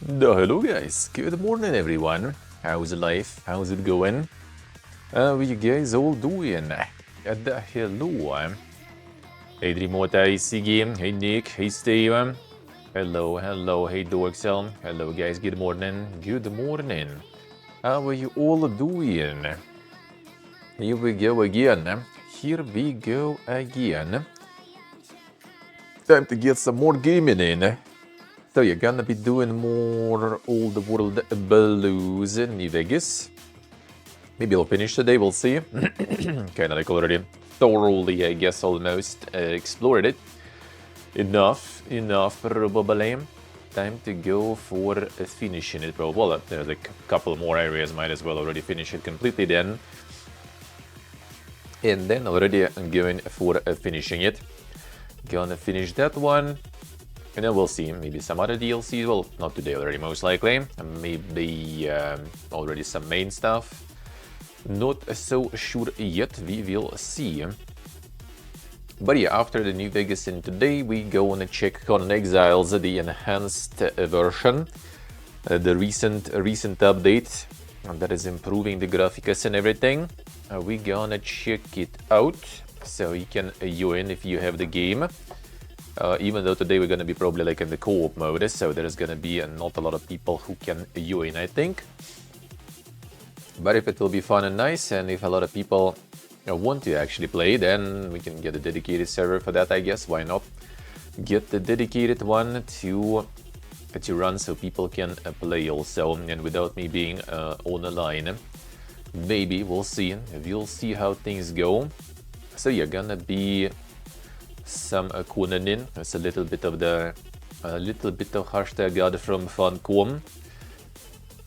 Hello guys, good morning everyone. How's life? How's it going? How you guys all doing? Hello. Hey Dreamota, hey Siggy, hey Nick, hey Steve. Hello, hey Dorksel. Hello guys, good morning. Good morning. How are you all doing? Here we go again. Here we go again. Time to get some more gaming in. So you're gonna be doing more Old World Blues in New Vegas. Maybe I'll finish today, we'll see. Kinda like already thoroughly, I guess, almost explored it. Enough probably. Time to go for finishing it, bro. Well, there's like a couple more areas, might as well already finish it completely then. And then already I'm going for finishing it. Gonna finish that one. And then we'll see, maybe some other DLCs, well, not today already, most likely. Maybe already some main stuff. Not so sure yet, we will see. But yeah, after the New Vegas in today, we go and check Conan Exiles, the enhanced version. The recent update that is improving the graphics and everything. We gonna check it out, so you can join if you have the game. Even though today we're going to be probably like in the co-op mode, so there's going to be not a lot of people who can join, I think. But if it will be fun and nice, and if a lot of people want to actually play, then we can get a dedicated server for that, I guess. Why not? Get the dedicated one to run so people can play also, and without me being on the line. Maybe, we'll see. We'll see how things go. So you're gonna be some Conan in. It's a little bit of hashtag God from Funcom.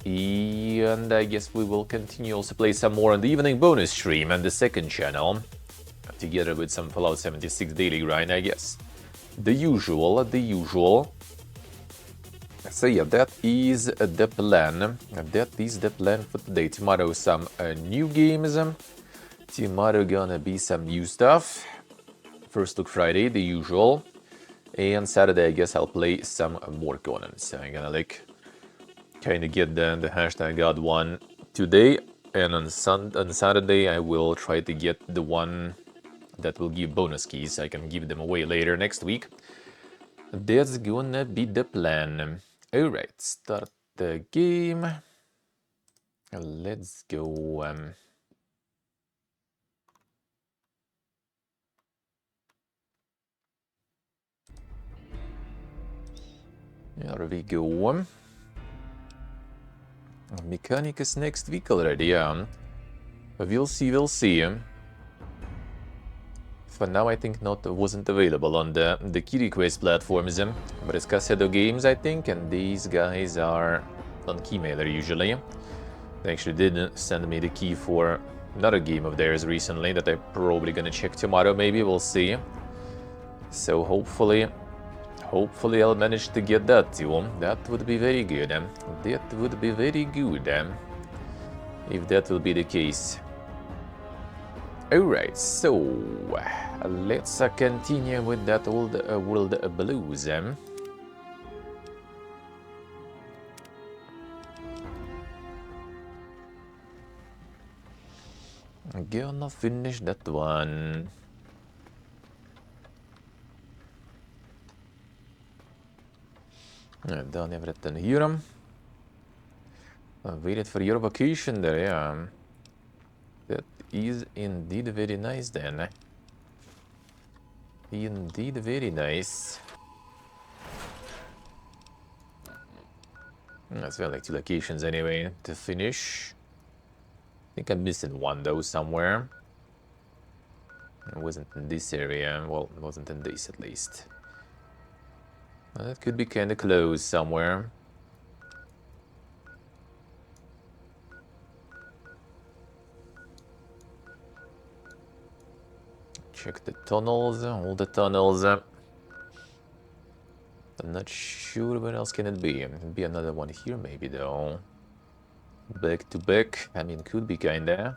And I guess we will continue also play some more on the evening bonus stream and the second channel, together with some Fallout 76 daily grind, I guess. The usual. So yeah, that is the plan. That is the plan for today. Tomorrow some new games. Tomorrow gonna be some new stuff. First Look Friday, the usual. And Saturday, I guess I'll play some more Conan. So I'm gonna like kind of get the hashtag God one today. And on Saturday, I will try to get the one that will give bonus keys. I can give them away later next week. That's gonna be the plan. Alright, start the game. Let's go. Here we go. Mechanic is next week already, yeah. We'll see. For now, I think wasn't available on the key request platforms, but it's Casedo Games, I think, and these guys are on Keymailer usually. They actually did send me the key for another game of theirs recently that I'm probably gonna check tomorrow, maybe, we'll see. So hopefully I'll manage to get that too. That would be very good. That would be very good, if that will be the case. Alright, so let's continue with that Old World Blues. Gonna finish that one. Done everything here. Waited for your vacation there, yeah. That is indeed very nice then. Indeed very nice. That's well like 2 locations anyway to finish. I think I'm missing one though somewhere. It wasn't in this area. Well, it wasn't in this at least. That could be kinda close somewhere. Check the tunnels, all the tunnels. I'm not sure where else can it be. It'd be another one here maybe though. Back to back, I mean, could be kinda.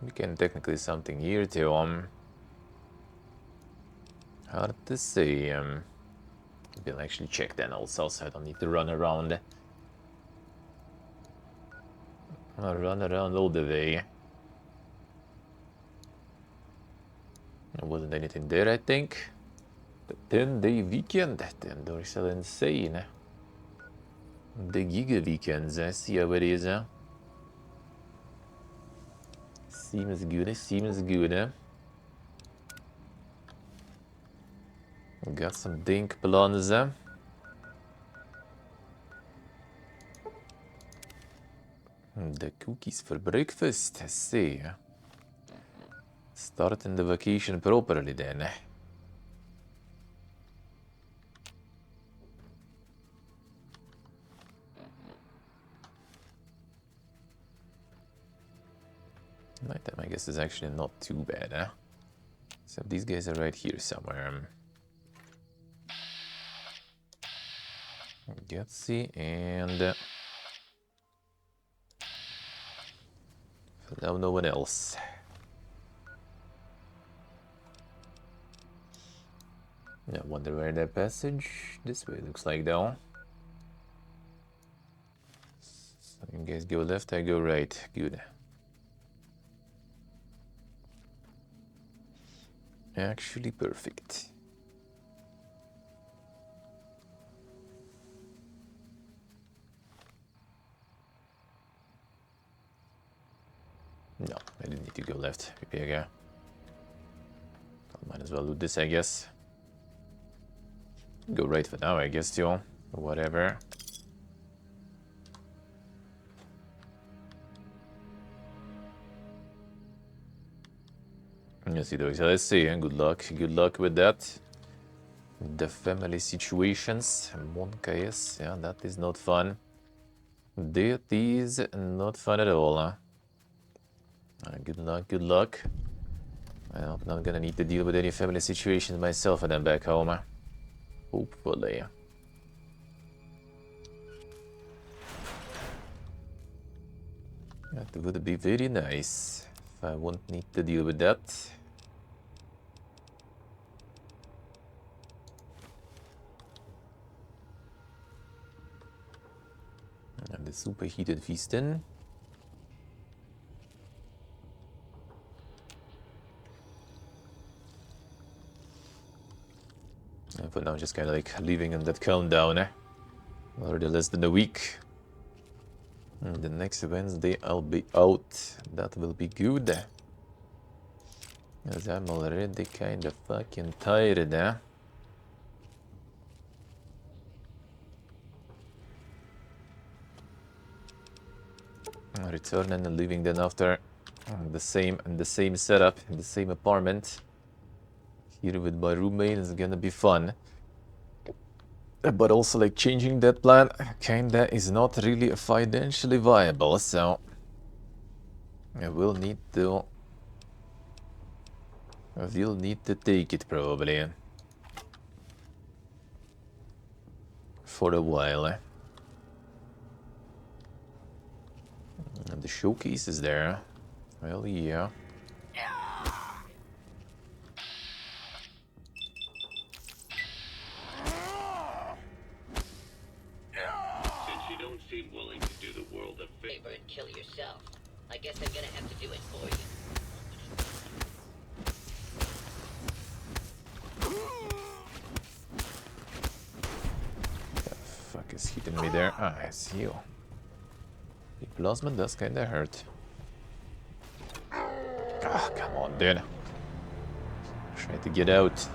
We can technically something here too. Hard to say. We'll actually check then also, so I don't need to run around. I'll run around all the way. There wasn't anything there, I think. The 10-day weekend. 10 dollars are insane. The Giga weekends, I see how it is. Seems good, seems good. Got some dink plans. The cookies for breakfast, I see. Starting the vacation properly then. Nighttime, I guess, is actually not too bad, So these guys are right here somewhere. Gutsy and... now no one else. I wonder where that passage... this way looks like, though. So you guys go left, I go right. Good. Actually perfect. No, I didn't need to go left. Pepegas. Might as well do this, I guess. Go right for now, I guess, too. Whatever. Yes, it is. Let's see. Good luck. Good luck with that. The family situations. Monka, yes. Yeah, that is not fun. That is not fun at all. Good luck. Good luck. I'm not gonna need to deal with any family situations myself and then back home. Hopefully. That would be very nice if I won't need to deal with that. And the superheated feasting. And for now, just kind of like leaving in that countdown. Already less than a week. And the next Wednesday I'll be out. That will be good. As I'm already kind of fucking tired, Returning and leaving then after the same setup in the same apartment. Here with my roommate is gonna be fun. But also like changing that plan kinda is not really financially viable, so I will need to take it probably for a while. And the showcase is there. Well, yeah. Since you don't seem willing to do the world a favor and kill yourself, I guess I'm gonna have to do it for you. The fuck is hitting me there? Ah, I see you. The plasma does kinda hurt. Ah, come on, dude. Try to get out.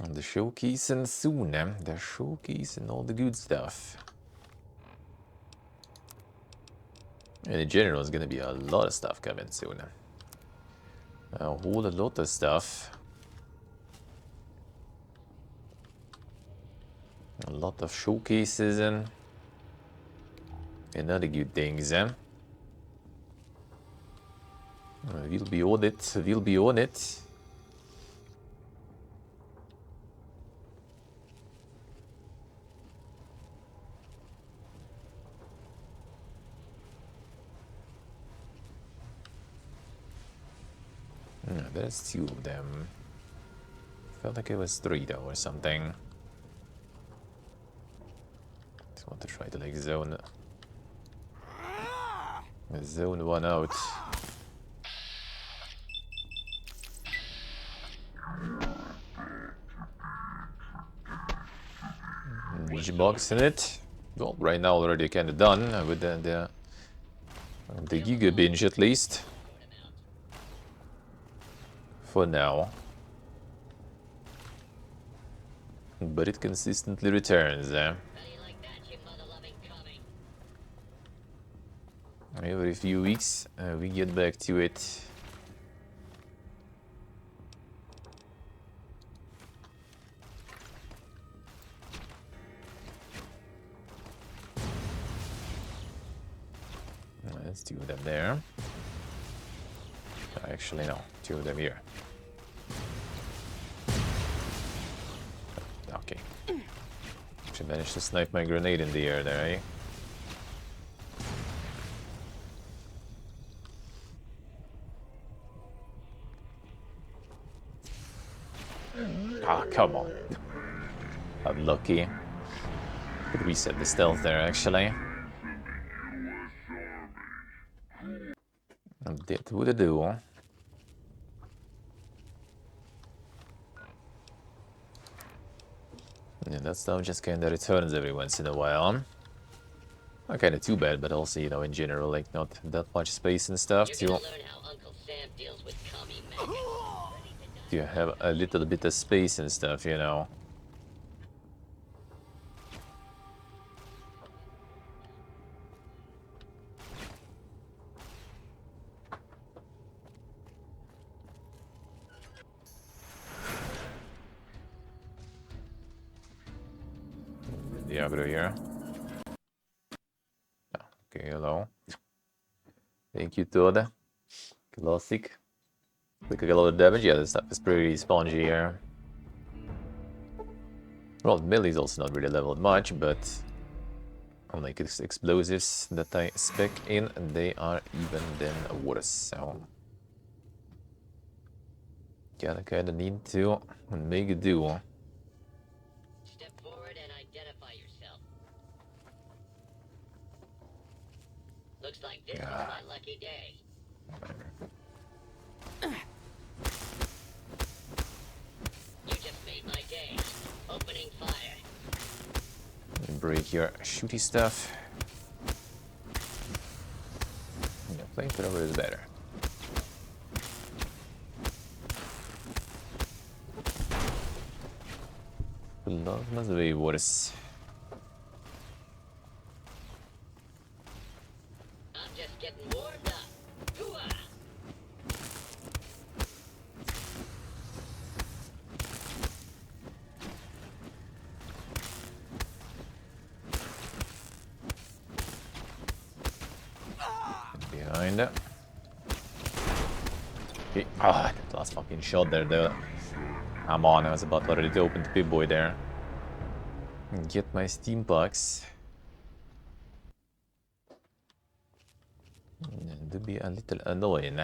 And the showcase and soon, the showcase and all the good stuff. And in general, it's gonna be a lot of stuff coming soon. A whole lot of stuff. A lot of showcases and other good things. We'll be on it. We'll be on it. there's 2 of them. Felt like it was 3 though, or something. Just want to try to like zone one out. Box in it. Well, right now already kind of done with the Giga Binge at least. For now. But it consistently returns. Every few weeks we get back to it. There's 2 of them there. Actually, no. 2 of them here. Okay. Actually managed to snipe my grenade in the air there, eh? Ah, come on. Unlucky. Could reset the stealth there, actually. That would do. Yeah, that stuff just kinda returns every once in a while. Not kinda too bad, but also, you know, in general, like, not that much space and stuff to have a little bit of space and stuff, you know. The aggro here. Oh, okay, hello. Thank you, Todd. Classic. Quick, a lot of damage. Yeah, this stuff is pretty spongy here. Well, melee is also not really leveled much, but unlike explosives that I spec in, they are even then worse. So gotta kinda need to make do. Step forward and identify yourself. Looks like this is my lucky day. You just made my day. Opening fire. Break your shooty stuff. Yeah, flamethrower is better. Plasma's way worse. I'm just getting warmed up. Hoo-ah! Behind it. Okay. Ah, that last fucking shot there, though. Come on, I was about ready to open the Pip-Boy there. Get my steam pucks. To be a little annoying.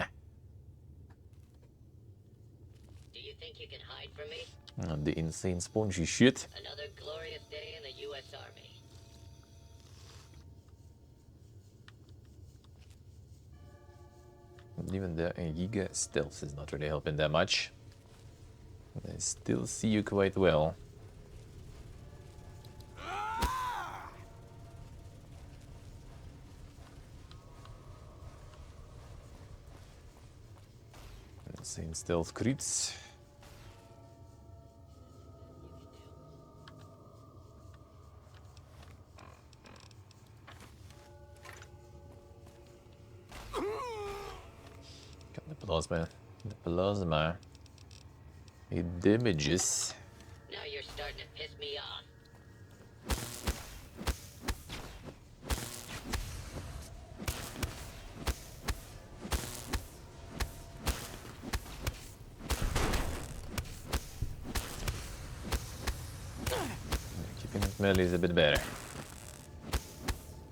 Do you think you can hide from me? The insane spongy shit. Another glorious day in the U.S. Army. Even the Giga stealth is not really helping that much. I still see you quite well. Insane stealth crits. Got the plasma. The plasma. It damages. Now you're starting to piss me off. Keeping it melee is a bit better.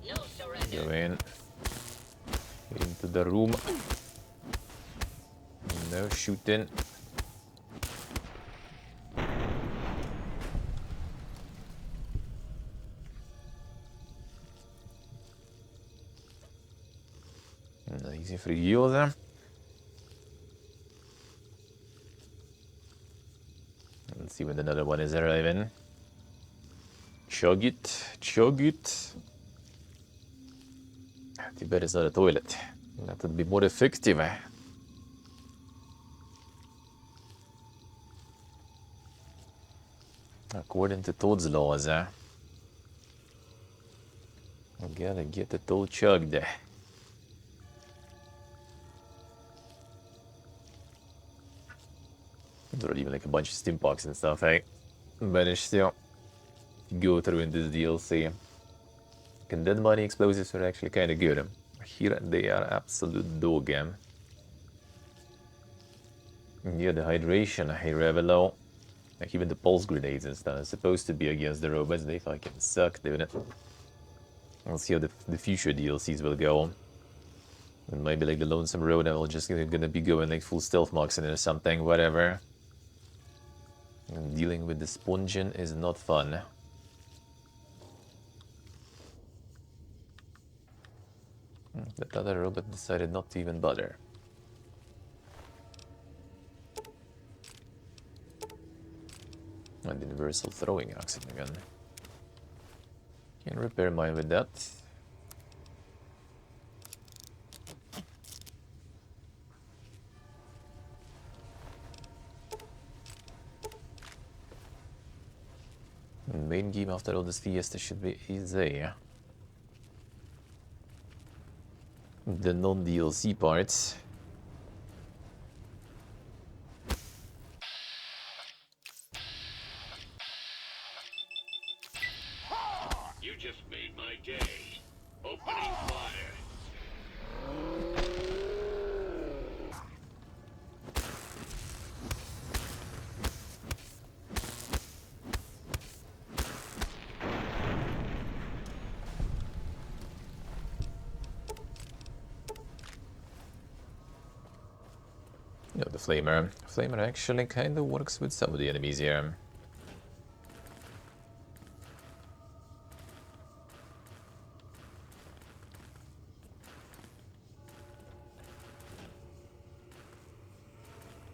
No surrender. Go in. Into the room. And No shooting. Easy for you there. Let's see when another one is arriving. Chug it, chug it. Too bad it's not a toilet. That would be more effective. According to Toad's laws, I gotta get it all chugged. There's already even like a bunch of stim packs and stuff, I managed to go through in this DLC. And dead money explosives are actually kind of good. Here they are absolute dog. Yeah, the hydration I rather low. Like even the pulse grenades and stuff are supposed to be against the robots. They fucking suck, doing it. We'll see how the future DLCs will go. And maybe like the Lonesome Road, I'm just gonna be going like full stealth mods in it or something, whatever. And dealing with the spongin is not fun. That other robot decided not to even bother. And universal throwing axe again. Can repair mine with that. Main game after all this fiesta should be easy. The non-DLC parts. You just made my day. Opening fire. No, the flamer. Flamer actually kind of works with some of the enemies here.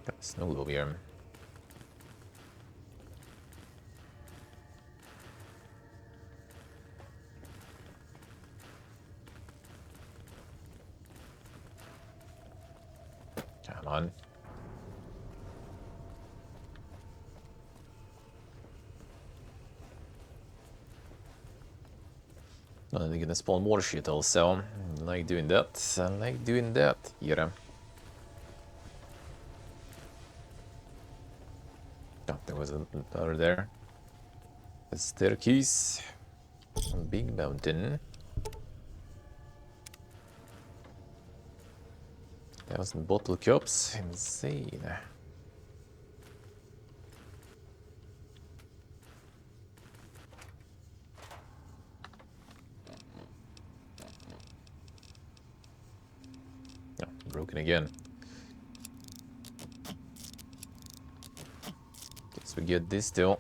Got a snow globe here. Come on. Oh, they're gonna spawn more shit also. I like doing that. I like doing that. Yeah. Oh, there was another there. A staircase. A big mountain. 1,000 bottle cups. Insane. Oh, broken again. Guess we get this still.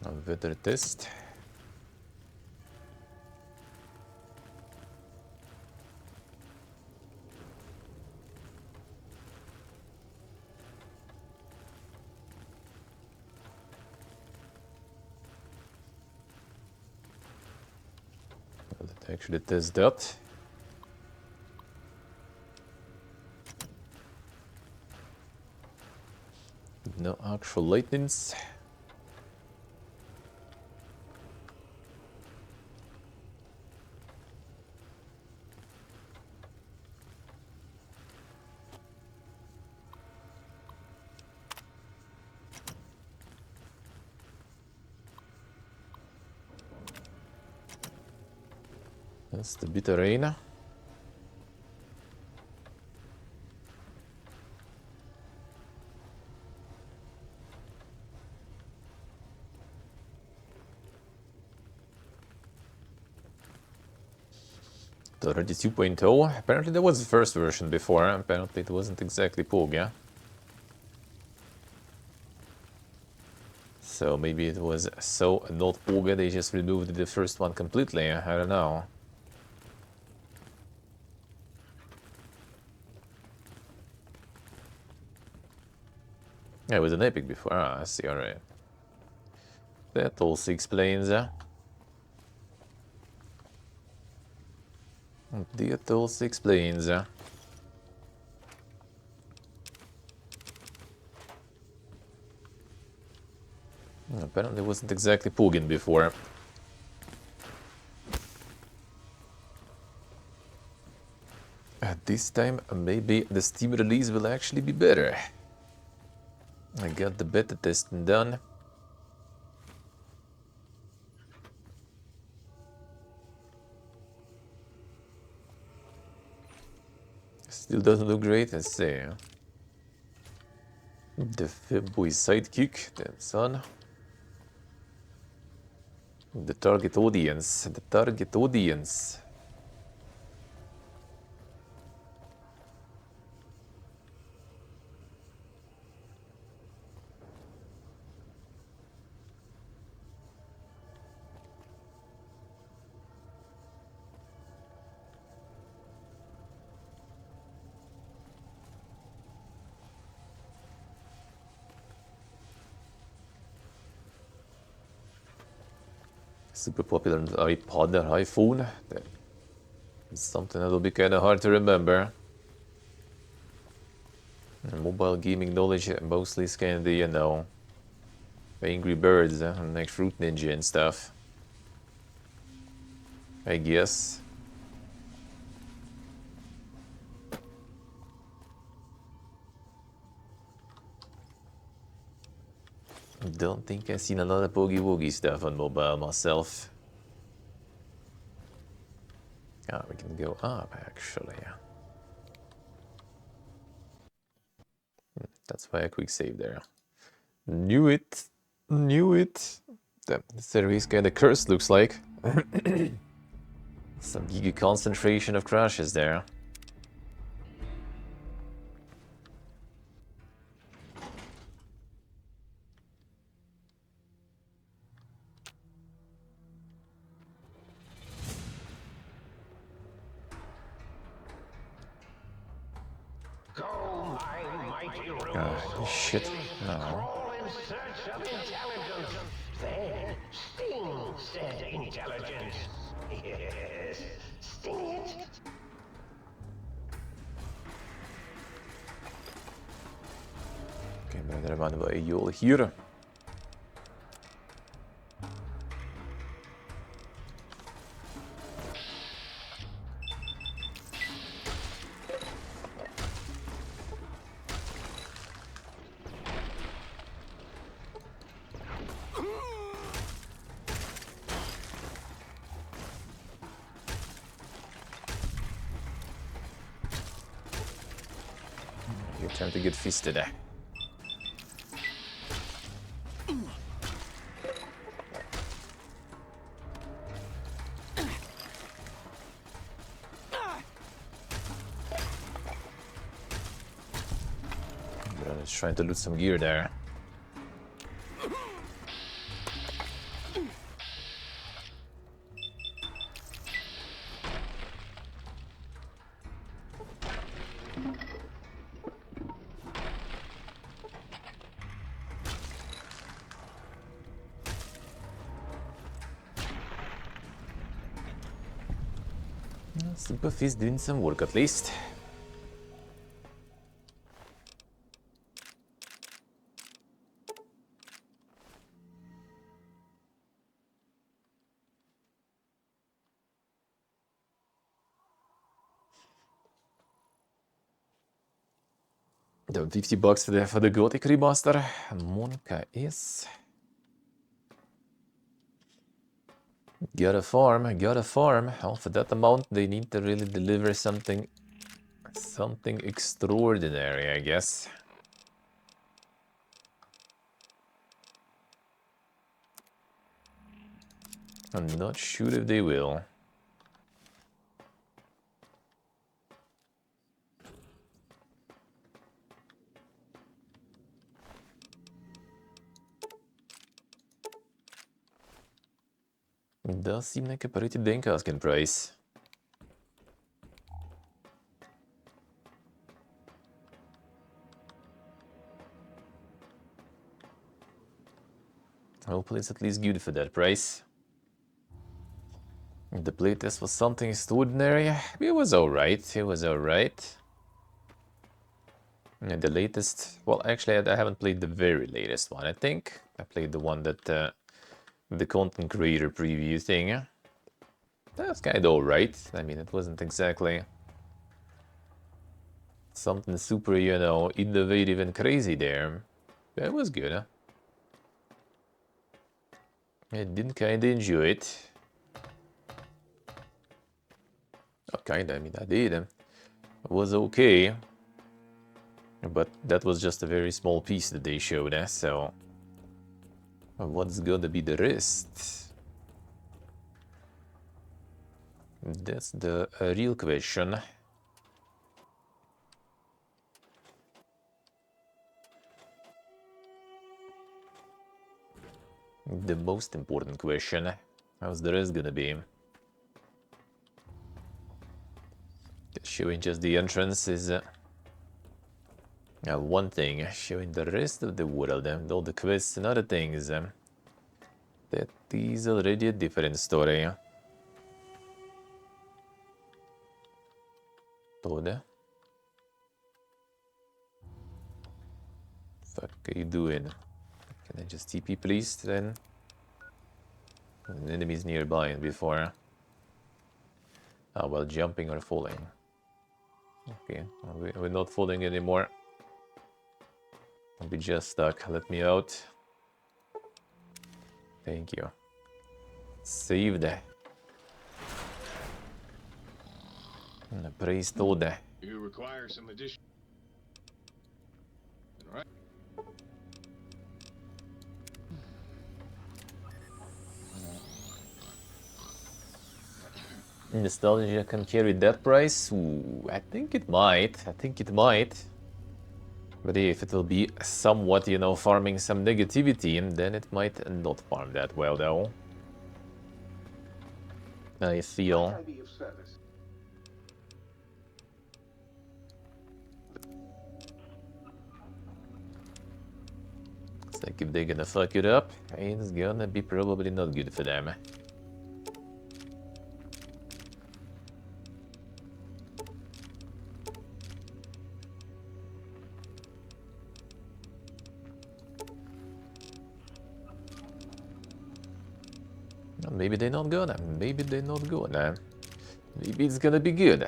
A weather test. Let's actually test that. No actual lightnings. That's the bitter rain. 32.0. Apparently there was the first version before. Apparently it wasn't exactly Poga. So maybe it was so not Poga, they just removed the first one completely. I don't know. Yeah, it was an epic before. Ah, I see, alright. That also explains. That also explains. Apparently it wasn't exactly Pugin before. This time, maybe the Steam release will actually be better. I got the beta testing done. Still doesn't look great, let's see. The Febboy sidekick, that's on. The target audience, the target audience. Super popular on the iPod or iPhone. That's something that will be kind of hard to remember. And mobile gaming knowledge mostly is kind of the, you know, Angry Birds and like Fruit Ninja and stuff. I guess. Don't think I've seen a lot of Boogie Woogie stuff on mobile myself. Ah, we can go up actually. That's why a quick save there. Knew it. Knew it. The service kind of cursed looks like. Some giga concentration of crashes there. Shit. No. Then Sting said intelligence. Yes, sting it. Oké, maar daar waren we heel hier. You're trying to get fisted. Just trying to loot some gear there. Super Fist doing some work at least. The 50 bucks for the Gothic remaster. Monka is. Gotta farm, gotta farm. Well, for that amount, they need to really deliver something extraordinary, I guess. I'm not sure if they will. It does seem like a pretty dank asking price. Hopefully it's at least good for that price. The playtest was something extraordinary. It was alright, it was alright. And the latest, well actually I haven't played the very latest one, I think. I played the one that the content creator preview thing. That's kinda alright. I mean, it wasn't exactly something super, you know, innovative and crazy there. But it was good, huh? I did kinda enjoy it. Not kinda, I mean, I did. It was okay. But that was just a very small piece that they showed us, so... What's gonna be the rest? That's the real question. The most important question. How's the rest gonna be? Showing just the entrance is one thing. Showing the rest of the world and all the quests and other things. That is already a different story. Toad? Fuck are you doing? Can I just TP please then? An enemy's nearby before. Oh, well, jumping or falling. Okay, we're not falling anymore. We just stuck. Let me out. Thank you. Saved. Praise Toad. You require some addition. Right. Nostalgia can carry that price? Ooh, I think it might. I think it might. But if it will be somewhat, you know, farming some negativity, then it might not farm that well, though. I feel. It's like if they're gonna fuck it up, it's gonna be probably not good for them. Maybe they're not gonna. Maybe they're not gonna. Maybe it's gonna be good.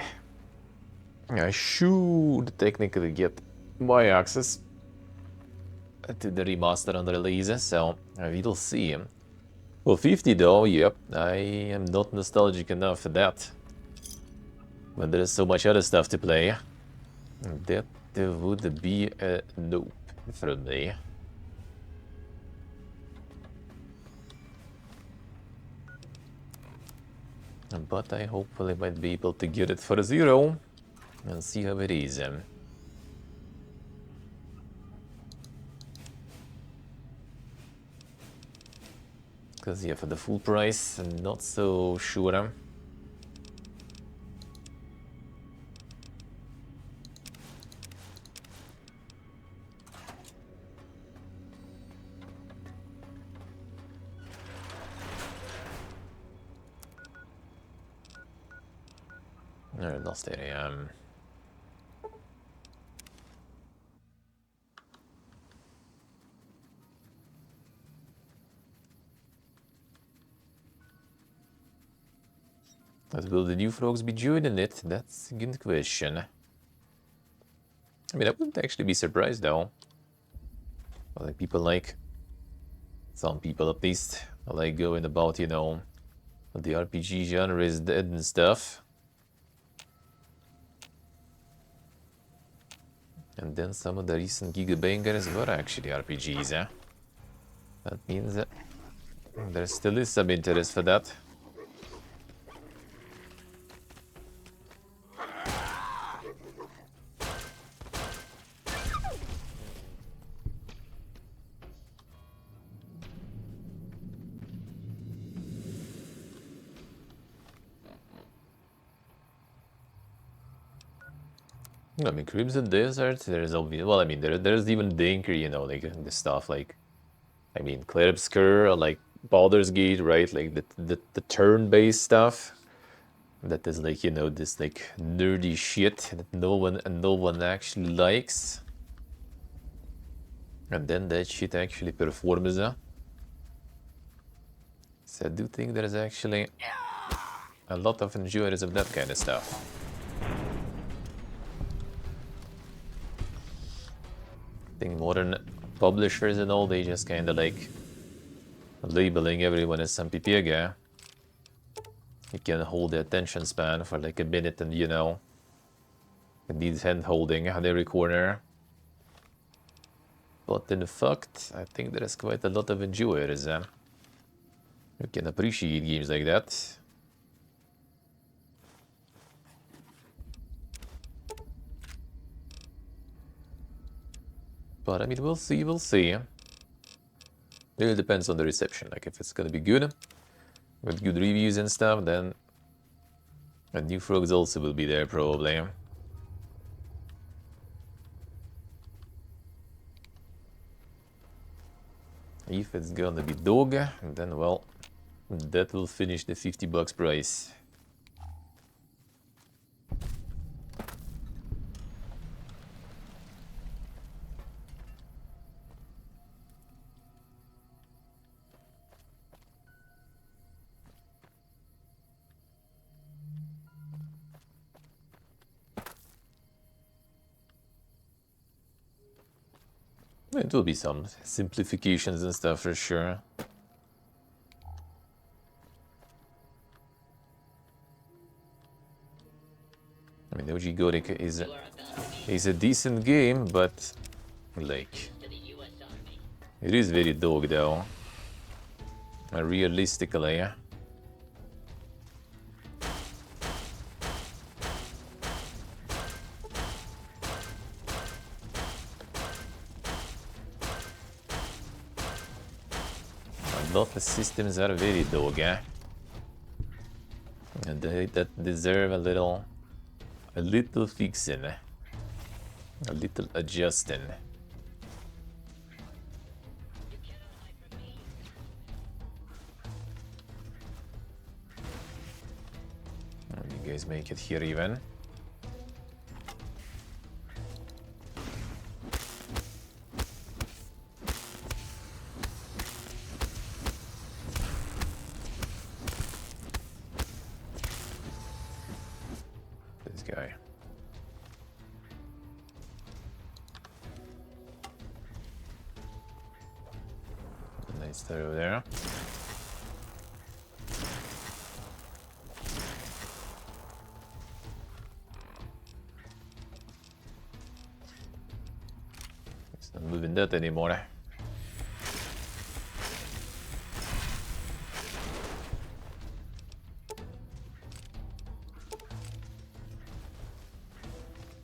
I should technically get my access to the remaster on the release, so we'll see. Well, 50 though, yep, I am not nostalgic enough for that. But there's so much other stuff to play. That would be a nope from me. But I hopefully might be able to get it for 0 and see how it is. Because yeah, for the full price, I'm not so sure. No, lost area. But will the new frogs be joining it? That's a good question. I mean, I wouldn't actually be surprised though. Like people like, some people at least, like going about, you know, the RPG genre is dead and stuff. And then some of the recent gigabangers were actually RPGs, eh? That means that there still is some interest for that. I mean, Crimson Desert, there's obvious. Well, I mean, there's even Dinker, you know, like the stuff like, I mean, Claribskur or like Baldur's Gate, right? Like the turn-based stuff that is like, you know, this like nerdy shit that no one actually likes, and then that shit actually performs. So I do think there's actually a lot of enjoyers of that kind of stuff. I think modern publishers and all, they just kind of like labeling everyone as some Pepega. You can hold the attention span for like a minute and, you know, it needs hand holding on every corner. But in fact, I think there is quite a lot of enjoyers who can appreciate games like that. But I mean, we'll see. It really depends on the reception. Like, if it's gonna be good, with good reviews and stuff, then a New Frogs also will be there probably. If it's gonna be dog, then well, that will finish the $50 price. It will be some simplifications and stuff for sure. I mean, OG Gothic is a decent game, but like, it is very dog though. Realistically. A lot of systems are very dog, and that deserve a little fixing, a little adjusting. You guys make it here even. This guy. Nice throw there. It's not moving that anymore.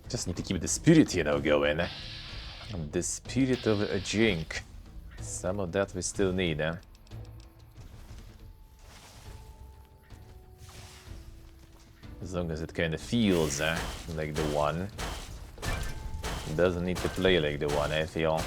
Just need to keep the spirit, you know, going. The spirit of a jink. Some of that we still need, As long as it kind of feels like the one. It doesn't need to play like the one, I feel.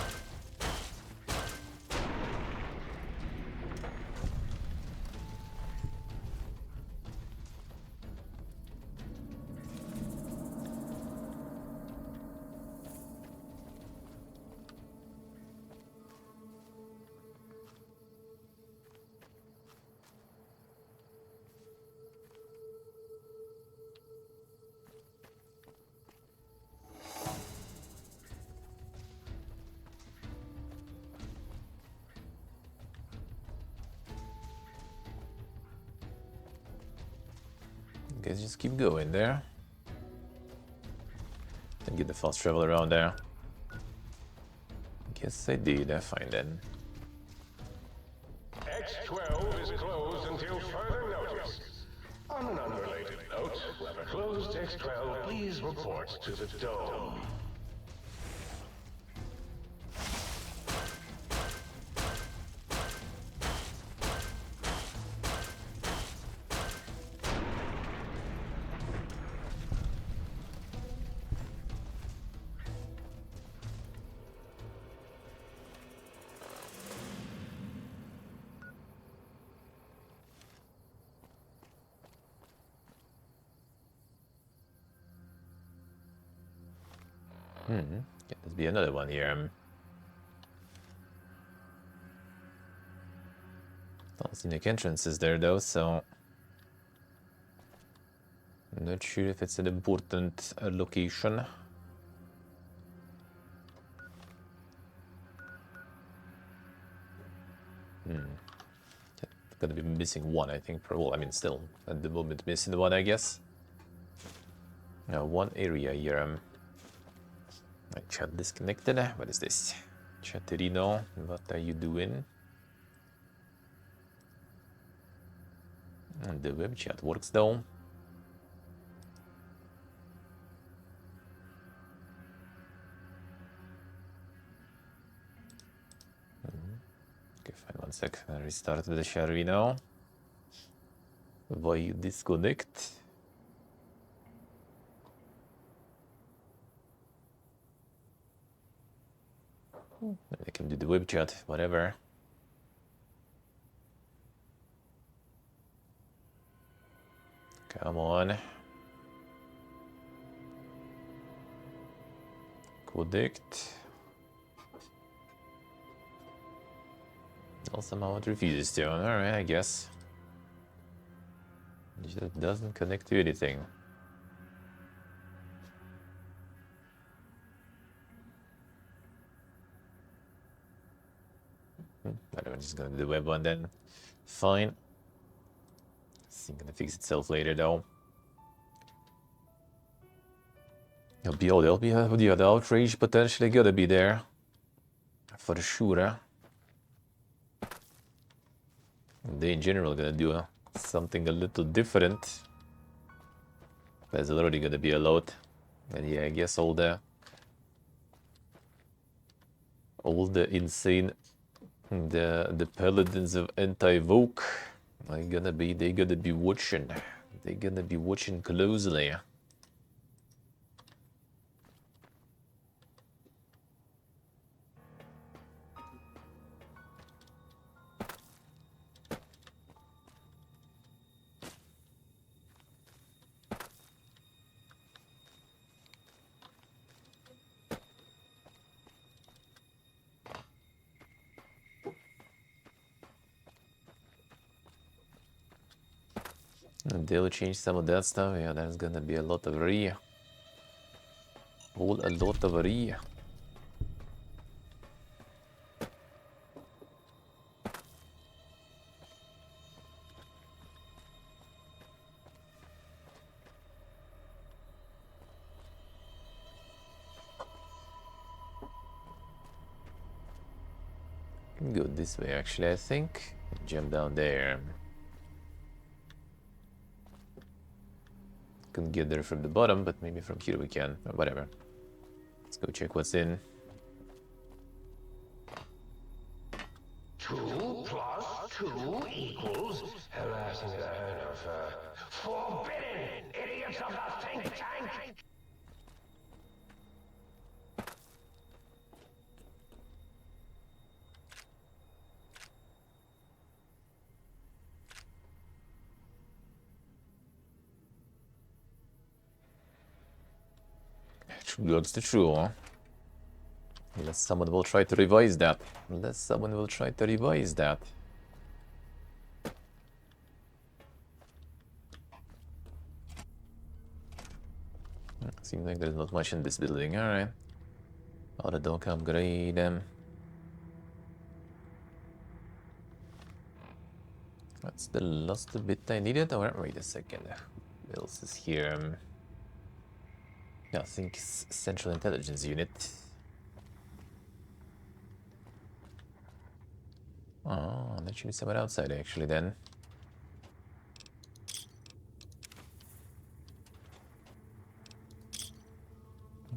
Guess just keep going there. And get the fast travel around there. Guess I did, fine then. X12 is closed until further notice. On an unrelated note, whoever closed X12, please report to the dome. Can this be another one here? Don't see any entrances there though, so I'm not sure if it's an important location. Gonna be missing one, I think. Well, I mean, still at the moment missing one, I guess. Now, one area here. My chat disconnected. What is this? Chatterino, what are you doing? And the web chat works though. Okay, fine, 1 sec. I restart the share now. Why you disconnect? I can do the web chat, whatever. Come on. Connect. Well, somehow it refuses to. Alright, I guess. It just doesn't connect to anything. I'm just gonna do the web one then. Fine. It's gonna fix itself later though. There'll be the outrage potentially gotta be there. For sure. They in general gonna do something a little different. There's already gonna be a lot. And yeah, I guess all the insane the paladins of anti-voke are gonna be watching. They're gonna be watching closely. And they'll change some of that stuff. Yeah, there's gonna be a lot of re. A lot of re. Can go this way actually, I think. Jump down there. Couldn't get there from the bottom, but maybe from here we can. Or whatever. Let's go check what's in. 2 plus 2 equals harassing the head of forbidden idiots of the think tank. True God's the true, huh? Unless someone will try to revise that. Seems like there's not much in this building, alright. Auto dock upgrade. That's the last bit I needed. Or wait a second. What else is here? Yeah, I think it's Central Intelligence Unit. Oh, that should be somewhere outside actually then.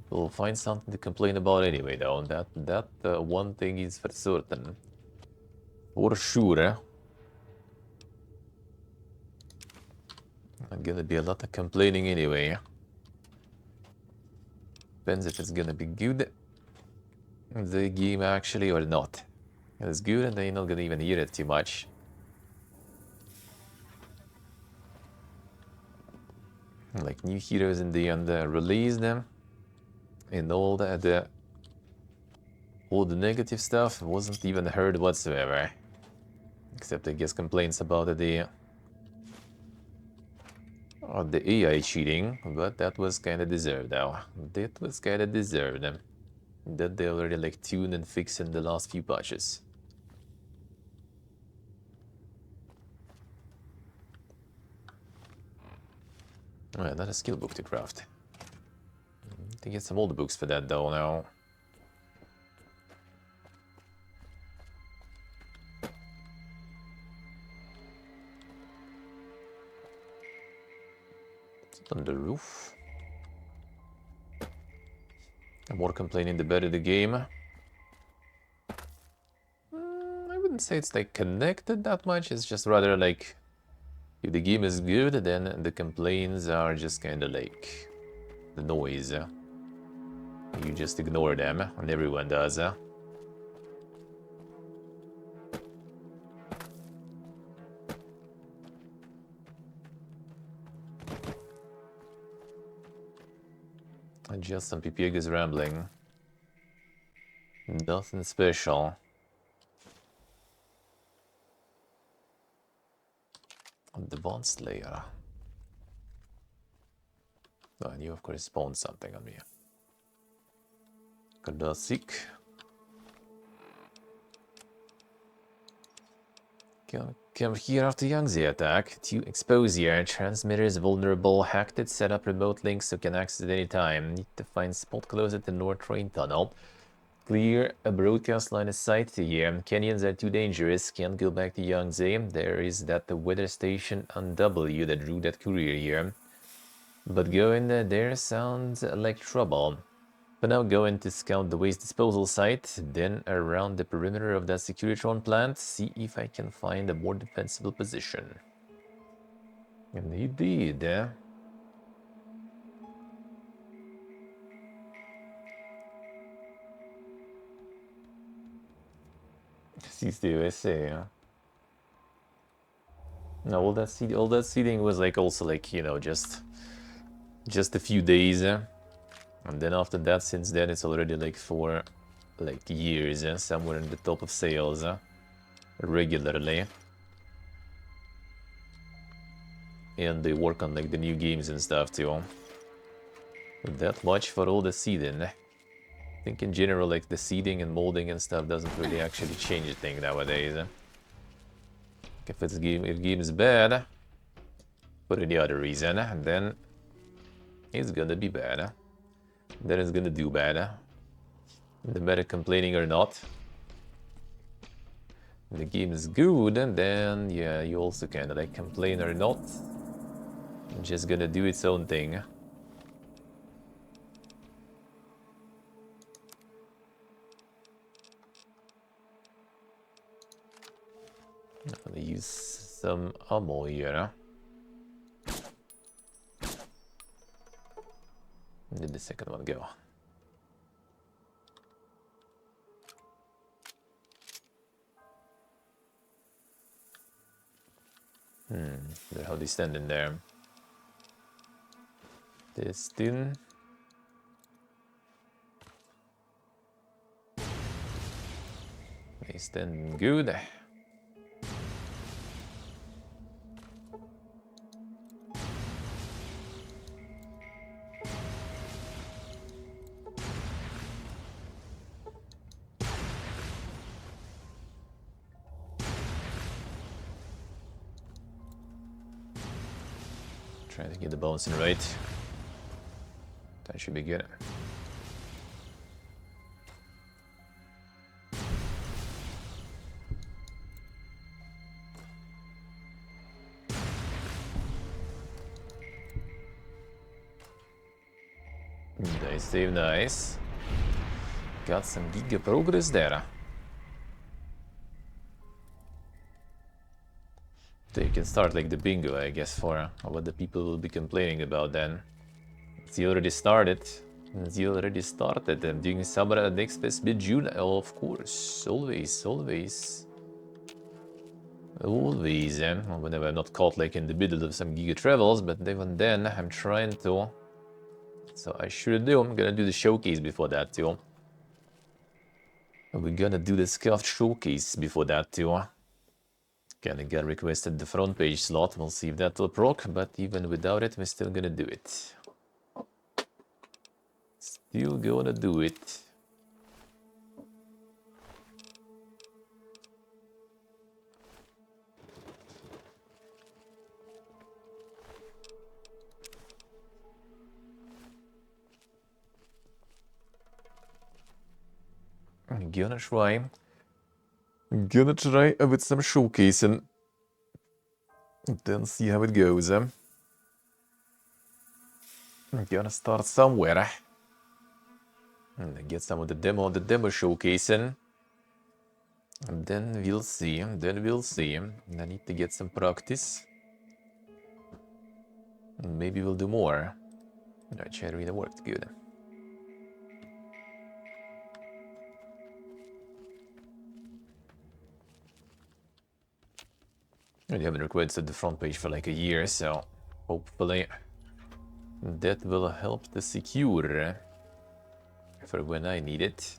We'll find something to complain about anyway though. That one thing is for certain. For sure. Not gonna be a lot of complaining anyway. Depends if it's gonna be good, the game actually, or not. If it's good and then you're not gonna even hear it too much. Like new heroes in the end, release them. And all the negative stuff wasn't even heard whatsoever. Except, I guess, complaints about the AI cheating, but that was kind of deserved, though. That was kind of deserved. That they already like tuned and fixed in the last few patches. Oh, yeah, not a skill book to craft. To get some older books for that, though, now. Is it on the roof? The more complaining, the better the game. I wouldn't say it's like connected that much. It's just rather like if the game is good, then the complaints are just kind of like the noise. You just ignore them, and everyone does. And just some Pepegas rambling. Nothing special. Advanced layer. Oh, and you of course spawned something on me. Classic. Come here after Young's attack to expose your transmitters vulnerable. Hacked it, set up remote links so can access at any time. Need to find spot close at the North Train Tunnel. Clear a broadcast line of sight here. Canyons are too dangerous. Can't go back to Yangtze. There is that weather station on W that drew that courier here. But going there sounds like trouble. But now going to scout the waste disposal site, then around the perimeter of that Securitron plant, see if I can find a more defensible position. And he did, eh? Sees the USA, huh? No, all that seeding was like also like, you know, just a few days, eh? And then after that, since then, it's already like for like years, somewhere in the top of sales, regularly. And they work on like the new games and stuff too. But that much for all the seeding. I think in general, like the seeding and molding and stuff doesn't really actually change a thing nowadays. If game is bad, for any other reason, then it's gonna be bad. Then it's gonna do bad. No matter complaining or not. The game is good, and then yeah, you also kinda like complain or not. It's just gonna do its own thing. I'm gonna use some ammo here. Where did the second one go? How they stand in there. This tin. They stand good. Trying to get the bouncing right. That should be good. Nice save, nice. Got some giga progress there. So you can start like the bingo, I guess, for what the people will be complaining about then. It's already started. I'm doing summer at next best bid June, of course. Always. Whenever I'm not caught like in the middle of some giga travels, but even then I'm trying to So I sure do. I'm gonna do the showcase before that too. We're gonna do the scuffed showcase before that too. Gonna get requested the front page slot. We'll see if that will proc, but even without it, we're still gonna do it. Still gonna do it. I'm gonna try. Gonna try with some showcasing. Then see how it goes. I'm gonna start somewhere. And get some of the demo showcasing. And then we'll see. I need to get some practice. And maybe we'll do more. That chat really worked good. I haven't requested the front page for like a year, so hopefully that will help to secure for when I need it.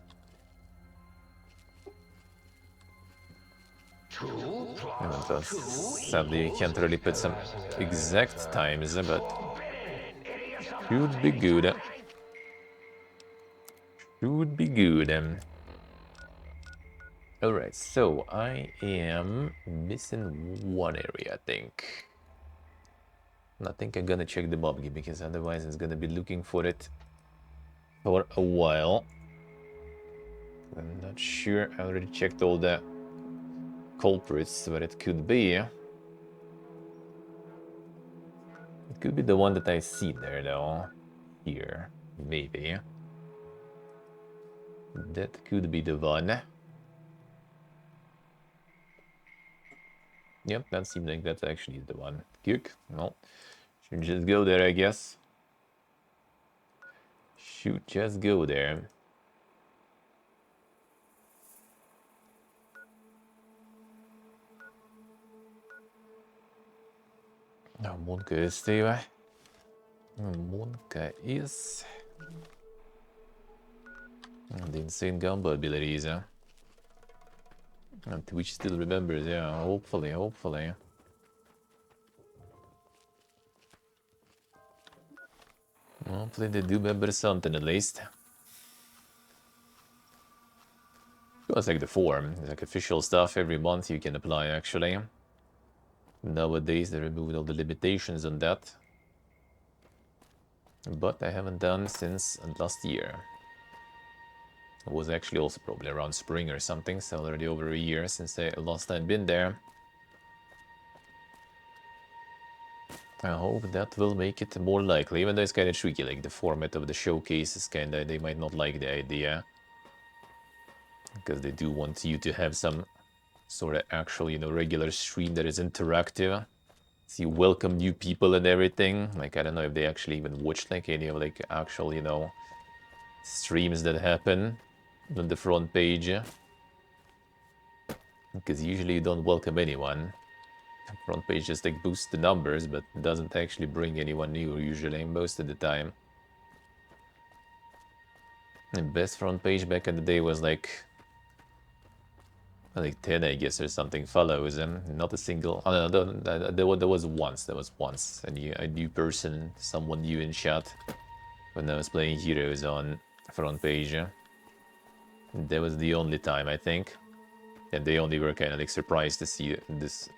Sadly, I can't really put some exact times, but should be good. Should be good. Alright, so I am missing one area, I think. I think I'm gonna check the mob game because otherwise it's gonna be looking for it for a while. I'm not sure. I already checked all the culprits where it could be. It could be the one that I see there though. Here, maybe. That could be the one. Yep, that seems like that's actually the one. Good. No. Should just go there, I guess. Should just go there. No, Monka is there. Monka is. The insane gumball abilities, huh? And Twitch still remembers, yeah, hopefully. Hopefully they do remember something at least. It's like the form, it's like official stuff every month you can apply actually. Nowadays they removed all the limitations on that. But I haven't done since last year. It was actually also probably around spring or something, so already over a year since I last time been there. I hope that will make it more likely, even though it's kind of tricky, like the format of the showcase is kind of, they might not like the idea. Because they do want you to have some sort of actual, regular stream that is interactive. So you welcome new people and everything. Like, I don't know if they actually even watched like any of like actual, streams that happen on the front page. Because usually you don't welcome anyone. Front page just like boosts the numbers, but doesn't actually bring anyone new usually, most of the time. The best front page back in the day was like 10, I guess, or something follows, and not a single. Oh, no, there was once a new person, someone new in chat when I was playing Heroes on front page. That was the only time, I think. And they only were kind of like surprised to see this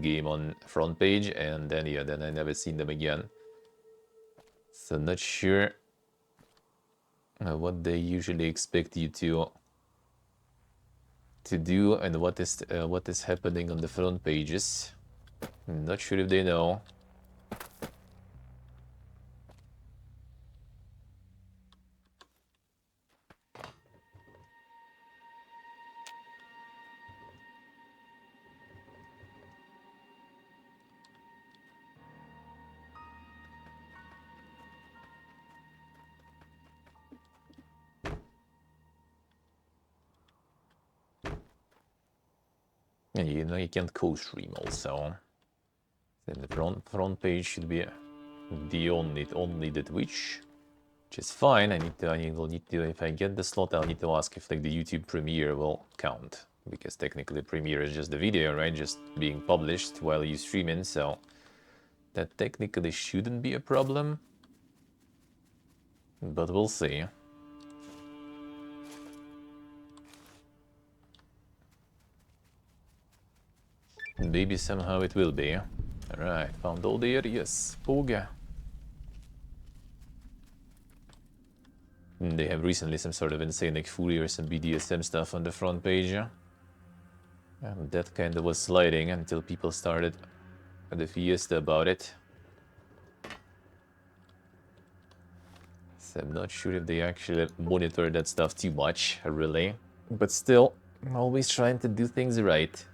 game on front page, and then then I never seen them again. So not sure what they usually expect you to do and what is happening on the front pages. I'm not sure if they know. And you can't co-stream also. Then the front page should be the only the Twitch. which is fine. I will need to, if I get the slot, I'll need to ask if like the YouTube premiere will count, because technically premiere is just the video, right? Just being published while you stream in, so that technically shouldn't be a problem, but we'll see. Maybe somehow it will be. Alright, found all the areas. Poga. They have recently some sort of insane like Fourier, some BDSM stuff on the front page. And that kind of was sliding until people started the fiesta about it. So I'm not sure if they actually monitor that stuff too much, really. But still, I'm always trying to do things right.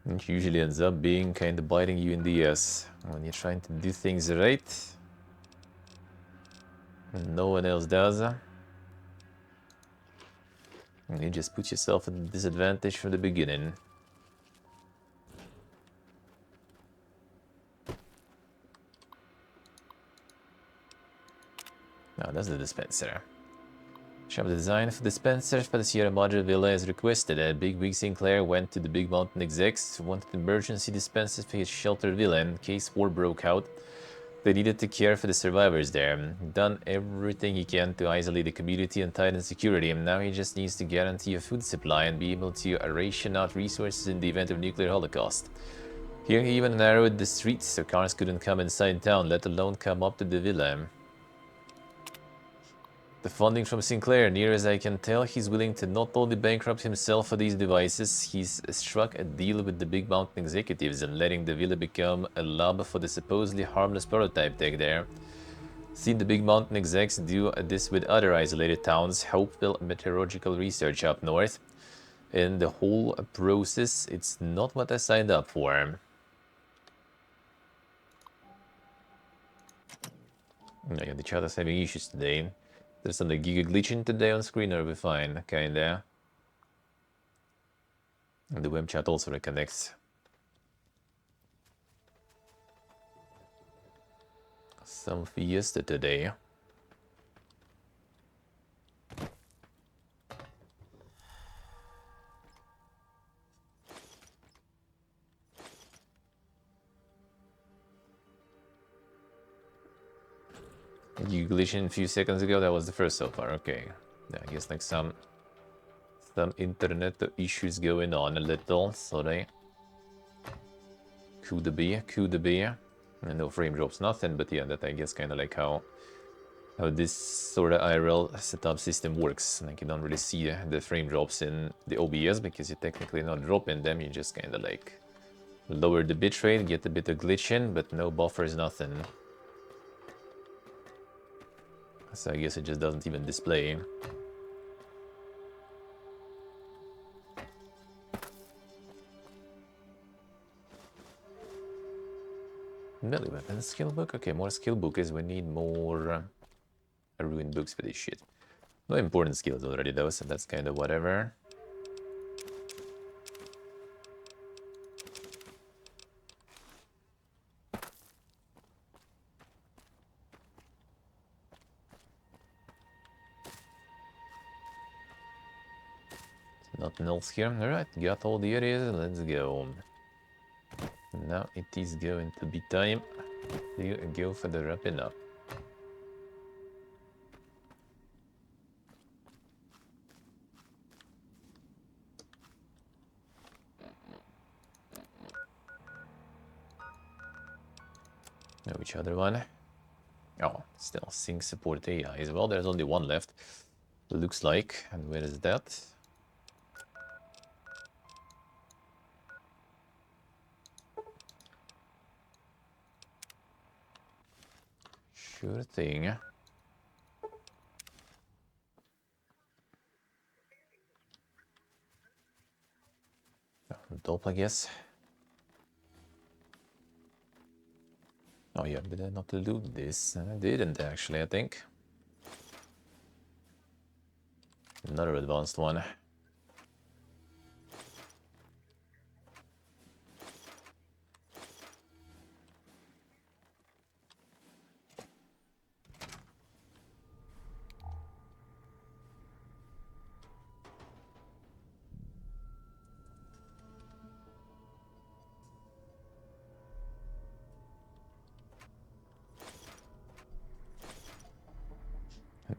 It usually ends up being kind of biting you in the ass when you're trying to do things right and no one else does. And you just put yourself at a disadvantage from the beginning. Now that's the dispenser. Shop design for dispensers for the Sierra Madre Villa as requested. Big Wig Sinclair went to the Big Mountain execs, wanted emergency dispensers for his sheltered villa in case war broke out. They needed to care for the survivors there. Done everything he can to isolate the community and tighten security. Now he just needs to guarantee a food supply and be able to ration out resources in the event of nuclear holocaust. Here he even narrowed the streets so cars couldn't come inside town, let alone come up to the villa. The funding from Sinclair, near as I can tell, he's willing to not only bankrupt himself for these devices, he's struck a deal with the Big Mountain executives and letting the villa become a lab for the supposedly harmless prototype tech there. Seen the Big Mountain execs do this with other isolated towns, Hopeville Meteorological Research up north. In the whole process, it's not what I signed up for. Yeah, the chat is having issues today. There's some giga glitching today on screen, or we're fine, kinda. And the web chat also reconnects. Some fiesta today. You glitching a few seconds ago, that was the first so far, okay. Yeah, I guess like some internet issues going on a little, so they could be. And no frame drops, nothing, but yeah, that I guess kind of like how this sort of IRL setup system works. Like you don't really see the frame drops in the OBS because you're technically not dropping them, you just kind of like lower the bitrate, get a bit of glitch in, but no buffers, nothing. So I guess it just doesn't even display. Melee weapon skill book? Okay, more skill book is we need more ruined books for this shit. No important skills already though, so that's kind of whatever. Nothing else here. Alright, got all the areas, let's go. Now it is going to be time to go for the wrapping up. Now which other one? Oh, still sync support AI as well. There's only one left, looks like. And where is that? Sure thing. Top, I guess. Oh yeah, did I not loot this? I didn't actually, I think. Another advanced one.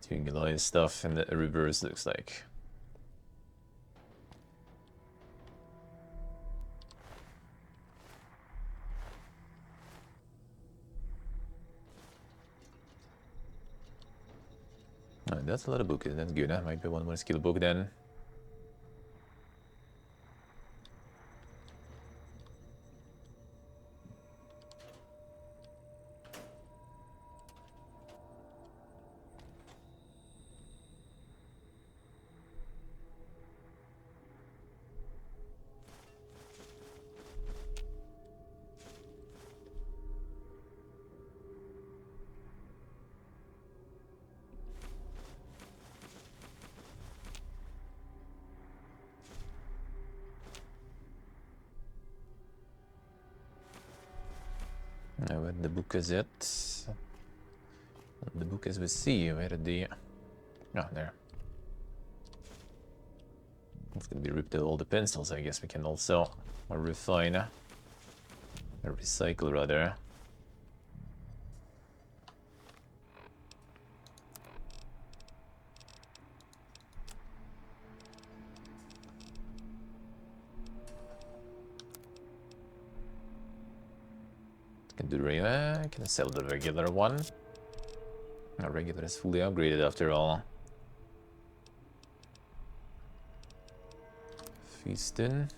Doing a lot of stuff in the reverse, looks like. Alright, that's a lot of books. That's good. That might be one more skill book then. Where the book is it? The book as we see, where the... Oh, there. It's gonna be ripped out all the pencils, I guess we can also refine, or recycle rather. Can do can sell the regular one. Our regular is fully upgraded after all. Feastin.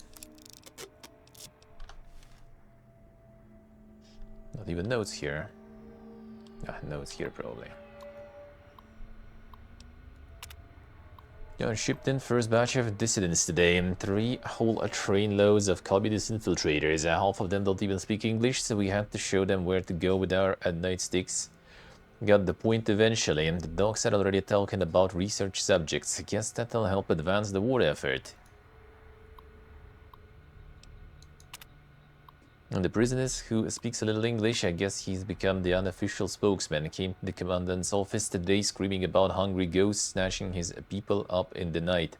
Not even notes here. Ah, notes here probably. Shipped in first batch of dissidents today. 3 whole trainloads of communist infiltrators. Half of them don't even speak English, so we had to show them where to go with our nightsticks. Got the point eventually. The dogs are already talking about research subjects. Guess that'll help advance the war effort. And the prisoner who speaks a little English, I guess he's become the unofficial spokesman, came to the commandant's office today screaming about hungry ghosts snatching his people up in the night.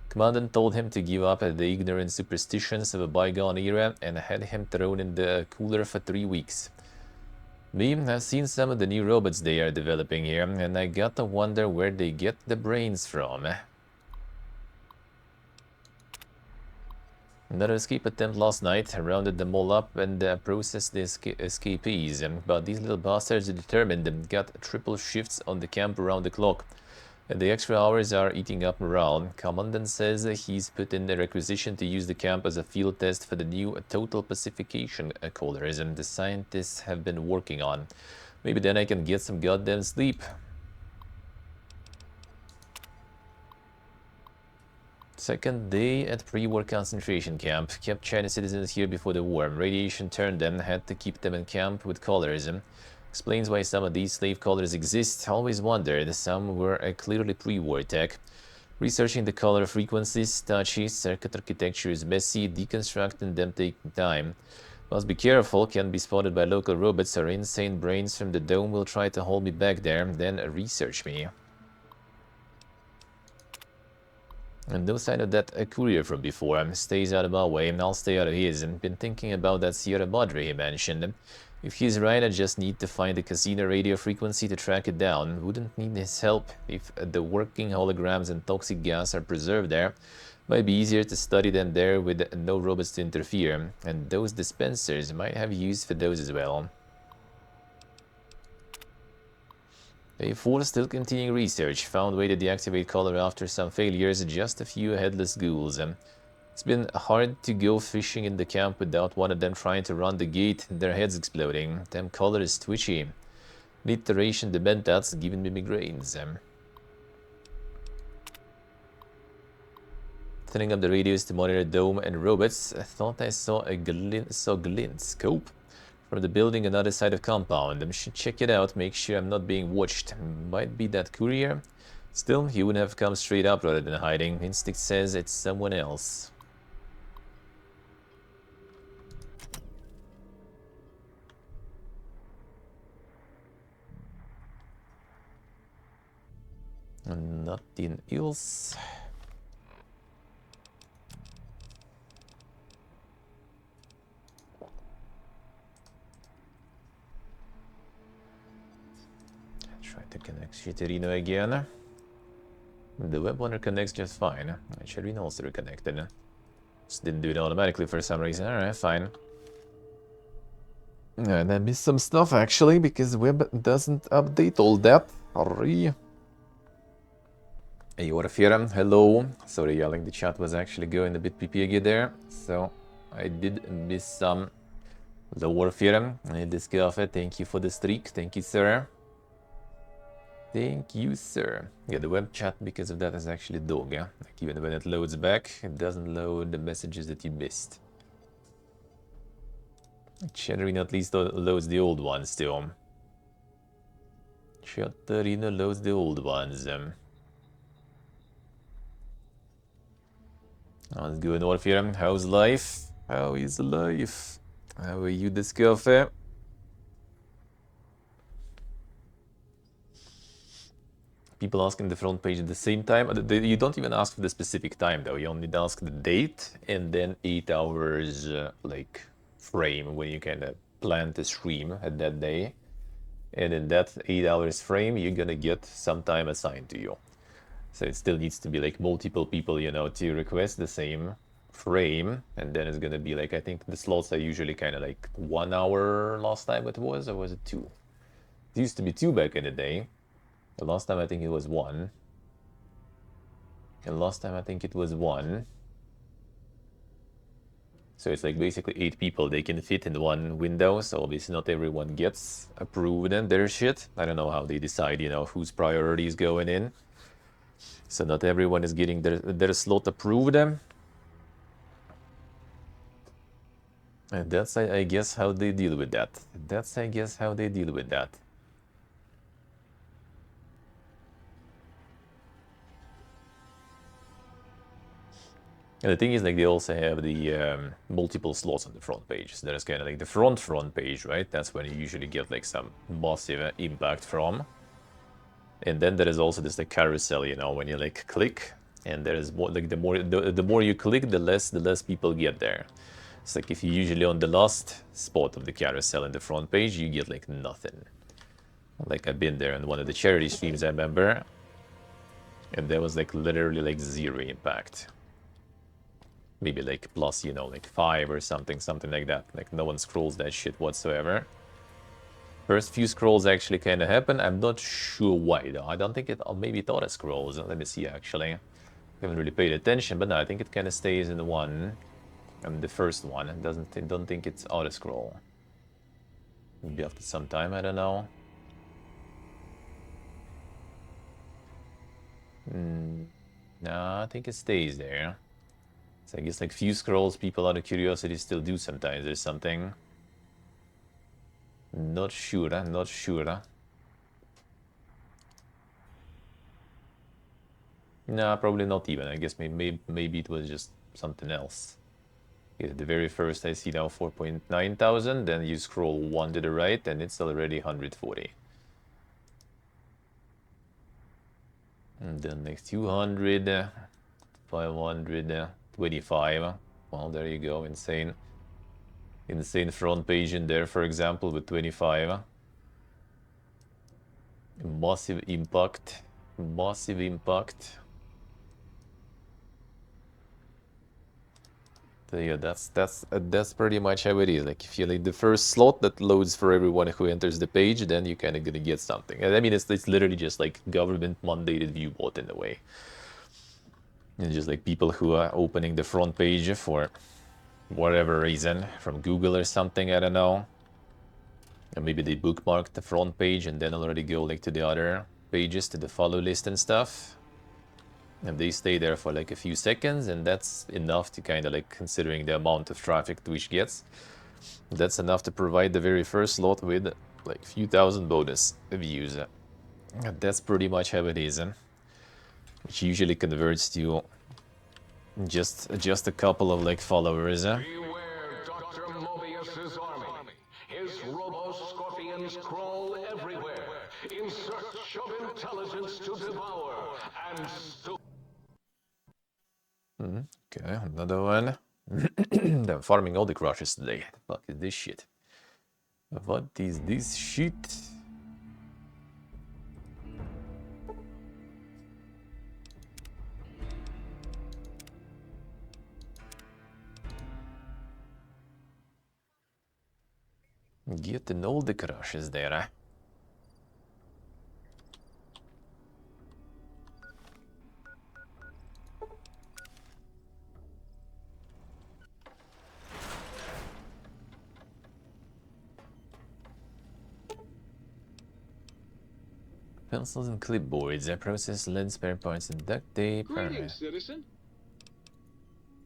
Commandant told him to give up the ignorant superstitions of a bygone era and had him thrown in the cooler for 3 weeks. I've seen some of the new robots they are developing here, and I gotta wonder where they get the brains from. Another escape attempt last night. I rounded them all up and processed the escapees, but these little bastards are determined and got triple shifts on the camp around the clock. The extra hours are eating up morale. Commandant says he's put in the requisition to use the camp as a field test for the new total pacification collars the scientists have been working on. Maybe then I can get some goddamn sleep. Second day at pre-war concentration camp. Kept Chinese citizens here before the war. Radiation turned them, had to keep them in camp with collars. Explains why some of these slave collars exist. Always wondered. Some were clearly pre-war tech. Researching the collar frequencies, touchy, circuit architecture is messy, deconstructing them taking time. Must be careful, can be spotted by local robots or insane brains from the dome will try to hold me back there, then research me. And no sign of that courier from before. Stays out of my way, and I'll stay out of his. And been thinking about that Sierra Madre he mentioned. If he's right, I just need to find the casino radio frequency to track it down. Wouldn't need his help if the working holograms and toxic gas are preserved there. Might be easier to study them there with no robots to interfere. And those dispensers might have use for those as well. Day 4 still continuing research. Found way to deactivate collar after some failures. Just a few headless ghouls. It's been hard to go fishing in the camp without one of them trying to run the gate. Their heads exploding. Damn collar is twitchy. Need to ration the mentats, giving me migraines. Setting up the radios to monitor dome and robots. I thought I saw a glint scope from the building on the other side of compound. I should check it out, make sure I'm not being watched. Might be that courier. Still, he wouldn't have come straight up rather than hiding. Instinct says it's someone else. Nothing else. Try to connect Shitterino again. The web one connects just fine. Shitterino also reconnected. Just didn't do it automatically for some reason. Alright, fine. And I missed some stuff actually, because web doesn't update all that. Sorry. Hey, Orpheum, hello. Sorry, yelling, the chat was actually going a bit PPG there. So, I did miss some. The Orpheum, this coffee, thank you for the streak. Thank you, sir. Thank you, sir. Yeah, the web chat, because of that, is actually dog, yeah? Like, even when it loads back, it doesn't load the messages that you missed. Chatterino at least loads the old ones, still. Chatterino loads the old ones. How's it going, Orpheum? How's life? How is life? How are you, this coffee? People asking the front page at the same time. You don't even ask for the specific time, though. You only ask the date and then 8 hours, like, frame when you kind of plan to stream at that day. And in that 8 hours frame, you're gonna get some time assigned to you. So it still needs to be like multiple people, you know, to request the same frame. And then it's gonna be like, I think the slots are usually kind of like 1 hour last time it was, or was it 2? It used to be 2 back in the day. The last time I think it was 1. And last time I think it was 1. So it's like basically 8 people they can fit in one window. So obviously not everyone gets approved and their shit. I don't know how they decide, you know, whose priority is going in. So not everyone is getting their slot approved. And that's, I guess, how they deal with that. That's, I guess, how they deal with that. And the thing is, like, they also have the multiple slots on the front page. So there's kind of like the front page, right? That's when you usually get like some massive impact from. And then there is also this like carousel, you know, when you like click, and there is more like the more you click, the less people get there. It's like if you're usually on the last spot of the carousel in the front page, you get like nothing. Like I've been there in one of the charity streams, I remember, and there was like literally like 0 impact. Maybe like plus, you know, like 5 or something like that. Like no one scrolls that shit whatsoever. First few scrolls actually kind of happen. I'm not sure why though. I don't think it. Maybe it auto scrolls. Let me see actually. I haven't really paid attention, but no, I think it kind of stays in the one. And the first one. It doesn't. Don't think it's auto scroll. Maybe after some time. I don't know. No, I think it stays there. So I guess like few scrolls, people out of curiosity still do sometimes. There's something. Not sure. Not sure. Nah, probably not even. I guess maybe it was just something else. Yeah, the very first I see now 4.9 thousand, then you scroll 1 to the right and it's already 140. And then next 200, 525. Well, there you go, insane. Insane front page in there, for example, with 25. Massive impact. Massive impact. So yeah, that's pretty much how it is. Like if you like the first slot that loads for everyone who enters the page, then you're kind of gonna get something. And I mean, it's literally just like government mandated viewbot in a way. It's just like people who are opening the front page for whatever reason from Google or something. I don't know. And maybe they bookmark the front page and then already go like to the other pages, to the follow list and stuff. And they stay there for like a few seconds, and that's enough to kind of like, considering the amount of traffic Twitch gets, that's enough to provide the very first slot with like a few thousand bonus views. And that's pretty much how it is, which usually converts to just a couple of like followers. Beware Dr. Mobius's army. His robo-scorpions crawl everywhere in search of intelligence to devour and Okay, another one. I'm farming all the crushes today. The fuck is this shit? What is this shit? Getting all the crushes there. Pencils and clipboards. I process lead spare parts and duct tape. Greetings, citizen.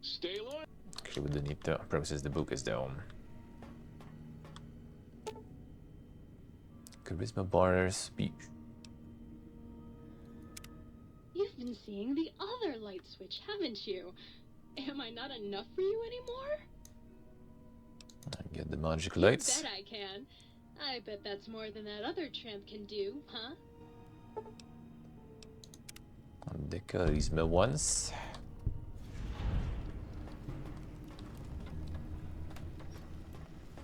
Stay loyal. Actually, we do need to process the book as though. Charisma bar speech. You've been seeing the other light switch, haven't you? Am I not enough for you anymore? Get the magic You lights. bet I can. I bet that's more than that other tramp can do, huh? The charisma ones.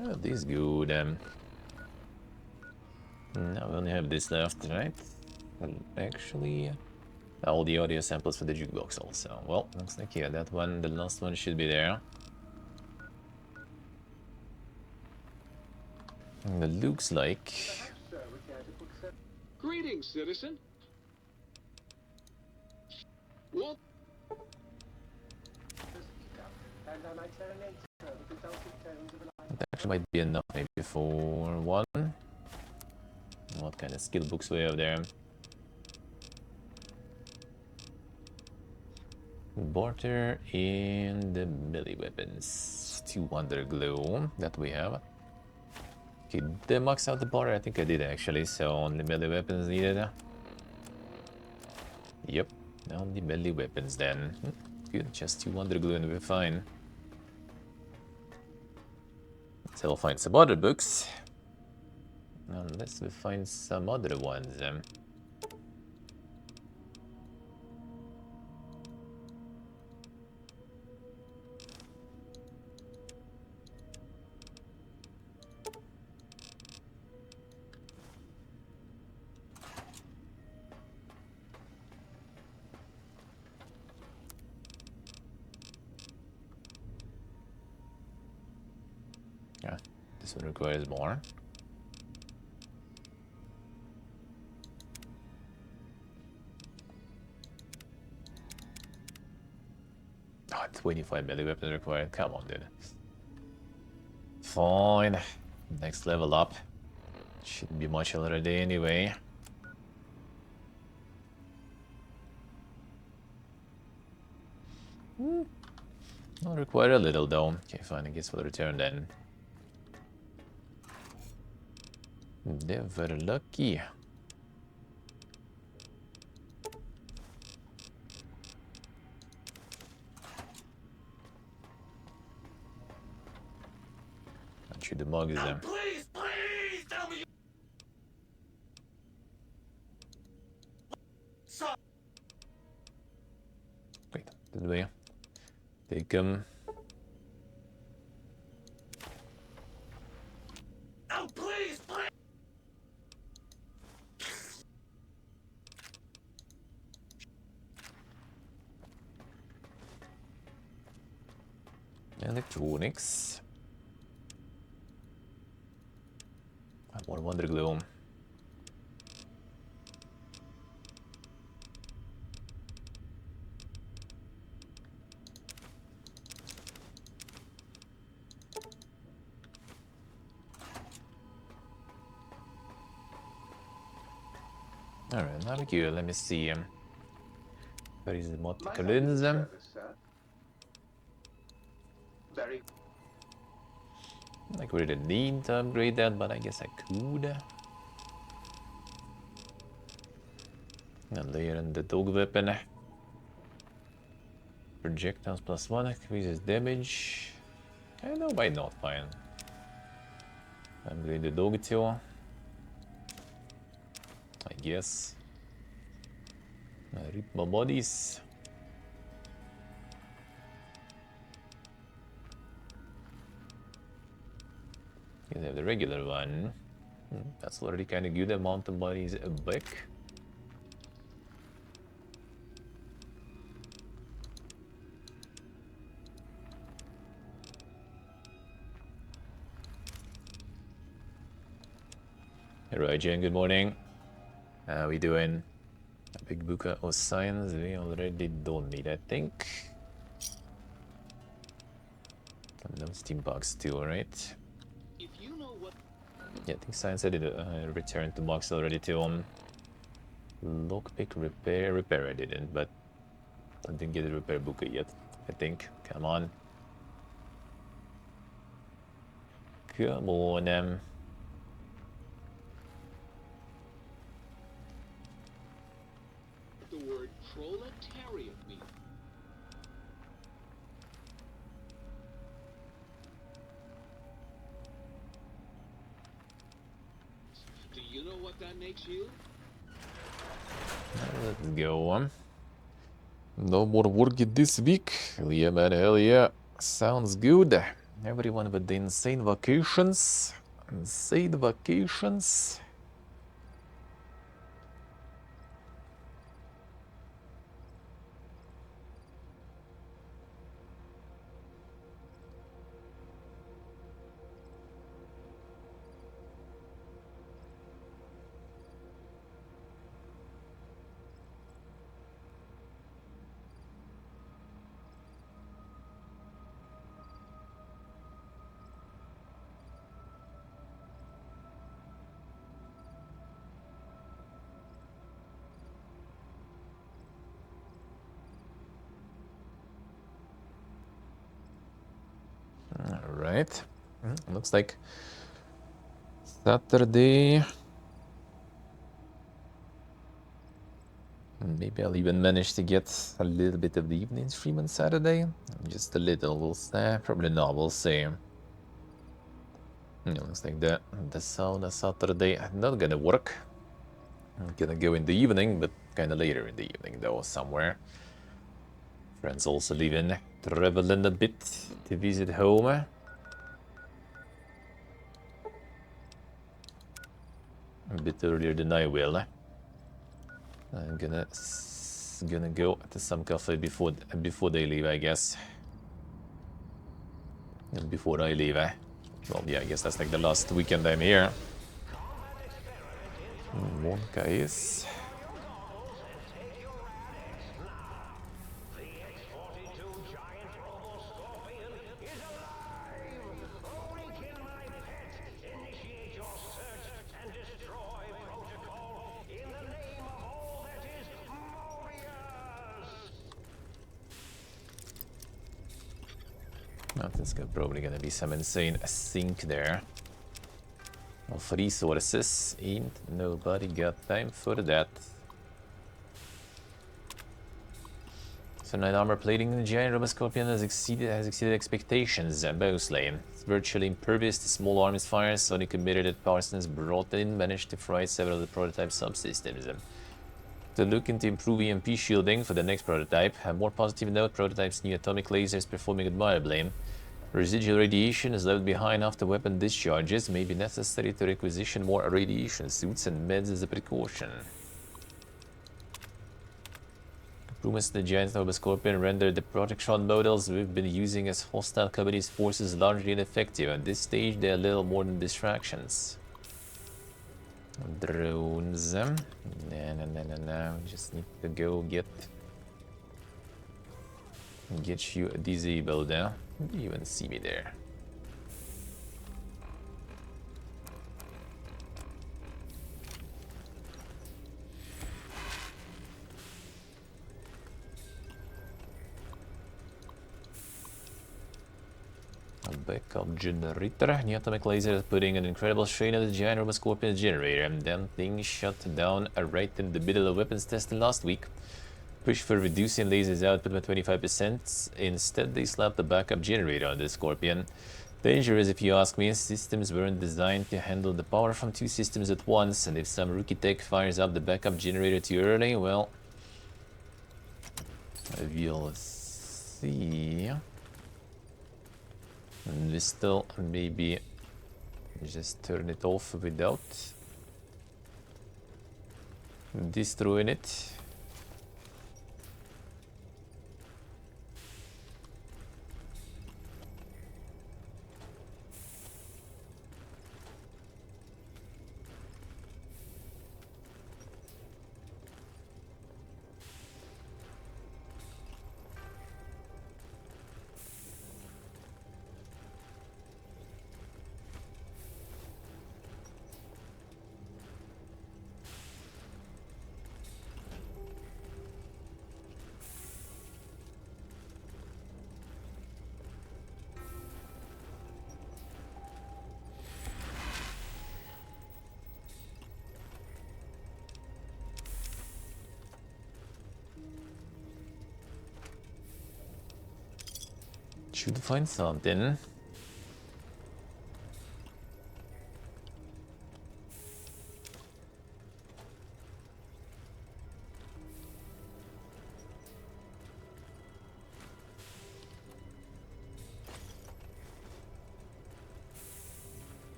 Oh, this good. Now we only have this left, right? Well, actually, all the audio samples for the jukebox also. Well, looks like yeah, that one, the last one should be there. And it looks like. Greetings, citizen. Well, It actually might be enough maybe for one. What kind of skill books we have there? Barter and the melee weapons. 2 underglow that we have. Okay, did I max out the barter? I think I did actually, so only melee weapons needed. Yep, only melee weapons then. Good, just 2 underglow and we're fine. So we'll find some other books. Unless we find some other ones. Yeah, this one requires more. Oh, 25 melee weapons required. Come on, dude. Fine. Next level up. Shouldn't be much already anyway. I'll require a little though. Okay, fine. I guess we'll return then. Never lucky. Aren't you the mugs then? Please, please tell me. Wait, did we take him? Oh, please, please. Electronics. More wonder glue. Alright, now we go. Let me see. Where is the multi-lens? Very Like we really need to upgrade that, but I guess I could. And layer in the dog weapon. Projectiles +1 increases damage. I know why not, fine. Upgrade the dog too. I guess. Rip my bodies. You have the regular one. That's already kind of good amount of bodies back. Hello, Jen, good morning. How we doing? A big book of science we already don't need, I think. And no steam box too, right? If you know what Yeah, I think science I did return to box already too. Lockpick repair I didn't, but I didn't get a repair book yet, I think. Come on. Come on, the word proletariat means. Do you know what that makes you? Let's go. No more work this week. Hell yeah, man, hell yeah. Sounds good. Everyone with the insane vacations. Insane vacations. All right. Looks like Saturday. Maybe I'll even manage to get a little bit of the evening stream on Saturday. Just a little, we'll say. Probably not, we'll see. Looks like the sauna Saturday not gonna work. I'm gonna go in the evening, but kind of later in the evening though, somewhere. Friends also leaving, traveling a bit to visit home. A bit earlier than I will. I'm gonna go to some cafe before they leave, I guess. And before I leave, well, yeah, I guess that's like the last weekend I'm here. Wonka is. There's probably gonna be some insane sink there of resources. Ain't nobody got time for that. So Knight armor plating in the giant Robot Scorpion has exceeded expectations. Mostly, it's virtually impervious to small arms fire. Sony committed that Parsons brought in managed to fry several of the prototype subsystems. To look into improve EMP shielding for the next prototype. A more positive note, prototype's new atomic lasers performing admirably. Residual radiation is left behind after weapon discharges. May be necessary to requisition more radiation suits and meds as a precaution. Improvements to the giant Nova Scorpion rendered the protection models we've been using as hostile companies' forces largely ineffective. At this stage, they are little more than distractions. Drones. No. Just need to go get you disabled now. You even see me there. A backup generator. New atomic laser is putting an incredible strain on the giant Robot Scorpion generator. And then things shut down right in the middle of weapons testing last week. Push for reducing lasers output by 25%. Instead, they slapped the backup generator on the Scorpion. Dangerous if you ask me. Systems weren't designed to handle the power from two systems at once, and if some rookie tech fires up the backup generator too early, well, we'll see. And we still maybe just turn it off without destroying it. Should find something.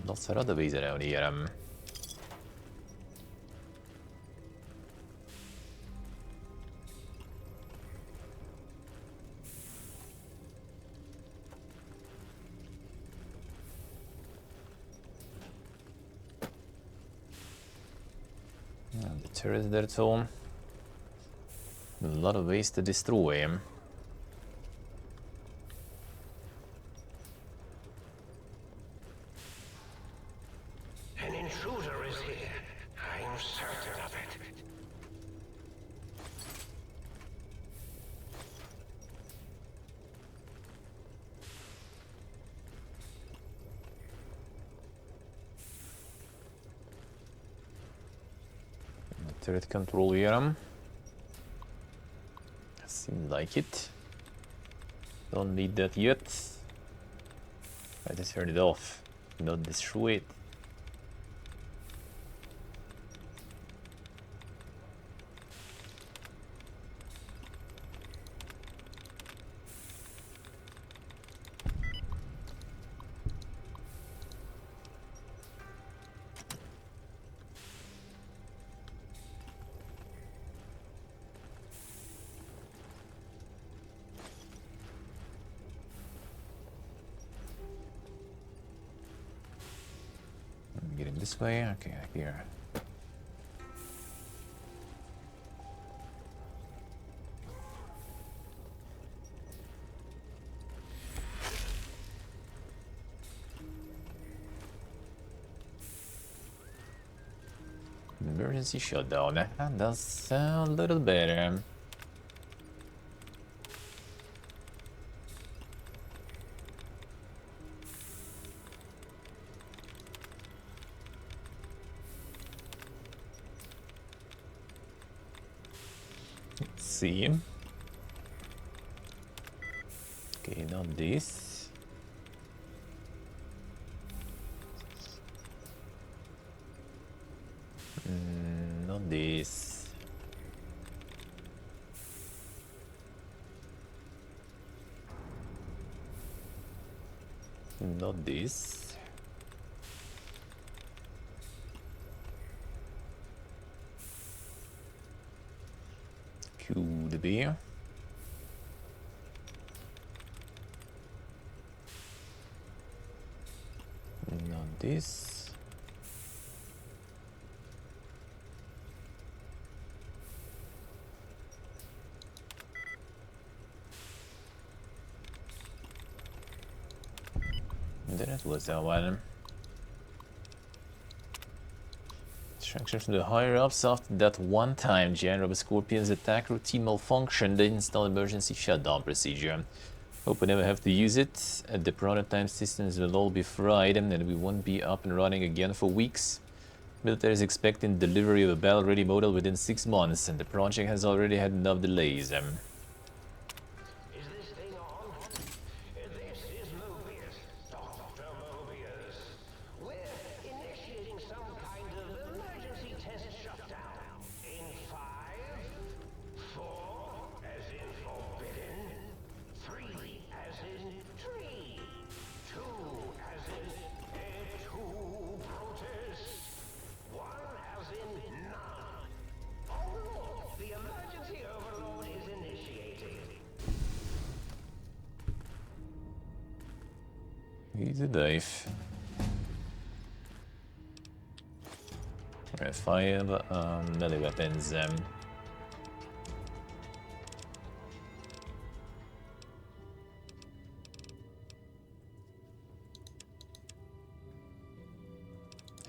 Lots of other ways around here. The turret there too. A lot of ways to destroy him. An intruder is here. I'm certain of it. Turret control here. Seems like it. Don't need that yet. I just turn it off. Not destroy it. Get him this way. Okay, here. Emergency shutdown. That does sound a little better. Let's see. Okay, not this. Not this. Not this. Could be. Not this. That was that one. Instructions from the higher ups after that one time General Scorpion's attack routine malfunctioned, they install emergency shutdown procedure. Hope we never have to use it. The prototype systems will all be fried and we won't be up and running again for weeks. Military is expecting delivery of a battle-ready model within 6 months, and the project has already had enough delays. Is this thing on? This is Mobius. Dr. Mobius. We're initiating some kind of emergency test shutdown. In 5, 4, as in forbidden, 3, as in tree, 2, as in two protest, 1, as in none. Oh, the emergency overload is initiated. Easy dive. Right, 5 melee weapons. I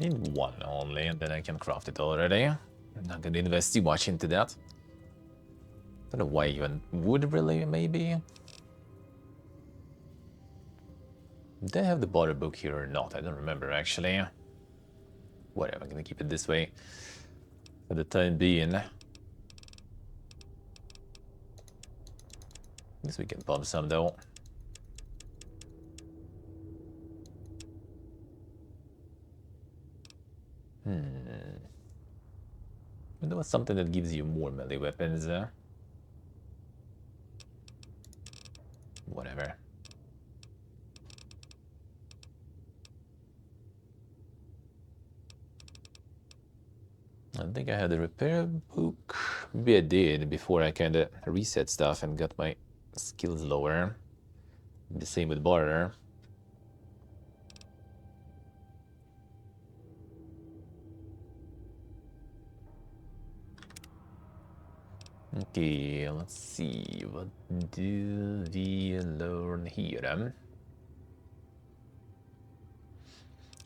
need 1 only, and then I can craft it already. I'm not gonna invest too much into that. Don't know why even would really, maybe. Did I have the border book here or not? I don't remember actually. Whatever, I'm gonna keep it this way for the time being. Guess we can pump some though. But there was something that gives you more melee weapons. Whatever. I think I had a repair book. Maybe I did before I kind of reset stuff and got my skills lower. The same with barter. Okay, let's see. What do we learn here?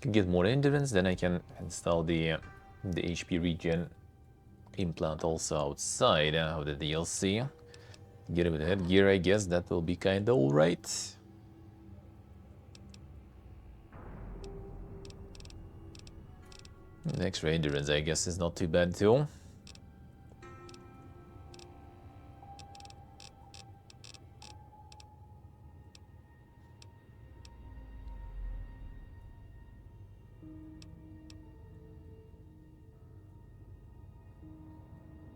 Can get more endurance, then I can install the HP regen implant also outside of the DLC. Get it with headgear, I guess that will be kinda alright. The extra endurance, I guess, is not too bad too.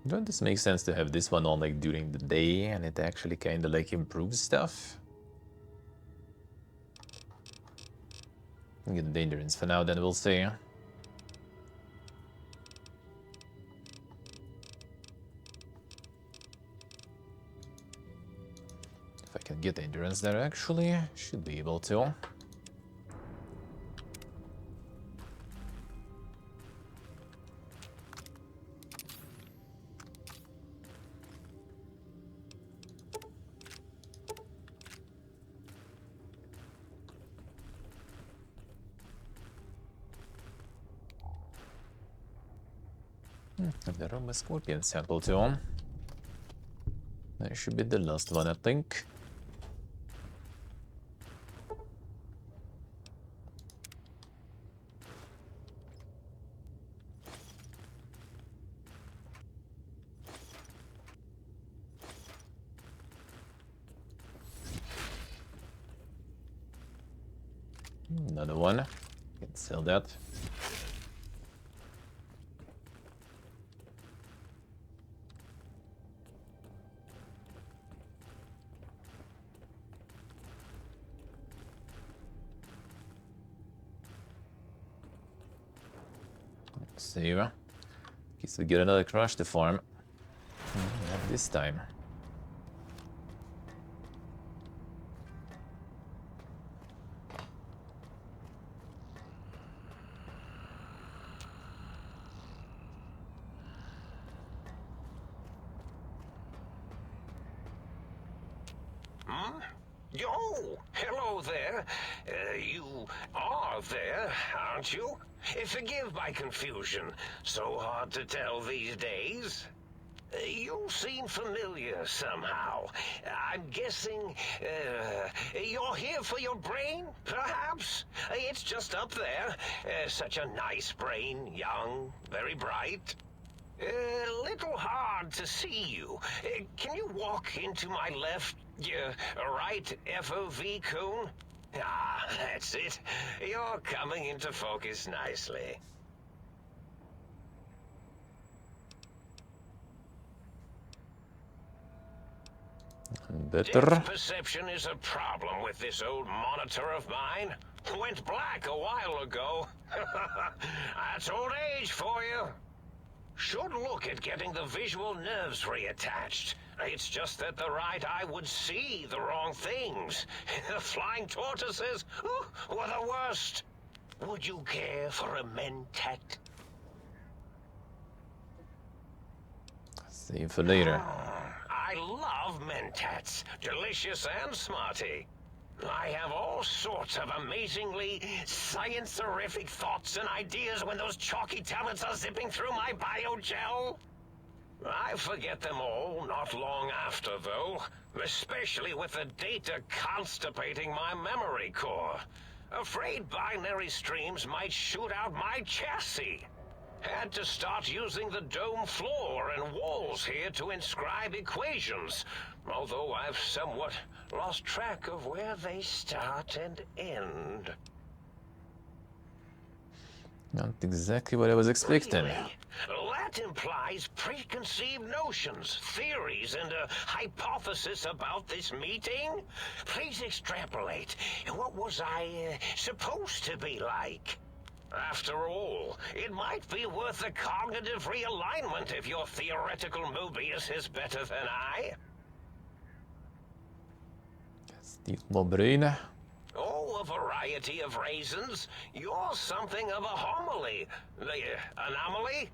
Don't this make sense to have this one on like during the day and it actually kind of like improves stuff? Get the endurance for now, then we'll see. If I can get the endurance there, actually, should be able to. The Roma Scorpion sample too. That should be the last one, I think. Another one. Can sell that. Save. Guess we get another crush to farm. Not this time. Yo, hello there. You are there, aren't you? Forgive my confusion. So hard to tell these days. You seem familiar somehow. I'm guessing you're here for your brain, perhaps? It's just up there. Such a nice brain, young, very bright. Little hard to see you. Can you walk into my left, right FOV cone? Ah, that's it. You're coming into focus nicely. Better. Depth perception is a problem with this old monitor of mine. Went black a while ago. That's old age for you. Should look at getting the visual nerves reattached. It's just that the right eye would see the wrong things. Flying tortoises were the worst. Would you care for a mentat? Save for later. I love mentats. Delicious and smarty. I have all sorts of amazingly science-terrific thoughts and ideas when those chalky tablets are zipping through my biogel. I forget them all not long after, though, especially with the data constipating my memory core. Afraid binary streams might shoot out my chassis. Had to start using the dome floor and walls here to inscribe equations, although I've somewhat lost track of where they start and end. Not exactly what I was expecting. Really? That implies preconceived notions, theories, and a hypothesis about this meeting? Please extrapolate. What was I supposed to be like? After all, it might be worth a cognitive realignment if your theoretical Mobius is better than I. Steve Mobrain. Oh, a variety of raisins. You're something of a homily. Anomaly?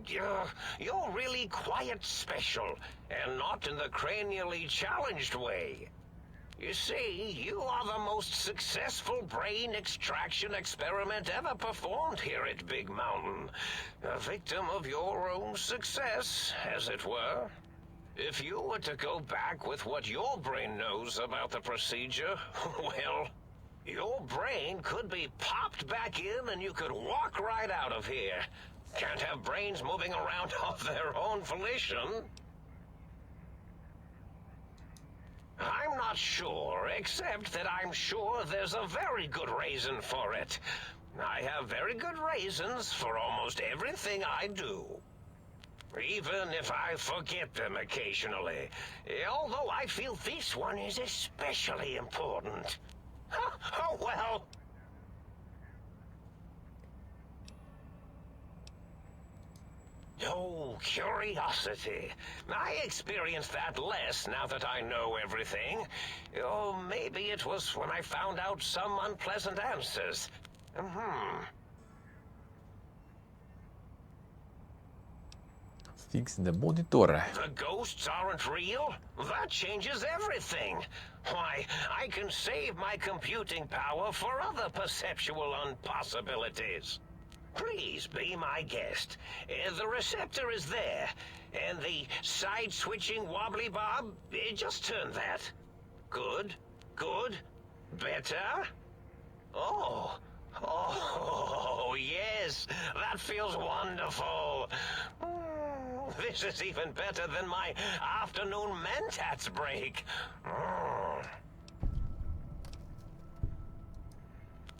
You're really quite special, and not in the cranially challenged way. You see, you are the most successful brain extraction experiment ever performed here at Big Mountain. A victim of your own success, as it were. If you were to go back with what your brain knows about the procedure, well, your brain could be popped back in and you could walk right out of here. Can't have brains moving around of their own volition. I'm not sure, except that I'm sure there's a very good reason for it. I have very good reasons for almost everything I do. Even if I forget them occasionally. Although I feel this one is especially important. Oh, well. Oh, curiosity. I experience that less now that I know everything. Oh, maybe it was when I found out some unpleasant answers. Fix the monitor. The ghosts aren't real? That changes everything. Why, I can save my computing power for other perceptual impossibilities. Please be my guest. The receptor is there, and the side-switching wobbly bob, just turn that. Good, good, better. Oh, yes, that feels wonderful. This is even better than my afternoon mentats break.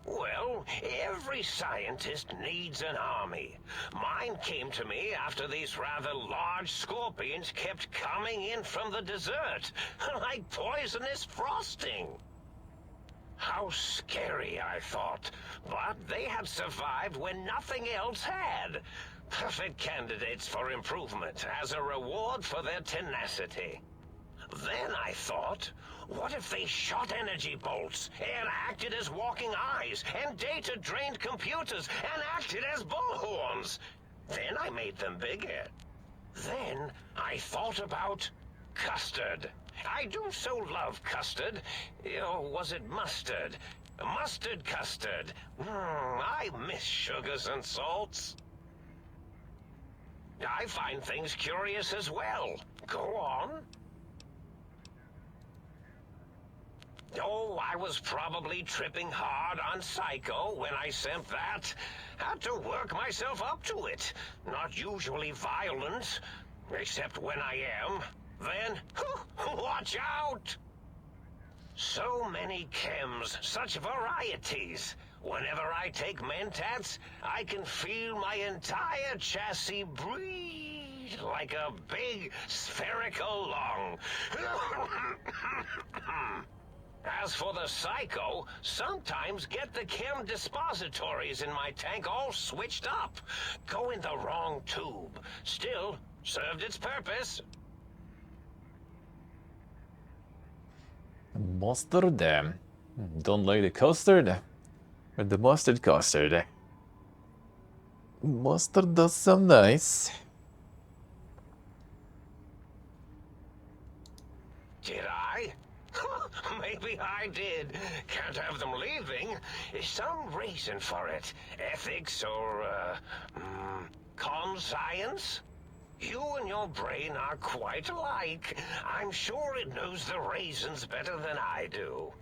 Well, every scientist needs an army. Mine came to me after these rather large scorpions kept coming in from the desert, like poisonous frosting. How scary, I thought, but they had survived when nothing else had. Perfect candidates for improvement as a reward for their tenacity. Then I thought, what if they shot energy bolts and acted as walking eyes and data-drained computers and acted as bullhorns? Then I made them bigger. Then I thought about custard. I do so love custard. Or was it mustard? Mustard custard. I miss sugars and salts. I find things curious as well. Go on. Oh, I was probably tripping hard on Psycho when I sent that. Had to work myself up to it. Not usually violent, except when I am. Then, watch out! So many chems, such varieties. Whenever I take mentats, I can feel my entire chassis breathe like a big spherical lung. As for the Psycho, sometimes get the chem dispositories in my tank all switched up. Go in the wrong tube. Still, served its purpose. Mustard. Don't like the custard? Or the mustard custard? Mustard does some nice. Did I? Maybe I did. Can't have them leaving. Some reason for it. Ethics or, conscience? You and your brain are quite alike. I'm sure it knows the raisins better than I do.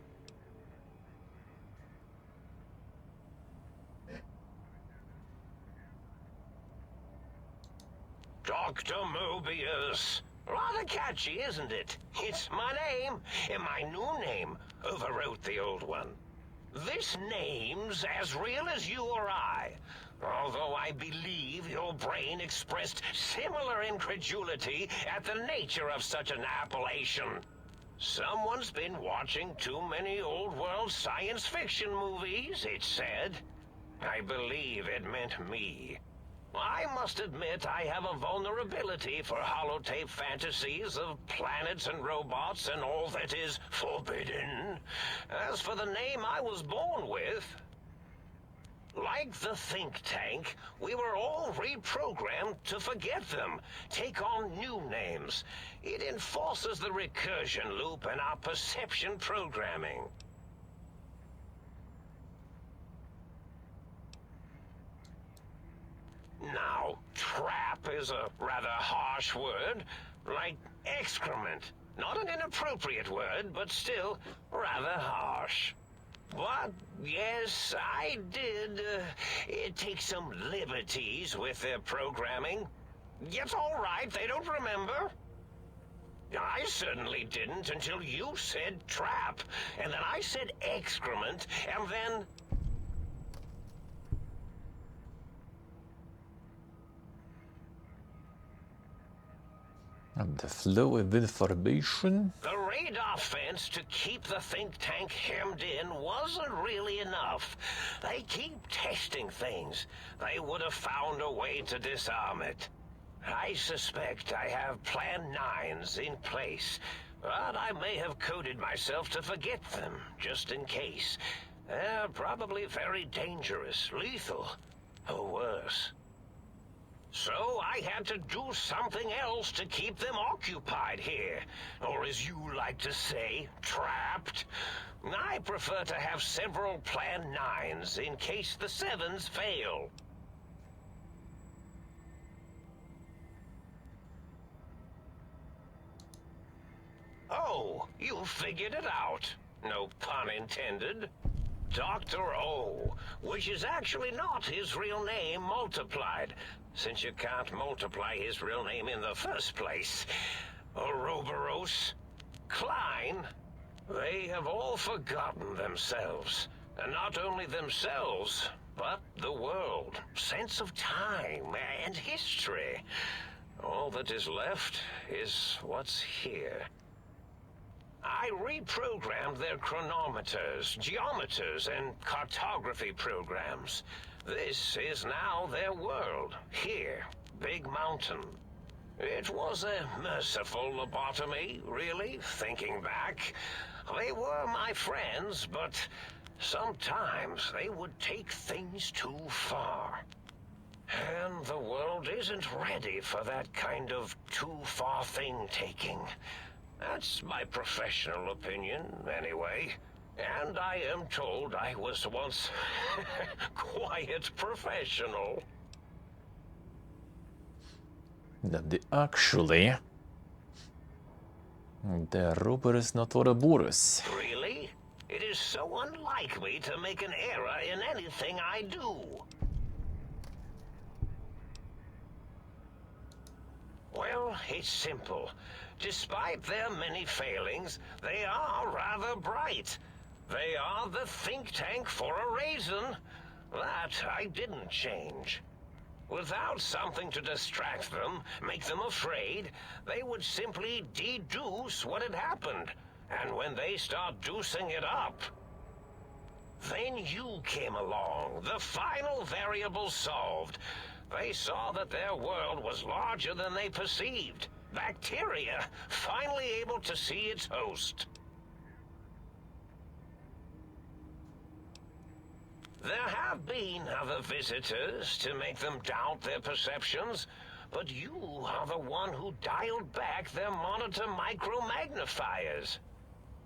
Dr. Mobius. Rather catchy, isn't it? It's my name, and my new name overwrote the old one. This name's as real as you or I, although I believe your brain expressed similar incredulity at the nature of such an appellation. Someone's been watching too many old-world science fiction movies, it said. I believe it meant me. I must admit I have a vulnerability for holotape fantasies of planets and robots and all that is forbidden. As for the name I was born with, like the think tank, we were all reprogrammed to forget them, take on new names. It enforces the recursion loop in our perception programming. Now, trap is a rather harsh word, like excrement. Not an inappropriate word, but still rather harsh. But, yes, I did take some liberties with their programming. It's all right, they don't remember. I certainly didn't until you said trap, and then I said excrement, and then... And the flow of information. The radar fence to keep the think tank hemmed in wasn't really enough. They keep testing things. They would have found a way to disarm it. I suspect I have Plan 9s in place, but I may have coded myself to forget them, just in case. They're probably very dangerous, lethal, or worse. So I had to do something else to keep them occupied here. Or as you like to say, trapped. I prefer to have several Plan 9s in case the 7s fail. Oh, you figured it out. No pun intended. Dr. O, which is actually not his real name multiplied, since you can't multiply his real name in the first place. Ouroboros, Klein, they have all forgotten themselves. And not only themselves, but the world, sense of time and history. All that is left is what's here. I reprogrammed their chronometers, geometers, and cartography programs. This is now their world, here, Big Mountain. It was a merciful lobotomy, really, thinking back. They were my friends, but sometimes they would take things too far. And the world isn't ready for that kind of too-far thing-taking. That's my professional opinion, anyway. And I am told I was once quite professional. That they actually... The robber is not Ouroboros. Really? It is so unlike me to make an error in anything I do. Well, it's simple. Despite their many failings, they are rather bright. They are the think tank for a reason. That I didn't change. Without something to distract them, make them afraid, they would simply deduce what had happened. And when they start deucing it up, then you came along, the final variable solved. They saw that their world was larger than they perceived. Bacteria, finally able to see its host. There have been other visitors to make them doubt their perceptions, but you are the one who dialed back their monitor micromagnifiers.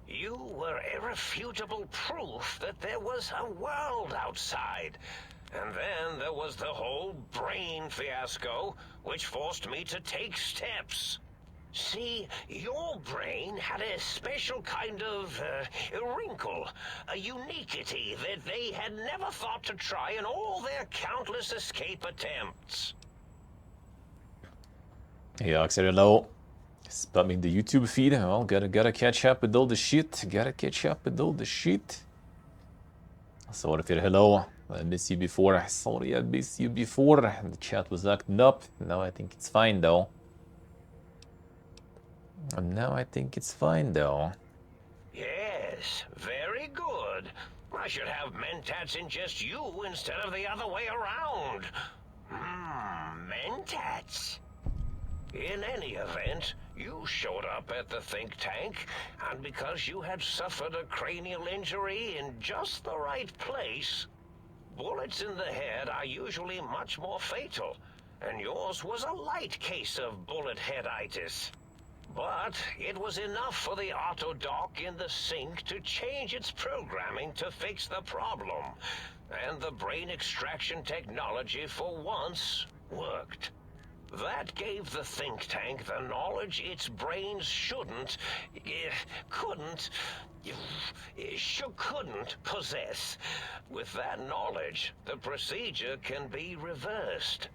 You were irrefutable proof that there was a world outside. And then there was the whole brain fiasco, which forced me to take steps. See, your brain had a special kind of wrinkle, a uniquity that they had never thought to try in all their countless escape attempts. Yeah, hello. Spamming the YouTube feed. Well, gotta catch up with all the shit. Gotta catch up with all the shit. Sorry for hello. I miss you before. Sorry, I missed you before. The chat was acting up. Now I think it's fine though. Now I think it's fine though. Yes, very good. I should have mentats ingest you instead of the other way around. Mentats. In any event, you showed up at the think tank, and because you had suffered a cranial injury in just the right place, bullets in the head are usually much more fatal, and yours was a light case of bullet headitis. But it was enough for the autodoc in the sink to change its programming to fix the problem, and the brain extraction technology for once worked. That gave the think tank the knowledge its brains couldn't possess. With that knowledge, the procedure can be reversed.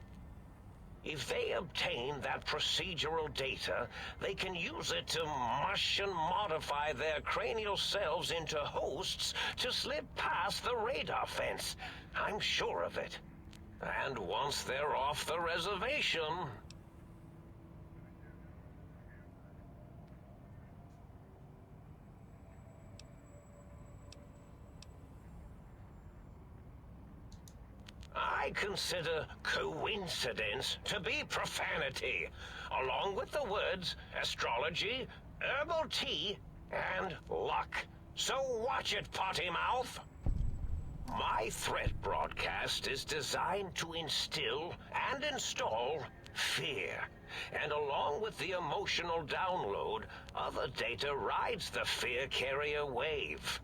If they obtain that procedural data, they can use it to mush and modify their cranial cells into hosts to slip past the radar fence. I'm sure of it. And once they're off the reservation... I consider coincidence to be profanity, along with the words astrology, herbal tea, and luck. So watch it, potty mouth. My threat broadcast is designed to instill and install fear. And along with the emotional download, other data rides the fear carrier wave.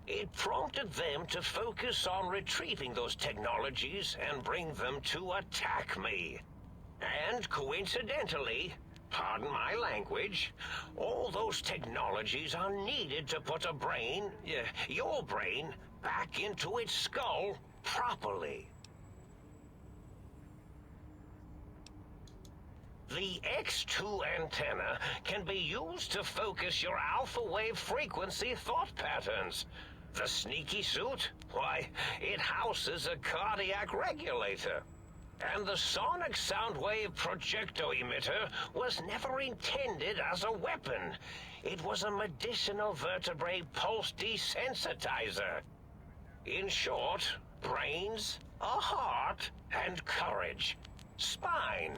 It prompted them to focus on retrieving those technologies and bring them to attack me. And coincidentally, pardon my language, all those technologies are needed to put a brain, your brain, back into its skull properly. The X2 antenna can be used to focus your alpha wave frequency thought patterns. The sneaky suit? Why, it houses a cardiac regulator. And the sonic sound wave projecto emitter was never intended as a weapon. It was a medicinal vertebrae pulse desensitizer. In short, brains, a heart, and courage. Spine.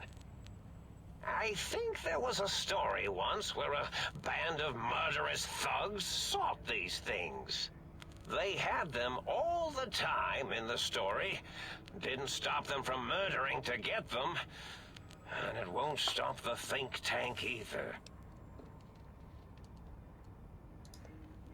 I think there was a story once where a band of murderous thugs sought these things. They had them all the time in the story. Didn't stop them from murdering to get them. And it won't stop the think tank either.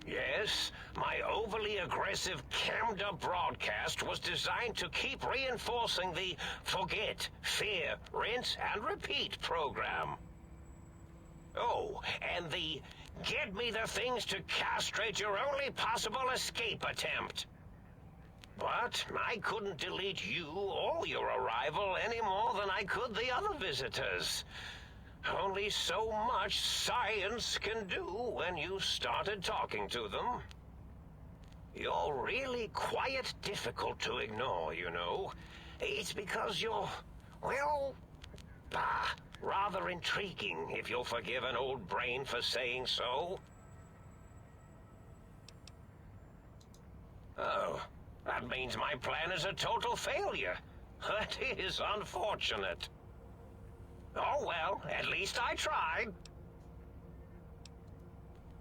Yes, my overly aggressive cammed-up broadcast was designed to keep reinforcing the forget, fear, rinse, and repeat program. Oh, and the get me the things to castrate your only possible escape attempt. But I couldn't delete you or your arrival any more than I could the other visitors. Only so much science can do when you started talking to them. You're really quite difficult to ignore, you know. It's because you're, well, rather intriguing, if you'll forgive an old brain for saying so. Oh, that means my plan is a total failure. That is unfortunate. Oh well, at least I tried.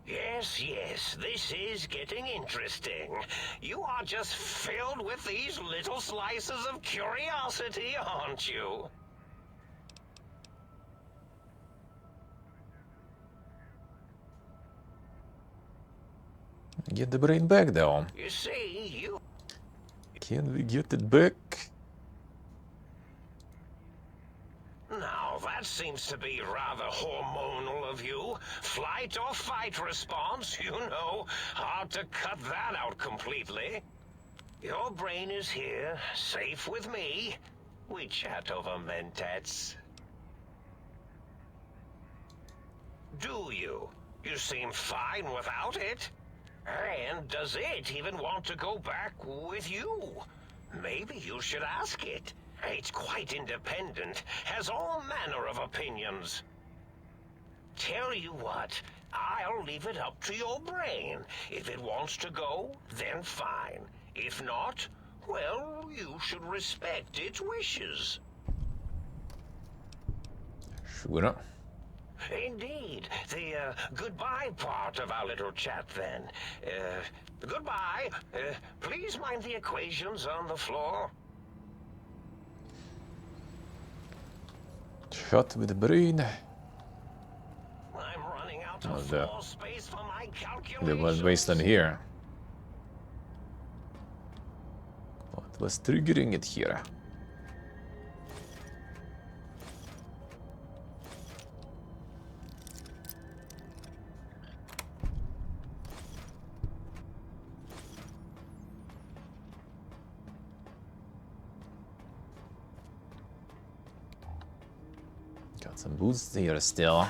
Yes, this is getting interesting. You are just filled with these little slices of curiosity, aren't you? Get the brain back though. You see, you... Can we get it back? Now, that seems to be rather hormonal of you. Flight or fight response, you know. Hard to cut that out completely. Your brain is here, safe with me. We chat over mentats. Do you? You seem fine without it. And does it even want to go back with you? Maybe you should ask it. It's quite independent, has all manner of opinions. Tell you what, I'll leave it up to your brain. If it wants to go, then fine. If not, well, you should respect its wishes. Sure. Indeed. The goodbye part of our little chat then. Goodbye. Please mind the equations on the floor. Shot with the brain. I'm running out Oh, of the- floor space for my Det var en wasteland calculations. here. What was triggering it here? Got some boosts here still.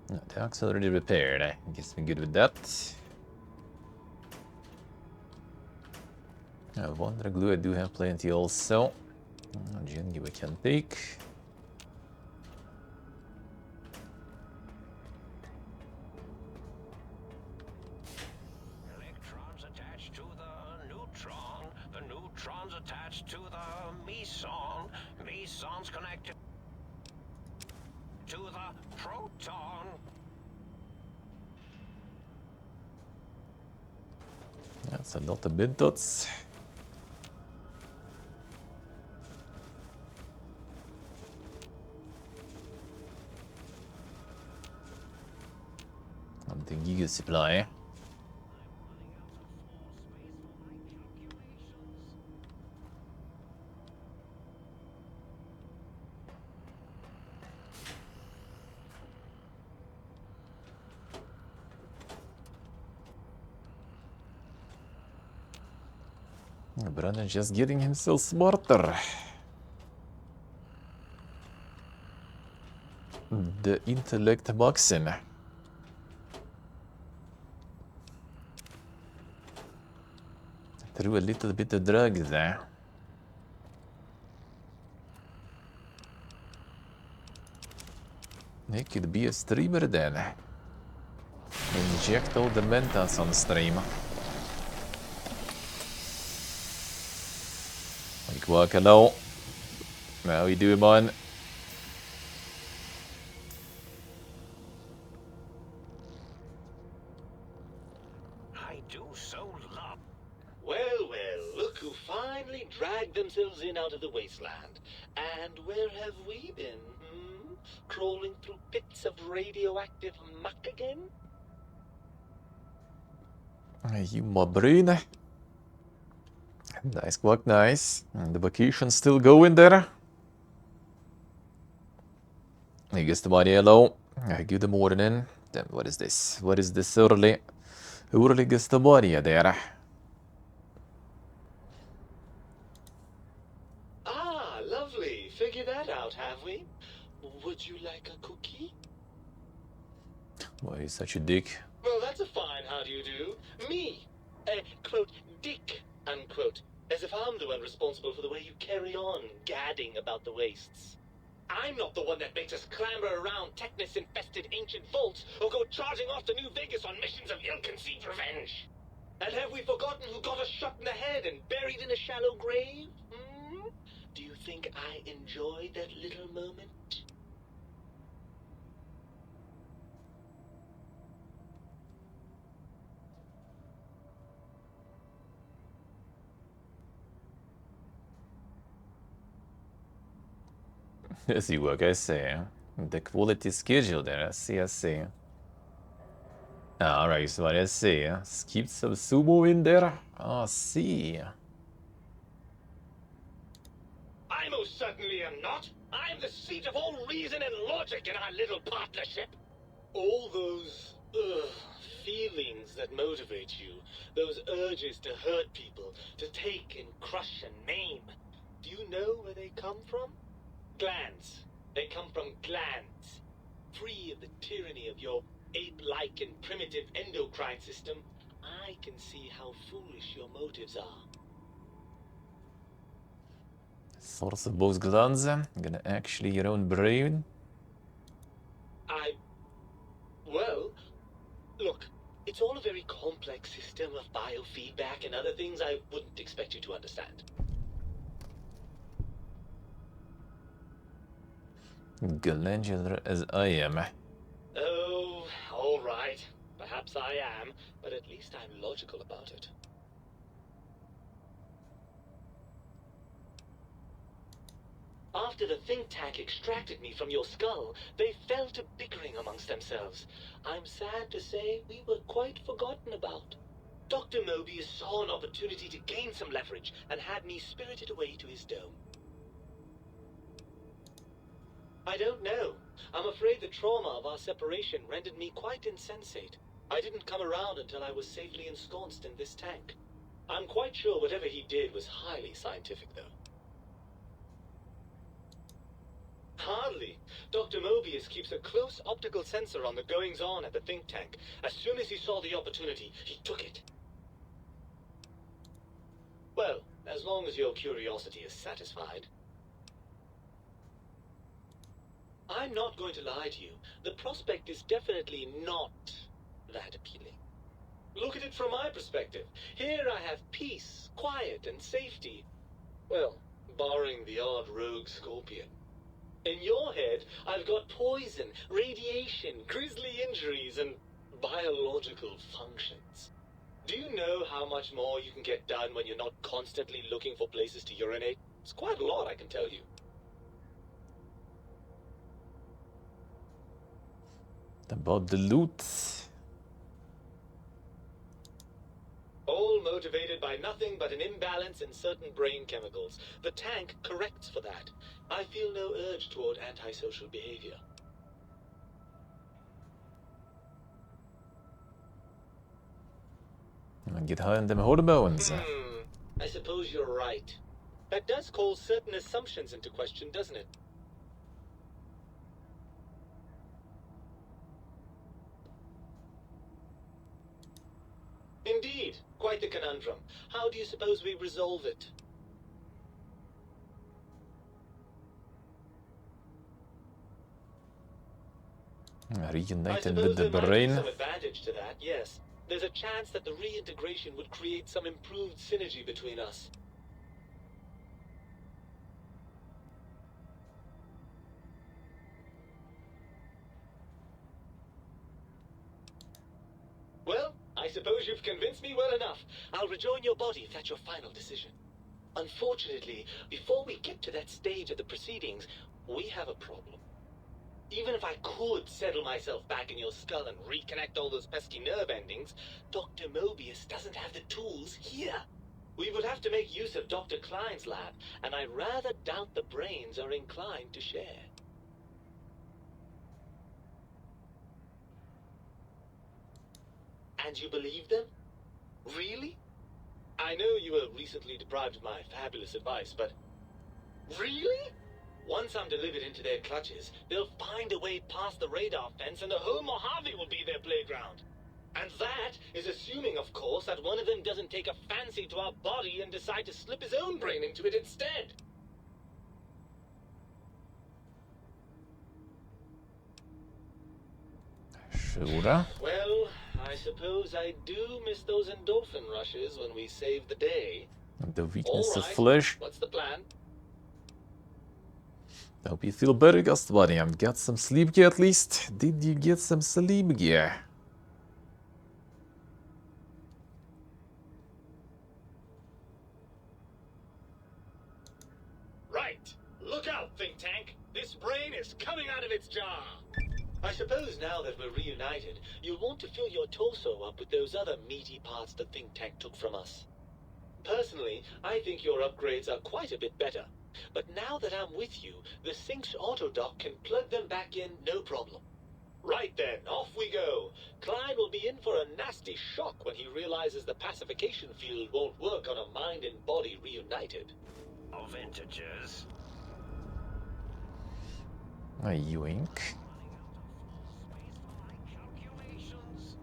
No, the axe already repaired. I guess we're good with that. Wonder glue I do have plenty also. Gengi we can take. Electrons attached to the neutrons attached to the meson, mesons connected to the proton. That's a lot of bid dots. Something giga supply. Brandon just getting himself smarter. The intellect boxing. Threw a little bit of drugs there. He could be a streamer then. Inject all the mentas on stream. Like work hello. How you doing, man? I do so love. Well, look who finally dragged themselves in out of the wasteland. And where have we been, Crawling through pits of radioactive muck again? You my brain. Nice work, nice. And the vacation's still going there. I guess the body hello. Good morning. Then what is this? What is this early? Early gets the body there. Ah, lovely. Figured that out, have we? Would you like a cookie? Why are you such a dick? Well, that's a fine how do you do. Me, quote, dick, unquote. As if I'm the one responsible for the way you carry on gadding about the wastes. I'm not the one that makes us clamber around Technus-infested ancient vaults or go charging off to New Vegas on missions of ill-conceived revenge. And have we forgotten who got us shot in the head and buried in a shallow grave? Do you think I enjoyed that little moment? I see work, I see. The quality schedule there, I see. Alright, so what I see. Skip some sumo in there. I see. I most certainly am not. I'm the seat of all reason and logic in our little partnership. All those Ugh, feelings that motivate you. Those urges to hurt people, to take and crush and maim. Do you know where they come from? Glands. They come from glands. Free of the tyranny of your ape-like and primitive endocrine system, I can see how foolish your motives are. Source of both glands. Gonna actually your own brain. Well, look, it's all a very complex system of biofeedback and other things I wouldn't expect you to understand. Glandular as I am. Oh, all right. Perhaps I am, but at least I'm logical about it. After the think tank extracted me from your skull, they fell to bickering amongst themselves. I'm sad to say we were quite forgotten about. Dr. Mobius saw an opportunity to gain some leverage and had me spirited away to his dome. I don't know. I'm afraid the trauma of our separation rendered me quite insensate. I didn't come around until I was safely ensconced in this tank. I'm quite sure whatever he did was highly scientific, though. Hardly. Dr. Mobius keeps a close optical sensor on the goings-on at the think tank. As soon as he saw the opportunity, he took it. Well, as long as your curiosity is satisfied. I'm not going to lie to you. The prospect is definitely not that appealing. Look at it from my perspective. Here I have peace, quiet, and safety. Well, barring the odd rogue scorpion. In your head, I've got poison, radiation, grisly injuries, and biological functions. Do you know how much more you can get done when you're not constantly looking for places to urinate? It's quite a lot, I can tell you. About the loot. All motivated by nothing but an imbalance in certain brain chemicals. The tank corrects for that. I feel no urge toward antisocial behavior. Get high on them hormones. I suppose you're right. That does call certain assumptions into question, doesn't it? Indeed. Quite the conundrum. How do you suppose we resolve it? Reunited with the brain. Some advantage to that, yes. There's a chance that the reintegration would create some improved synergy between us. Well, I suppose you've convinced me well enough. I'll rejoin your body if that's your final decision. Unfortunately, before we get to that stage of the proceedings, we have a problem. Even if I could settle myself back in your skull and reconnect all those pesky nerve endings, Dr. Mobius doesn't have the tools here. We would have to make use of Dr. Klein's lab, and I rather doubt the brains are inclined to share. And you believe them? Really? I know you were recently deprived of my fabulous advice, but... Really? Once I'm delivered into their clutches, they'll find a way past the radar fence and the whole Mojave will be their playground. And that is assuming, of course, that one of them doesn't take a fancy to our body and decide to slip his own brain into it instead. Sure. Well, I suppose I do miss those endorphin rushes when we save the day. The weakness All of right. flesh. What's the plan? Hope you feel better, Ghost Buddy. Got some sleep gear at least? Did you get some sleep gear? Right. Look out, think tank. This brain is coming out of its jar. I suppose now that we're reunited, you'll want to fill your torso up with those other meaty parts the think tank took from us. Personally, I think your upgrades are quite a bit better. But now that I'm with you, the Sync's autodock can plug them back in no problem. Right then, off we go. Klein will be in for a nasty shock when he realizes the pacification field won't work on a mind and body reunited. Of integers. A yoink. Calculations.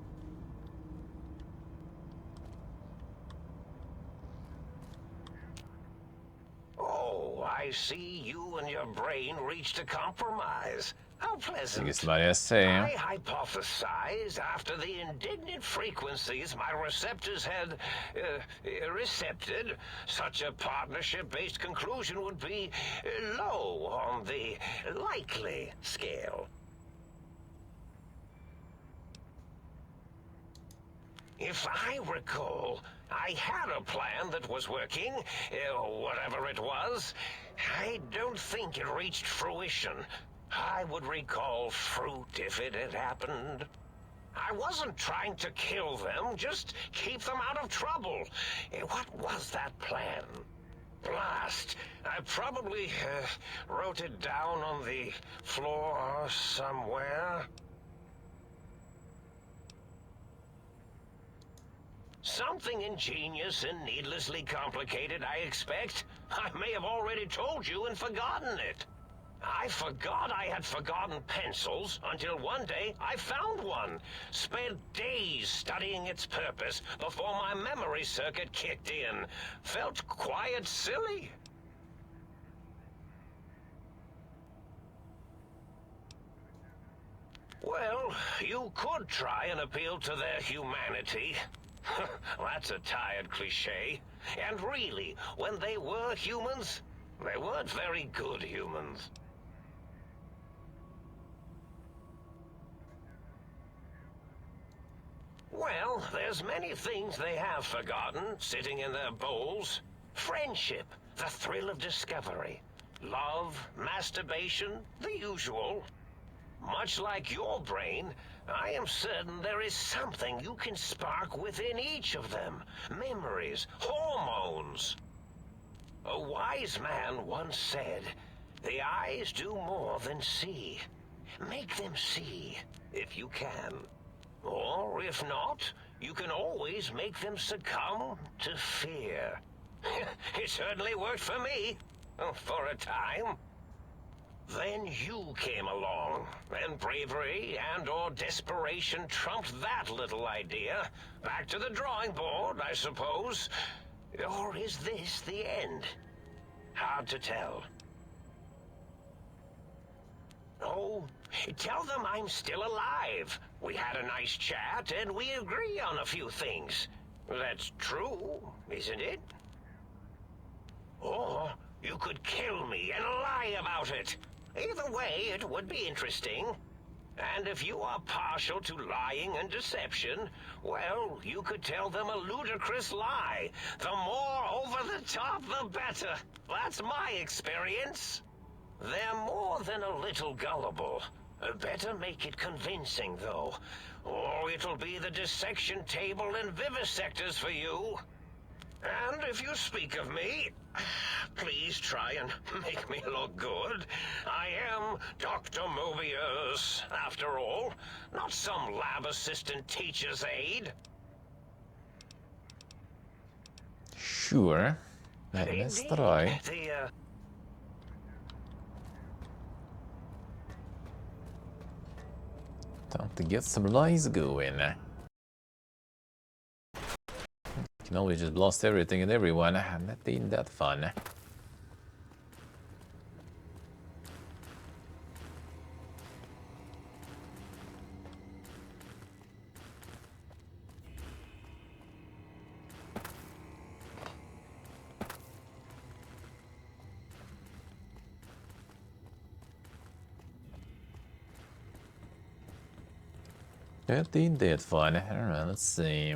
Oh, I see you and your brain reached a compromise. How pleasant. Sikkert bare jeg sier. I hypothesized after the indignant frequencies my receptors had recepted, such a partnership-based conclusion would be low on the likely scale. If I recall, I had a plan that was working, whatever it was. I don't think it reached fruition. I would recall fruit if it had happened. I wasn't trying to kill them, just keep them out of trouble. What was that plan? Blast. I probably wrote it down on the floor somewhere. Something ingenious and needlessly complicated, I expect. I may have already told you and forgotten it. I forgot I had forgotten pencils until one day I found one. Spent days studying its purpose before my memory circuit kicked in. Felt quite silly. Well, you could try and appeal to their humanity. That's a tired cliche. And really, when they were humans, they weren't very good humans. Well, there's many things they have forgotten, sitting in their bowls. Friendship, the thrill of discovery. Love, masturbation, the usual. Much like your brain, I am certain there is something you can spark within each of them. Memories, hormones. A wise man once said, "The eyes do more than see. Make them see, if you can. Or, if not, you can always make them succumb to fear." It certainly worked for me, for a time. Then you came along, and bravery and/or desperation trumped that little idea. Back to the drawing board, I suppose. Or is this the end? Hard to tell. Oh, tell them I'm still alive. We had a nice chat, and we agree on a few things. That's true, isn't it? Or you could kill me and lie about it. Either way, it would be interesting. And if you are partial to lying and deception, well, you could tell them a ludicrous lie. The more over the top, the better. That's my experience. They're more than a little gullible. Better make it convincing, though. Or it'll be the dissection table and vivisectors for you. And if you speak of me, please try and make me look good. I am Dr. Mobius, after all, not some lab assistant teacher's aide. Sure. Let's try. Time to get some lies going. Can always just blast everything and everyone, and that ain't that fun. That ain't that fun. Alright, let's see.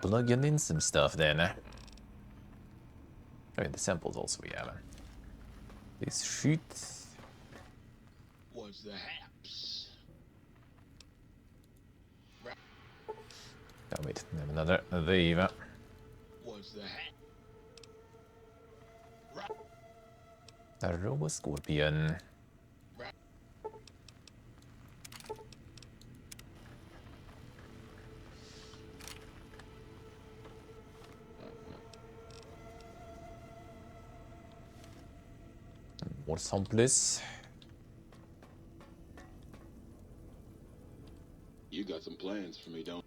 Plugging in some stuff then. Oh, the samples also we have. This sheet. What's the haps? Oh wait, another wave. What's that? A Robo Scorpion. More samples. You got some plans for me, don't?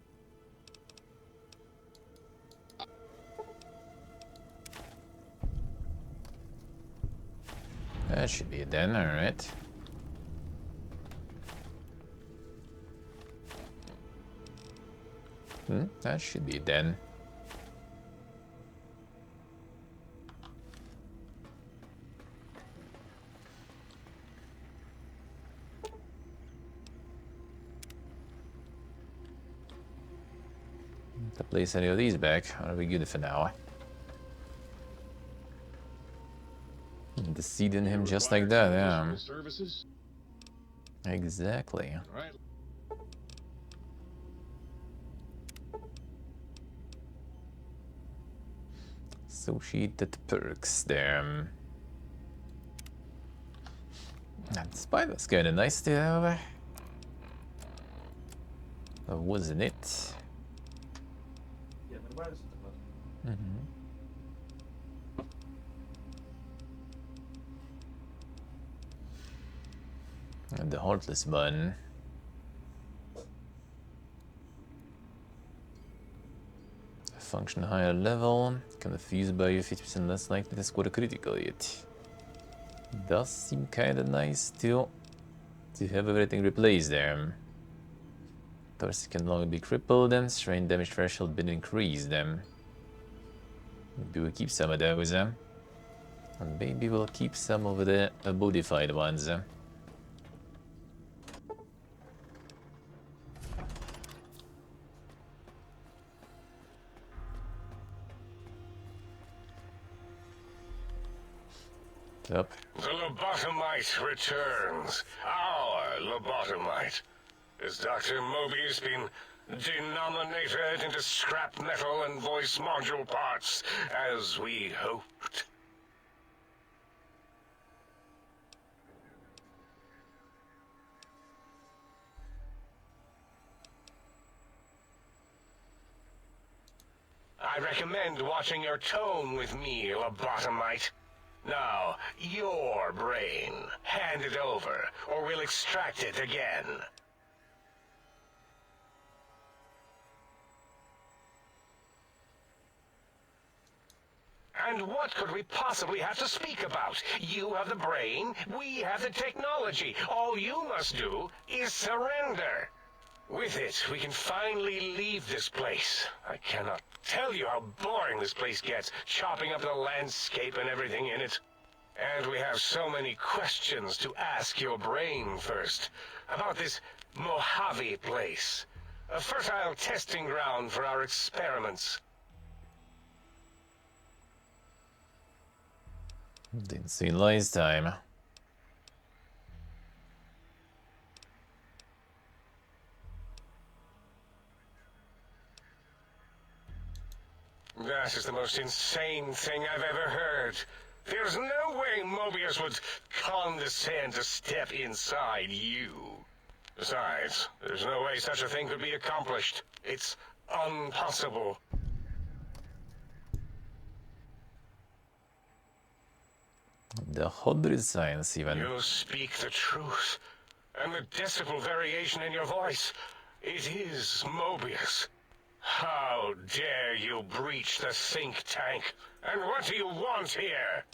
That should be it then, alright. That should be it then. To place any of these back, are we good for now? Deceiving him just like that, yeah. Services? Exactly. All right. Associated perks there. That spy was kinda nice to have. Wasn't it? And the Heartless button. Function higher level. Can the fuse by you 50% less likely to score a critical hit. Does seem kinda nice to have everything replaced there. Torso can no longer be crippled and strain damage threshold been increased them. Maybe we'll keep some of those, and maybe we'll keep some of the modified ones. Up. The lobotomite returns. Our lobotomite. Has Dr. Mobius been denominated into scrap metal and voice module parts, as we hoped? I recommend watching your tone with me, lobotomite. Now, your brain. Hand it over, or we'll extract it again. And what could we possibly have to speak about? You have the brain, we have the technology. All you must do is surrender. With it, we can finally leave this place. I cannot tell you how boring this place gets, chopping up the landscape and everything in it. And we have so many questions to ask your brain first. About this Mojave place. A fertile testing ground for our experiments. Didn't see last time. That is the most insane thing I've ever heard. There's no way Mobius would condescend to step inside you. Besides, there's no way such a thing could be accomplished. It's impossible. The 100 science even. You speak the truth. And the decibel variation in your voice, it is Mobius. How dare you breach the think tank? And what do you want here?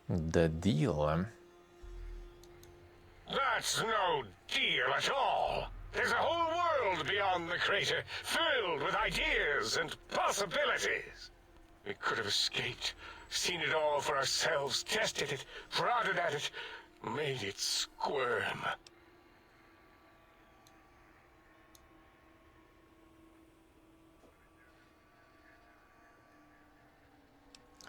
The deal. That's no deal at all. There's a whole world beyond the crater, filled with ideas and possibilities. We could have escaped, seen it all for ourselves, tested it, prodded at it, made it squirm.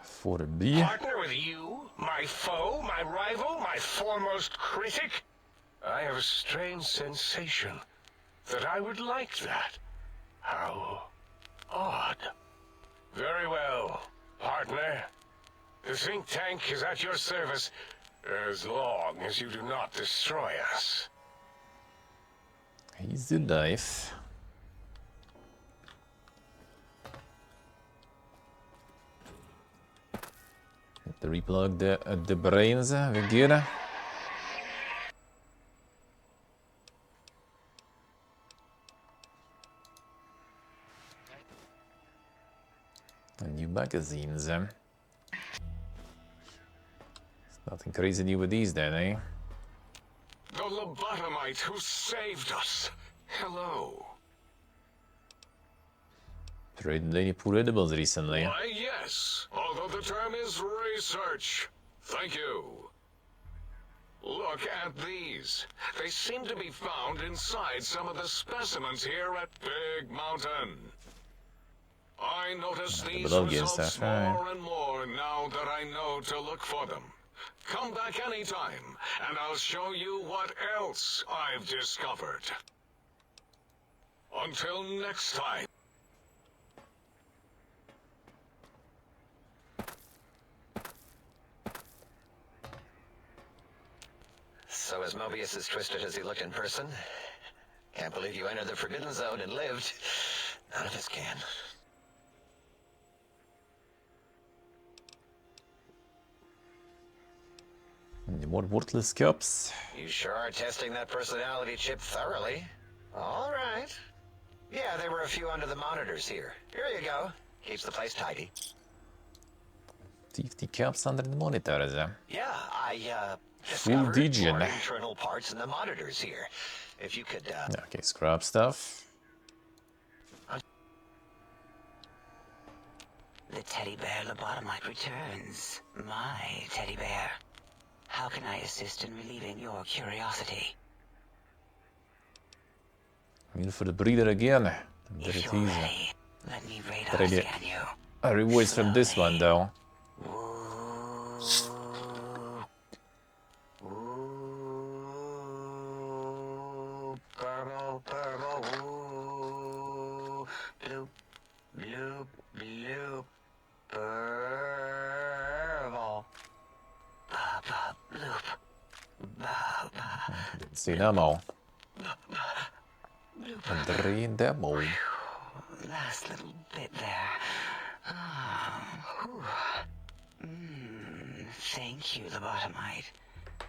For a B. Partner with you? My foe? My rival? My foremost critic? I have a strange sensation that I would like that. How odd. Very well, partner. The think tank is at your service as long as you do not destroy us. He's the knife. Have to replug the brains. We're good. And new magazines. Nothing crazy new with these then, eh? The lobotomite who saved us. Hello. Trading any poor edibles recently. Why, yes. Although the term is research. Thank you. Look at these. They seem to be found inside some of the specimens here at Big Mountain. I notice these results more and more now that I know to look for them. Come back anytime, and I'll show you what else I've discovered. Until next time. So is Mobius as twisted as he looked in person? Can't believe you entered the Forbidden Zone and lived. None of us can. More worthless cups. You sure are testing that personality chip thoroughly. All right. Yeah, there were a few under the monitors here. Here you go. Keeps the place tidy. 50 cups under the monitors. Yeah, I Full discovered degen. more internal parts in the monitors here. If you could, Okay, scrap stuff. The teddy bear lobotomite returns. My teddy bear. How can I assist in relieving your curiosity? In for the breeder again. There If it you're is. ready, let me radar Ready. scan you. A rewards from this one though. Purple, purple, ooh, bloop, bloop, bloop, purple. Bloop. See demo. Andrei demo. Last little bit there. Thank you, lobotomite.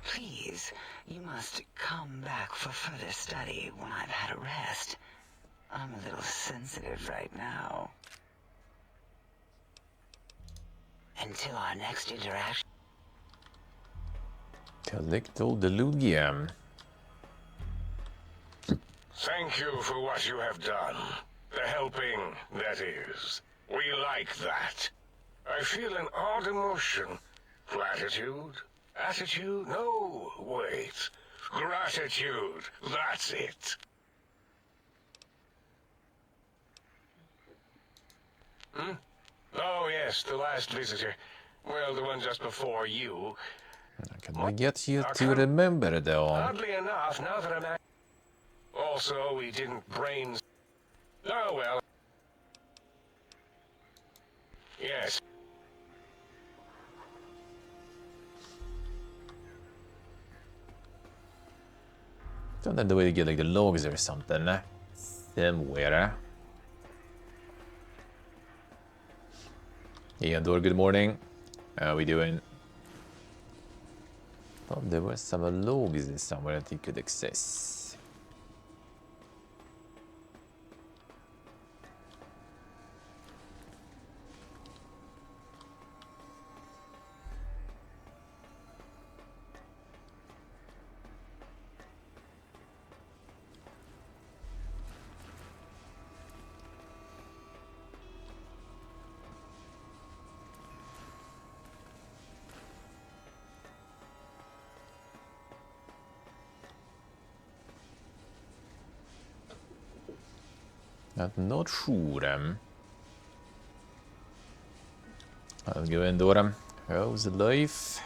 Please, you must come back for further study when I've had a rest. I'm a little sensitive right now. Until our next interaction. Collecto Delugium. Thank you for what you have done. The helping, that is. We like that. I feel an odd emotion. Gratitude? Attitude? No, wait. Gratitude. That's it. Oh, yes, the last visitor. Well, the one just before you. Can I get you to remember though? Oddly enough, now that I'm at... Also, we didn't brains... Oh, well. Yes. Don't have the way to get like the logs or something. Somewhere. Yeah, Dor, good morning. How are we doing? Thought there were some logs somewhere that you could access. I'm not sure. Let's go in, Dora. How's life?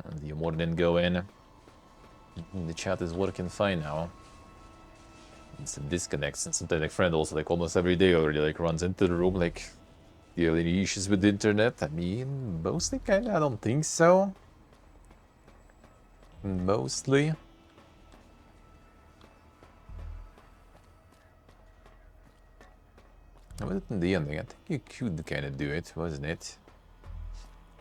And you more than go in. The chat is working fine now. Some disconnects, and sometimes like friend also like almost every day already like runs into the room like, do you have any issues with the internet? I mean, mostly kinda, I don't think so. Mostly. But in the ending, I think you could kinda do it, wasn't it?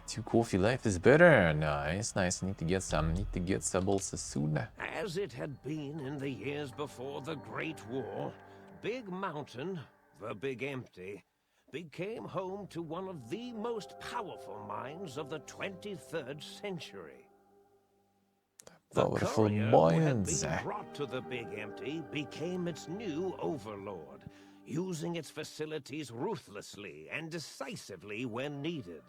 2 coffee life is better. Nice, nice. Need to get some also soon. As it had been in the years before the Great War, Big Mountain, the Big Empty, became home to one of the most powerful minds of the 23rd century. The Powerful courier who had minds. been brought to the Big Empty became its new overlord, using its facilities ruthlessly and decisively when needed.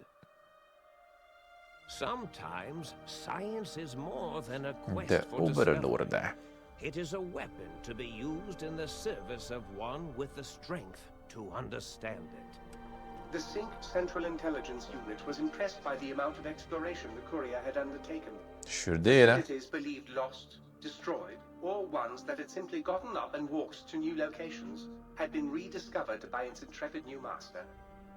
Sometimes science is more than a quest The for discovery. overlord. It is a weapon to be used in the service of one with the strength to understand it. The Sync Central Intelligence Unit was impressed by the amount of exploration the courier had undertaken. Sure did. Cities believed lost, destroyed, or ones that had simply gotten up and walked to new locations had been rediscovered by its intrepid new master.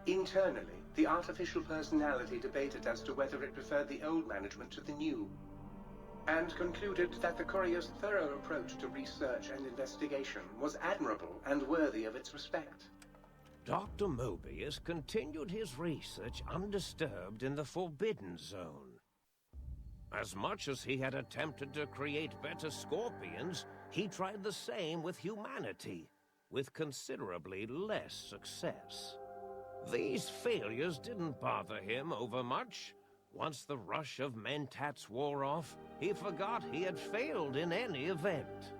Internally, the artificial personality debated as to whether it preferred the old management to the new, and concluded that the courier's thorough approach to research and investigation was admirable and worthy of its respect. Dr. Mobius continued his research undisturbed in the Forbidden Zone. As much as he had attempted to create better scorpions, he tried the same with humanity, with considerably less success. These failures didn't bother him over much. Once the rush of mentats wore off, he forgot he had failed in any event.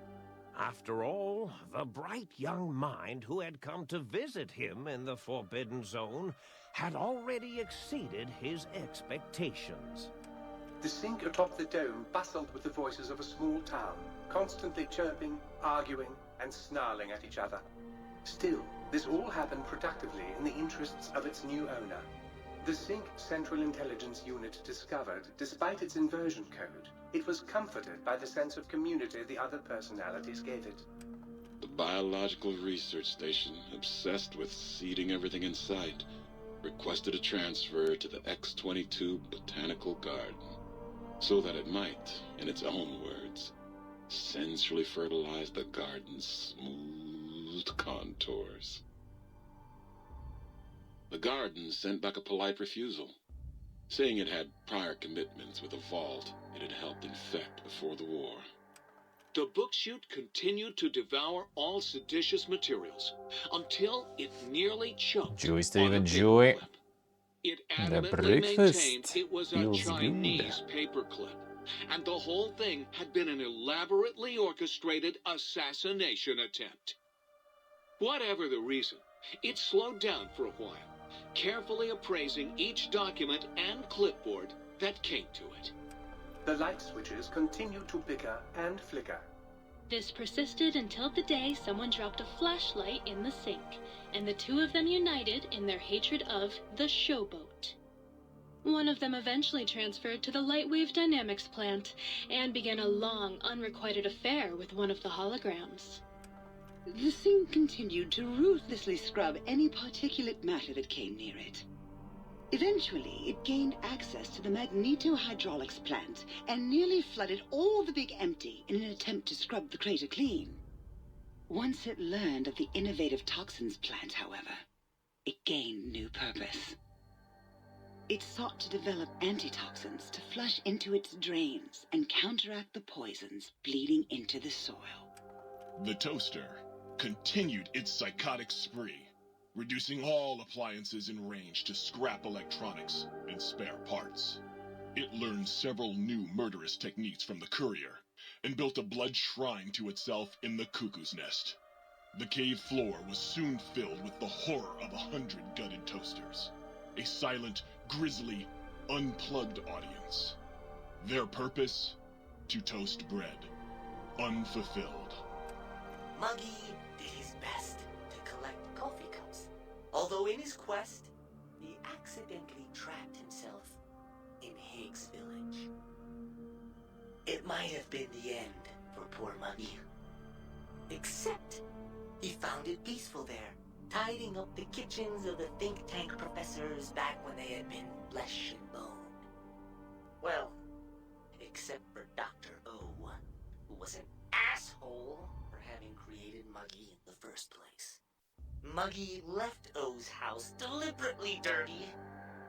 After all, the bright young mind who had come to visit him in the Forbidden Zone had already exceeded his expectations. The Sync atop the dome bustled with the voices of a small town, constantly chirping, arguing, and snarling at each other. Still, this all happened productively in the interests of its new owner. The Sync Central Intelligence Unit discovered, despite its inversion code, it was comforted by the sense of community the other personalities gave it. The biological research station, obsessed with seeding everything in sight, requested a transfer to the X-22 Botanical Garden, so that it might, in its own words, sensually fertilize the garden's smooth contours. The garden sent back a polite refusal, saying it had prior commitments with a vault it had helped infect before the war. The book chute continued to devour all seditious materials until it nearly choked Joy, on Stephen, a Joy. paperclip. It The adamantly breakfast maintained it was a feels Chinese paperclip, and the whole thing had been an elaborately orchestrated assassination attempt. Whatever the reason, it slowed down for a while, carefully appraising each document and clipboard that came to it. The light switches continued to bicker and flicker. This persisted until the day someone dropped a flashlight in the sink, and the two of them united in their hatred of the showboat. One of them eventually transferred to the Lightwave Dynamics plant, and began a long, unrequited affair with one of the holograms. The Sync continued to ruthlessly scrub any particulate matter that came near it. Eventually, it gained access to the magnetohydraulics plant and nearly flooded all the Big Empty in an attempt to scrub the crater clean. Once it learned of the innovative toxins plant, however, it gained new purpose. It sought to develop antitoxins to flush into its drains and counteract the poisons bleeding into the soil. The toaster continued its psychotic spree, reducing all appliances in range to scrap electronics and spare parts. It learned several new murderous techniques from the courier, and built a blood shrine to itself in the cuckoo's nest. The cave floor was soon filled with the horror of 100 gutted toasters, a silent, grisly, unplugged audience. Their purpose? To toast bread, unfulfilled. Muggy did his best to collect coffee cups, although in his quest, he accidentally trapped himself in Higgs Village. It might have been the end for poor Muggy. Except he found it peaceful there, tidying up the kitchens of the think tank professors back when they had been flesh and bone. Well, except for Dr. O, who was an asshole for having created Muggy in the first place. Muggy left O's house deliberately dirty,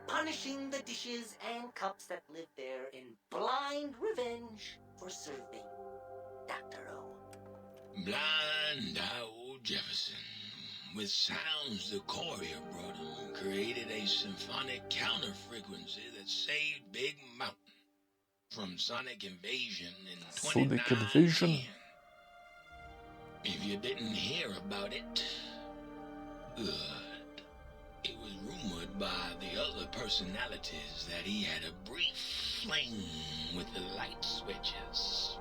punishing the dishes and cups that lived there in blind revenge for serving Dr. O. Blind old Jefferson, with sounds the courier brought him, created a symphonic counter-frequency that saved Big Mountain from sonic invasion in Sonic invasion? 2910. If you didn't hear about it, good. It was rumored by the other personalities that he had a brief fling with the light switches.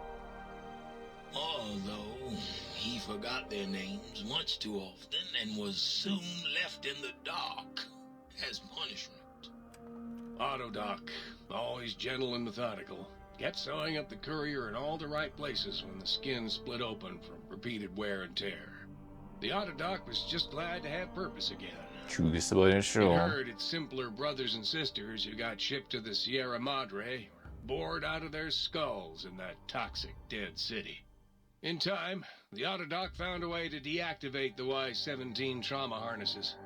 Although he forgot their names much too often and was soon left in the dark as punishment. Autodoc, always gentle and methodical, kept sewing up the courier in all the right places when the skin split open from repeated wear and tear. The Autodoc was just glad to have purpose again. It heard its simpler brothers and sisters who got shipped to the Sierra Madre were bored out of their skulls in that toxic dead city. In time, the Autodoc found a way to deactivate the Y-17 trauma harnesses,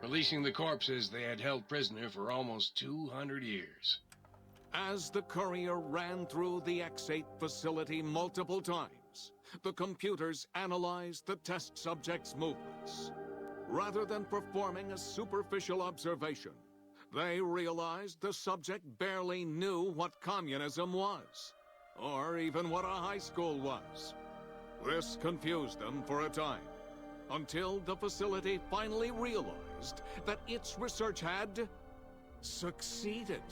releasing the corpses they had held prisoner for almost 200 years. As the courier ran through the X8 facility multiple times, the computers analyzed the test subject's movements. Rather than performing a superficial observation, they realized the subject barely knew what communism was, or even what a high school was. This confused them for a time, until the facility finally realized that its research had succeeded.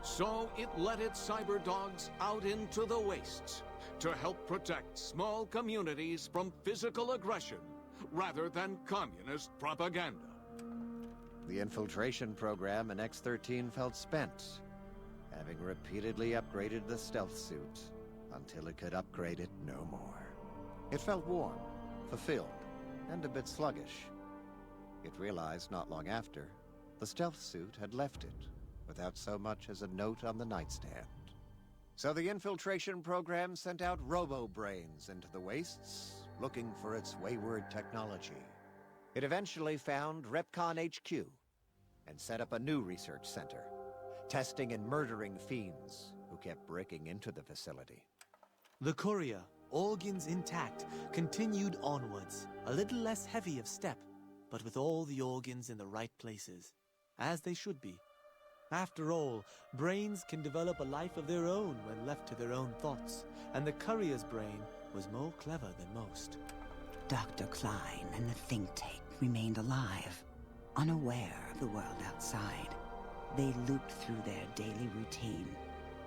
So it let its cyber dogs out into the wastes to help protect small communities from physical aggression rather than communist propaganda. The infiltration program in X-13 felt spent, having repeatedly upgraded the stealth suit until it could upgrade it no more. It felt warm, fulfilled, and a bit sluggish. It realized not long after, the stealth suit had left it without so much as a note on the nightstand. So the infiltration program sent out robo-brains into the wastes, looking for its wayward technology. It eventually found Repcon HQ and set up a new research center, testing and murdering fiends who kept breaking into the facility. The courier, organs intact, continued onwards, a little less heavy of step, but with all the organs in the right places, as they should be. After all, brains can develop a life of their own when left to their own thoughts, and the courier's brain was more clever than most. Dr. Klein and the think tank remained alive, unaware of the world outside. They looped through their daily routine,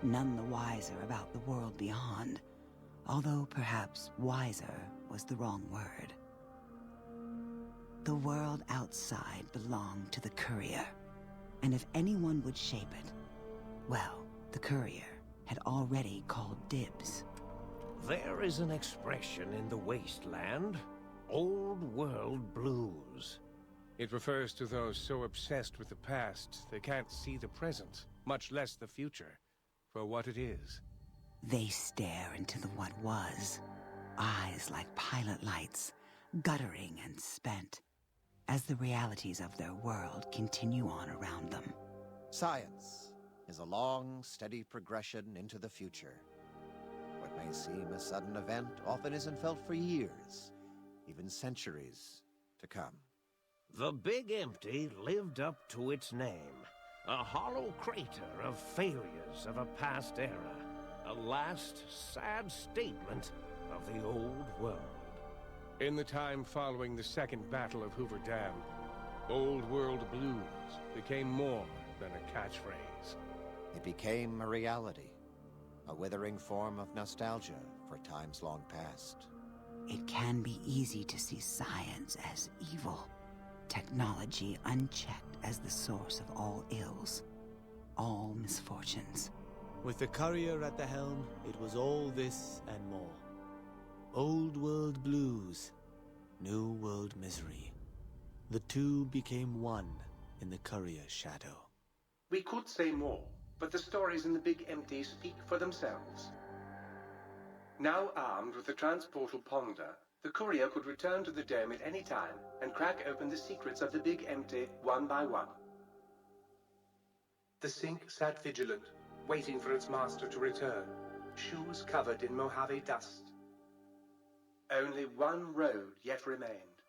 none the wiser about the world beyond, although perhaps wiser was the wrong word. The world outside belonged to the courier, and if anyone would shape it, well, the courier had already called dibs. There is an expression in the wasteland, old world blues. It refers to those so obsessed with the past they can't see the present, much less the future, for what it is. They stare into the what was, eyes like pilot lights, guttering and spent, as the realities of their world continue on around them. Science is a long, steady progression into the future. What may seem a sudden event often isn't felt for years, even centuries to come. The Big Empty lived up to its name, a hollow crater of failures of a past era, a last sad statement of the old world. In the time following the Second Battle of Hoover Dam, Old World Blues became more than a catchphrase. It became a reality, a withering form of nostalgia for times long past. It can be easy to see science as evil, technology unchecked as the source of all ills, all misfortunes. With the courier at the helm, it was all this and more. Old world blues, new world misery. The two became one in the courier's shadow. We could say more, but the stories in the Big Empty speak for themselves. Now armed with the transportal Ponder, the courier could return to the dome at any time and crack open the secrets of the Big Empty one by one. The sink sat vigilant, waiting for its master to return, shoes covered in Mojave dust. Only one road yet remained,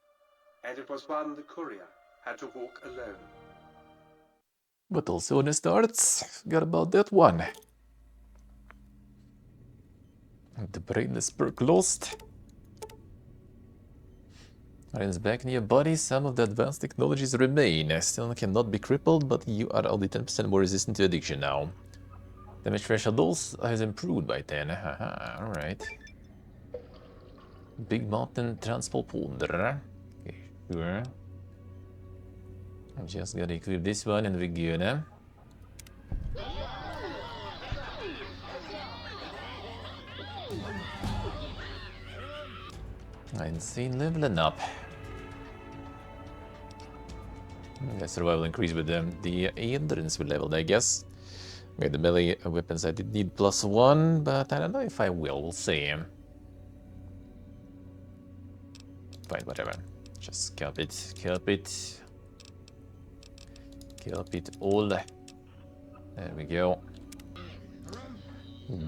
and it was one the courier had to walk alone. But also when it starts, forgot about that one. The brainless perk lost. Items back in your body, some of the advanced technologies remain. Still cannot be crippled, but you are only 10% more resistant to addiction now. Damage threshold dose has improved by 10. Haha, alright. Big Mountain Transport Ponder. Okay, sure. I'm just gonna equip this one and we're gonna. Insane leveling up. The survival increase with them. The endurance will leveled, I guess. Okay, the melee weapons I did need +1, but I don't know if I will. We'll see. Fine, whatever. Just kelp it, kelp it. Kelp it all. There we go.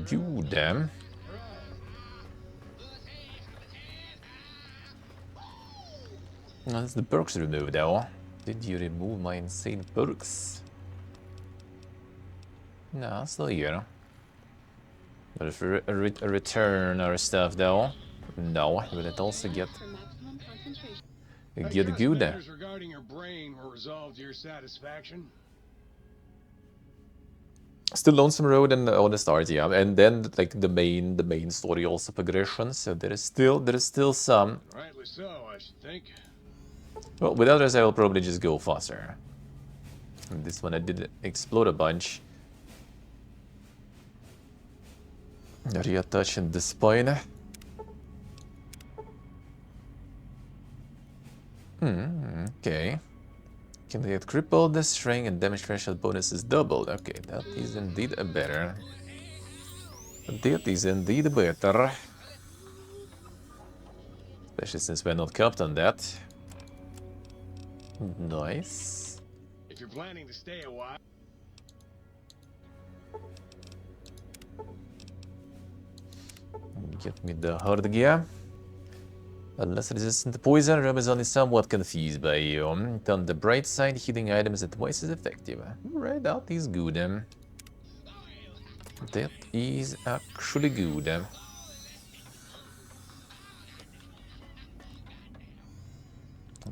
Good. Now, that's the perks removed though. Did you remove my insane perks? No, still here. But if we return our stuff though, no, will it also get good? Matters regarding your brain were resolved to your satisfaction. Still Lonesome Road and all the stars, yeah, and then like the main story also progression. So there is still some. Rightly so, I should think. Well, with others I will probably just go faster. And this one I did explode a bunch. Reattaching the spine. Okay. Can they get crippled? The strength and damage threshold bonus is doubled. Okay, that is indeed better. That is indeed better. Especially since we're not capped on that. Nice. If you're planning to stay a while. Get me the hard gear. Unless resistant to poison, Rum is only somewhat confused by you. On the bright side, healing items are twice as effective. Right, that is good. That is actually good.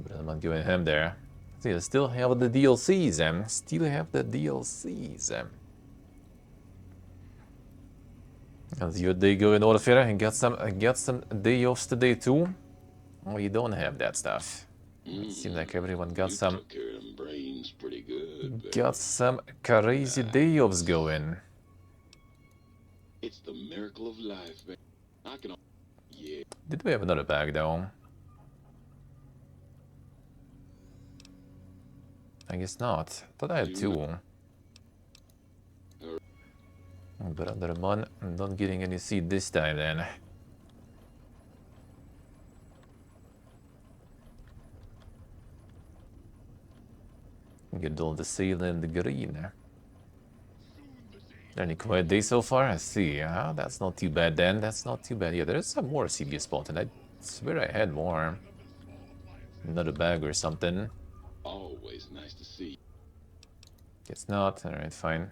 But I'm not going ham there. See, I still have the DLCs. Still have the DLCs. How's your day going, Orpheus? And get some day offs today too? Oh, you don't have that stuff. It seems like everyone got some. Got some crazy day offs going. It's the miracle of life, man. I can. Yeah. Did we have another bag though? I guess not. I thought I had two. But under one, I'm not getting any seed this time then. Get all the seal and the green. Any quiet day so far? I see. That's not too bad then. That's not too bad. Yeah, there is some more CD spot, and I swear I had more. Another bag or something. Always nice to see. Guess not. Alright, fine.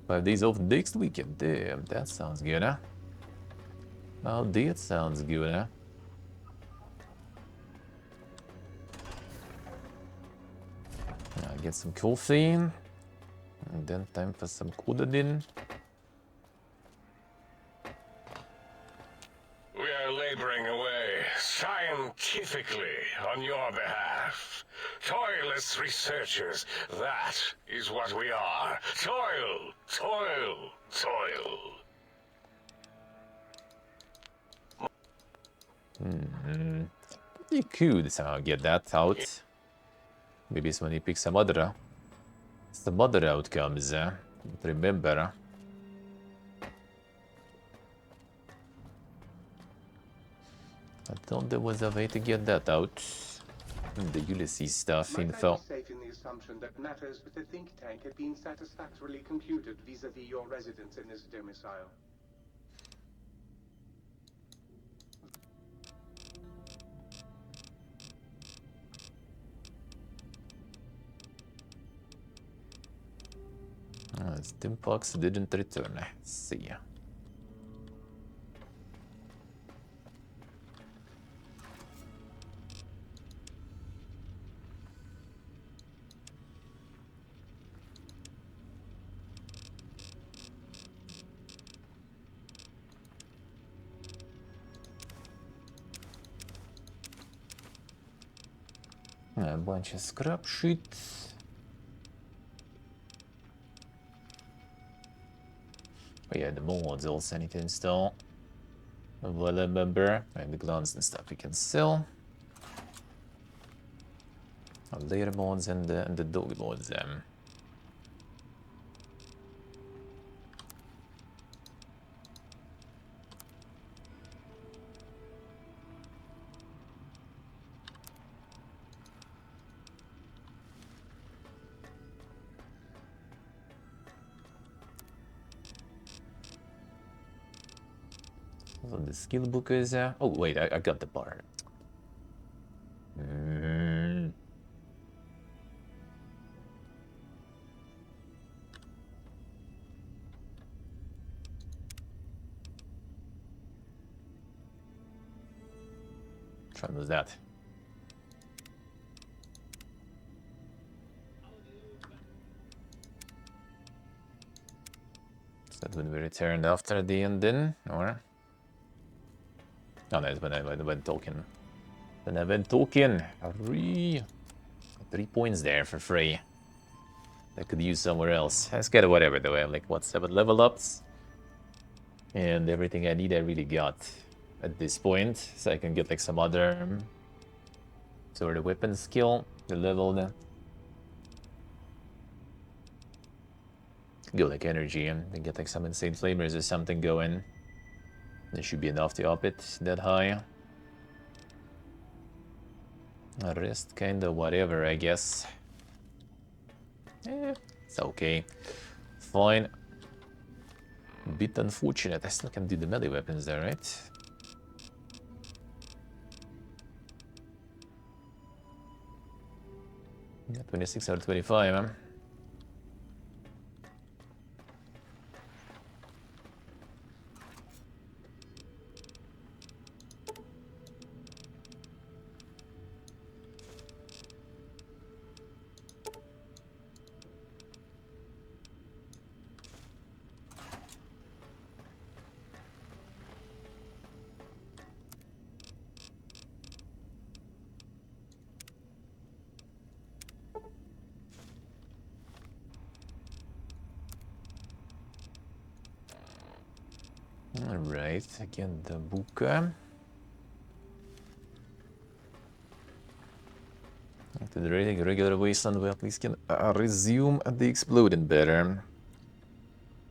5 days off next weekend. Damn, that sounds good, huh? Oh, that sounds good, huh? Get some coffee. And then time for some Conan. We are laboring away scientifically on your behalf. Toilless researchers, that is what we are. Toil, toil, toil. You could somehow get that out. Maybe somebody pick some other outcomes. But remember, I thought there was a way to get that out. The Ulysses stuff info. Might I be safe in the assumption that matters with the think tank have been satisfactorily computed vis-a-vis your residence in this domicile? Stimpox didn't return. Let's see. A bunch of scrap sheets. Oh yeah, the mods also I need to install. Well, remember, and the glance and stuff we can sell. Later mods and the dog mods. So the skill book is. Oh wait, I got the bar. Which one was that? Is that when we returned after the ending, or? Oh, no, it's when I went talking. Then I went talking. 3 points there for free. I could use somewhere else. Let's get whatever though. I have like what, 7 level ups, and everything I need I really got at this point. So I can get like some other sort of weapon skill, the level. Go like energy and get like some insane flamers or something going. There should be enough to up it that high. The rest kinda whatever, I guess. It's okay. Fine. Bit unfortunate. I still can do the melee weapons there, right? Yeah, 26 out of 25, huh? Alright, again the book. After the regular wasteland, we at least can resume the exploding better.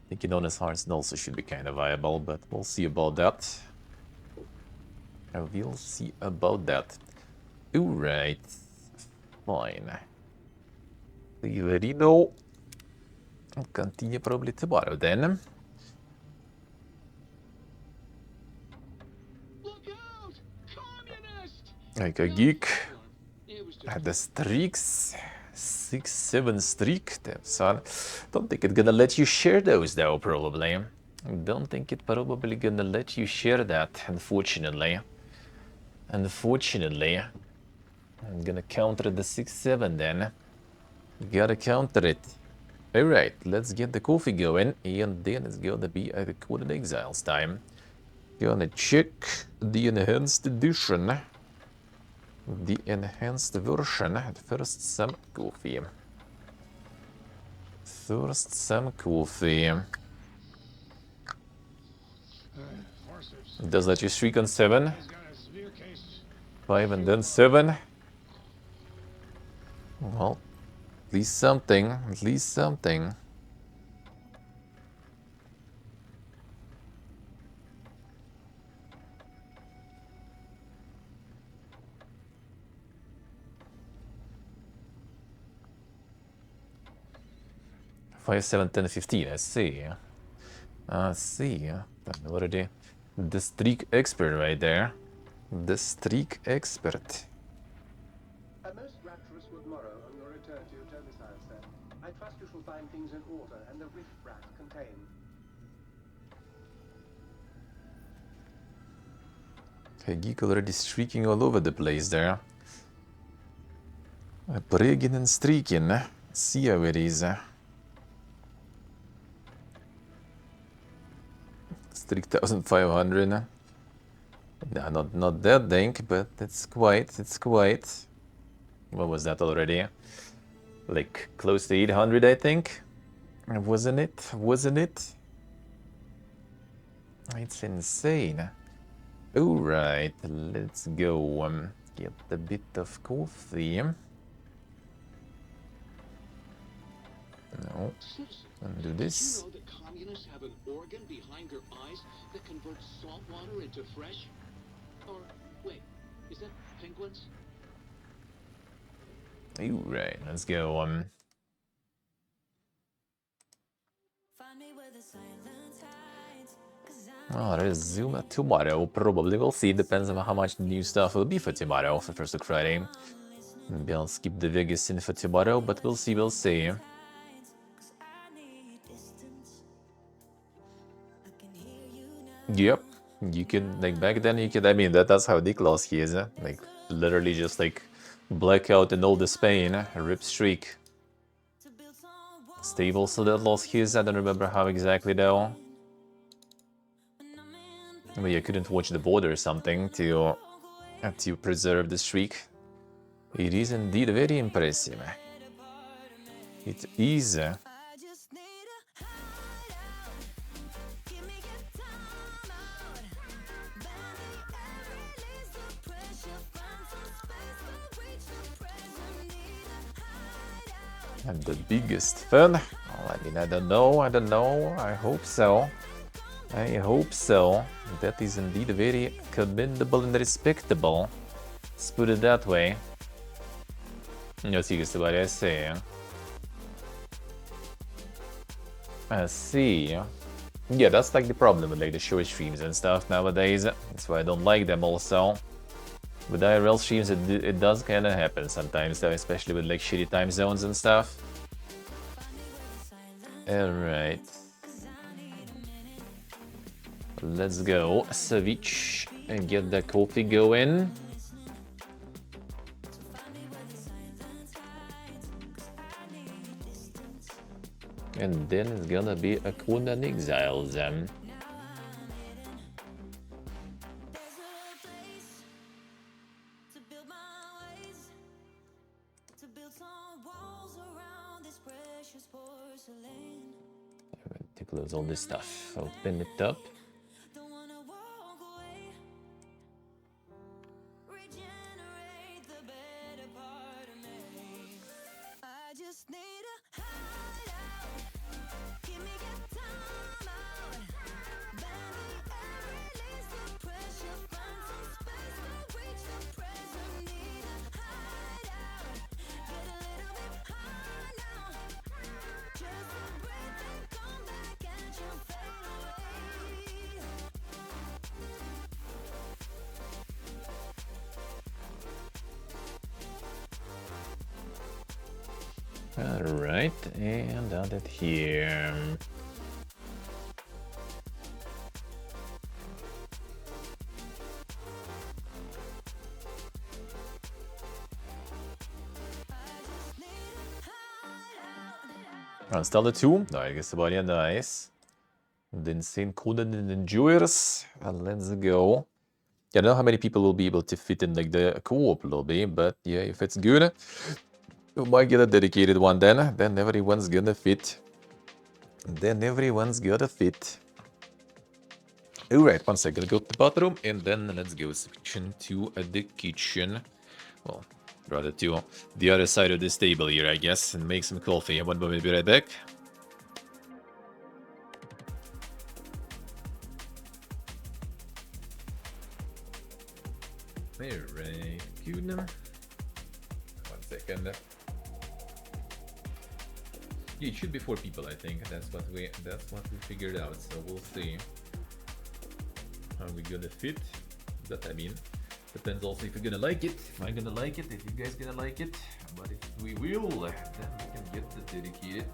Thinking on his hearts also should be kind of viable, but we'll see about that. We'll see about that. Alright, fine. You already know. I'll continue probably tomorrow then. Like a geek. Had the streaks. 6-7 streak. Damn son. Don't think it's gonna let you share those though, probably. Don't think it probably gonna let you share that, unfortunately. Unfortunately. I'm gonna counter the 6-7 then. Gotta counter it. Alright, let's get the coffee going, and then it's gonna be a Conan Exiles time. Gonna check the enhanced edition. the enhanced version. At first, some coffee. First, some coffee. Does let you streak on 7. 5 and then 7. Well, at least something. At least something. Five, 7, 10, 15. I see. I see. Already the streak expert right there. The streak expert. A most rapturous good morrow on your return to your domicile, sir. I trust you shall find things in order and the riff-raff contained. Okay, Geek already streaking all over the place there. Breaking and streaking. Let's see how it is. It's 3,500. No, not that dank, but it's quite. What was that already? Like close to 800, I think. Wasn't it? It's insane. Alright, let's go get a bit of coffee. No. And do this. Did you know that communists have an organ behind their eyes that converts salt water into fresh? Or, wait, is that penguins? Alright, let's go. I'll resume tomorrow. Probably we'll see. Depends on how much new stuff will be for tomorrow, for First Look Friday. Maybe I'll skip the Vegas scene for tomorrow, but we'll see, Yep. You can, like, back then you could, I mean, that's how Dick lost his, like, literally just, like, blackout and all the Spain, rip streak. Steve also that lost his, I don't remember how exactly though. But you couldn't watch the border or something to preserve the streak. It is indeed very impressive. It is. And the biggest fun? Well, I mean, I don't know. I hope so. That is indeed very commendable and respectable. Let's put it that way. Let's see what I say. I see. Yeah, that's like the problem with like the short streams and stuff nowadays. That's why I don't like them also. With IRL streams, it does kind of happen sometimes, though, especially with like shitty time zones and stuff. Alright. Let's go, switch and get the coffee going. And then it's gonna be a Conan Exiles then. To close all this stuff, open it up. Alright, and add it here. Install the 2. I guess about yeah, nice. The insane Conan and Endures. Let's go. I don't know how many people will be able to fit in like the co-op lobby, but yeah, if it's good, we might get a dedicated one then. Then everyone's gonna fit. Then everyone's gotta fit. Alright, one second, go to the bathroom, and then let's go switch into the kitchen. Well, rather to the other side of this table here, I guess, and make some coffee. One moment, be right back. Alright, good. 1 second. Yeah, it should be 4 people, I think. That's what we figured out. So we'll see how we gonna fit. That I mean, depends also if you're gonna like it. If I'm gonna like it, if you guys gonna like it. But if we will, then we can get the dedicated.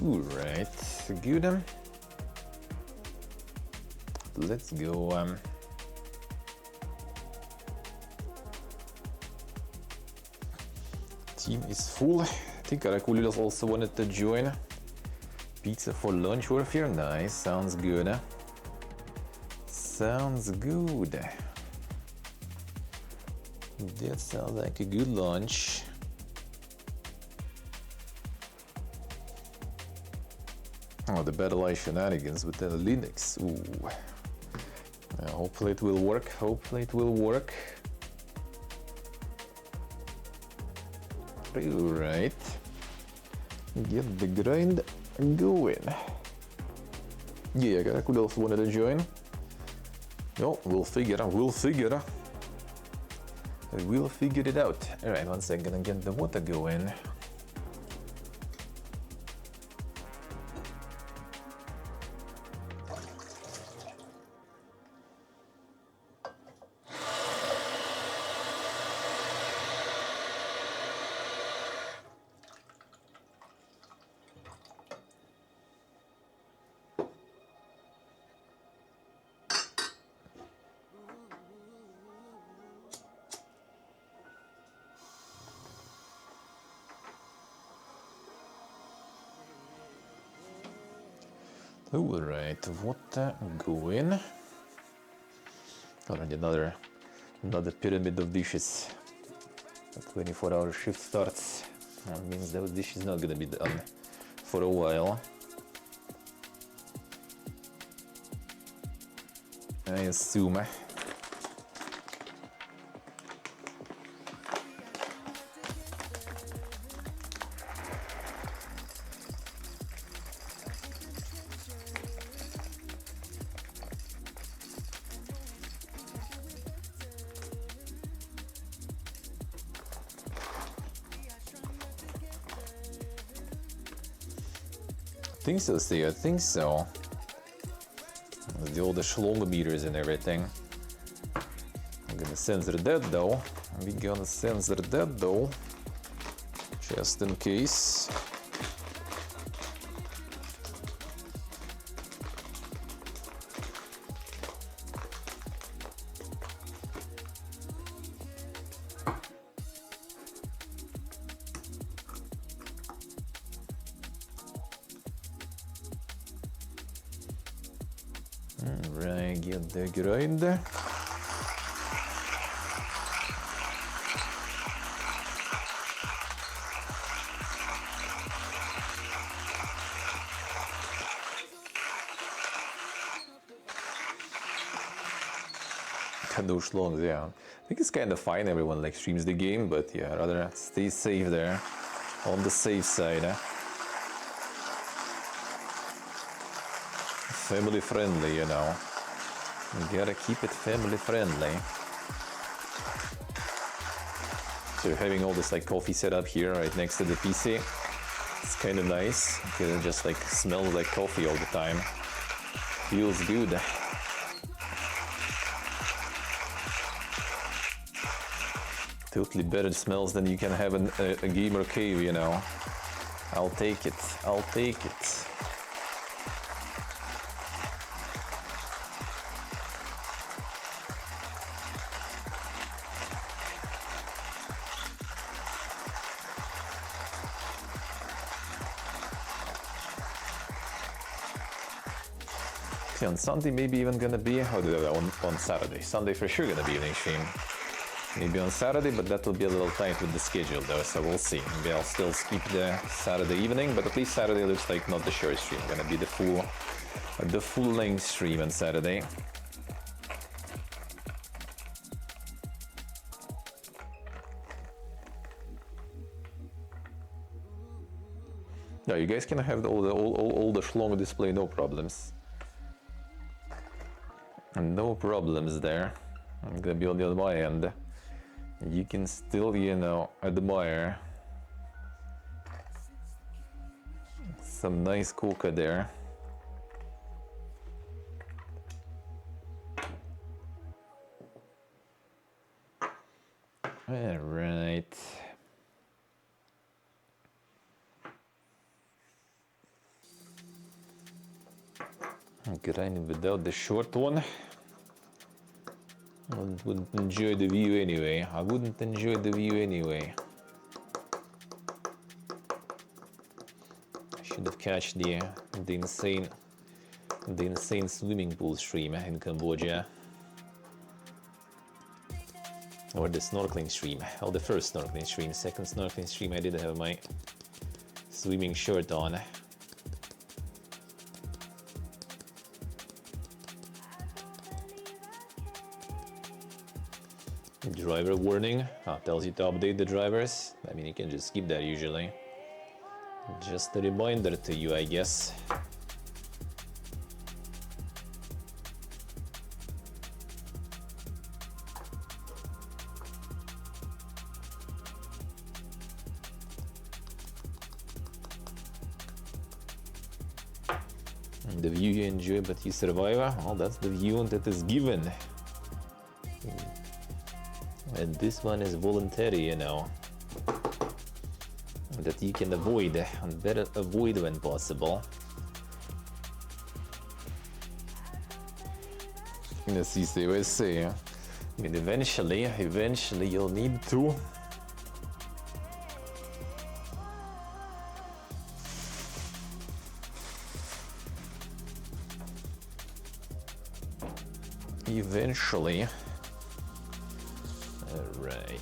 Alright, good. Let's go. Team is full. I think Arakulilas also wanted to join. Pizza for lunch worth here. Nice, sounds good. Sounds good. That sounds like a good lunch. Oh, the Battle Eye shenanigans with the Linux. Ooh. Hopefully it will work. Hopefully it will work. Alright. Get the grind going. Yeah, I could also wanted to join. No, we'll figure it. We'll figure it out. Alright, 1 second and get the water going. Alright, water going. Already another pyramid of dishes. A 24-hour shift starts. That means those dishes not gonna be done for a while. I assume. think so, Steve. I think so. All the schlong meters and everything. I'm gonna censor that though. Just in case. Alright, get the grind. Those longs, yeah. I think it's kind of fine. Everyone like streams the game, but yeah, rather stay safe there, on the safe side. Family friendly, you know. You gotta keep it family friendly. So having all this like coffee set up here right next to the PC, it's kind of nice because it just like smells like coffee all the time. Feels good. Totally better smells than you can have in a gamer cave, you know. I'll take it. I'll take it. See, on Sunday maybe even gonna be, on Saturday. Sunday for sure gonna be evening stream. Maybe on Saturday, but that will be a little tight with the schedule though, so we'll see. Maybe I'll still skip the Saturday evening, but at least Saturday looks like not the short stream. Gonna be the full length stream on Saturday. No, you guys can have all the schlong display, no problems. No problems there. I'm gonna be on the other end. You can still, you know, admire some nice coca there. All right. Grinding without the short one. I wouldn't enjoy the view anyway. I wouldn't enjoy the view anyway. I should have catched the insane swimming pool stream in Cambodia. Or the snorkeling stream. Oh, the first snorkeling stream. Second snorkeling stream I didn't have my swimming shirt on. Driver warning. Tells you to update the drivers. I mean, you can just skip that usually. Just a reminder to you, I guess. The view you enjoy but you survive, well, that's the view that is given. And this one is voluntary, you know. That you can avoid, and better avoid when possible. Let's see, let's see. I mean, eventually you'll need to. Eventually. All right.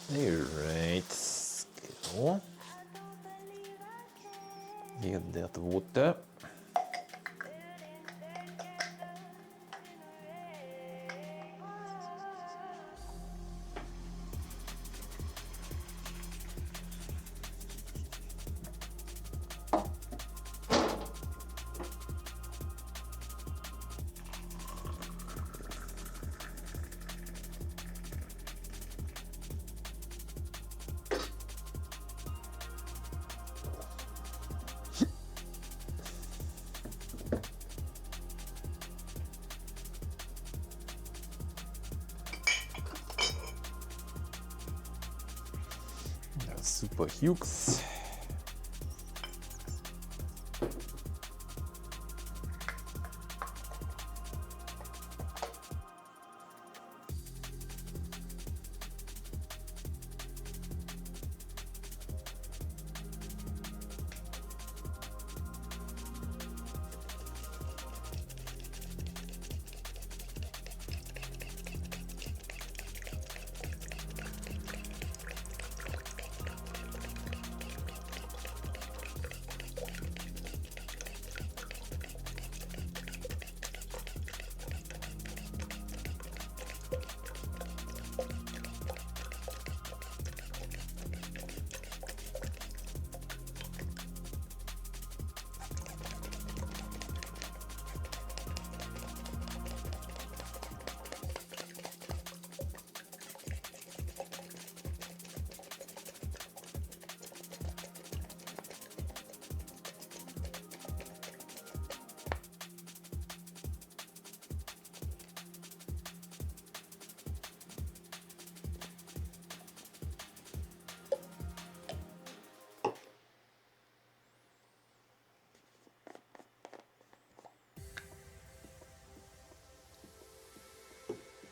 Alright, so get that water. Super Hughes.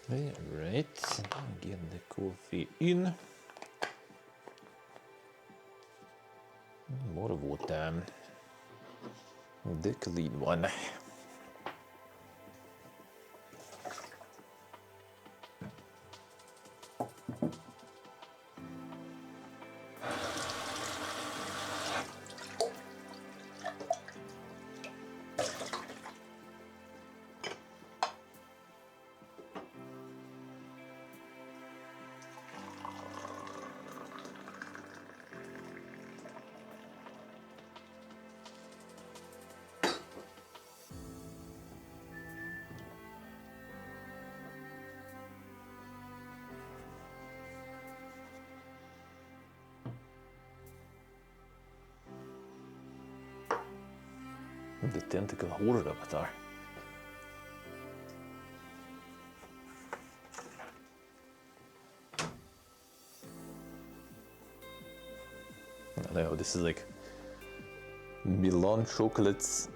Alright, get the coffee in. More water. The clean one. The tentacle horde avatar. I know, this is like Milan Chocolates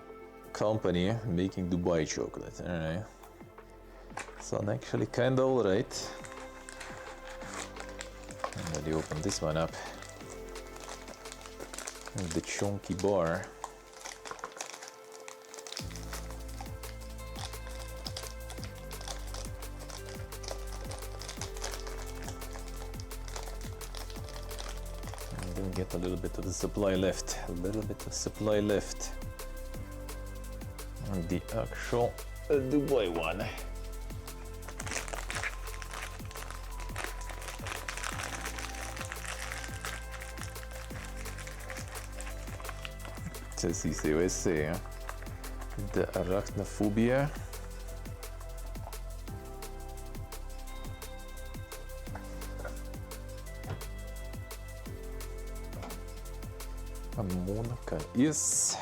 company making Dubai chocolate. Alright. So I'm actually kinda alright. Let me open this one up. The chunky bar. Get a little bit of the supply left. A little bit of supply left. And the actual Dubai one. Sì, sì, questo è the arachnophobia. Monica is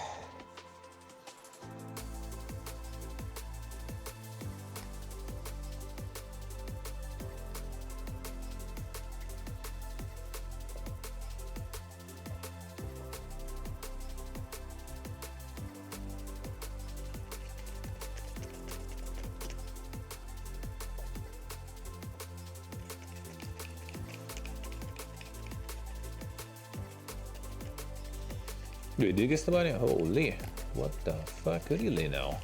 Wait, did you get somebody? Holy, what the fuck, really now?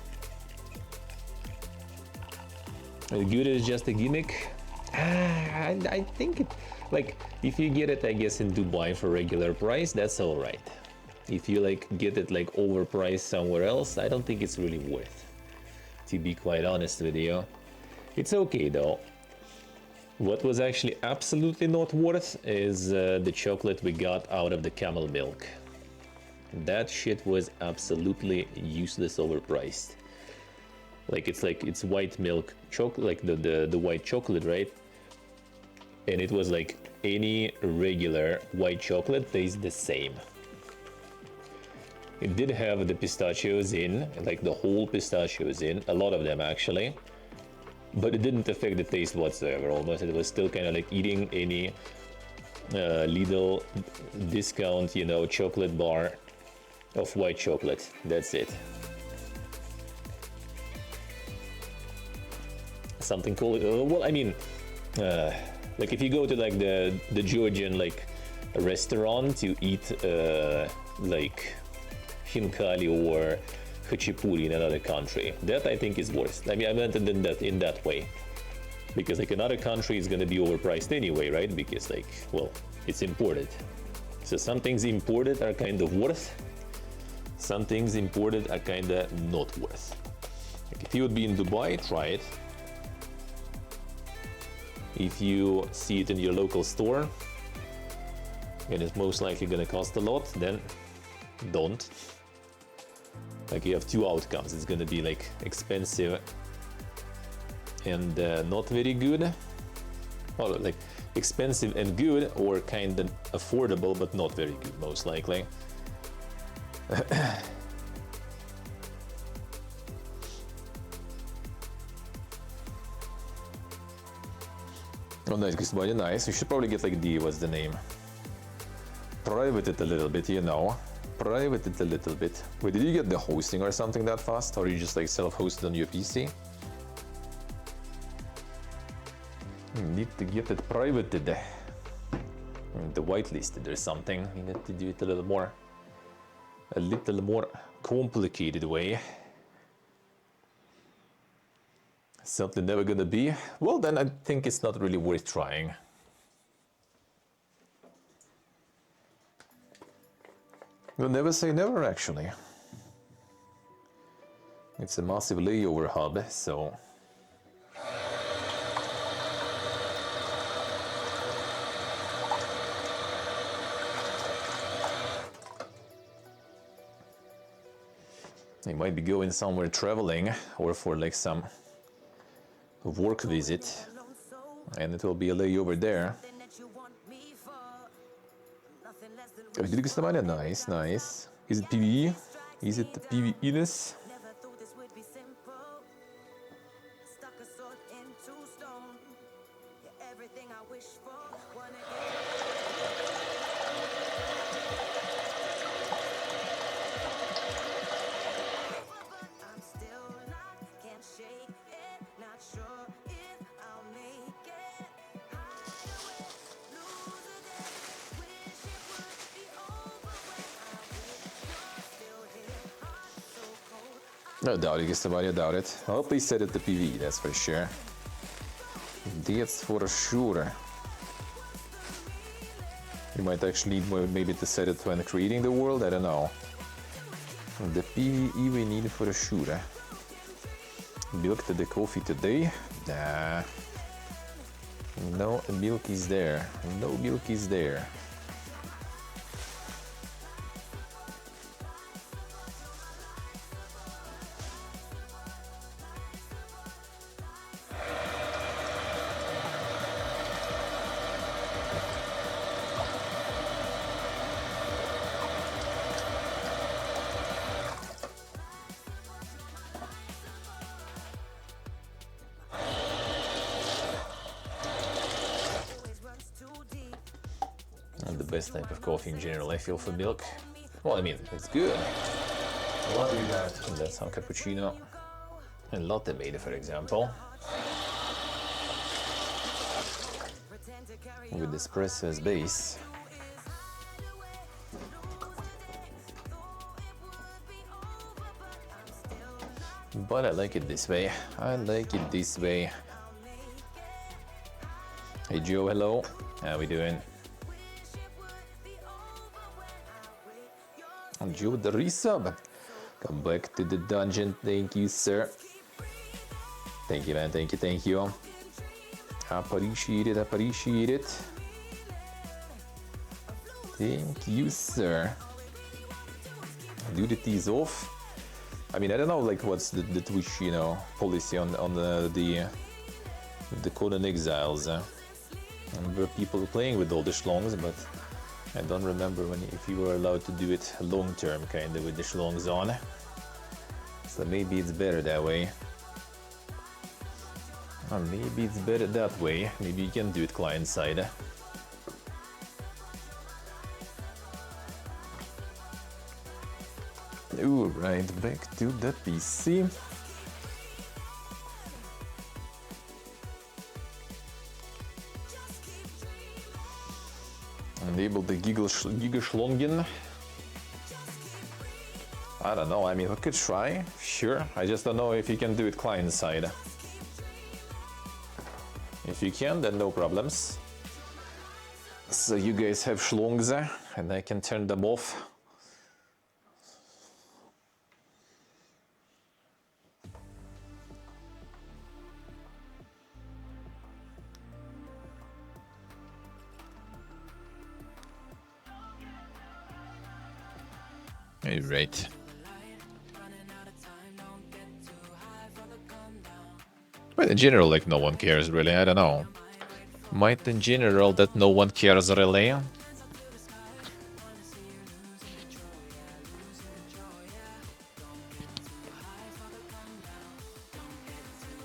The good is just a gimmick. I think it. Like, if you get it, I guess, in Dubai for regular price, that's all right. If you like get it like overpriced somewhere else, I don't think it's really worth, to be quite honest with you. It's okay though. What was actually absolutely not worth is the chocolate we got out of the camel milk. That shit was absolutely useless, overpriced. Like it's white milk chocolate, like the white chocolate, right? And it was like any regular white chocolate tastes the same. It did have the pistachios in, like the whole pistachios in, a lot of them actually, but it didn't affect the taste whatsoever. Almost, it was still kind of like eating any Lidl discount, you know, chocolate bar of white chocolate. That's it. Something called well, I mean, like if you go to like the Georgian like a restaurant to eat like himkali or khachapuri in another country, that I think is worse. I mean, I meant it in that way, because like another country is going to be overpriced anyway, right? Because like, well, it's imported. So some things imported are kind of worth, some things imported are kind of not worth. Like if you would be in Dubai, try it. If you see it in your local store and it's most likely going to cost a lot, then don't. Like you have two outcomes. It's going to be like expensive and not very good, or like expensive and good, or kind of affordable but not very good, most likely. Oh, nice, Gustavia, nice. You should probably get like the, what's the name? Private it a little bit, you know. Private it a little bit. Wait, did you get the hosting or something that fast? Or you just like self-hosted on your PC? You need to get it privated. The whitelisted or something. You need to do it a little more complicated way. Something never gonna be. Well, then I think it's not really worth trying. We'll never say never, actually. It's a massive layover hub, so... You might be going somewhere traveling, or for like some work visit, and it will be a layover there. Nice, nice. Is it PvE? Is it the PvE-ness? No doubt it, Gustavia, doubt it. I hope they set it to PvE, that's for sure. That's for sure. You might actually need maybe to set it when creating the world, I don't know. The PvE we need for sure. Milk to the coffee today? Nah. No milk is there. No milk is there. Best type of coffee in general, I feel, for milk. Well, I mean, it's good. I love that. And that's how cappuccino and latte made, for example. With espresso as base. But I like it this way. I like it this way. Hey Joe, hello. How we doing? Joe the resub. Come back to the dungeon. Thank you, sir. Thank you, man. Thank you. Appreciate it, appreciate it. Thank you, sir. Do the tease off. I mean, I don't know, like, what's the Twitch, you know, policy on the Conan Exiles. I remember people playing with all the schlongs, but I don't remember if you were allowed to do it long term, kind of, with the schlongs on. So maybe it's better that way. Or maybe it's better that way. Maybe you can do it client side. Alright, back to the PC. Enable the Giga Schlongen. I don't know, I mean, we could try, sure. I just don't know if you can do it client side. If you can, then no problems. So you guys have schlongs, and I can turn them off. Right. But in general, like, no one cares really, I don't know. Might in general that no one cares really. Yeah,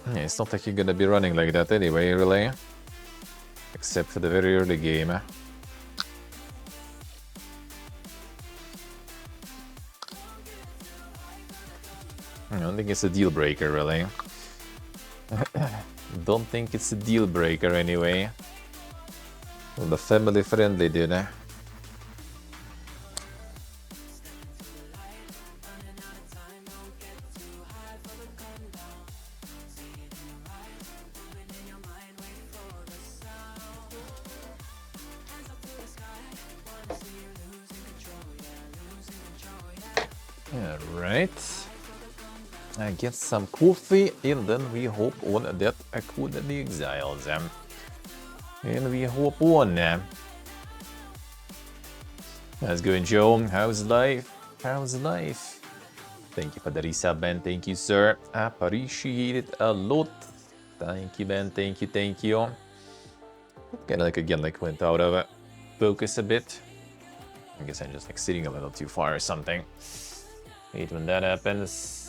it's not like you're gonna be running like that anyway, really. Except for the very early game. I don't think it's a deal breaker, really. Don't think it's a deal breaker anyway. Well, the family friendly, dude. Alright. I get some coffee and then we hope on that I could the Exiles. And we hope on. How's it going, Joe? How's life? How's life? Thank you for the resub, man. Thank you, sir. Appreciate it a lot. Thank you, man. Thank you, thank you. Kind of like, again, like, went out of focus a bit. I guess I'm just like sitting a little too far or something. Hate when that happens.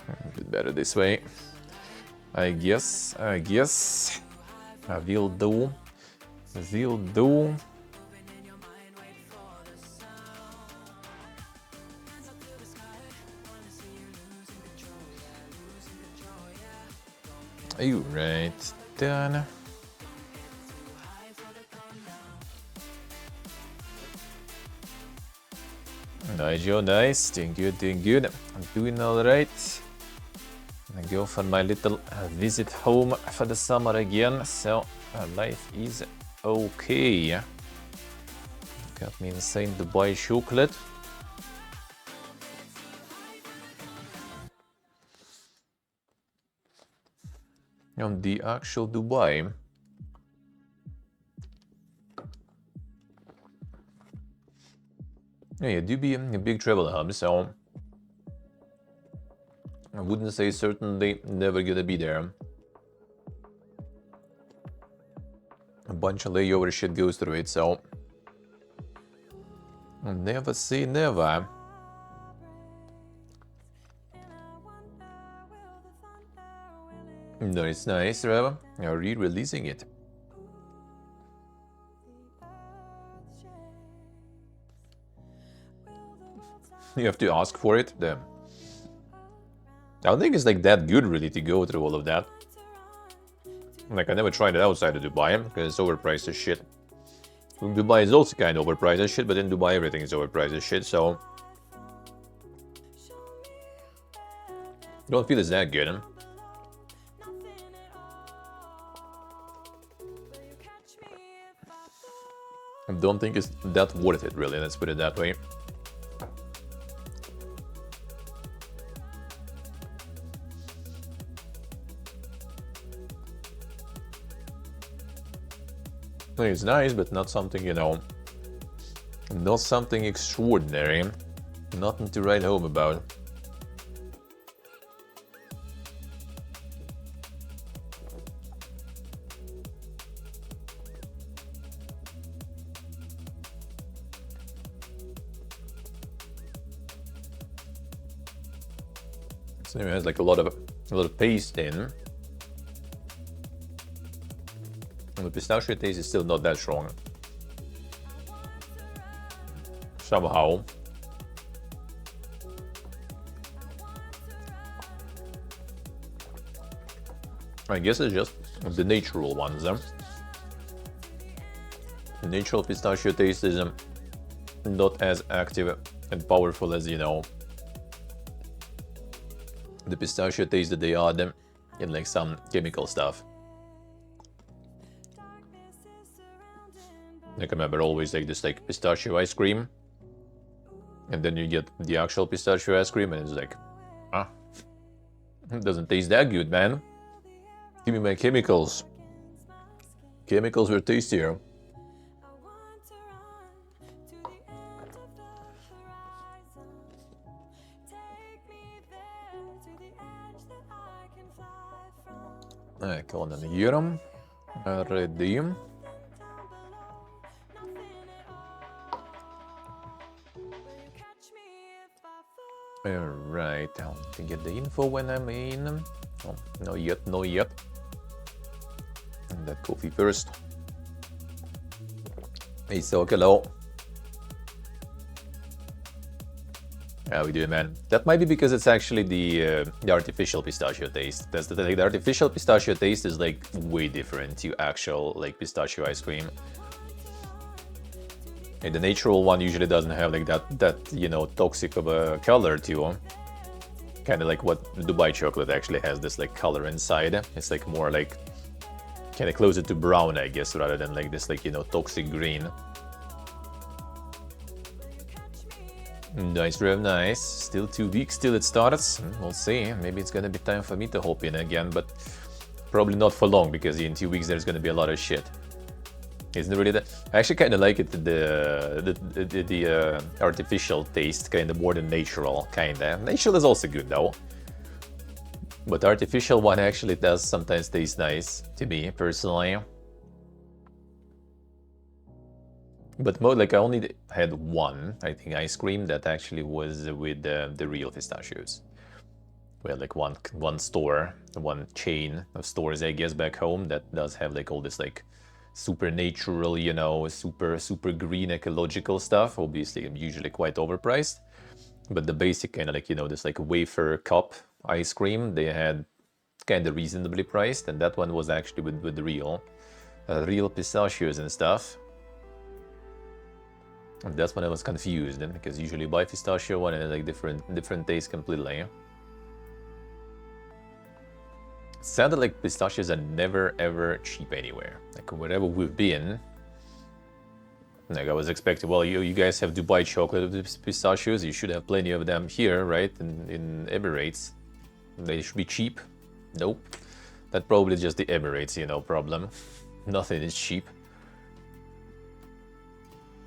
A bit better this way. I guess. I will do. Will do. You right, done. Nice, Joe, nice. Doing good, doing good. I'm doing alright. I go for my little visit home for the summer again, so life is okay. Got me insane Dubai chocolate. On the actual Dubai. Yeah, it do be a big travel hub, so I wouldn't say certainly never gonna be there. A bunch of layover shit goes through it, so never say never. Nice, nice, Rev. You're re-releasing it. You have to ask for it. Damn. I don't think it's like that good really to go through all of that. Like, I never tried it outside of Dubai because it's overpriced as shit. Dubai is also kind of overpriced as shit, but in Dubai everything is overpriced as shit, so Don't feel it's that good. Huh? I don't think it's that worth it, really. Let's put it that way. It's nice, but not something, you know, not something extraordinary. Nothing to write home about. So it has like a lot of paste in. And the pistachio taste is still not that strong. Somehow. I guess it's just the natural ones. The natural pistachio taste is not as active and powerful as, you know, the pistachio taste that they add in like some chemical stuff. Like I remember always like this like pistachio ice cream, and then you get the actual pistachio ice cream and it's like, it doesn't taste that good, man. Give me my chemicals. Chemicals were tastier. Conan hier. Ready. Alright, I want to get the info when I'm in. Oh, no yet, no yet. And that coffee first. Hey, so hello. How we doing, man? That might be because it's actually the artificial pistachio taste. That's the artificial pistachio taste is like way different to actual like pistachio ice cream. And the natural one usually doesn't have like that you know, toxic of a color to kind of like what Dubai chocolate actually has, this like color inside. It's like more like kind of closer to brown, I guess, rather than like this like, you know, toxic green. Nice, real nice. Still 2 weeks till it starts. We'll see. Maybe it's gonna be time for me to hop in again, but probably not for long because in 2 weeks there's gonna be a lot of shit. Isn't it really that? I actually kind of like it, the artificial taste, kind of more than natural, kind of. Natural is also good though. But the artificial one actually does sometimes taste nice, to me, personally. But more like I only had one, I think, ice cream that actually was with the real pistachios. We had like one store, one chain of stores, I guess, back home that does have like all this like super natural, you know, super green ecological stuff. Obviously, usually quite overpriced. But the basic kind of like, you know, this like wafer cup ice cream, they had kind of reasonably priced, and that one was actually with the real pistachios and stuff. And that's when I was confused, because usually you buy pistachio one and it's like different taste completely. It sounded like pistachios are never ever cheap anywhere. Like wherever we've been, like I was expecting, well, you guys have Dubai chocolate with pistachios, you should have plenty of them here, right? In Emirates, they should be cheap. Nope, that's probably just the Emirates, you know, problem. Nothing is cheap.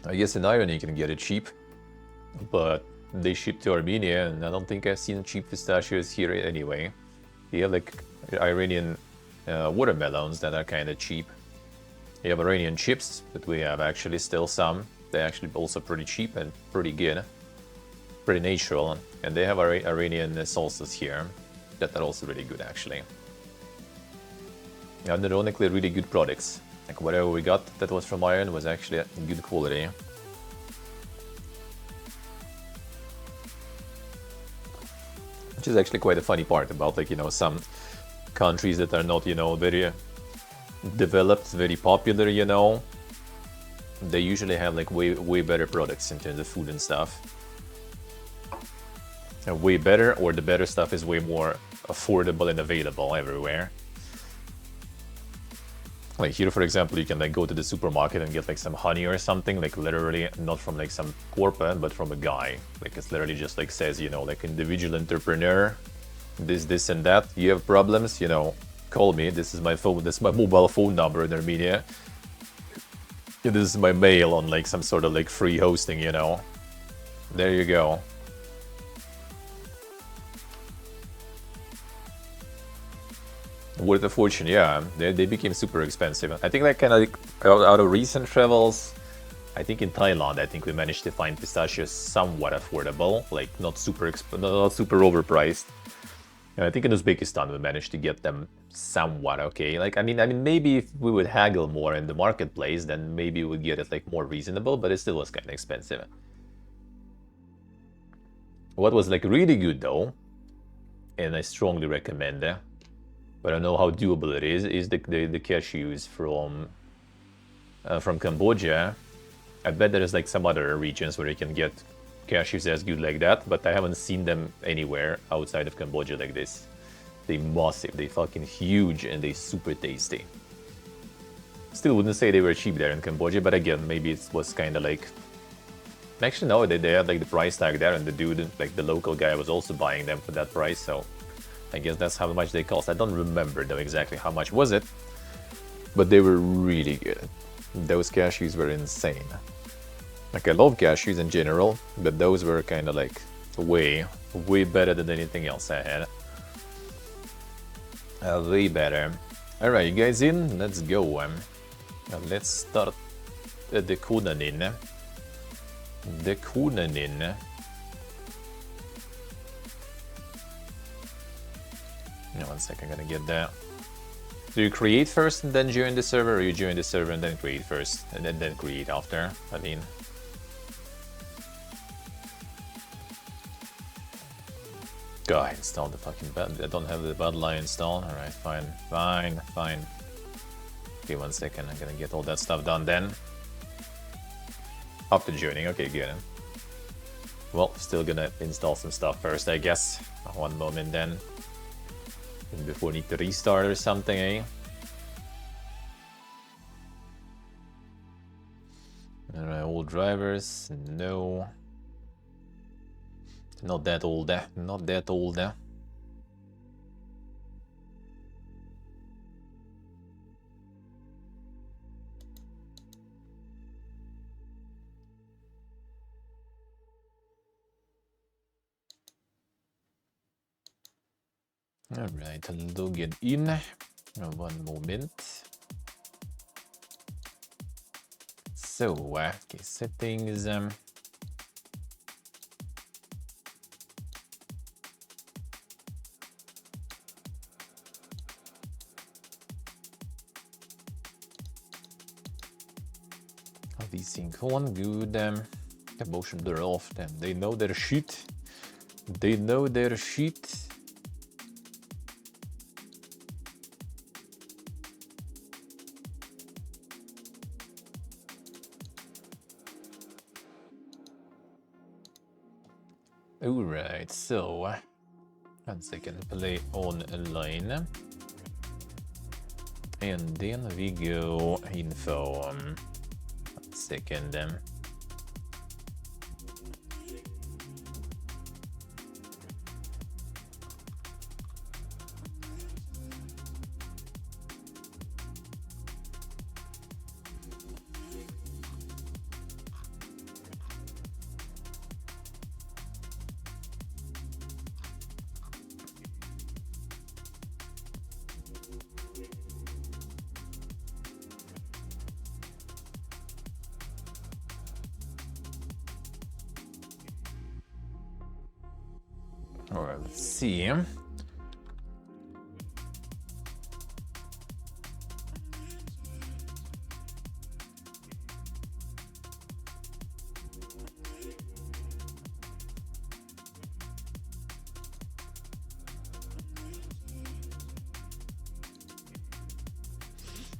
I guess in Iran you can get it cheap, but they ship to Armenia, and I don't think I've seen cheap pistachios here anyway. You have like Iranian watermelons that are kind of cheap. You have Iranian chips that we have actually still some. They're actually also pretty cheap and pretty good, pretty natural. And they have Iranian salsas here that are also really good actually. And ironically really good products. Like whatever we got that was from Iran was actually good quality. Which is actually quite a funny part about, like, you know, some countries that are not, you know, very developed, very popular, you know. They usually have like way better products in terms of food and stuff. And way better, or the better stuff is way more affordable and available everywhere. Like here, for example, you can like go to the supermarket and get like some honey or something, like literally not from like some corporate, but from a guy. Like it's literally just like says, you know, like individual entrepreneur, this and that. You have problems, you know, call me. This is my phone. This is my mobile phone number in Armenia. This is my mail on like some sort of like free hosting, you know. There you go. Worth a fortune, yeah. They became super expensive. I think like kind of like out of recent travels, I think in Thailand, I think we managed to find pistachios somewhat affordable, like not super overpriced. And I think in Uzbekistan we managed to get them somewhat okay. Like I mean maybe if we would haggle more in the marketplace, then maybe we would get it like more reasonable, but it still was kind of expensive. What was like really good though, and I strongly recommend it, but I don't know how doable it is the cashews from Cambodia. I bet there's like some other regions where you can get cashews as good like that, but I haven't seen them anywhere outside of Cambodia like this. They massive, they fucking huge, and they super tasty. Still wouldn't say they were cheap there in Cambodia, but again, maybe it was kind of like... Actually no, they had like the price tag there, and the dude, like the local guy, was also buying them for that price, so I guess that's how much they cost. I don't remember though exactly how much was it, but they were really good. Those cashews were insane. Like I love cashews in general, but those were kind of like way better than anything else I had. Way better. Alright, you guys in? Let's go. Let's start the Conan in. The Conan in. 1 second, I'm gonna get that. Do you create first and then join the server, or you join the server and then create first, and then create after? I mean... God, install the fucking bad. I don't have the bad line installed. Alright, fine. Okay, 1 second, I'm gonna get all that stuff done then. After joining, okay, good. Well, still gonna install some stuff first, I guess. 1 moment then. Before we need to restart or something, eh? Alright, old drivers, no. Not that old, not that old. Alright, login in. 1 moment. So, okay, settings. VSync on, good. The motion blur off, then they know their shit. They know their shit. Alright, so 1 second, play online, and then we go info. 1 second. Alright, let's see.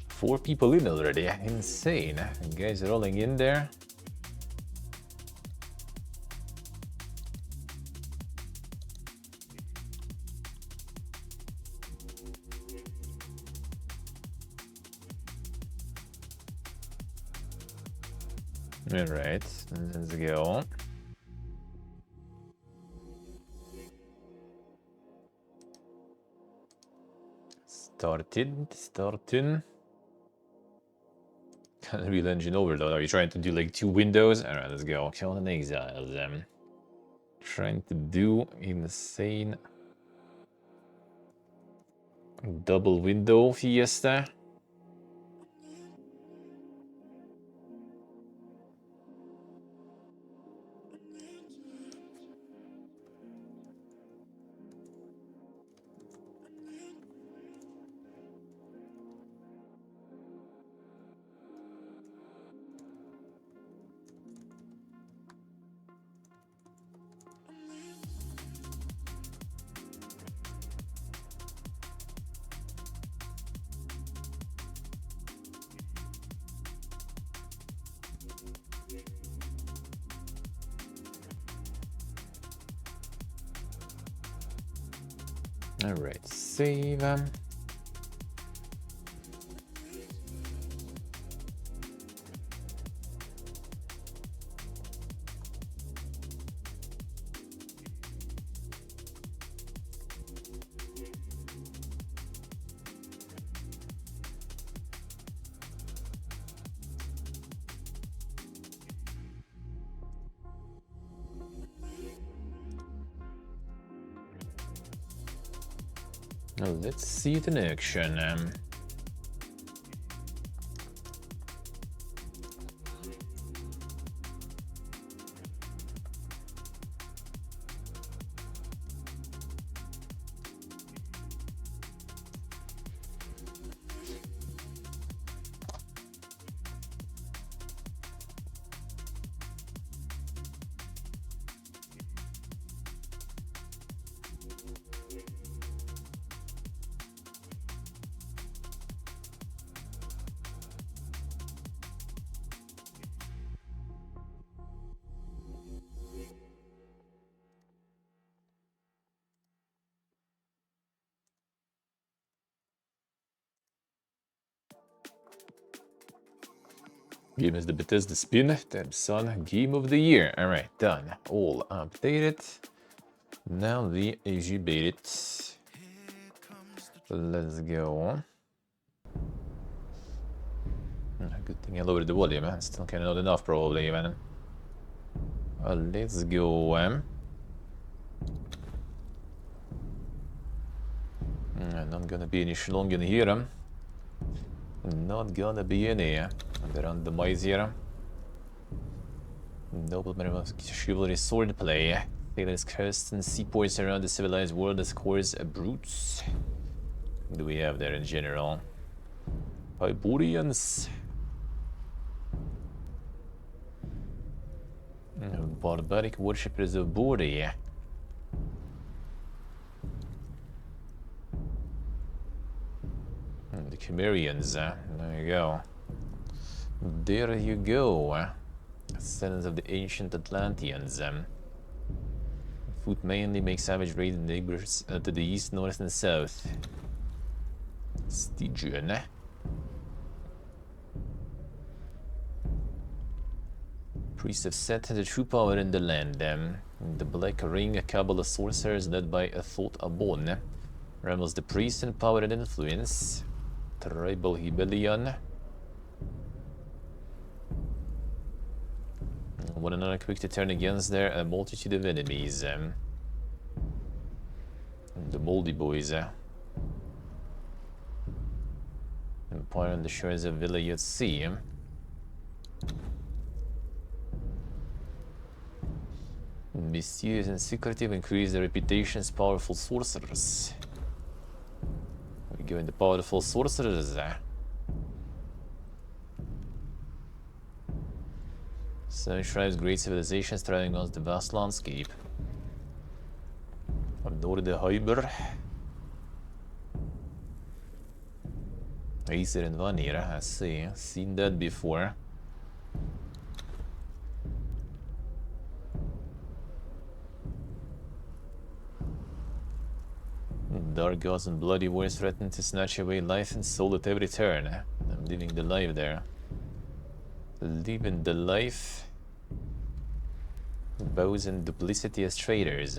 Four people in already, insane. You guys rolling in there. Alright, let's go. Starting. Real engine overload. Are you trying to do like 2 windows? Alright, let's go. Conan Exiles. Trying to do insane double window fiesta. Alright, save. Now let's see it in action. Game is the Bethesda spin. Damn son, game of the year. Alright, done. All updated. Now the exhibit. Let's go. Good thing I lowered the volume. Still kind of not enough, probably even. Let's go. Not gonna be any schlong in here. Not gonna be any. The randomize here. Nobleman of chivalry swordplay. Sailors cursed and seaports around the civilized world as cores brutes. What do we have there in general? Hyborians. Barbaric worshippers of Bori. The Chimerians. There you go. There you go. Descendants of the ancient Atlanteans. Foot mainly make savage raids in neighbors to the east, north, and south. Stygian. Priests have set the true power in the land. The Black Ring, a cabal of sorcerers led by a Thought Abon, rivals the priests in power and influence. Tribal rebellion. One another quick to turn against a multitude of enemies. The Moldy Boys. Empire on the shores of Villa at sea. Mysterious and secretive, increase their reputation as powerful sorcerers. We're going the powerful sorcerers. Seven tribes, great civilizations thriving on the vast landscape. Noorde Hyber. Acer and Vanir, I see. Seen that before. Dark gods and bloody wars threaten to snatch away life and soul at every turn. I'm leaving the life there. Living the life. Bows and duplicity as traders.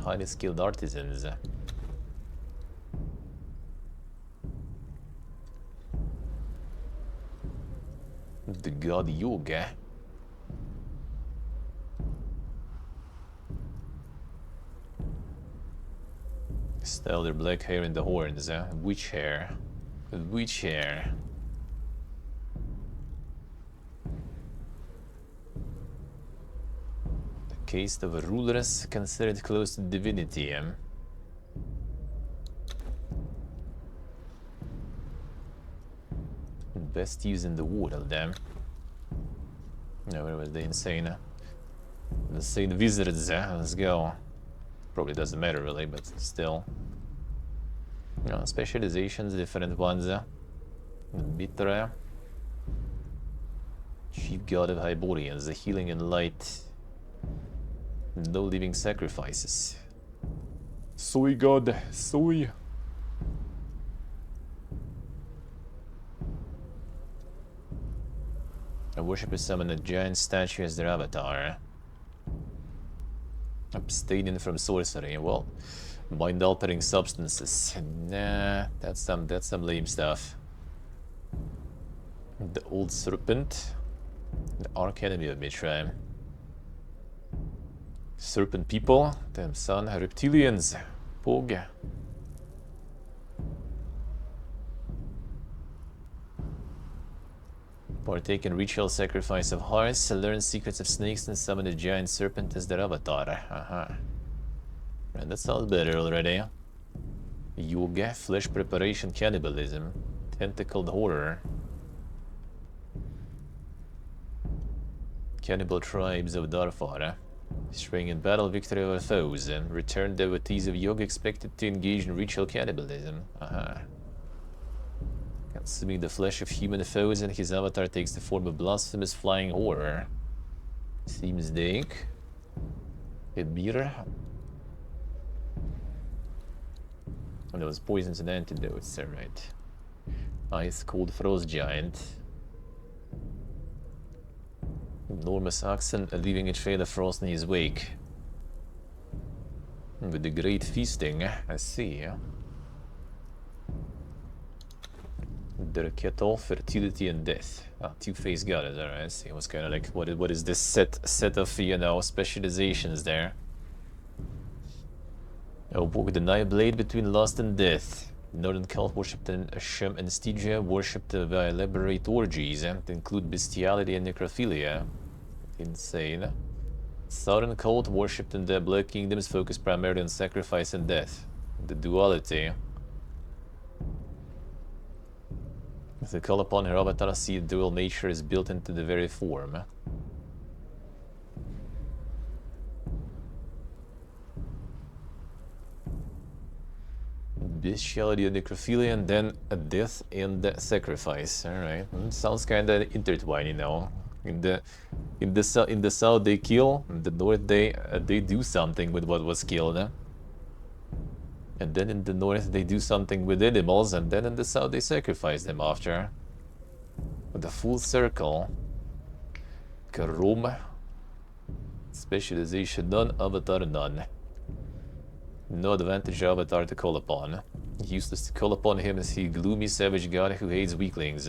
Highly skilled artisans. The god Yoga. Style their black hair in the horns. Witch hair. Witch hair. The caste of rulers considered close to divinity. Best use in the world. No, where was the insane? Insane wizards. Let's go. Probably doesn't matter really, but still. You know, specializations, different ones. Mitra. Chief god of Hyborians, the healing and light. No living sacrifices. Soy god, soy. A worshipper summon a giant statue as their avatar. Abstaining from sorcery. Well, mind-altering substances. Nah, that's some lame stuff. The old serpent. The Archenemy of Mitra. Serpent people. Damn son. Reptilians. Pog. Partake in ritual sacrifice of hearts, learn secrets of snakes, and summon a giant serpent as their avatar. And that sounds better already. Yoga, flesh preparation, cannibalism, tentacled horror. Cannibal tribes of Darfara. String in battle victory over foes, and return devotees of yoga expected to engage in ritual cannibalism. Consuming the flesh of human foes, and his avatar takes the form of blasphemous flying horror. Seems dank. Ebir. And those poisons and antidotes, alright. Ice cold frost giant. Enormous oxen leaving a trail of frost in his wake. With the great feasting, I see. Their kettle, fertility and death. Two-faced goddess, alright, I see. It was kind of like, what is this set of, you know, specializations there? Oh, with the knife blade between lust and death. Northern cult worshipped Hashem and Stygia, worshipped via elaborate orgies, and include bestiality and necrophilia. Insane. Southern cult worshipped in the Black Kingdoms focused primarily on sacrifice and death. The duality. If they call upon her avatar, see dual nature is built into the very form. Bestiality and necrophilia, and then a death and sacrifice. Alright. Sounds kinda intertwined, you know. In the south they kill, in the north they do something with what was killed. And then in the north they do something with animals, and then in the south they sacrifice them after. With the full circle. Karom. Specialization none, avatar none. No advantage avatar to call upon. Useless to call upon him as he gloomy savage god who hates weaklings.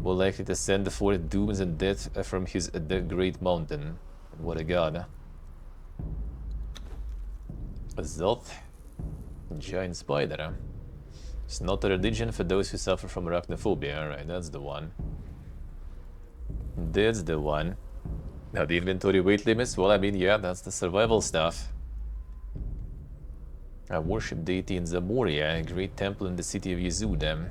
More likely to send forth dooms and death from his great mountain. What a god. Zoth. Giant spider. It's not a religion for those who suffer from arachnophobia. Alright, that's the one. That's the one. Now the inventory weight limits, well, I mean, yeah, that's the survival stuff. I worship deity in Zamoria, a great temple in the city of Yezuda.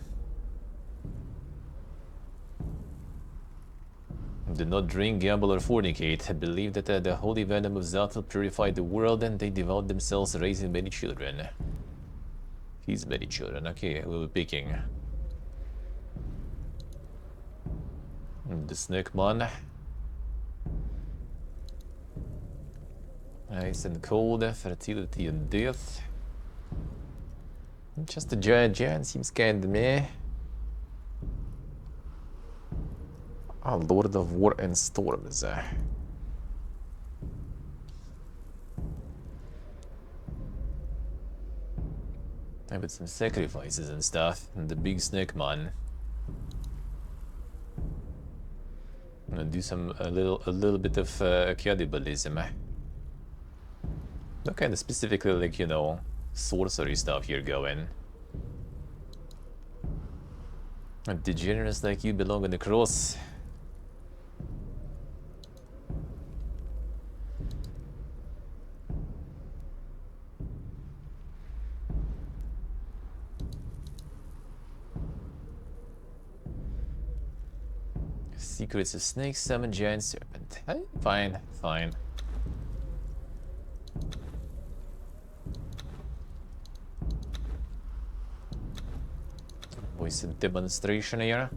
Do not drink, gamble, or fornicate. I believe that the holy venom of Zatel purified the world, and they devout themselves, raising many children. He's many children. Okay, we'll be picking. The snake man. Ice and cold, fertility and death. Just a giant seems kinda meh. Oh, Lord of War and Storms. With some sacrifices and stuff. And the big snake man. I'm gonna do a little bit of cannibalism. Not kind of specifically like, you know, sorcery stuff here going. Degenerates like you belong on the cross. Secrets of snake, summon giant serpent. Hey, fine, fine. Voice a demonstration here.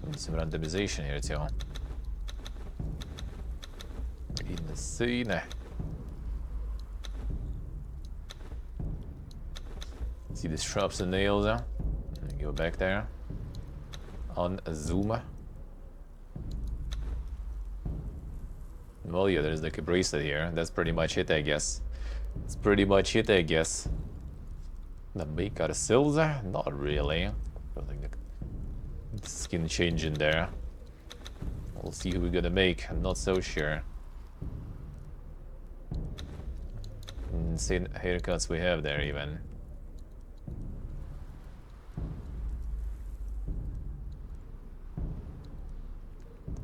And some randomization here too. In the scene. See the straps and nails there? Go back there. On zoom. Well, yeah, there's like a bracelet here. That's pretty much it, I guess. That's pretty much it, I guess. The make ourselves? Not really. The skin change in there. We'll see who we're gonna make. I'm not so sure. Insane haircuts we have there, even.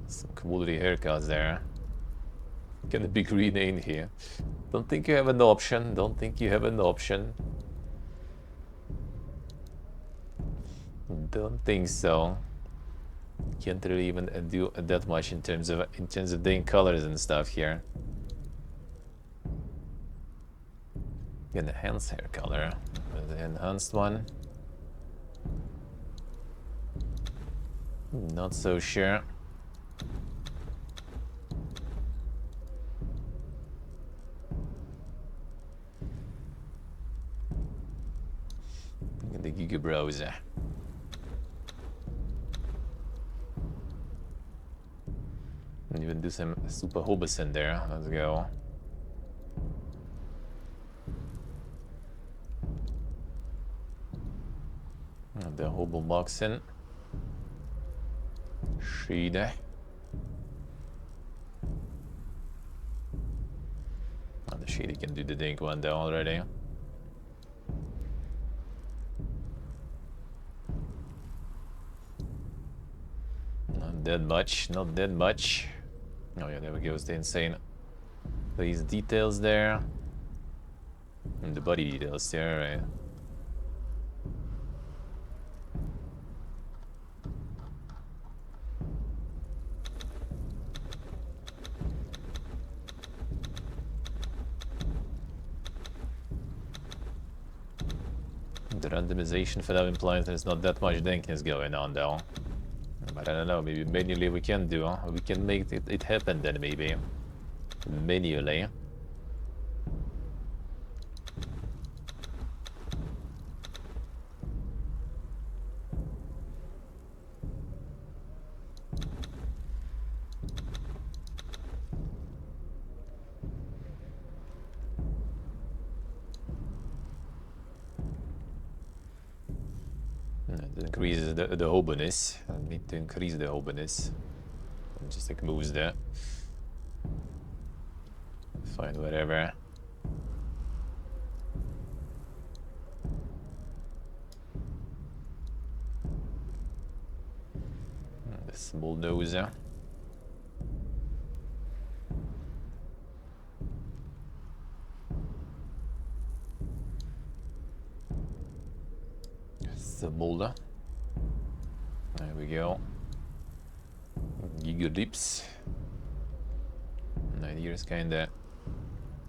Some quality haircuts there. Gonna be renamed here. Don't think you have an option. Don't think you have an option. Don't think so. Can't really even do that much in terms of doing colors and stuff here. Enhanced hair color. The enhanced one. Not so sure. The Giga browser. And even do some super hobos in there. Let's go. And the hobo box in. Shade. And the shady can do the dink one there already. Not that much, not that much. Oh yeah, there we go, it's the insane. These details there. And the body details there, right? The randomization for that implies there's not that much dankness going on though. But I don't know, maybe manually we can do, we can make it happen then maybe. Manually. It increases the hoboness. I need to increase the hoboness. Just like moves there. Fine, whatever. The small nose there. The boulder. There we go. Giga lips. And here's kinda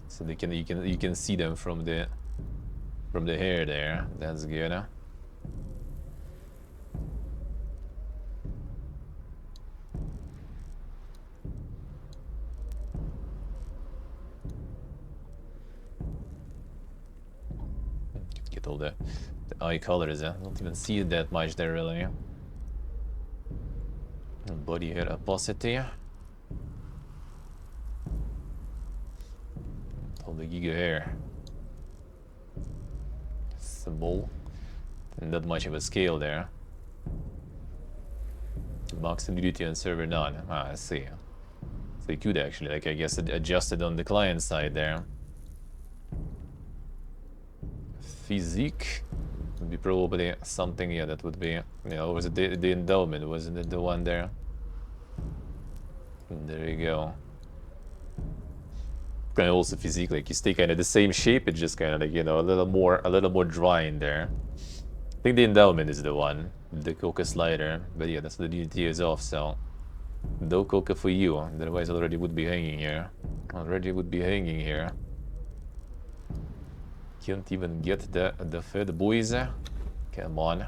so you can see them from the hair there. That's good. Huh? Get all the The eye colors, I don't even see it that much there really. Body hair opacity. All the giga hair. Small. Not much of a scale there. Max nudity on server none. Ah, I see. So they could actually, like, I guess, adjust it on the client side there. Physique would be probably something, yeah, that would be, you know, was it the endowment, wasn't it the one there? There you go. Kind of also physique, like you stay kind of the same shape, it's just kind of like, you know, a little more dry in there. I think the endowment is the one, the coca slider, but yeah, that's the DT is off, so no coca for you, otherwise already would be hanging here. Can't even get the fed boys. Come on.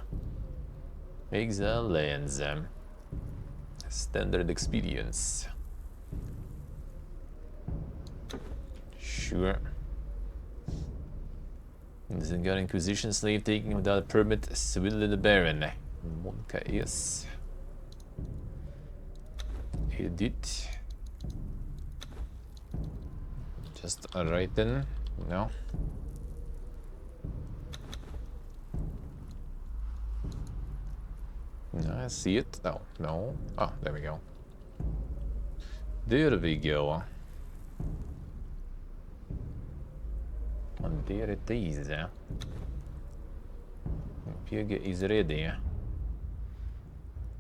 Exiles. Standard experience. Sure. Zengar Inquisition slave taking without a permit, swindle the Baron. Monka is. Edit. Just right then. No. No, I see it. Oh, no. Oh, there we go. There we go. And there it is. Pepegas is ready.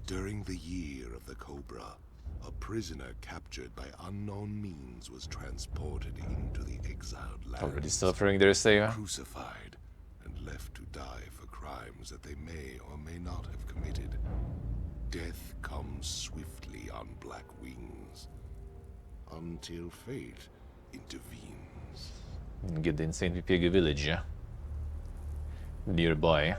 During the year of the Cobra, a prisoner captured by unknown means was transported into the exiled lands. Already suffering there, Sega. Crucified and left to die for crimes that they may or may not have committed. Death comes swiftly on black wings, until fate intervenes. Get the insane Pepegas village nearby.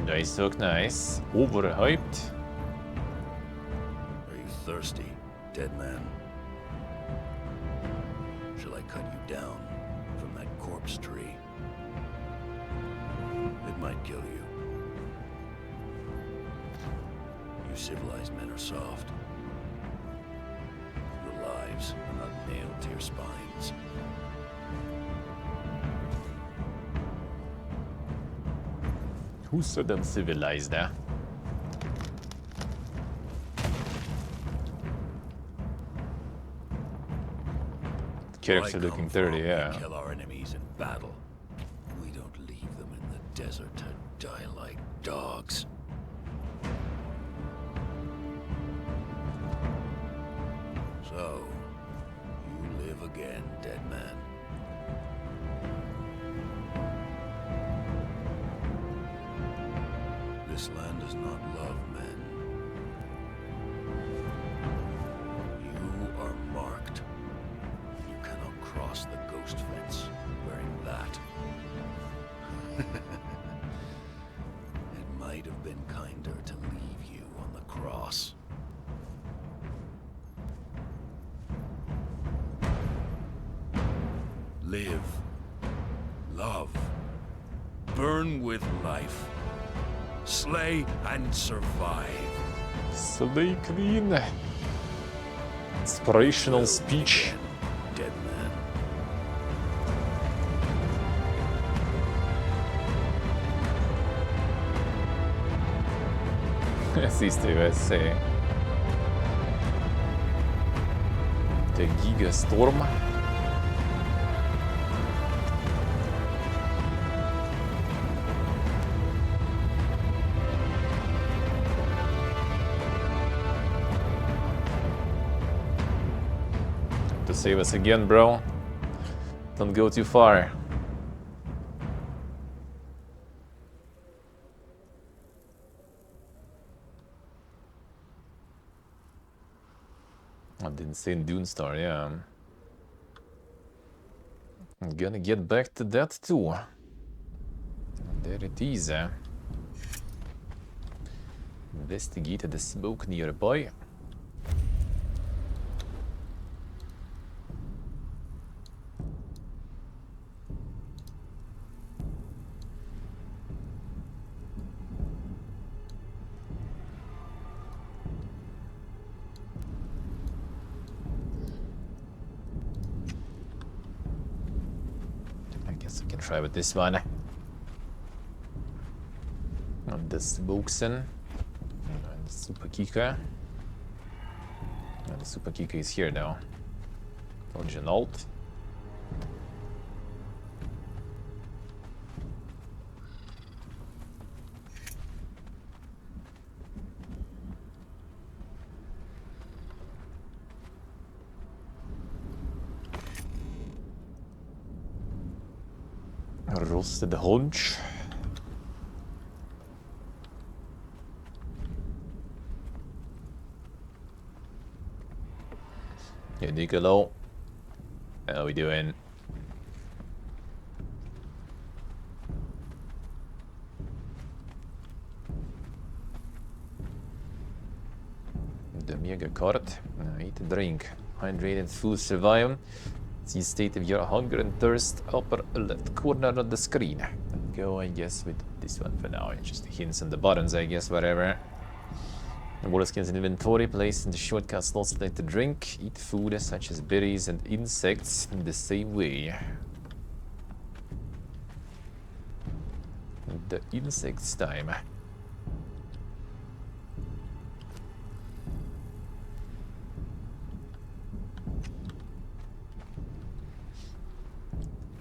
Nice hook, nice. Overhyped. Are you thirsty, dead man? Shall I cut you down from that corpse tree? It might kill you. You civilized men are soft. Your lives are not nailed to your spines. Who said I'm civilized, eh? Character looking 30, yeah. We kill our enemies in battle. We don't leave them in the desert to die like dogs. So, you live again, dead man. This land does not love men. You are marked. You cannot cross the ghost fence wearing that. It might have been kinder to leave you on the cross. Live. Love. Burn with life. Slay and survive. Slay Queen. Inspirational speech. Dead man. Esiste, I see. The Giga Storm. To save us again, bro. Don't go too far. I didn't say Dune Star, yeah. I'm gonna get back to that too. There it is. Investigate the smoke nearby. I guess I can try with this one. And the Smokeson. And the Super Kika. And the Super Kika is here now. Dodge and alt. Roasted hunch. Yeah, Nicolo. How we doing? The mega card. Eat a drink. Hydrated food survive. See state of your hunger and thirst upper left corner of the screen. And go, I guess, with this one for now. Just the hints and the buttons, I guess, whatever. The water skins in inventory, place in the shortcut slots, select the drink. Eat food such as berries and insects in the same way. The insects time.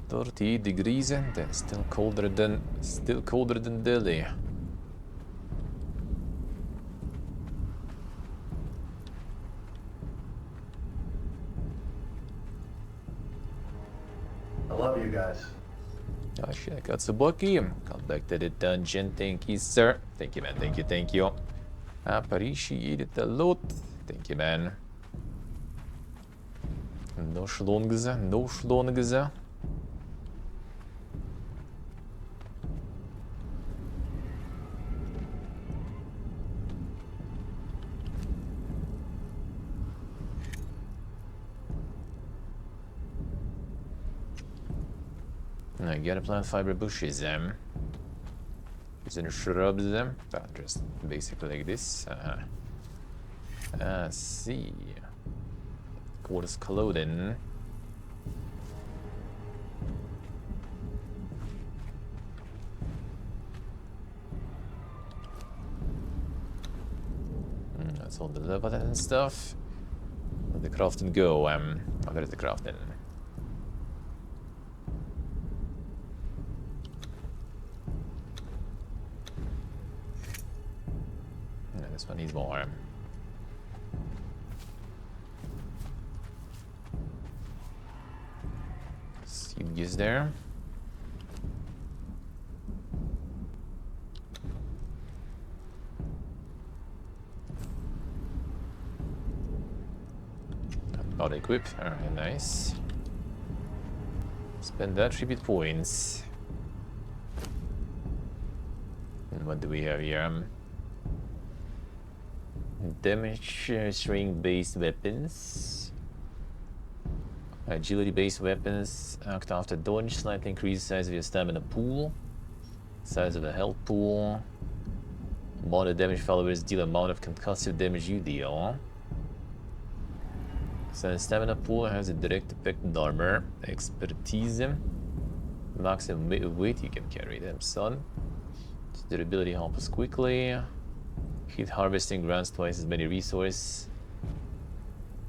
$38 and then still colder than Delhi. I love you guys. Oh shit, I got Subuki. Come back to the dungeon. Thank you, sir. Thank you, man. Thank you, thank you. Appreciate it a lot. Thank you, man. No schlongs, no schlongs. I gotta plant fiber bushes, using shrubs, just basically like this. See. Coarse clothing. That's all the level and stuff. Let the crafting go. Where is the crafting? This one needs more. Seed is there. Not equipped. Alright, nice. Spend that tribute points. And what do we have here? Damage string based weapons. Agility based weapons. Act after dodge. Slightly increase size of your stamina pool. Size of the health pool. Amount of damage followers deal amount of concussive damage you deal. So the stamina pool has a direct effect on armor. Expertise. Maximum weight you can carry them, son. Durability helps quickly. Heat harvesting grants twice as many resources.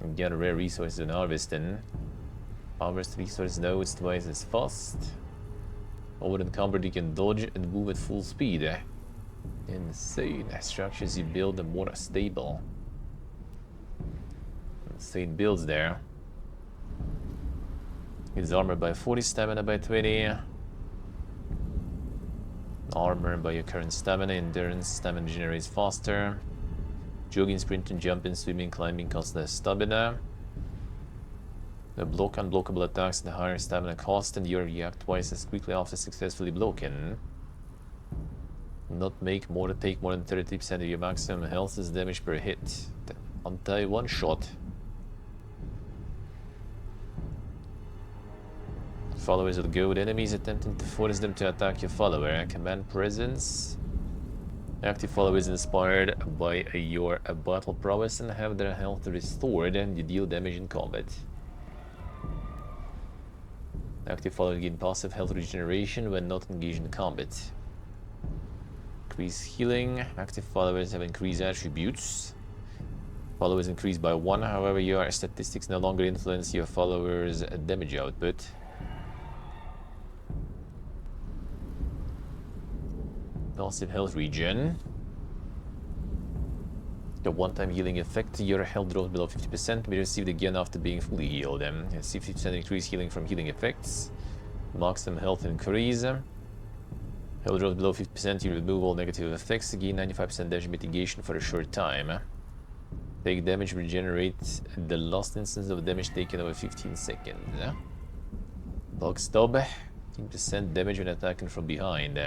You get a rare resource in harvesting. Harvest resource nodes twice as fast. Over encumbered you can dodge and move at full speed. Insane. Structures you build are more stable. Insane builds there. His armor by 40, stamina by 20. Armor by your current stamina, endurance, stamina generates faster. Jogging, sprinting, jumping, swimming, climbing costs less stamina. The block unblockable attacks at the higher stamina cost, and you react twice as quickly after successfully blocking. Not take more than 30% of your maximum health as damage per hit. Anti one shot. Followers will goad enemies attempting to force them to attack your follower. Command presence. Active followers inspired by your battle prowess and have their health restored, and you deal damage in combat. Active followers gain passive health regeneration when not engaged in combat. Increase healing. Active followers have increased attributes. Followers increased by 1, however your statistics no longer influence your followers' damage output. Passive health regen. The one-time healing effect, your health drops below 50%, be received again after being fully healed. See 50% increased healing from healing effects. Maximum health increase. Health drops below 50%, you remove all negative effects, gain 95% damage mitigation for a short time. Take damage, regenerate the last instance of damage taken over 15 seconds. Bug stab, 15% damage when attacking from behind.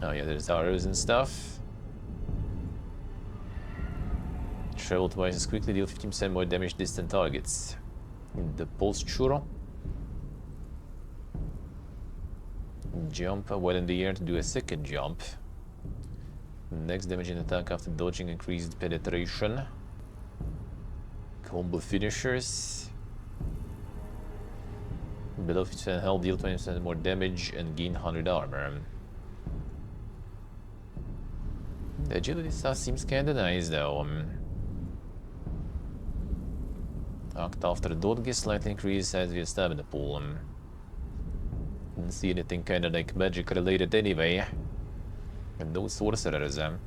Oh yeah, there's arrows and stuff. Travel twice as quickly, deal 15% more damage to distant targets. The posture. Jump while in the air to do a second jump. Next damage in attack after dodging, increased penetration. Combo finishers. Below 50% health, deal 20% more damage and gain 100 armor. The agility stuff seems kinda nice though. Act after dodge, slightly increase as your stamina pool. Didn't see anything kinda like magic related anyway. And no sorcerers. Let's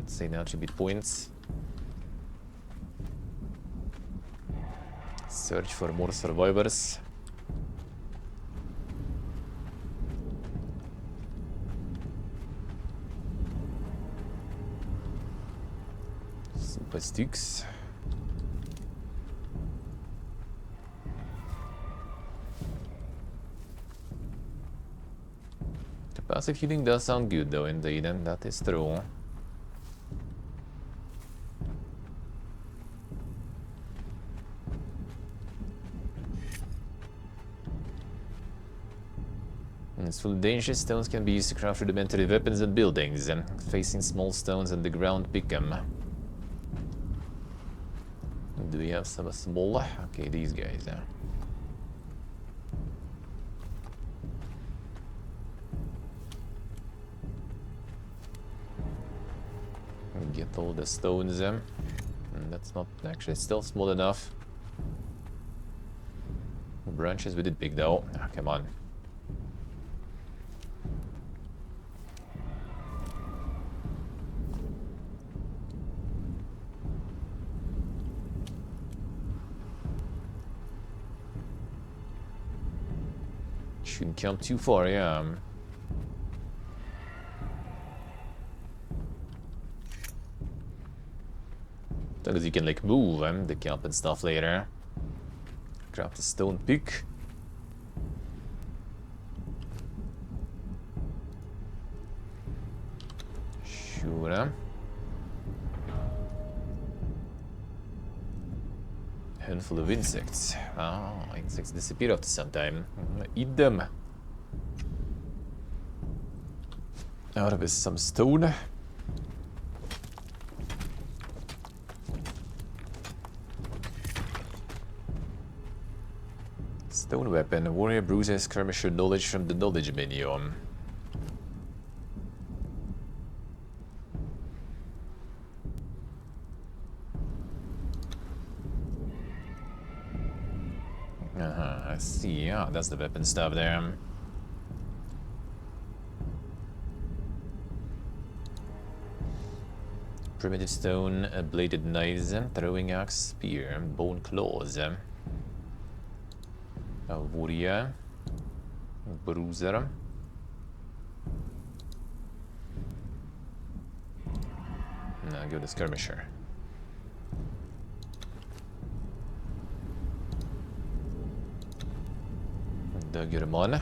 see now attribute points. Search for more survivors. Super sticks. The passive healing does sound good though, indeed, and that is true. It's full of dangerous. Stones can be used to craft rudimentary weapons and buildings. Facing small stones on the ground, pick them. Do we have some small? Okay, these guys. Get all the stones. And that's not actually still small enough. Branches we did pick though. Come on. Shouldn't come too far, yeah. As long as you can like move the camp and stuff later. Grab the stone pick. Sure. Handful of insects. Ah, insects disappear after some time. Eat them. Out of some stone. Stone weapon. Warrior bruiser skirmisher knowledge from the knowledge menu. I see. Yeah, that's the weapon stuff there. Primitive stone, bladed knives, throwing axe, spear, bone claws. Avoria. Bruiser. No, go to Skirmisher. Dögermon.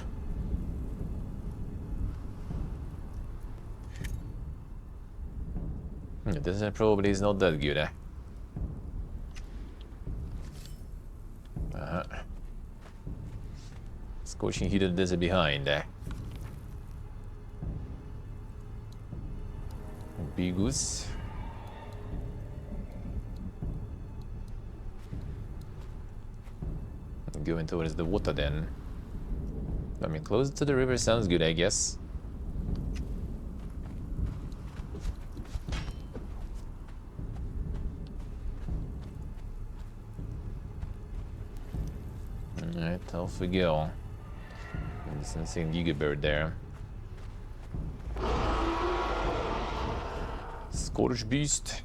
This probably is not that good, eh? Scorching heat of the desert behind, eh? Bigus. Going towards the water then. I mean, closer to the river sounds good, I guess. Alright, off we go. This insane gigabird there. Scorch Beast.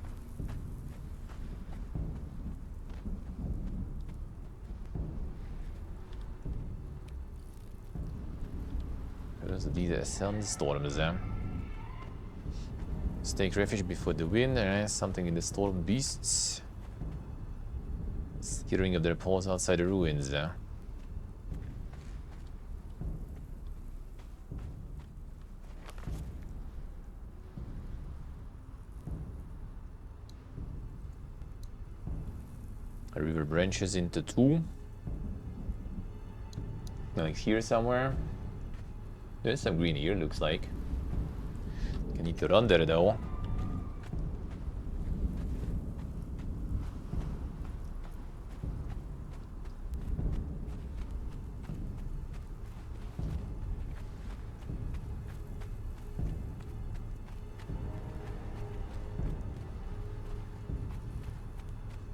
These sandstorms there. Stake refuge before the wind. There is something in the storm beasts. Skittering of their paws outside the ruins there. A river branches into two. Like here somewhere. There's some green here, looks like. I need to run there though.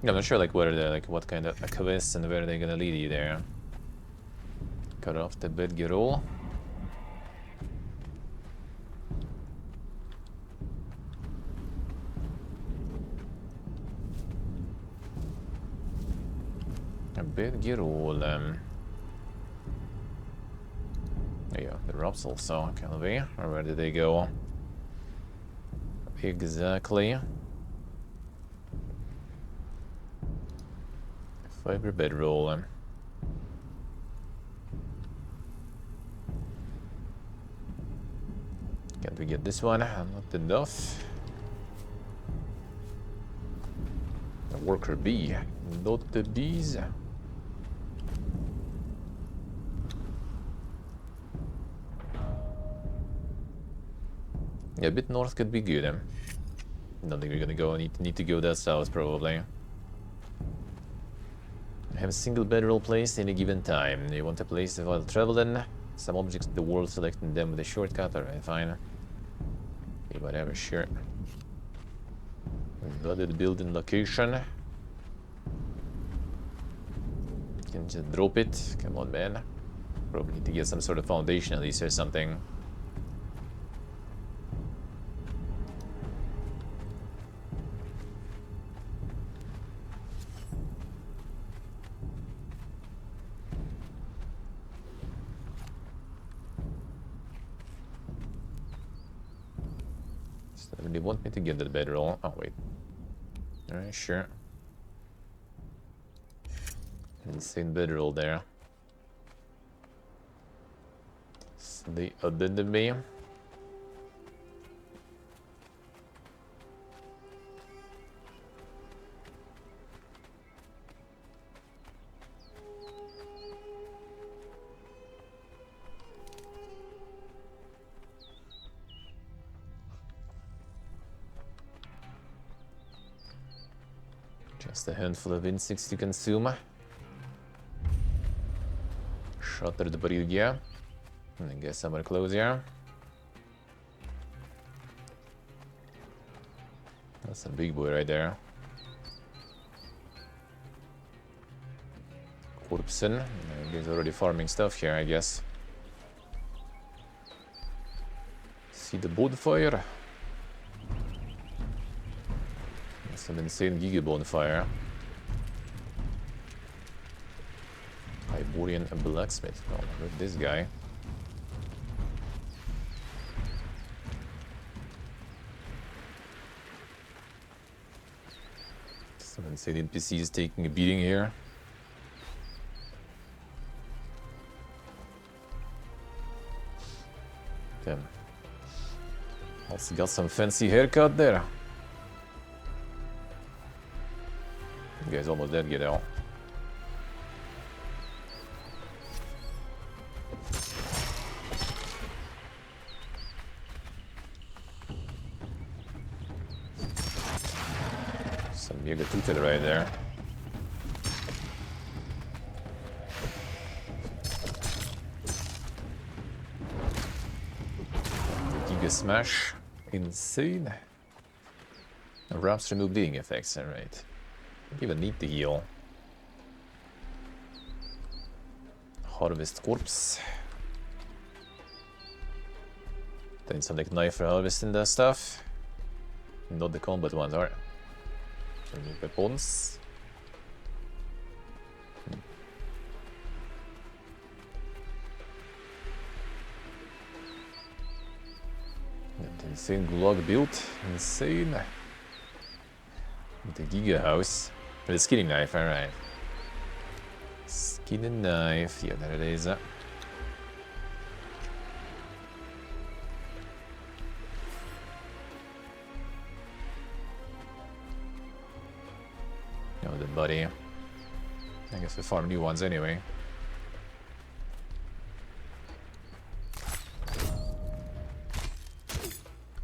I'm not sure like where they're like what kind of quests and where they're gonna lead you there. Cut off the bedgerol. Bedgerol. Yeah, the Robs also can be. Or where did they go? Exactly. Fiber bedroll. Can't we get this one? Not enough. A worker bee. Not the bees. Yeah, a bit north could be good. Don't think we're gonna go. Need to go that south probably. Have a single bedroll placed in a given time. You want to place it while traveling. Some objects in the world, selecting them with a shortcut. Alright, fine. Okay, whatever, sure. Flooded building location. Can just drop it. Come on, man. Probably need to get some sort of foundation at least or something. They want me to get the bedroll. Oh, wait. Alright, sure. Insane bedroll there. So they abandoned me. Just a handful of insects to consume. Shutter the bridge. And I guess somewhere close here. That's a big boy right there. Corpsen. He's already farming stuff here, I guess. See the bonfire. Some insane giga bonfire. Iborian blacksmith. Oh, look at this guy. Some insane NPCs taking a beating here. Damn. Also got some fancy haircut there. You guys almost dead, get out. Some mega tooted right there. Giga smash. Insane. Wraps remove bleeding effects, alright. Don't even need to heal. Harvest corpse. Then some like knife for harvesting that stuff. Not the combat ones, alright. Remove weapons. Insane gulag build. Insane. The Giga house. With a skinning knife, alright. Skinning knife. Yeah, there it is. Oh, the buddy. I guess we farm new ones anyway.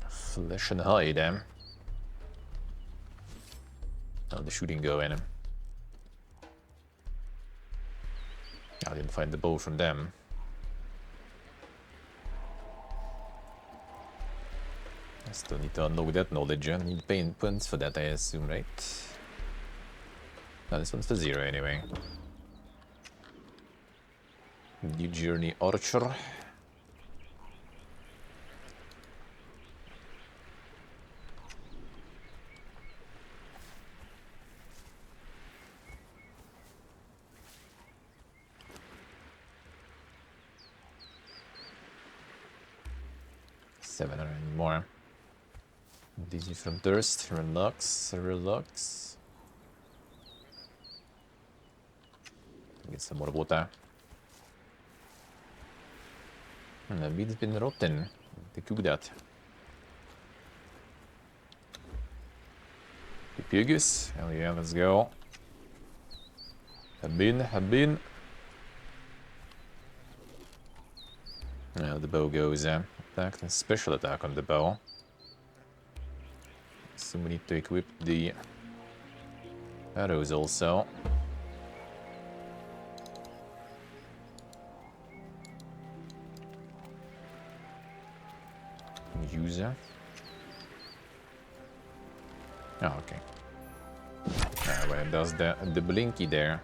Flesh and hide, Oh, the shooting go in him. I didn't find the bow from them. I still need to unlock that knowledge. I need pain points for that, I assume, right? No, this one's for 0 anyway. New Journey Archer. More. Dizzy from thirst, relax, relax. Get some more water. And the meat's been rotten. They cook that. Pepegas, hell yeah, let's go. Have been. Now the bow goes attack and special attack on the bow. So we need to equip the arrows also. User. Oh, okay. Well, it does the blinky there.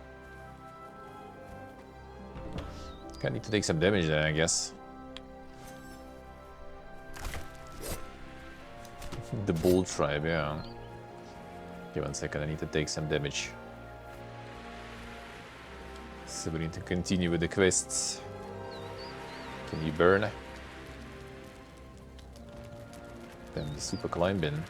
I need to take some damage there, I guess. The Bull Tribe, yeah. Okay, 1 second, I need to take some damage. So we need to continue with the quests. Can you burn? Then the super climbing.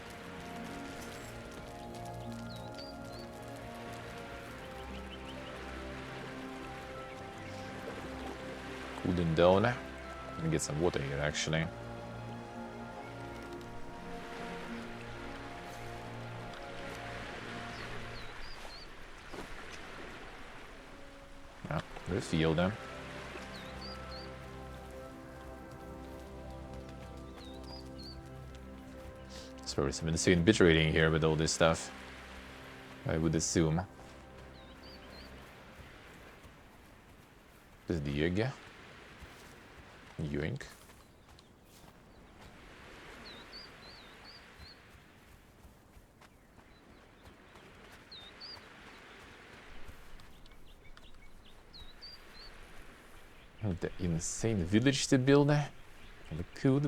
Cooling down. I'm gonna get some water here actually. Refill them. There's probably some insane bit rating here with all this stuff, I would assume. This is the egg. Yoink. The insane village to build. We could.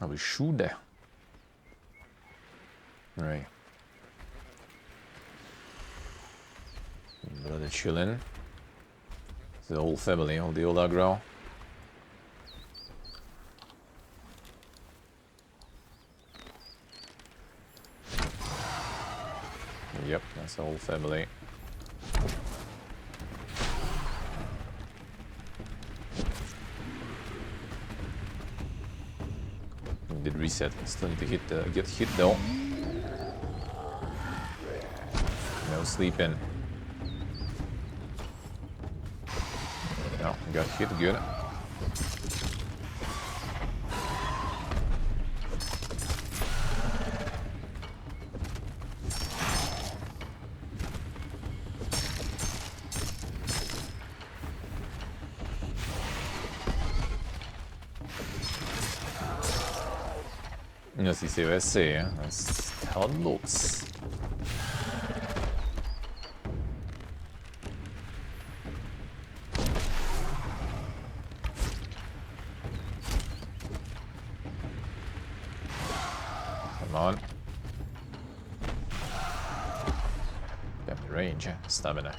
Oh, we should. Right. Brother chillin'. The whole family, all the old aggro. Yep, that's the whole family. Did reset. Still need to get hit though. No sleeping. No, got hit good. Nu ska vi se vad jag ser. Tandlots. Come on. Got the range, stamina.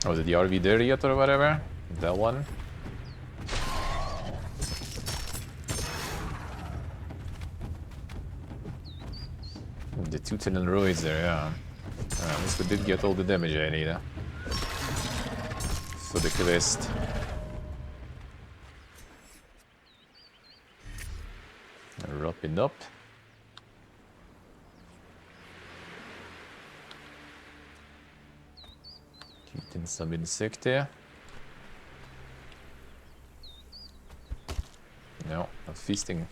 Was it the RV there yet or whatever? That one? The two tunnel roids there, yeah. At least we did get all the damage I need for the quest. Wrapping up. Keeping some insect there. No, not feasting.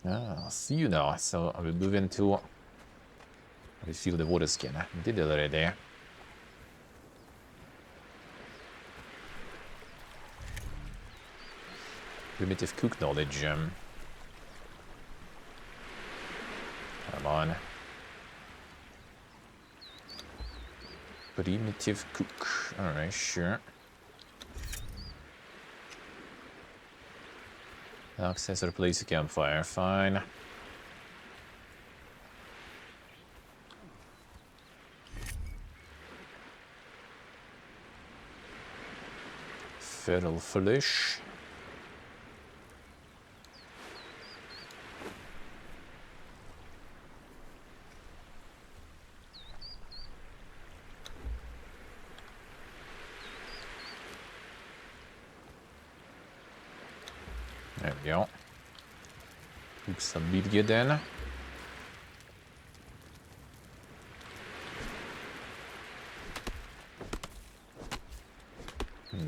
Ah, I'll see you now. So I will move into refill the water skin. I did it already. Primitive cook knowledge. Come on. Primitive cook. Alright, sure. Access or place a campfire. Fine. Feral flesh. There we go. Cook some meat then.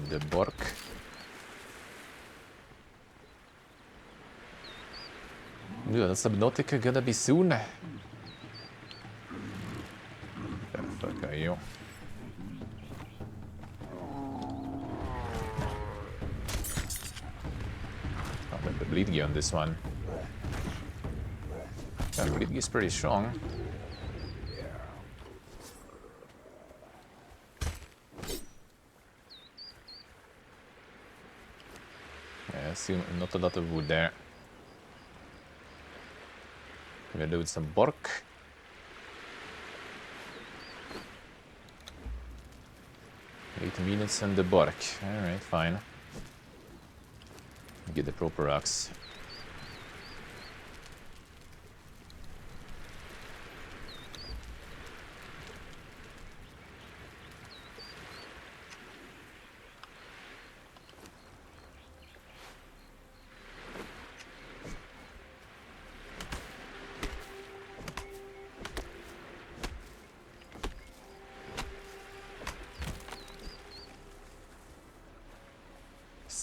The bark. Yeah, that's Subnautica gonna be soon. Where the fuck are you? I'll have the bleed gear on this one. Yeah, bleed gear is pretty strong. Yeah, I assume not a lot of wood there. Gonna do with some bark. Eight minutes and the bark. Alright, fine. Get the proper axe.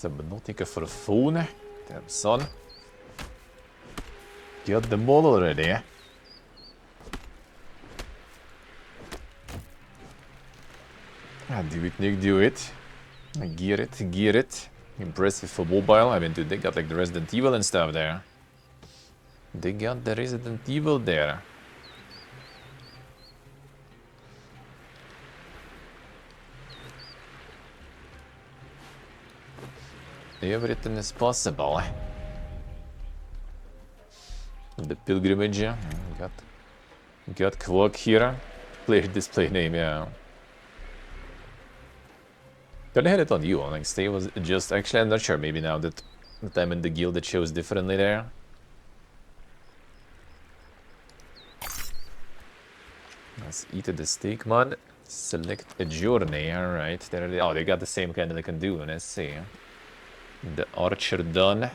Subnautica for a phone. Damn son. Got them all already. Do it, Nick, do it. Gear it, gear it. Impressive for mobile. I mean, dude, they got like the Resident Evil and stuff there. They got the Resident Evil there. Everything is possible. The pilgrimage. Got Quark here. Player display name, yeah. Could have had it on you. Like, stay was just actually, I'm not sure. Maybe now that I'm in the guild, it shows differently there. Let's eat the steak mod. Select a journey. Alright, there they, oh, they got the same kind that I can do. Let's see. The archer done.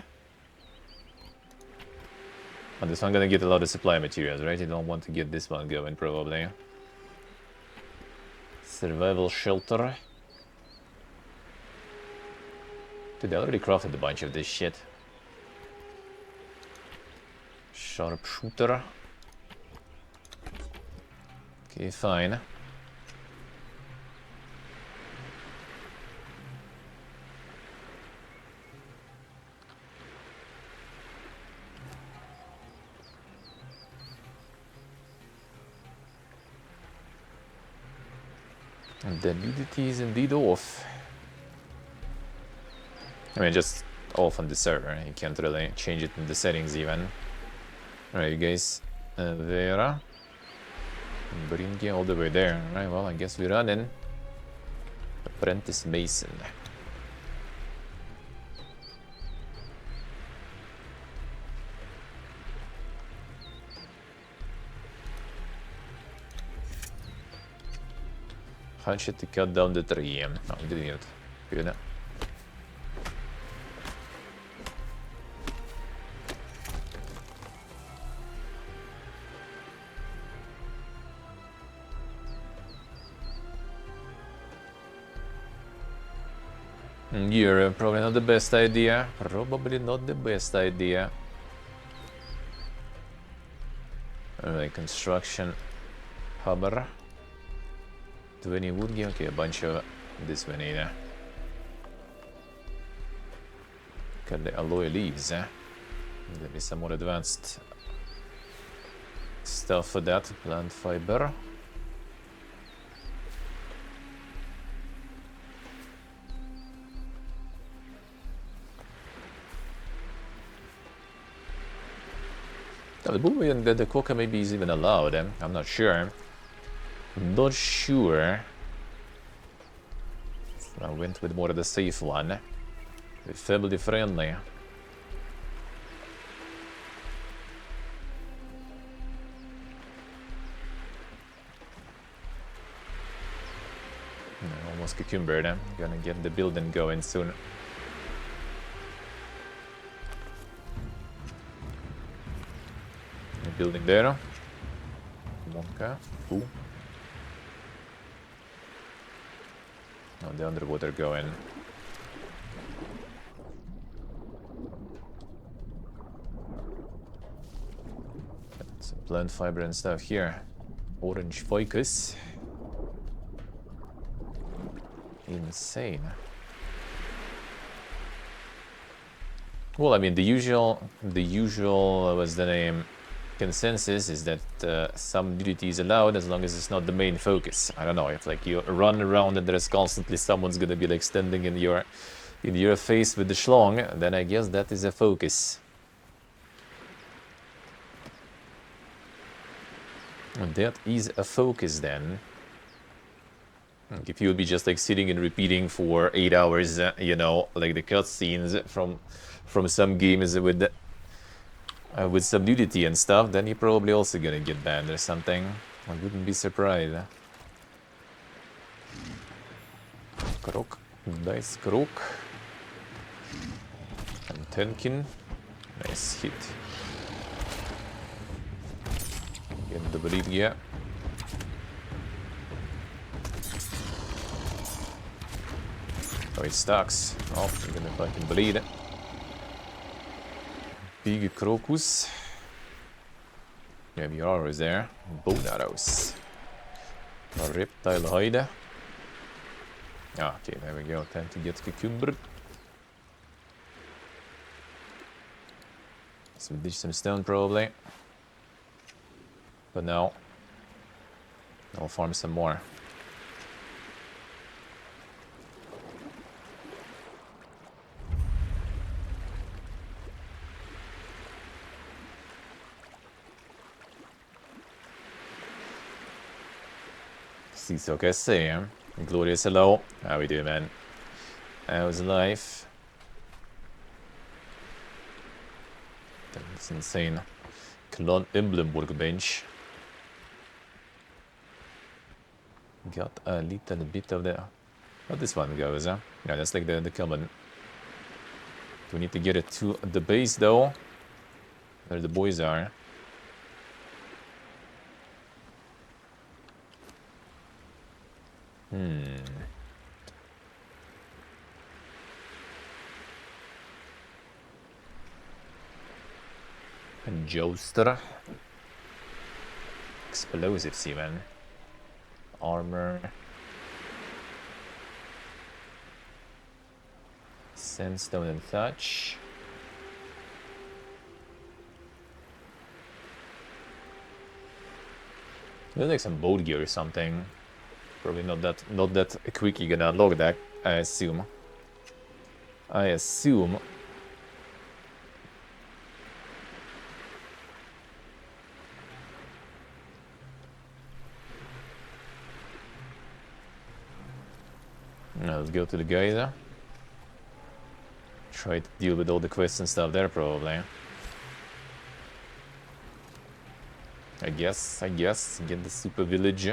On this one, gonna get a lot of supply materials, right? You don't want to get this one going, probably. Survival shelter. Dude, they already crafted a bunch of this shit. Sharpshooter. Okay, fine. And the nudity is indeed off. I mean, just off on the server. You can't really change it in the settings even. Alright, you guys. Vera. Bring you all the way there. Alright, well, I guess we're running. Apprentice Mason. Hatchet to cut down the tree. No, we didn't it. Good. You're probably not the best idea. Probably not the best idea. Alright, construction hammer. 20 wood gear. Okay, a bunch of this we need. Got the alloy leaves. There'll be some more advanced stuff for that. Plant fiber. The booby and the coca maybe is even allowed. I'm not sure. Not sure. So I went with more of the safe one. The family friendly. Almost cucumber them. Gonna get the building going soon. Building there. Monka. Ooh. Oh, the underwater going. Some plant fiber and stuff here. Orange ficus. Insane. Well, I mean, the usual what's the name? Consensus is that some nudity is allowed as long as it's not the main focus. I don't know, if like you run around and there's constantly someone's gonna be like standing in your face with the schlong, then I guess that is a focus. And that is a focus then. If you would be just like sitting and repeating for 8 hours, you know, like the cutscenes from some games with some nudity and stuff, then you're probably also gonna get banned or something. I wouldn't be surprised. Krok, nice krok. And Tenkin, nice hit. Get the bleed gear. Oh, it stocks. Oh, I'm gonna fucking bleed. Big crocus. We have your arrows there. Bone arrows. A reptile hide. Ah, okay, there we go. Time to get cucumbered. Some ditch, some stone probably. But no. I'll farm some more. See, so can I say, glorious hello. How we doing, man? How's life? That's insane. Clone emblem workbench. Got a little bit of the... How this one goes, huh? Yeah, that's like the common. Do we need to get it to the base, though? Where the boys are. And Joester. Explosives, even. Armor. Sandstone and thatch. Looks like some boat gear or something. Probably not that quick you're gonna unlock that, I assume. Now let's go to the geyser. Try to deal with all the quests and stuff there, probably. I guess. Get the super village.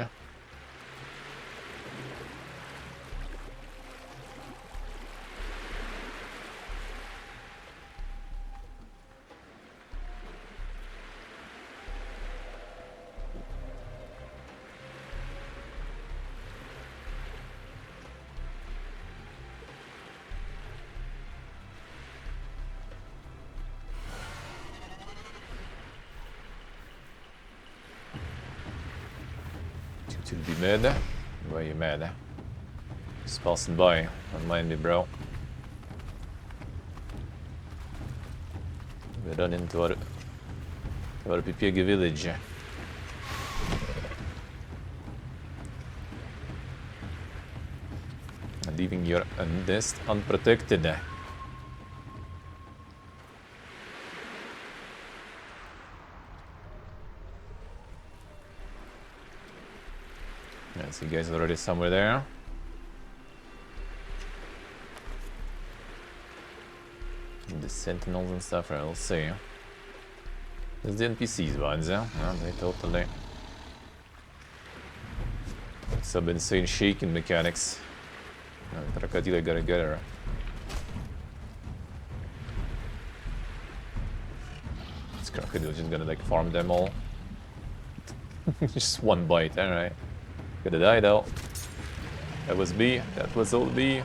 To be mad? Why are you mad? Just passing by. Don't mind me, bro. We run into our Pepegas village. Leaving your nest unprotected. So you guys already somewhere there. The sentinels and stuff, I'll see. There's the NPCs ones, yeah? They totally... Some insane shaking mechanics. Crocodile gotta get her. This crocodile just gonna like farm them all. Just one bite, alright. Gonna die though. That was me. That was all me.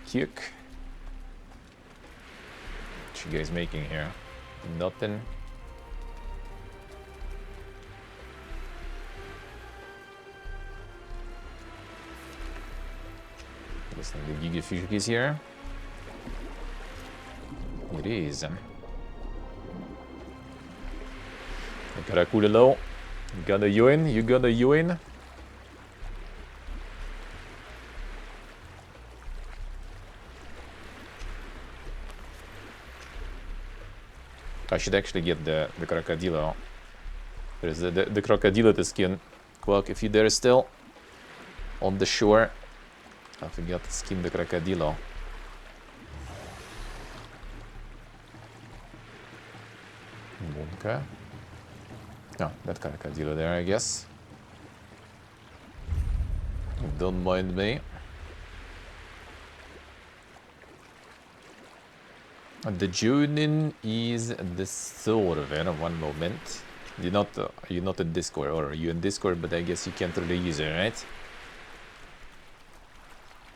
Kick. What you guys making here? Nothing. Looks like the Gigafish is here. It is. Caraculilo. You got a Yuin? You got a Yuin? I should actually get the crocodilo. There's the crocodilo to skin. Quack, if you dare still. On the shore. I forgot to skin the crocodilo. Okay. No, that crocodilo there, I guess. Don't mind me. The Junin is the server. One moment. You're not in Discord, or are you in Discord? But I guess you can't really use it, right?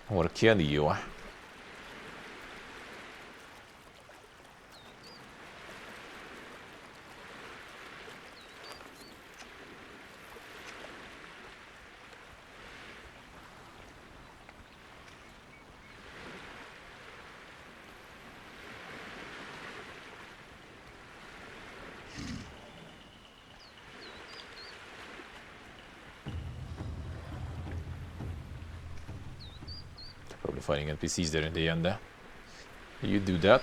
Or can you? Probably fighting NPCs there in the end. You do that.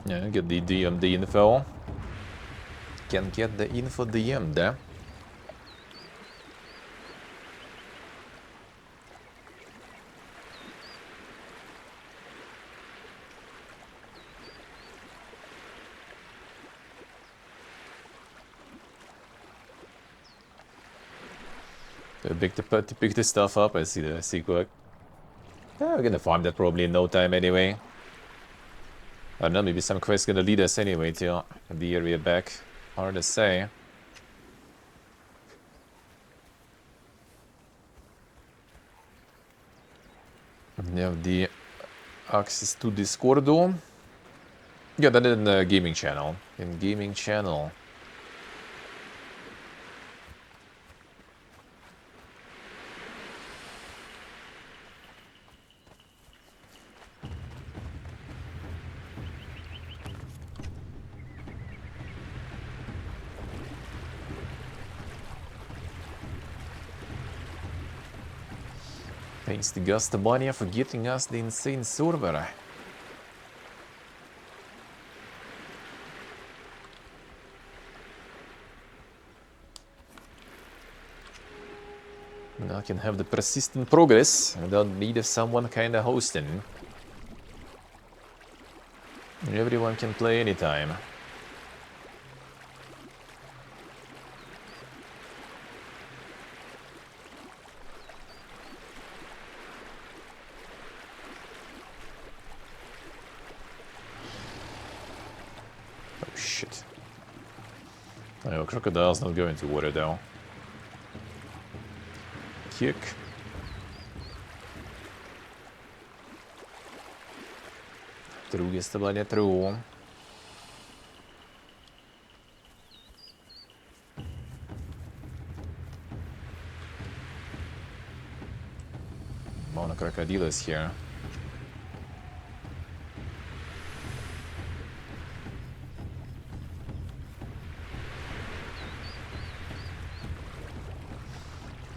Yeah, get the DM'd info. Can get the info DM'd. To pick this stuff up. I see the sequel. Yeah, we're gonna farm that probably in no time anyway. I don't know, maybe some quest's gonna lead us anyway to the area back. Hard to say. We have the access to Discord. Yeah, that in the gaming channel. In gaming channel. Thanks to Gastabania for getting us the insane server. Now I can have the persistent progress without need of someone kinda hosting. Everyone can play anytime. Oh shit. Oh, crocodile's not going to water though. Kick. True, stability true. Mono crocodile is here.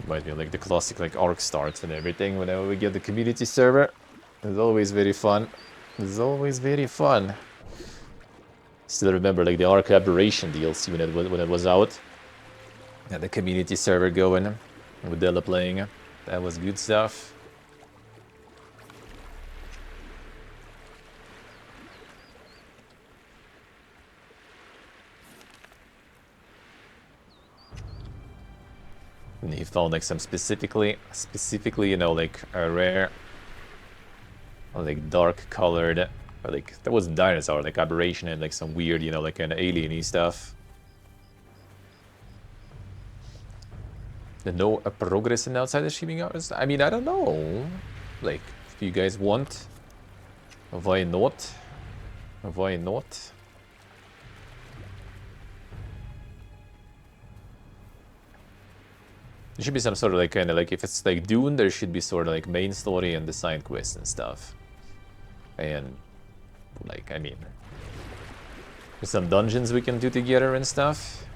Might be like the classic like arc starts and everything whenever we get the community server. It's always very fun. It's always very fun. Still remember like the arc aberration DLC when it was out. Had the community server going with Della playing. That was good stuff. And he found like some specifically, you know, like a rare, or, like dark colored, or like that was dinosaur, like aberration and like some weird, you know, like an alien-y stuff. No progress in outside the streaming hours? I mean, I don't know. Like, if you guys want, why not? Why not? There should be some sort of like kind of like if it's like Dune, there should be sort of like main story and the side quests and stuff. And like I mean, there's some dungeons we can do together and stuff.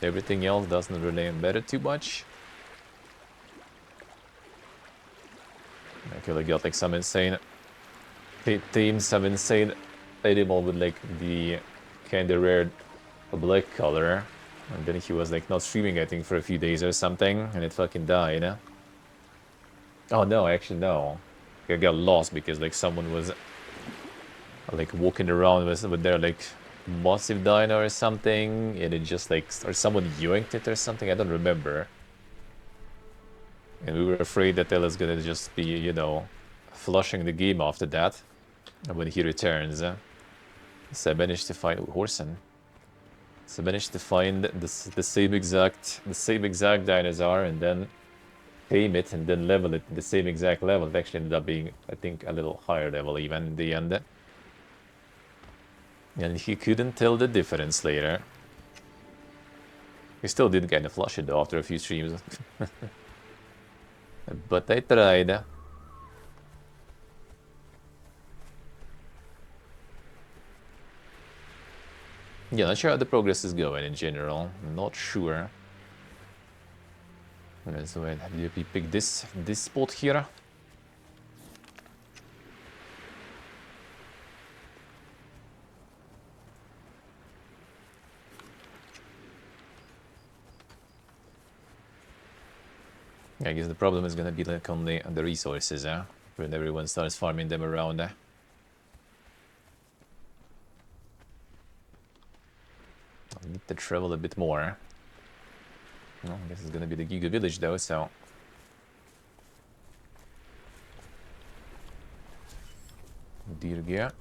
Everything else doesn't really matter too much. I could have got like some insane themes, some insane animal with like the kinda rare black color. And then he was like not streaming I think for a few days or something and it fucking died. Oh no, actually no. I got lost because like someone was like walking around with their like massive dino or something and it just like or someone yoinked it or something, I don't remember. And we were afraid that Ella's gonna just be, you know, flushing the game after that. And when he returns, so I managed to find Horson. So I managed to find the same exact dinosaur and then tame it and then level it to the same exact level. It actually ended up being, I think, a little higher level even in the end. And he couldn't tell the difference later. He still did kind of flush it though after a few streams. But I tried. Yeah, not sure how the progress is going in general. Not sure. Let's go ahead and pick this spot here. I guess the problem is gonna be like on the resources, when everyone starts farming them around. I need to travel a bit more. Well, I guess it's gonna be the Giga Village though, so. Deer gear.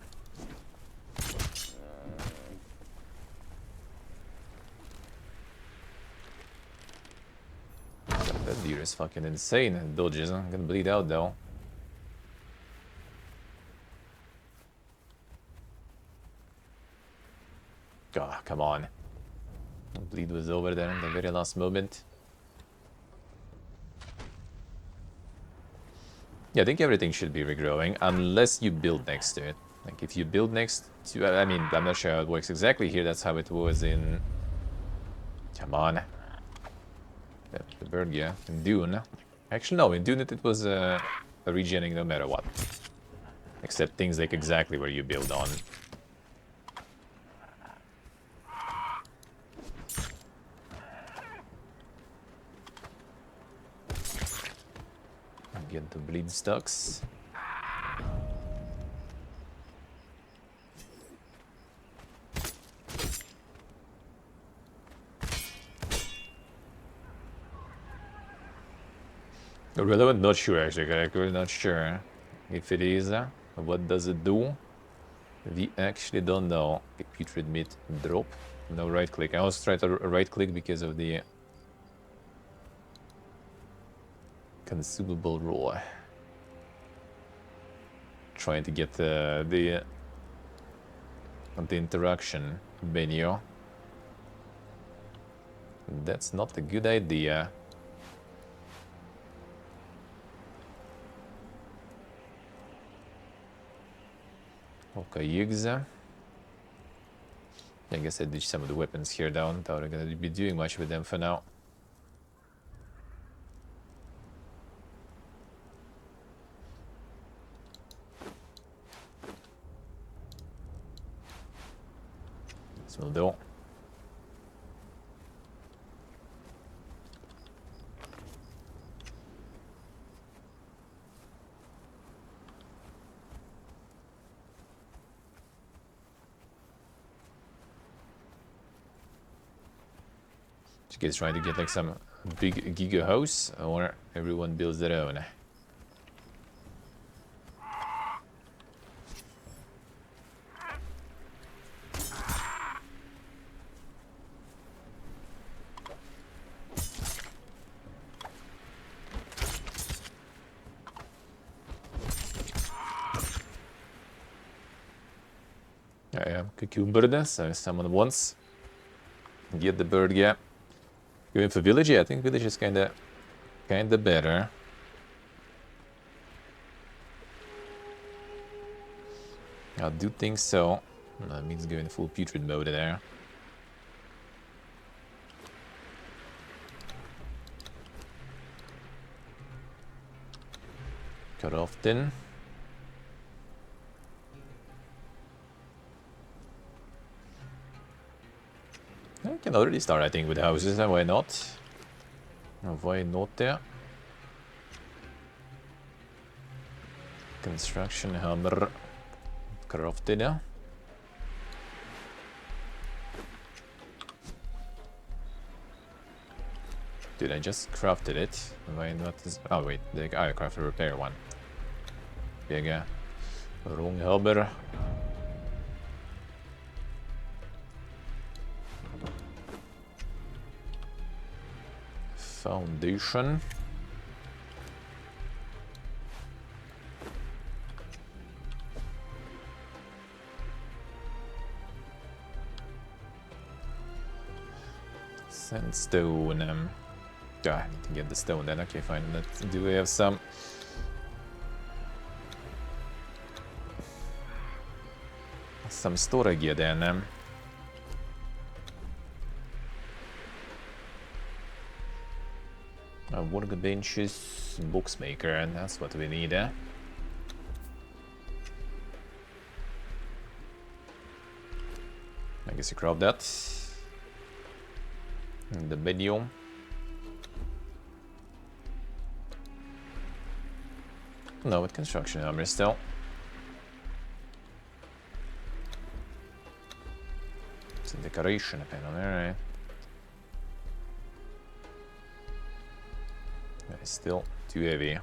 That deer is fucking insane and dodges. I'm gonna bleed out though. God, come on. The bleed was over there in the very last moment. Yeah, I think everything should be regrowing unless you build next to it. Like if you build next to, I mean, I'm not sure how it works exactly here. That's how it was in. Come on. The bird, yeah. In Dune. Actually, no, in Dune it was regening no matter what. Except things like exactly where you build on. Get the bleed stocks. Relevant? Not sure actually, correctly. Not sure if it is. What does it do? We actually don't know. Putrid meat drop. No right click. I also tried to right click because of the consumable raw. Trying to get the interaction menu. That's not a good idea. Okay, Yigs. I guess I ditched some of the weapons here down. Thought I'm gonna be doing much with them for now. This will do. You guys trying to get like some big giga house, or everyone builds their own? Yeah, cucumber, so someone wants. Get the bird, yeah. Going for village? Yeah, I think village is kinda better. I do think so. That means going full putrid mode there. Cut off then. I can already start, I think, with houses, and why not? Why not there? Construction hammer crafted, yeah. Dude, I just crafted it. Why not this? Oh wait, I crafted a repair one. Bigger. Wrong helber. Foundation. Sandstone. Yeah, I need to get the stone then. Okay, fine. Do we have some? Some storage here then. Workbenches, boxmaker, and that's what we need. I guess you craft that. And the medium. No, with construction armor still. It's a decoration panel, alright. It's still too heavy.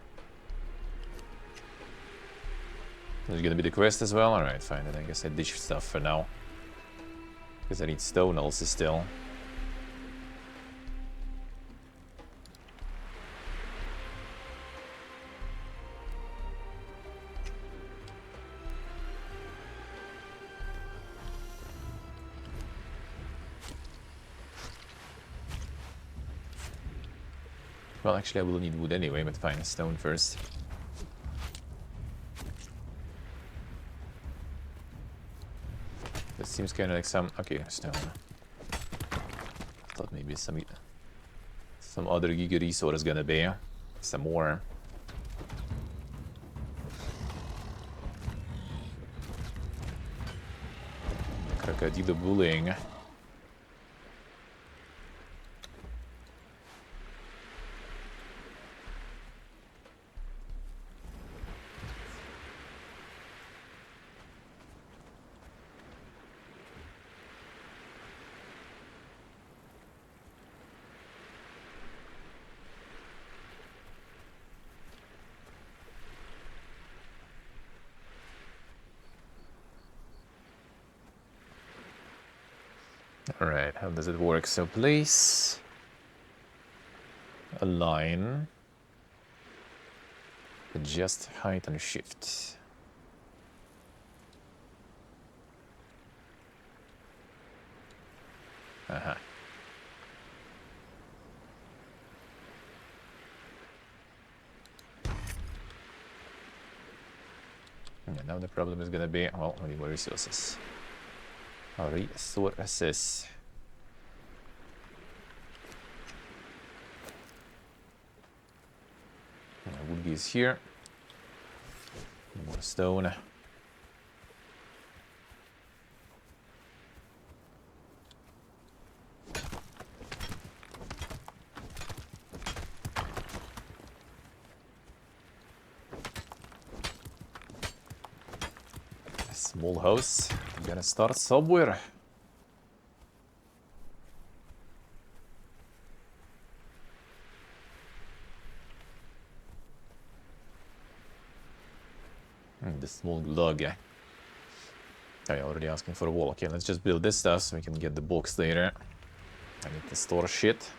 There's gonna be the quest as well? Alright, fine, then I guess I ditch stuff for now. Because I need stone also still. Well, actually I will need wood anyway, but fine, stone first. That seems kind of like some... okay, stone. Thought maybe some other giga resource is gonna be. Some more. Crocodile bullying. Alright, how does it work? So place a line, adjust height and shift. Uh-huh. Yeah, now the problem is gonna be, well, we need more resources. Resources. Wood is here. More stone. Small house. I'm gonna start somewhere. The small log. Oh, yeah, already asking for a wall. Okay, let's just build this stuff so we can get the box later. I need to store shit.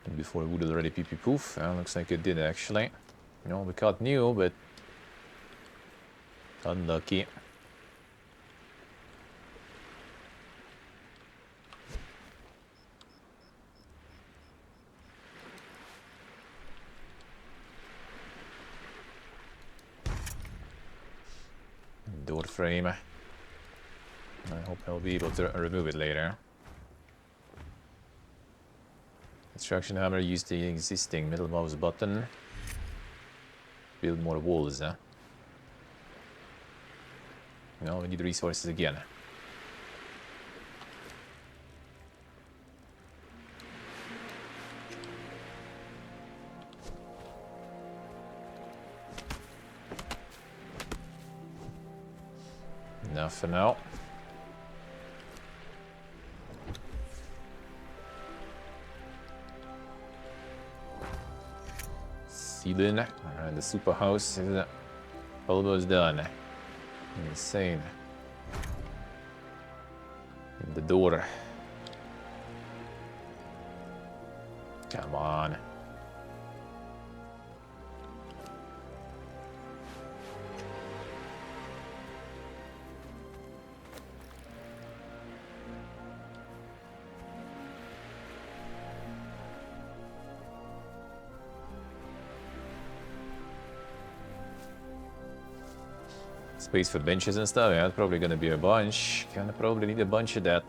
And before it would already pee poof. Looks like it did actually. You know, we caught new, but unlucky. Door frame. I hope I'll be able to remove it later. Construction hammer, use the existing middle mouse button. Build more walls, huh? No, we need resources again. Enough for now. Healing. Alright, the super house is almost done. Insane. In the door. Come on. Space for benches and stuff, yeah, probably gonna be a bunch. Gonna probably need a bunch of that.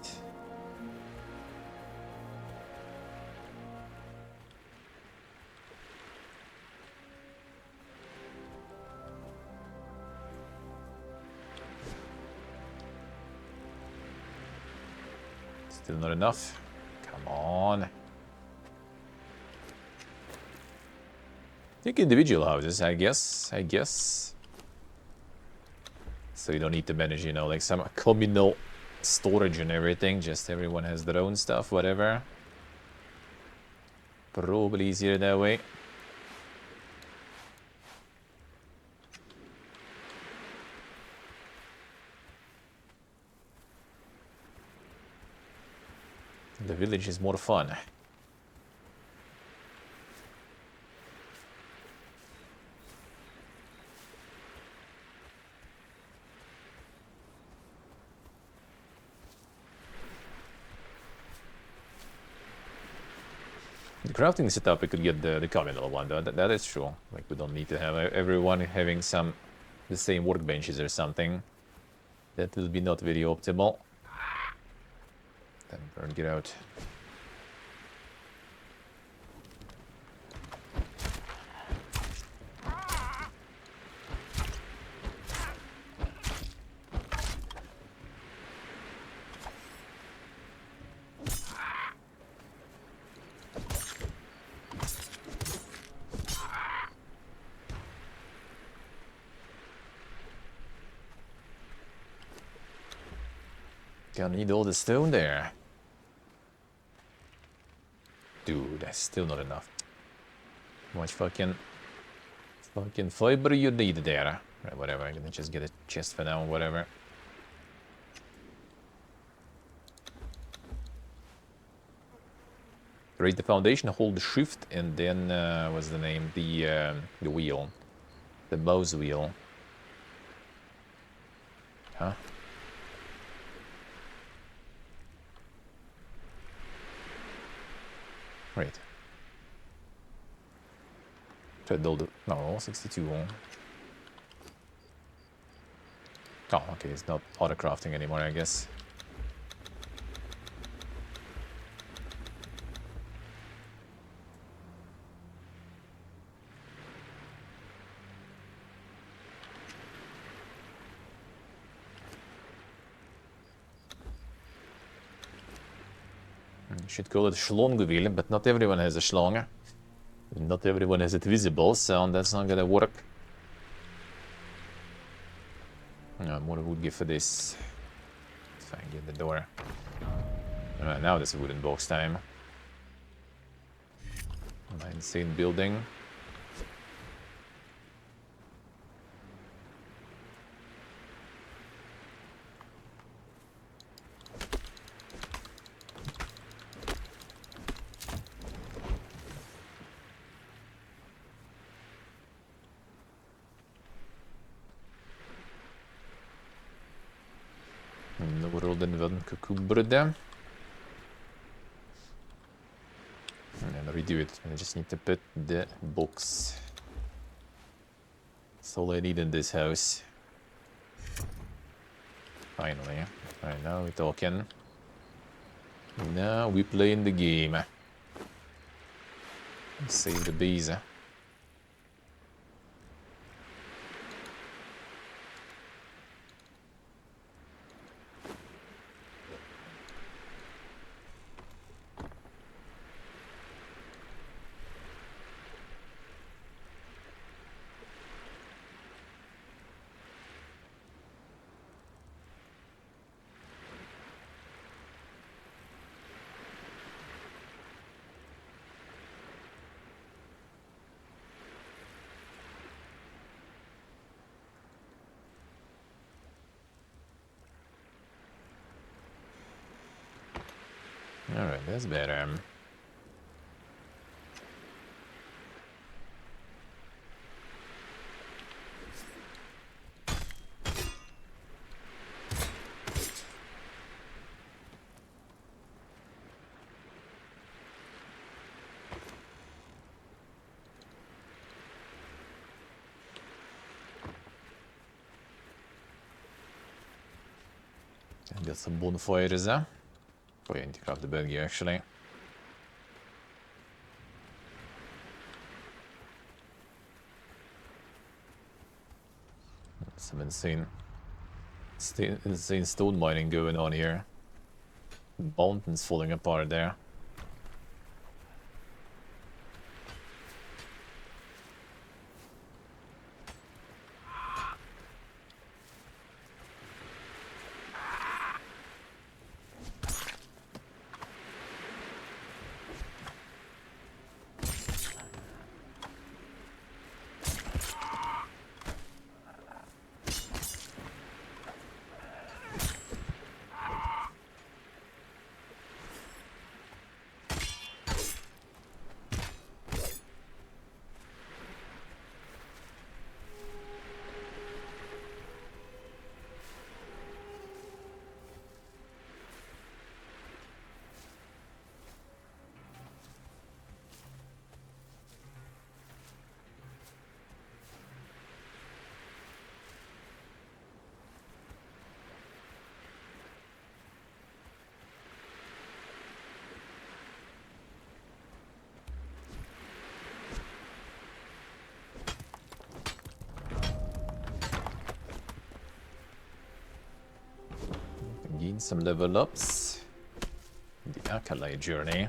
Still not enough. Come on. I think individual houses, I guess. So you don't need to manage, you know, like some communal storage and everything. Just everyone has their own stuff, whatever. Probably easier that way. The village is more fun. The crafting setup, we could get the communal one, though. That is true. Like, we don't need to have everyone having the same workbenches or something. That will be not very optimal. Then burn, get out. Gonna need all the stone there. Dude, that's still not enough. How much fucking fiber you need there? Right, whatever, I'm gonna just get a chest for now, whatever. Raise the foundation, hold shift, and then what's the name? The wheel. The mouse wheel. Huh? Right. Try to build it. No, 62. Oh, okay, it's not auto crafting anymore, I guess. Should call it Schlongwheel, but not everyone has a schlong. Not everyone has it visible, so that's not gonna work. More wood give for this. Let's try and get the door. Now there's a wooden box time. An insane building. Den kukubrde. And redo it. I just need to put the box. That's all I need in this house. Finally. Alright, now we're talking. Now we playing the game. Save the bees. Alright, that's better. Get some bonfires there. Oh, yeah, I need to craft the bed gear actually. Some insane stone mining going on here. Mountains falling apart there. Gain some level ups. The Acolyte journey.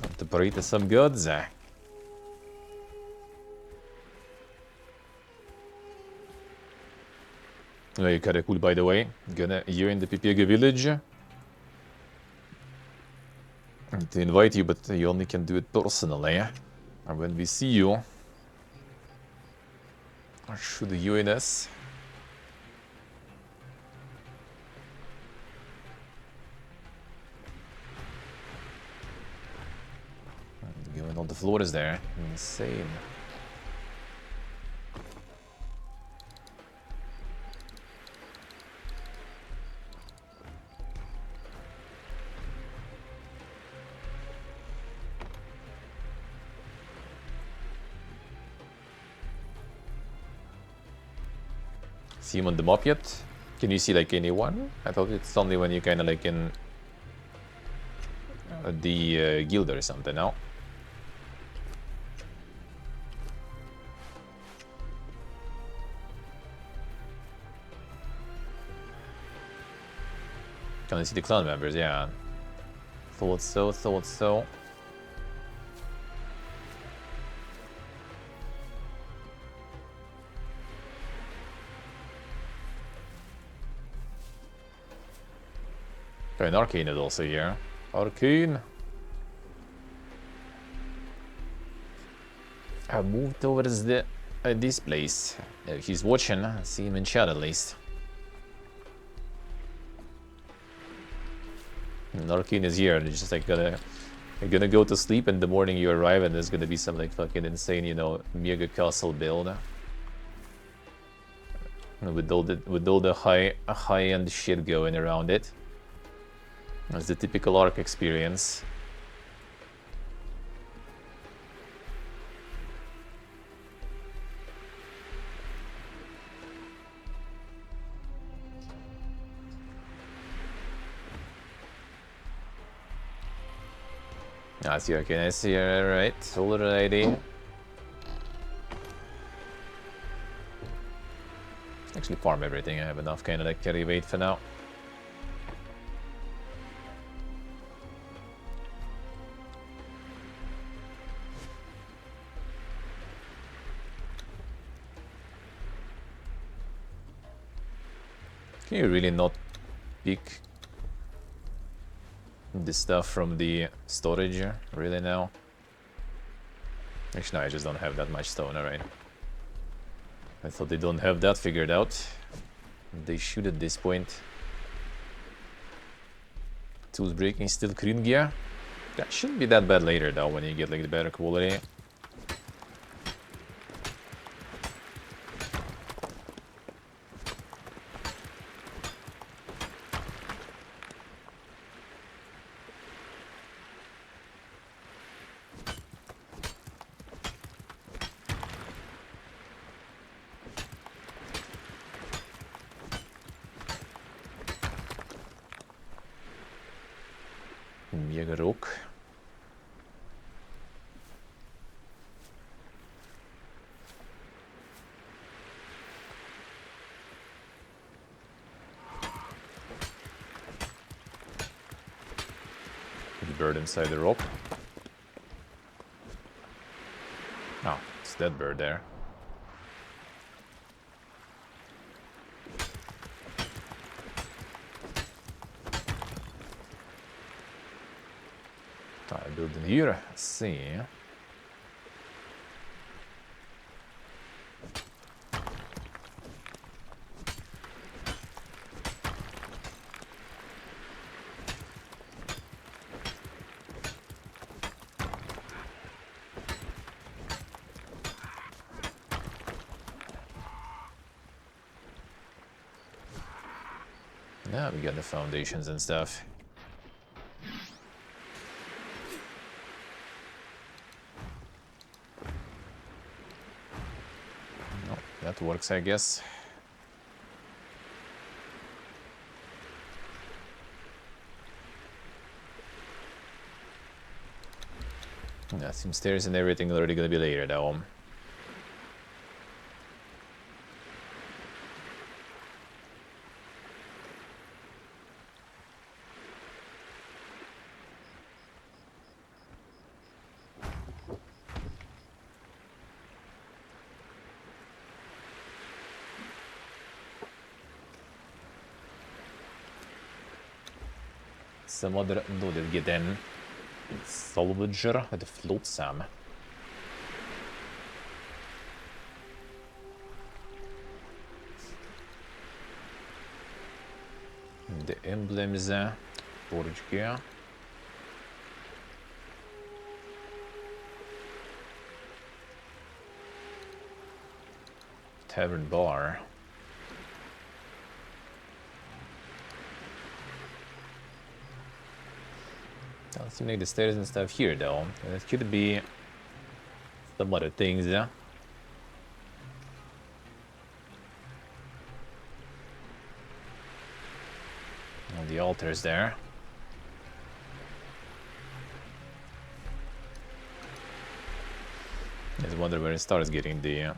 Have to pray to some gods. Oh, you're kinda cool, by the way. You're in the Pepega village. To invite you, but you only can do it personally. And when we see you, should you join us? Going on the floors there. Insane. See him on the map yet? Can you see like anyone? I thought it's only when you kind of like in the guild or something now. Can I see the clan members? Yeah. Thought so, thought so. Okay, an Arcane is also here. Arcane! I moved towards the this place. He's watching. See him in chat at least. And Arcane is here. And it's just like you're gonna go to sleep, and in the morning you arrive, and there's gonna be some like fucking insane, you know, mega castle build. With all the high-end shit going around it. That's the typical Ark experience. I see, okay, I see, alright, alrighty. Actually farm everything, I have enough kind of like carry weight for now. Can you really not pick this stuff from the storage really now? Actually, no, I just don't have that much stone, alright. I thought they don't have that figured out. They should at this point. Tools breaking, still clean gear. That shouldn't be that bad later though, when you get like the better quality. Mega-rock. The bird inside the rock. Oh, it's that bird there. I build in here. Let's see. Now we got the foundations and stuff. No, that works, I guess. Yeah, seems stairs and everything already gonna be later though. Some other loaded get in. Salvager with flotsam. The emblems, storage gear. Tavern bar. Doesn't seem like the stairs and stuff here though. It could be some other things, yeah. And the altar's there. I just wonder where it starts getting the on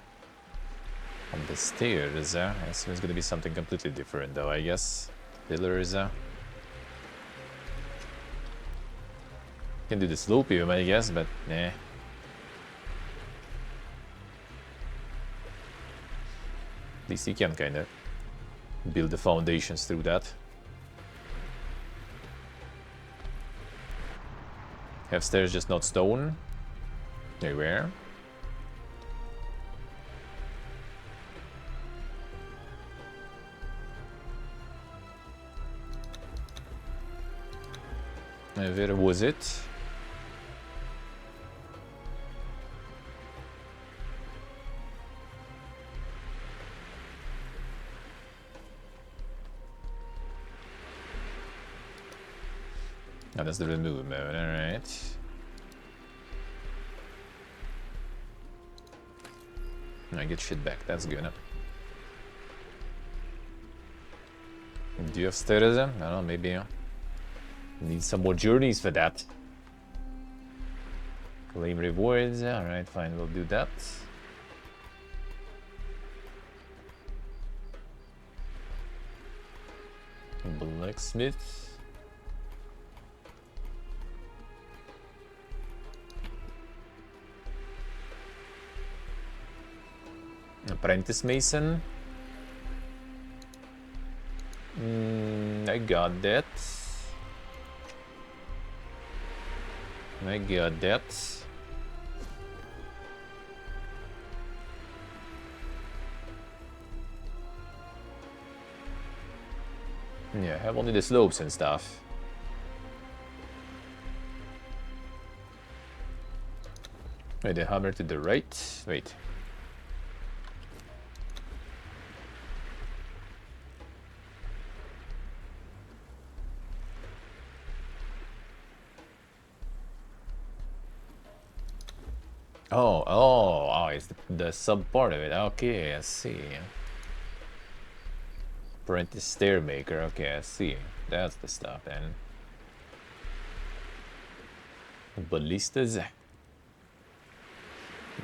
the stairs. I assume it's gonna be something completely different though, I guess. Pillars. Can do the slopium, I guess, but nah. At least you can kind of build the foundations through that. Have stairs, just not stone. Anywhere. Where was it? Oh, that's the remove mode, alright. I get shit back, that's good. Do you have stairs? I don't know, maybe need some more journeys for that. Claim rewards, alright, fine, we'll do that. Blacksmith. Apprentice Mason. I got that. I got that. Yeah, I have only the slopes and stuff. Wait, the hammer to the right? Wait. Oh, it's the sub part of it. Okay, I see. Apprentice stair maker. Okay, I see. That's the stuff then. Ballistas.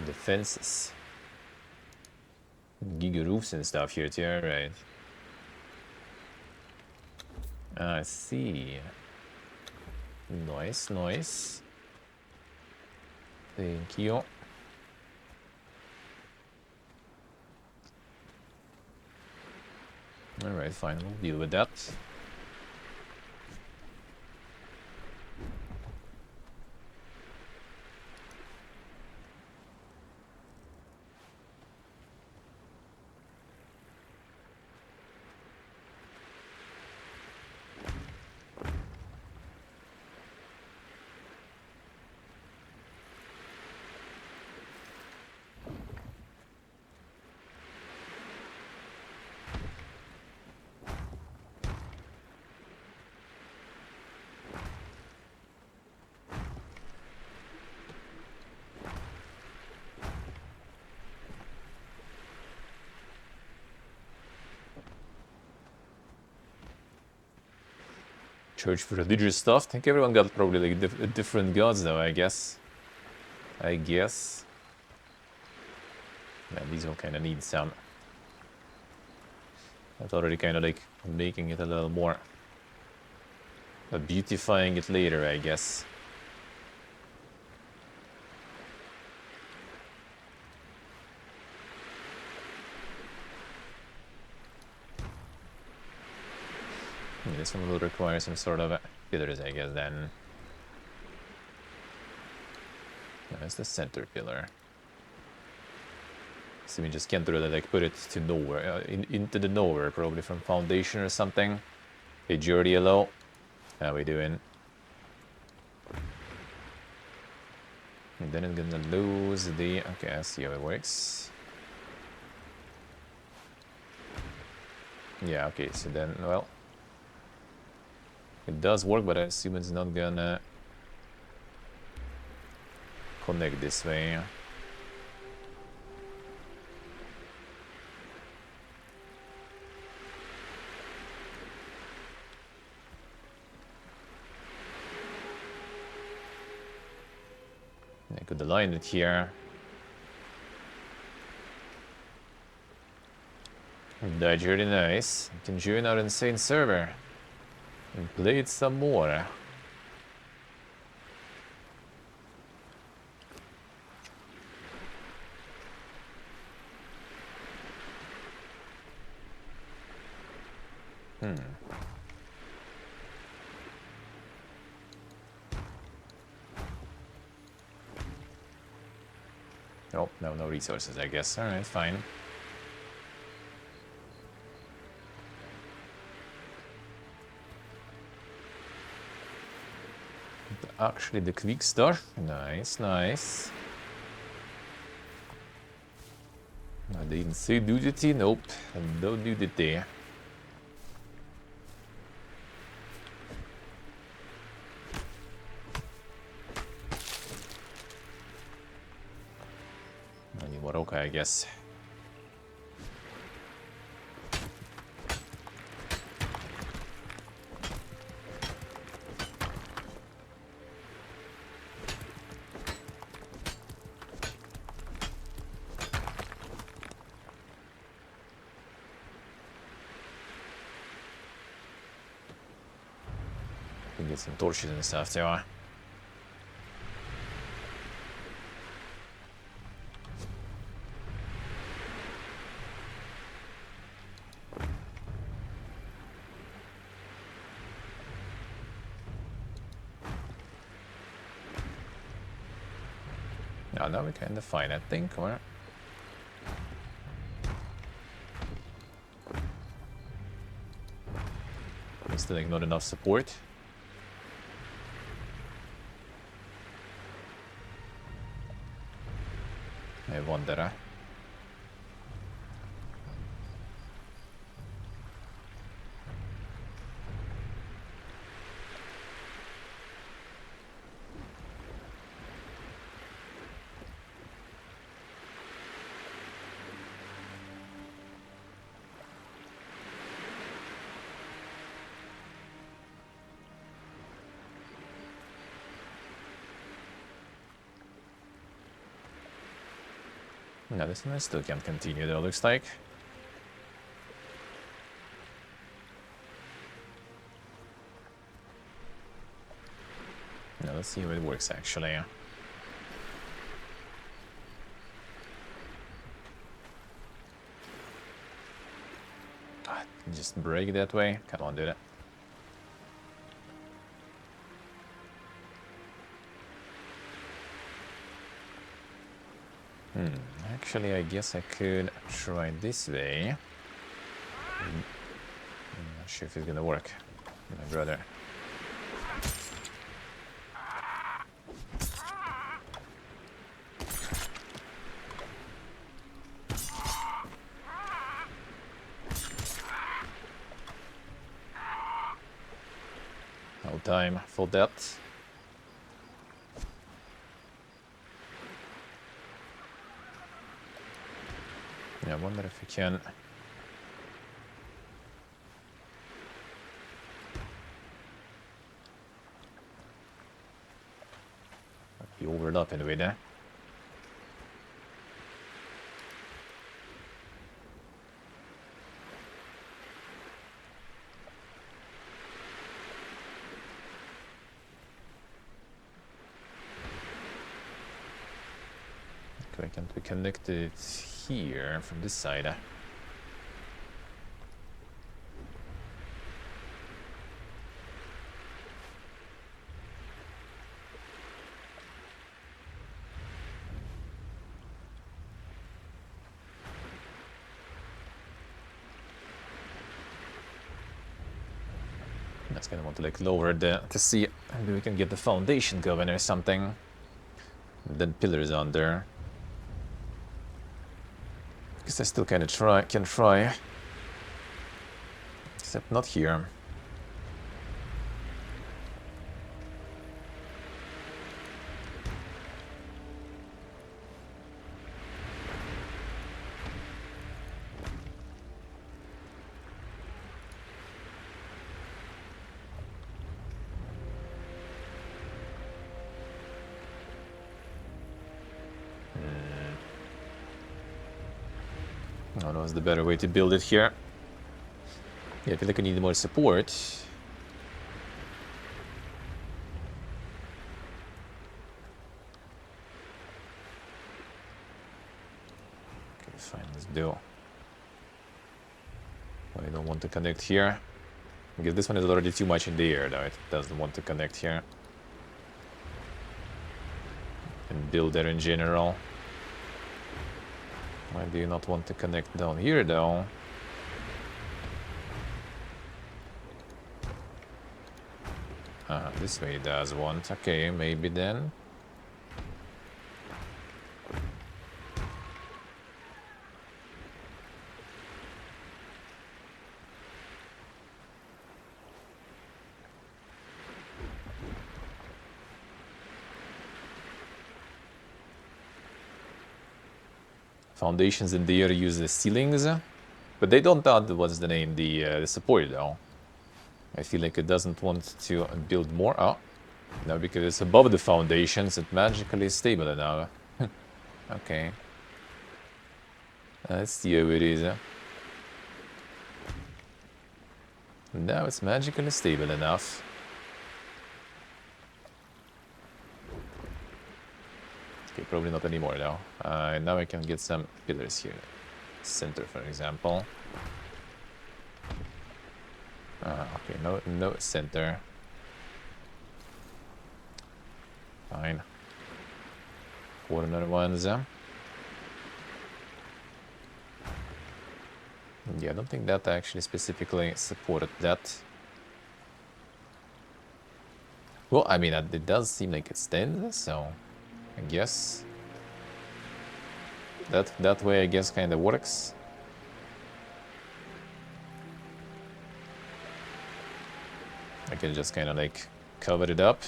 Defenses. Giga roofs and stuff here too, right? I see. Nice, nice. Thank you. Alright, fine, we'll deal with that. Church for religious stuff. I think everyone got probably like different gods though, I guess. Yeah, these all kind of need some. That's already kind of like making it a little more. But beautifying it later, I guess. This one will require some sort of pillars, I guess, then. That's the center pillar. So we just can't really like put it to nowhere, into the nowhere, probably from foundation or something. Hey, Jordy, hello. How we doing? And then I'm gonna lose the... Okay, I see how it works. Yeah, okay, so then, well... It does work, but I assume it's not gonna connect this way. I could align it here. That's really nice. You can join our insane server and play it some more. Oh, no resources, I guess. Alright, fine. Actually, the quick start. Nice, nice. I didn't say nudity. Nope, no nudity. Anymore, okay, I guess. Get some torches and stuff too. Yeah, now we kind of fine, I think, or still like not enough support. wonder. No, this one I still can't continue though, looks like. No, let's see how it works actually. Just break that way. Come on, do that. Actually, I guess I could try this way. I'm not sure if it's gonna work, my brother. No time for that. Yeah, I wonder if we can... Be overlapping with that. Why can't we connect it here from this side? That's gonna want to like lower the to see maybe we can get the foundation going or something. And then pillars on there. Guess I still can try. Except not here. Oh, that was the better way to build it here. Yeah, I feel like I need more support. Okay, fine, let's do. I don't want to connect here. Because this one is already too much in the air, though. It doesn't want to connect here. And build there in general. Why do you not want to connect down here, though? This way it does want. Okay, maybe then. Foundations in the air use the ceilings, but they don't add, what's the name, the support though. I feel like it doesn't want to build more. Oh, no, because it's above the foundations, it magically is stable now. Okay. Let's see how it is. Now it's magically stable enough. Okay, probably not anymore though. Now I can get some pillars here. Center, for example. Okay, no center. Fine. Corner ones. Yeah, I don't think that actually specifically supported that. Well, I mean, it does seem like it stands, so I guess. That way I guess kind of works. I can just kind of like cover it up.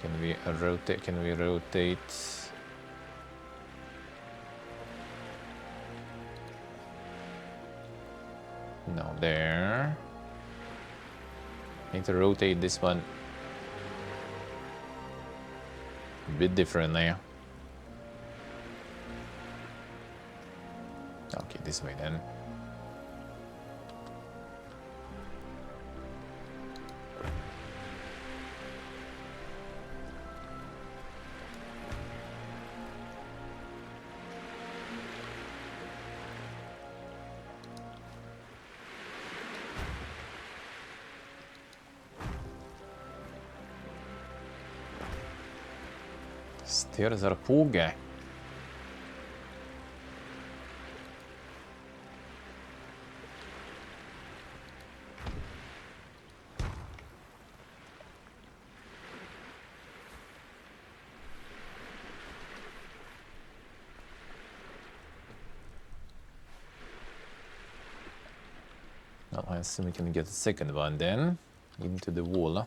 Can we rotate? Can we rotate? No, there. Need to rotate this one a bit differently. Okay, this way then. Stairs are påge. Well, I assume we can get the second one then into the wall.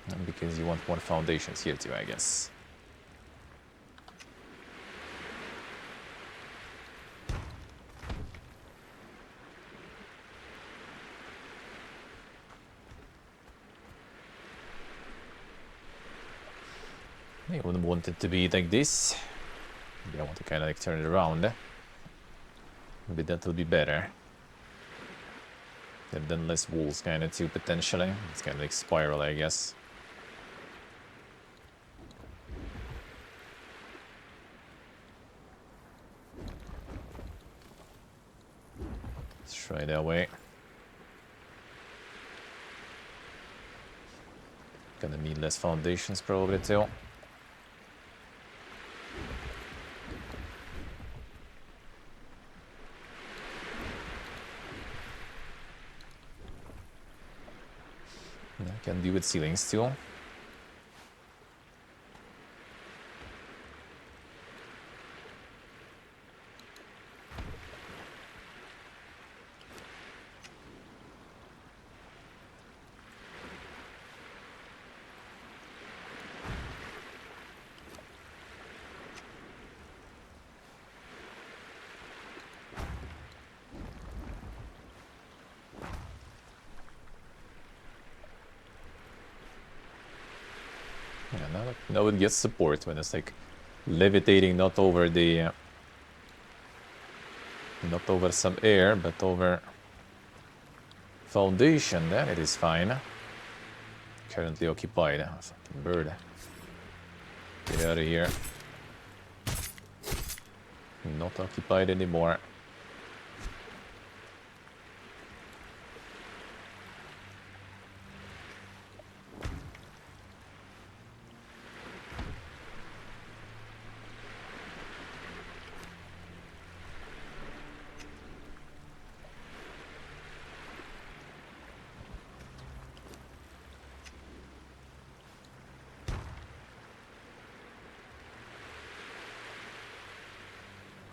And because you want more foundations here too, I guess. I wouldn't want it to be like this. Maybe I want to kind of like turn it around. Maybe that will be better. And then less walls kind of too, potentially. It's kind of like spiral, I guess. Let's try that way. Gonna need less foundations probably too. I can do with ceilings too. Yeah, now it gets support when it's like levitating not over the not over some air but over foundation. Then it is fine. Currently occupied. Oh, fucking bird. Get out of here. Not occupied anymore.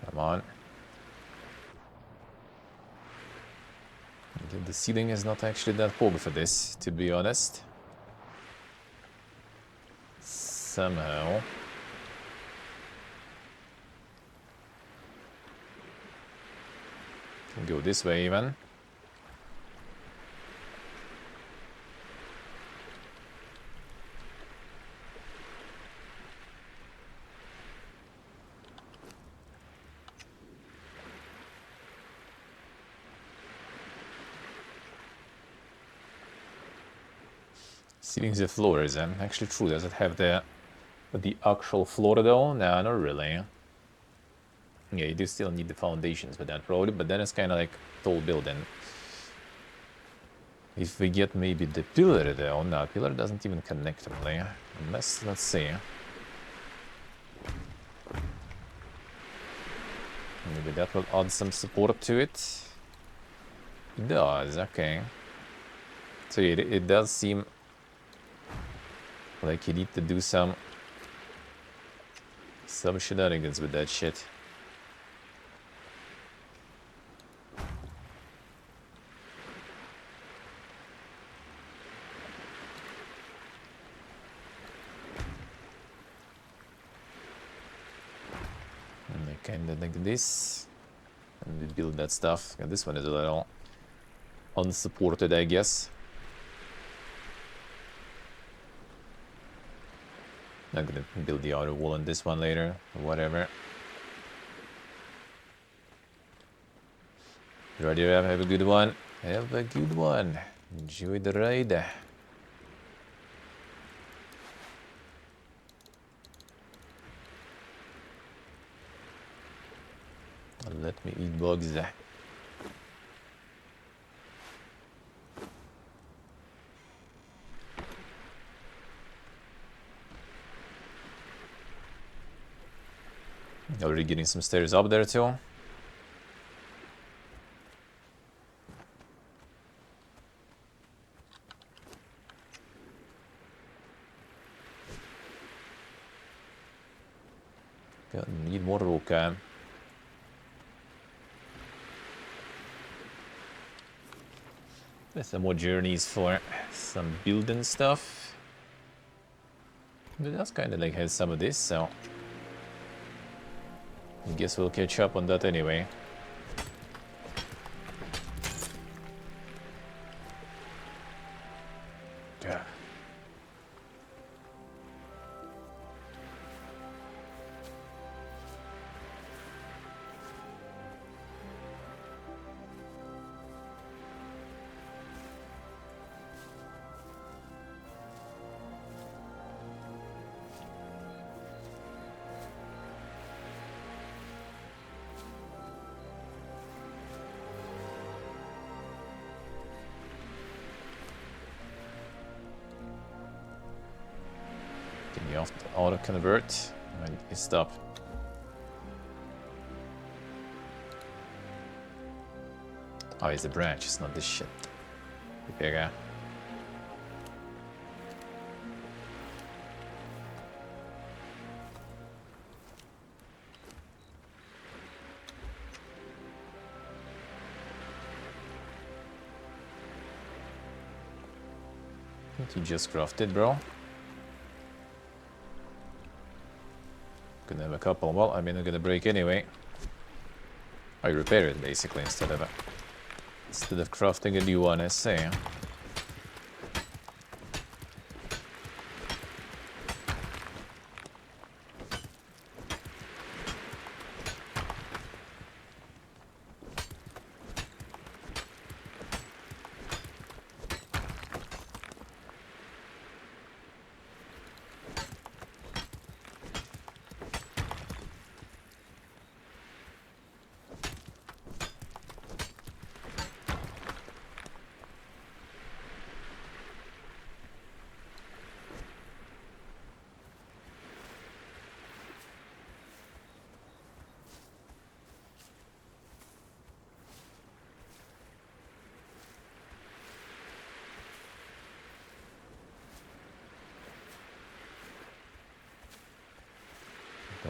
Come on. The ceiling is not actually that big for this, to be honest. Somehow. Can go this way even. Ceilings and floors, actually true, does it have the actual floor though? No, not really. Yeah, you do still need the foundations for that probably, but then it's kind of like tall building. If we get maybe the pillar though, no, pillar doesn't even connect really, unless, let's see. Maybe that will add some support to it. It does, okay. So it does seem like you need to do some shenanigans with that shit. And I kinda like this. And we build that stuff. And this one is a little unsupported, I guess. I'm gonna build the outer wall on this one later, or whatever. Ready, Rev? Have a good one. Have a good one. Enjoy the ride. Let me eat bugs. Already getting some stairs up there too. Need more roka. There's some more journeys for some building stuff. But that's kind of like has some of this, so I guess we'll catch up on that anyway. Yeah. Can you auto convert? And stop. Oh, it's the branch, it's not this shit. Pepegas. What you just crafted, bro? Gonna have a couple. Well, I mean, I'm gonna break anyway. I repair it basically instead of crafting a new one, I say.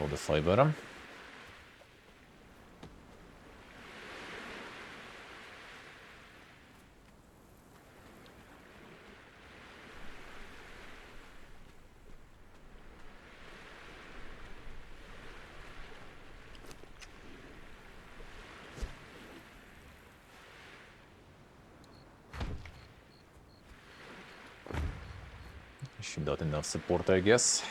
All the fiber. Should not enough support, I guess.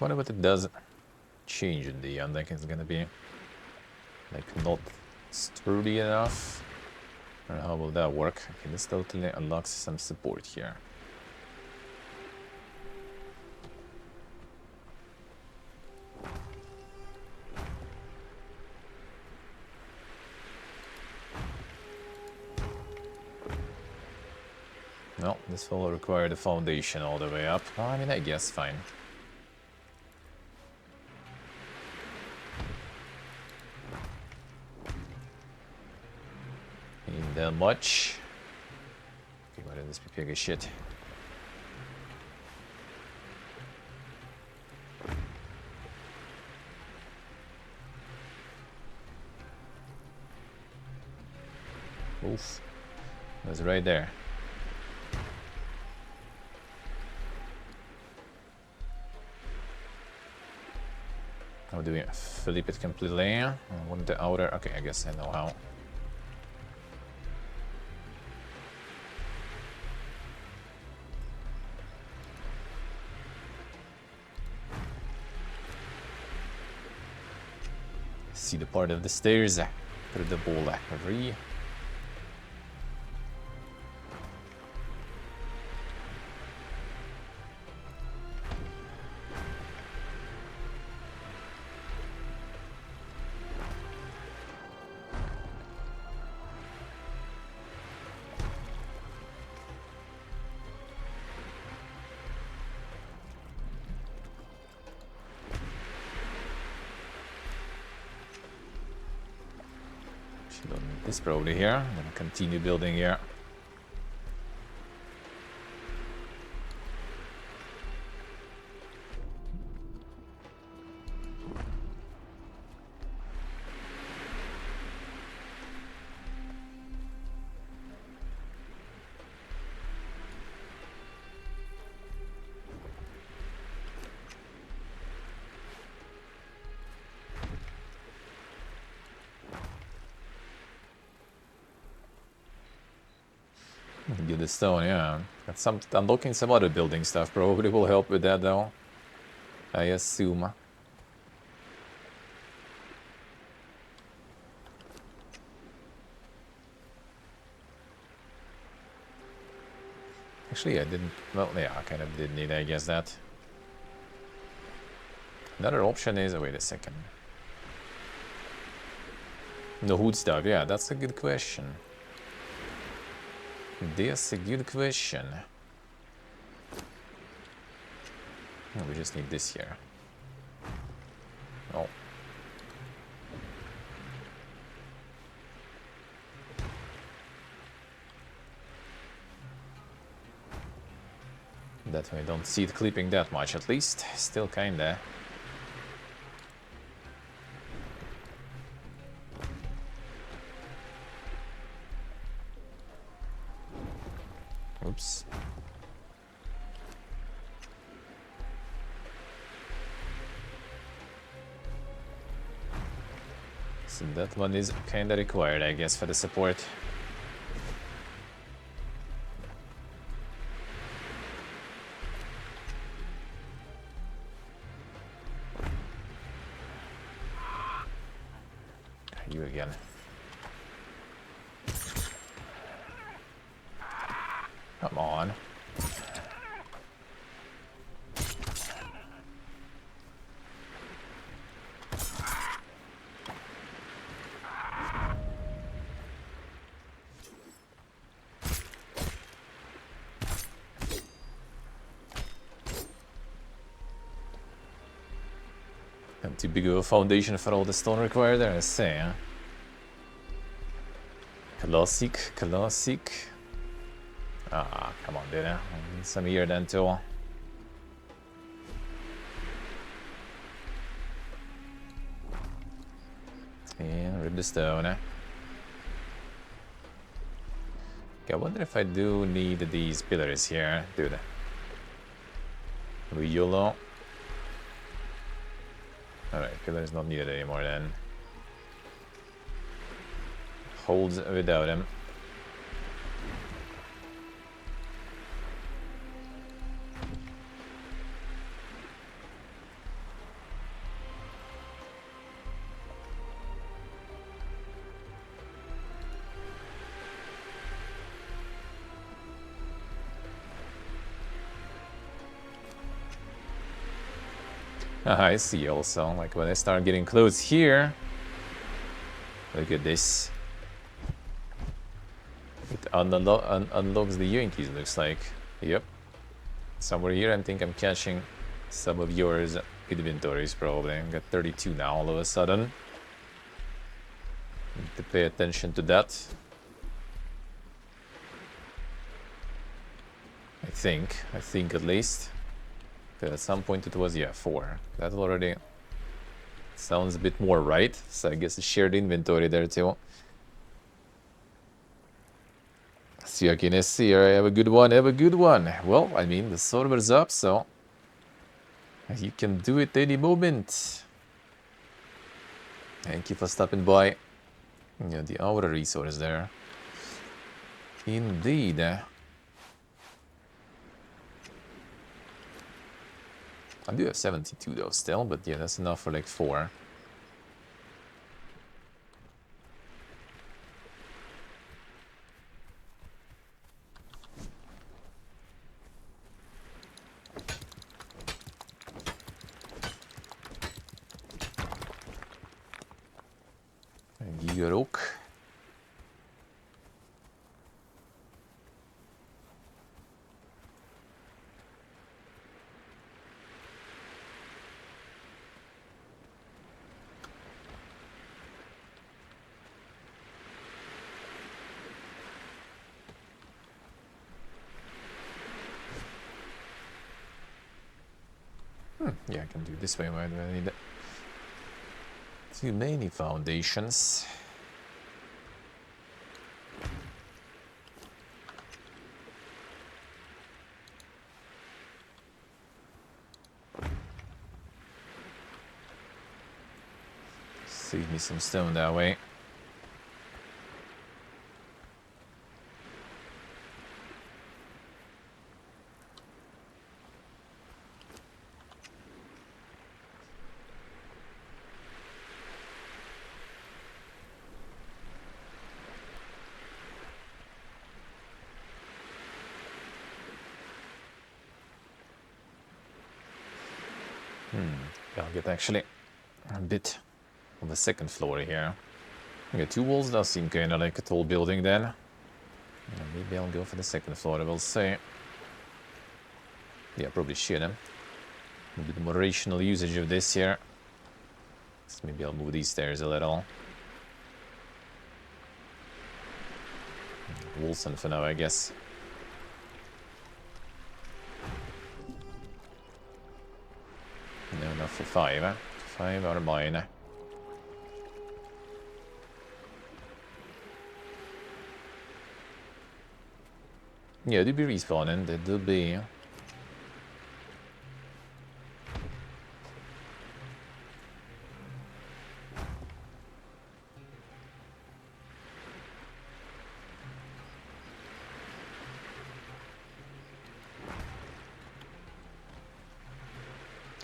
wonder what it does change in the end. Like it's gonna be like not sturdy enough. Or how will that work? Okay, this totally unlocks some support here. No, this will require the foundation all the way up. Well, I mean, I guess fine. Ain't that much. Okay, why did this Pepegas shit? Oof. That's right there. How do we flip it completely? I want the outer. Okay, I guess I know how. See the part of the stairs through the ball. Re. This probably here. I'm gonna continue building here. Get the stone, yeah. Got some unlocking some other building stuff probably will help with that though. I assume. Actually, I didn't. Well, yeah, I kind of did need, I guess, that. Another option is. Wait a second. The hood stuff, yeah, that's a good question. That's a good question. Oh, we just need this here. Oh. That way I don't see it clipping that much, at least. Still kinda. Oops. So that one is kinda required, I guess, for the support. You again. Come on. Not too big of a foundation for all the stone required there, I say, huh? Classic, classic. Ah, come on, dude. I need some here then too. Yeah, rip the stone. Okay, I wonder if I do need these pillars here, dude. We YOLO. Alright, pillar is not needed anymore then. Holds without him. I see also, like when I start getting close here, look at this. It unlocks the Yankees, looks like. Yep. Somewhere here, I think I'm catching some of yours inventories probably. I've got 32 now all of a sudden. Need to pay attention to that. I think at least. At some point it was, yeah, 4. That already sounds a bit more right. So I guess a shared inventory there too. See you again, see. Have a good one, have a good one. Well, I mean, the server's up, so you can do it any moment. Thank you for stopping by. Yeah, the outer resource there. Indeed. I do have 72 though still, but yeah, that's enough for like 4. Gigarok. Yeah, I can do it this way. Why do I need too many foundations? Save me some stone that way. I'll get actually a bit on the second floor here. Okay, 2 walls does seem kinda like a tall building then. Yeah, maybe I'll go for the second floor, I will say. Yeah, probably should. A bit more rational usage of this here. So maybe I'll move these stairs a little. Wilson for now, I guess. No, enough for 5, eh? 5 are mine. Yeah, they'll be respawning, they'll be.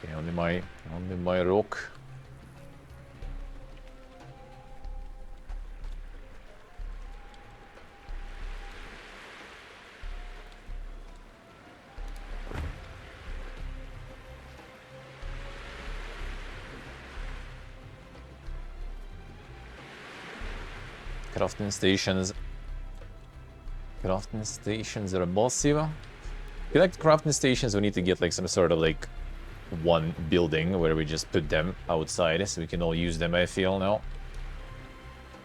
Okay, only my rock. Crafting stations. Crafting stations are massive. If you like crafting stations, we need to get like some sort of like one building where we just put them outside so we can all use them, I feel now.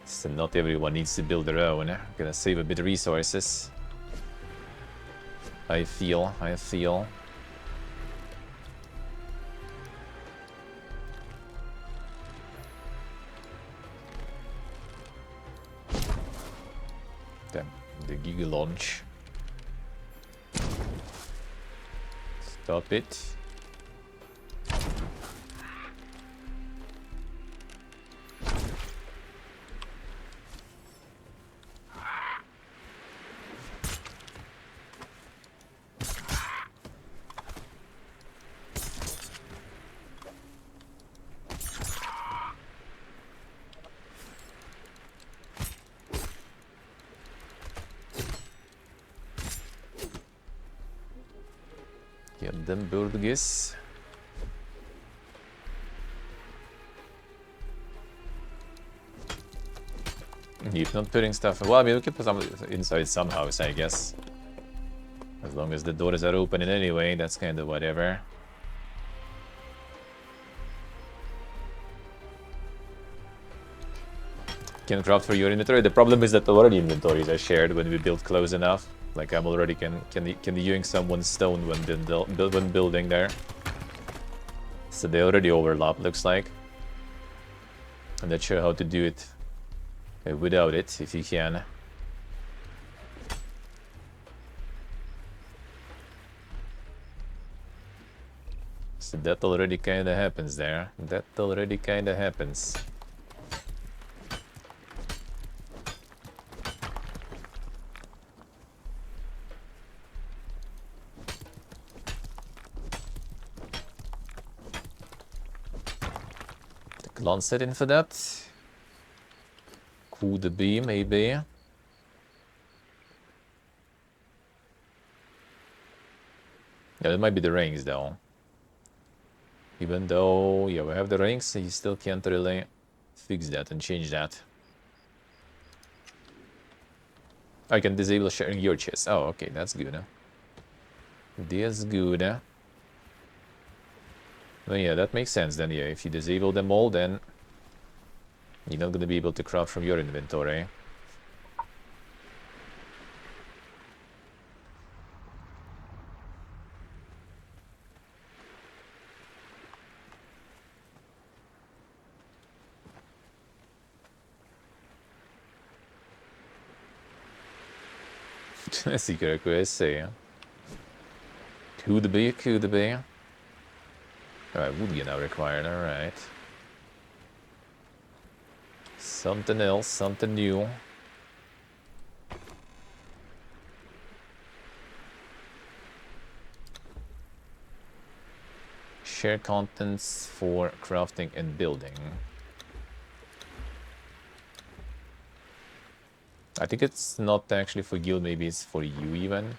So not everyone needs to build their own. Gonna save a bit of resources. I feel. Damn, the Giga launch. Stop it. Get them Burgess. Keep not putting stuff. Well, I mean, we can put some inside some house, I guess. As long as the doors are open in any way, that's kind of whatever. Can craft for your inventory. The problem is that already inventories are shared when we build close enough. Like I'm already can use someone's stone when building there. So they already overlap, looks like. I'm not sure how to do it without it, if you can. So that already kind of happens there. That already kind of happens. Clan set in for that. Could be, maybe. Yeah, that might be the rings though. Even though, yeah, we have the rings, so you still can't really fix that and change that. I can disable sharing your chest. Oh, okay, that's good. Huh? That's good. Huh? Well, yeah, that makes sense then. Yeah, if you disable them all, then you're not gonna be able to craft from your inventory. Secret quest, yeah. Could be, could be. Alright, wood gear now required, alright. Something else, something new. Share contents for crafting and building. I think it's not actually for guild, maybe it's for you even.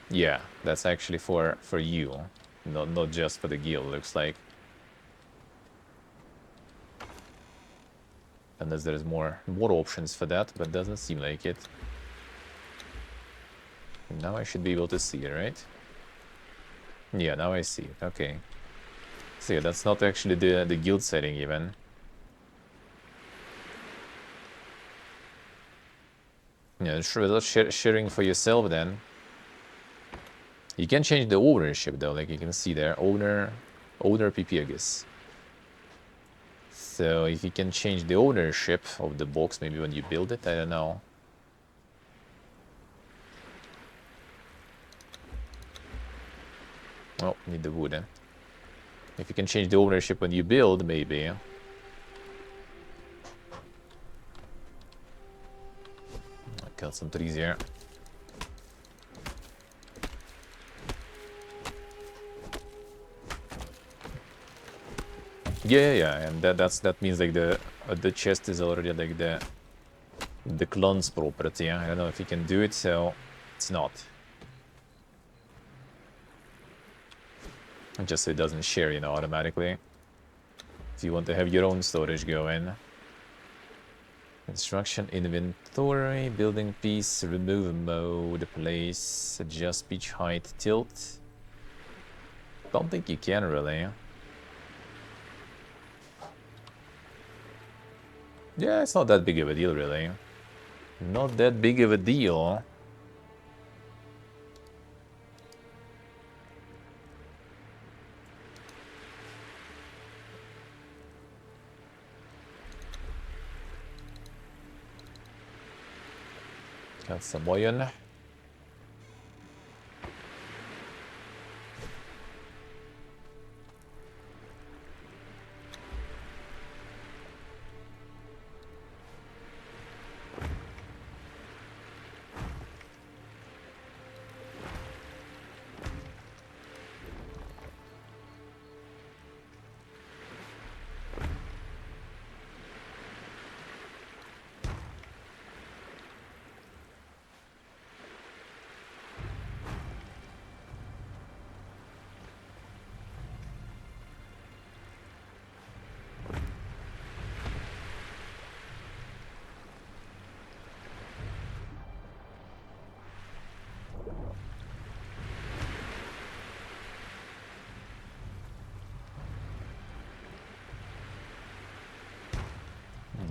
Yeah, that's actually for you, not just for the guild, looks like. Unless there's more options for that, but doesn't seem like it. Now I should be able to see it, right? Yeah, now I see it. Okay. So yeah, that's not actually the guild setting even. Yeah, sure, without sharing for yourself then. You can change the ownership though, like you can see there, owner Pepegas. So if you can change the ownership of the box, maybe when you build it, I don't know. Oh, need the wood. If you can change the ownership when you build, maybe. I cut some trees here. Yeah, and that means like the chest is already like the clon's property. I don't know if you can do it, so it's not. Just so it doesn't share, you know, automatically. If you want to have your own storage going. Construction, inventory, building piece, remove mode, place, adjust pitch height, tilt. Don't think you can really. Yeah, it's not that big of a deal, really. Not that big of a deal. Got some iron.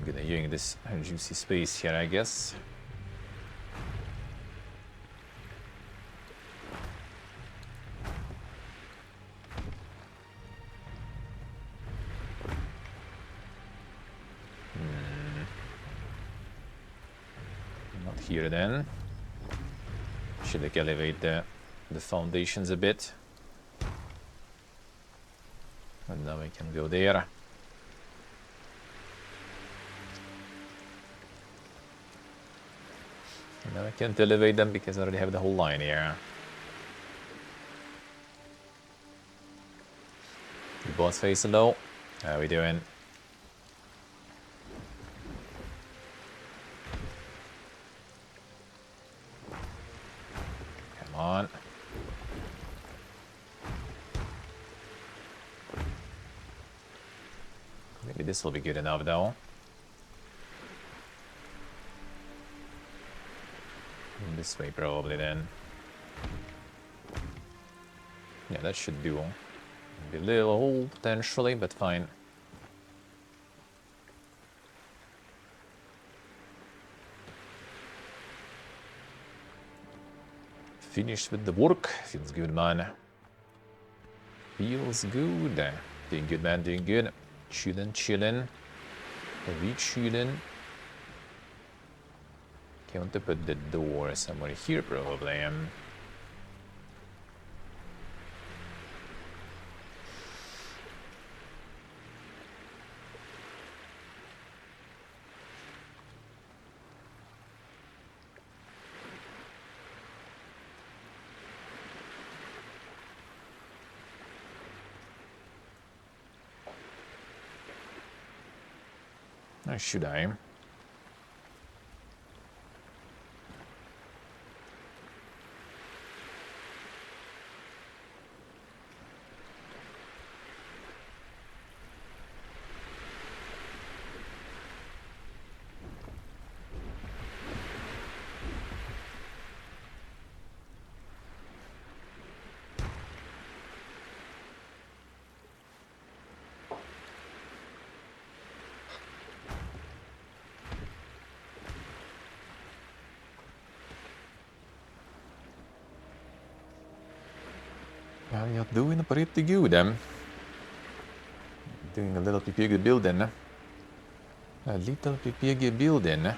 gonna use this juicy space here, I guess. Not here then. Should like elevate the foundations a bit. And now we can go there. And now I can't elevate them because I already have the whole line here. The boss face low. How are we doing? Come on. Maybe this will be good enough though. This way probably then. Yeah, that should do. Maybe a little hole potentially, but fine. Finished with the work. Feels good, man. Feels good. Doing good, man. Doing good. Chillin', chillin'. Re-chillin'. Okay, I want to put the door somewhere here, probably. Or should I? Well, you're doing pretty good, Doing a little Pepegas building. A little Pepegas building.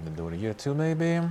The door here too, maybe.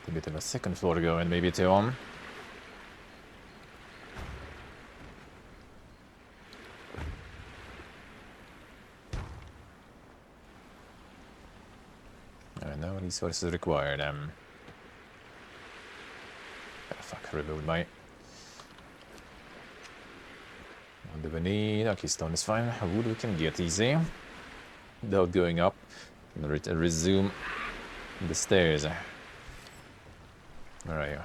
A bit of a second floor going, maybe too. And no resources required. Fuck, rebuild my. What do we need? Okay, stone is fine. Wood we can get easy. Without going up. Resume the stairs. Where are you?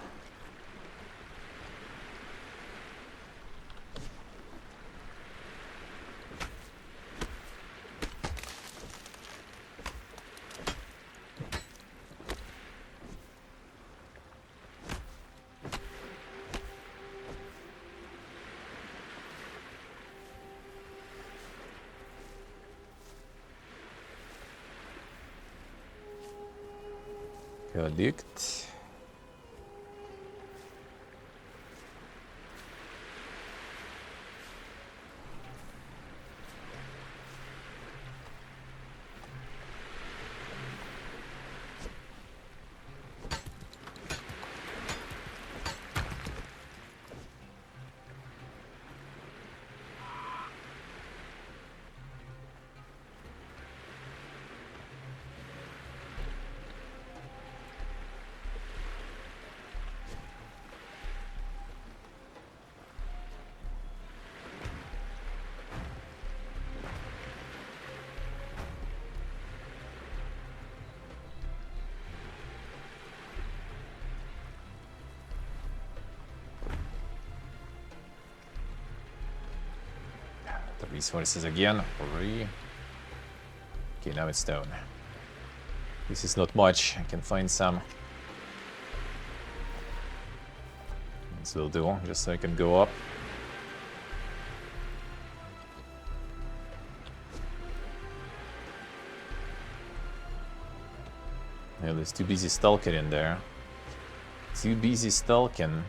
Collect. The resources again. Hurry. Okay, now it's stone. This is not much. I can find some. This will do, just so I can go up. Yeah, there's too busy stalking in there. Too busy stalking.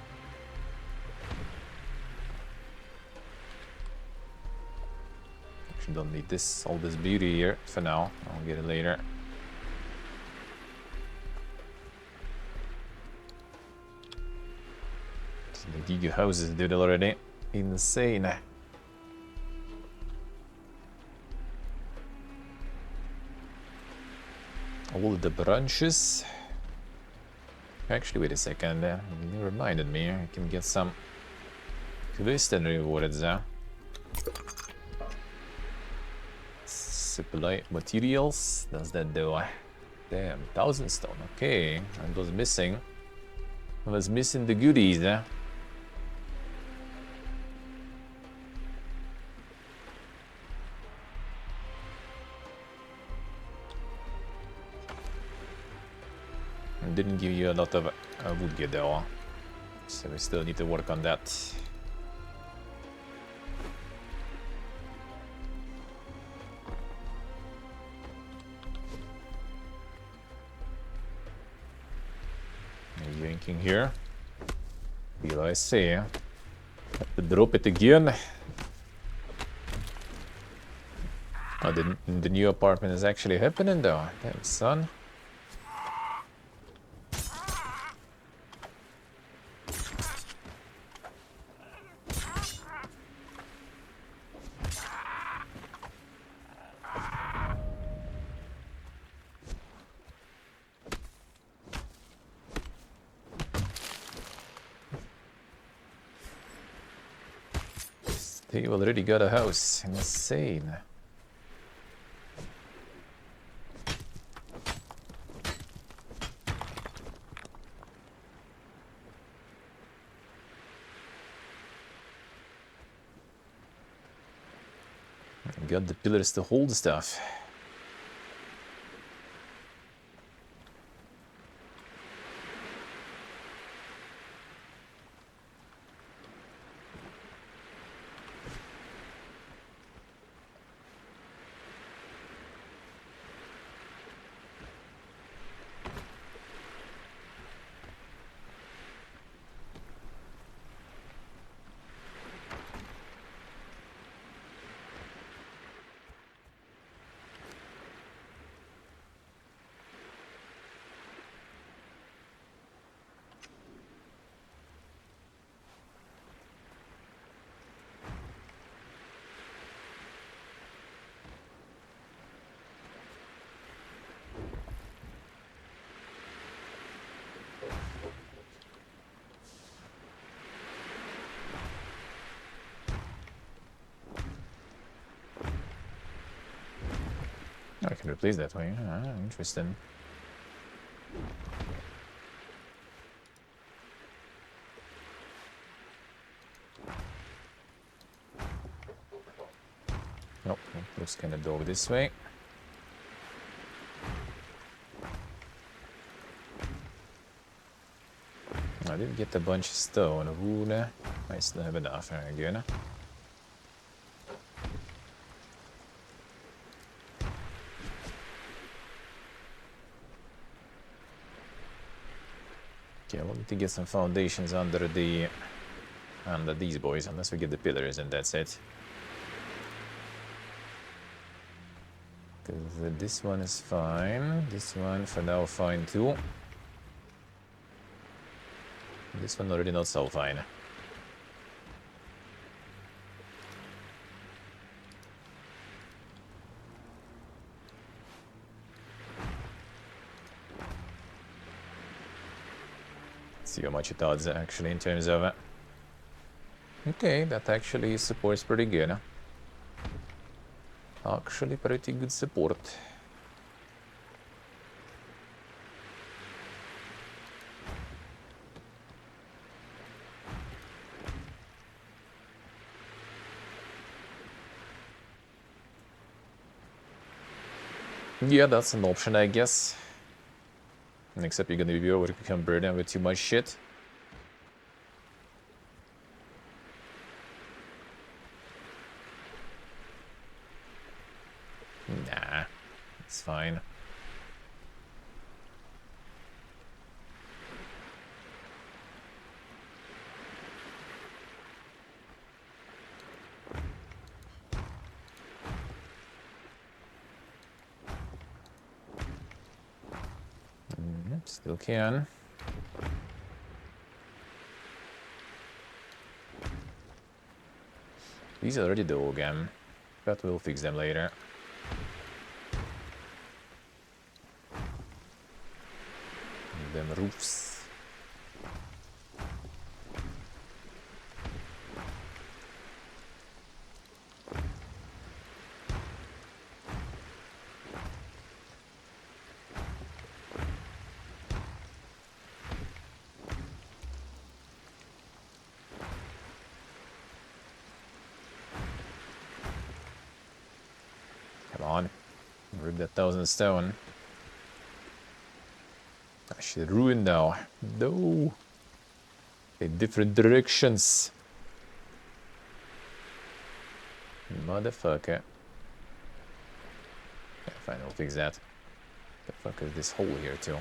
Actually, don't need this, all this beauty here for now. I'll get it later. So the Giga houses did already. Insane. All the branches. Actually, wait a second. You reminded me. I can get some quest and rewards. Supply materials. Does that do? Damn, 1,000 stone. Okay, I was missing. I was missing the goodies. Didn't give you a lot of wood though, so we still need to work on that. Yanking here. Here I see. Have to drop it again. Oh, the new apartment is actually happening though. Damn, son. They already got a house. Insane. Got the pillars to hold stuff. I can replace that way. Interesting. Nope, looks kind of dull this way. I did get a bunch of stone. Wood. I still have enough. Again. Okay, we'll need to get some foundations under these boys, unless we get the pillars and that's it. Because this one is fine. This one for now fine too. This one already not so fine. See how much it adds actually in terms of... Okay, that actually supports pretty good. Actually pretty good support. Yeah, that's an option, I guess. Except you're gonna be overcome burden with too much shit. Nah, it's fine. Still can. These are already dull again, but we'll fix them later. Them roofs. Come on, rip that 1,000 stone. I should ruin now. No. In different directions. Motherfucker. Yeah, fine, I'll fix that. The fuck is this hole here too?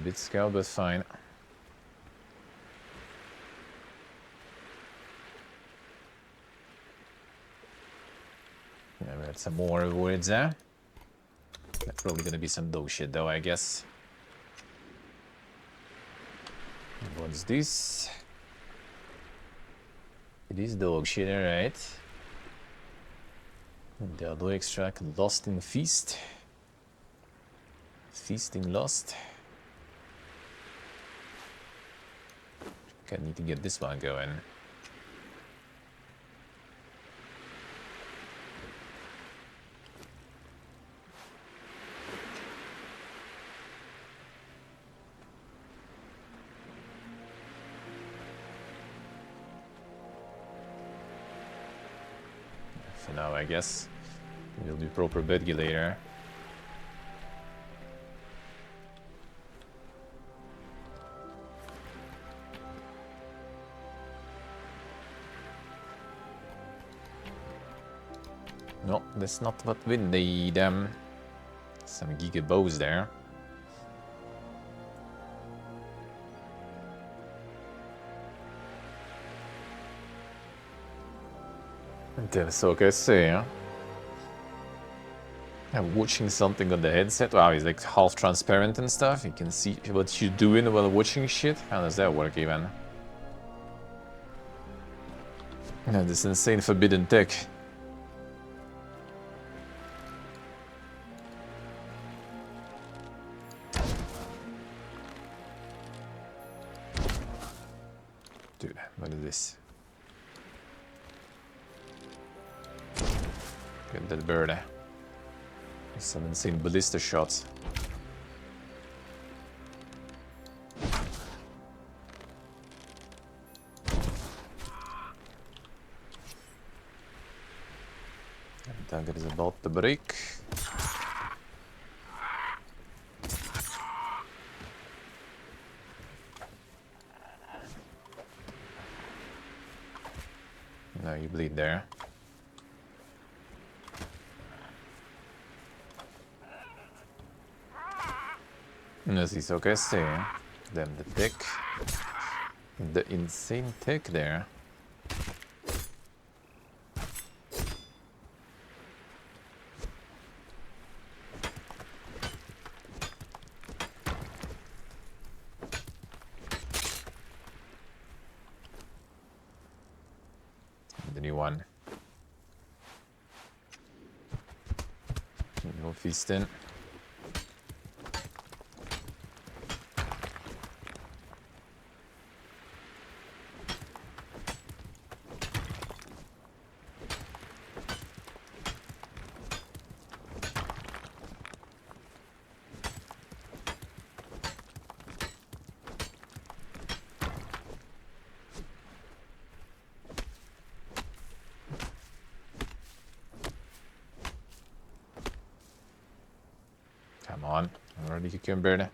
Bit scale, but fine. Yeah, we had some more rewards there. That's probably gonna be some dog shit though, I guess. What's this? It is dog shit, alright. The other extract lost in feast. Feasting lost. I need to get this one going. For now, I guess. We'll do proper bedgy later. No, that's not what we need. Some giga bows there. That's so I say, huh? I'm watching something on the headset. Wow, it's like half transparent and stuff. You can see what you're doing while watching shit. How does that work even? Yeah, this insane forbidden tech. Dude, what is this? Get that bird. Some insane ballista shots. Target is about to break. Now you bleed there. Nel senso che sì. Then the tick. The insane tick there. The new one. No feasting. Come on, already cucumber.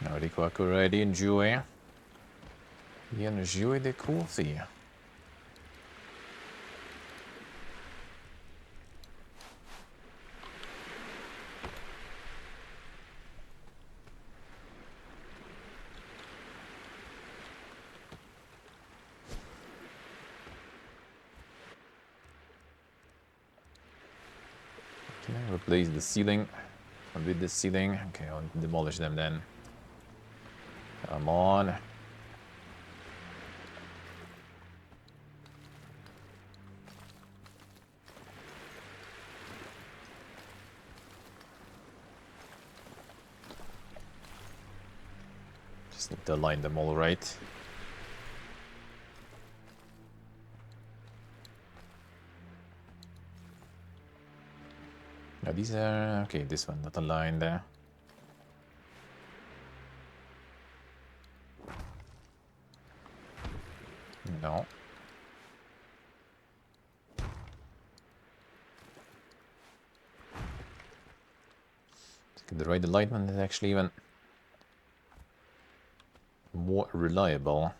Nou, die qua corredi in giù, Viene giù e così. Okay, replace the ceiling with the ceiling. Okay, I'll demolish them then. Come on. Just need to align them all right. Now these are... okay, this one not aligned there. No. The right alignment is actually even more reliable.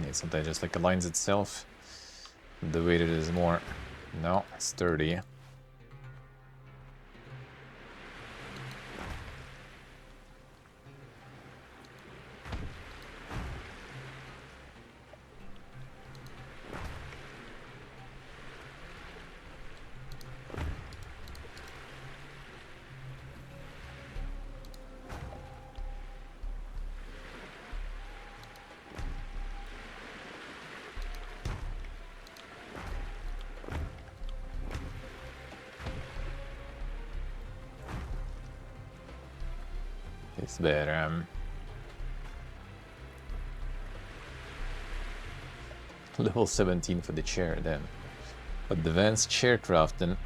Yeah, sometimes just like aligns itself. The way it is more, no, sturdy. It's better. Level 17 for the chair then. Advanced chair crafting.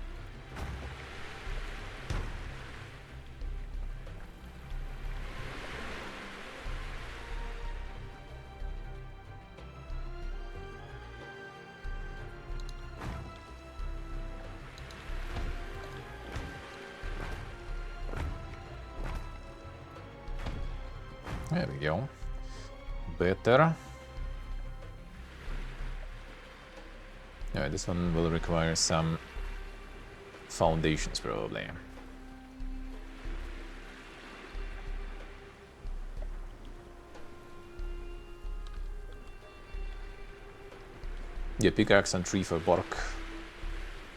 There we go. Better. Yeah, this one will require some foundations probably. Yeah, pickaxe and tree for Bork.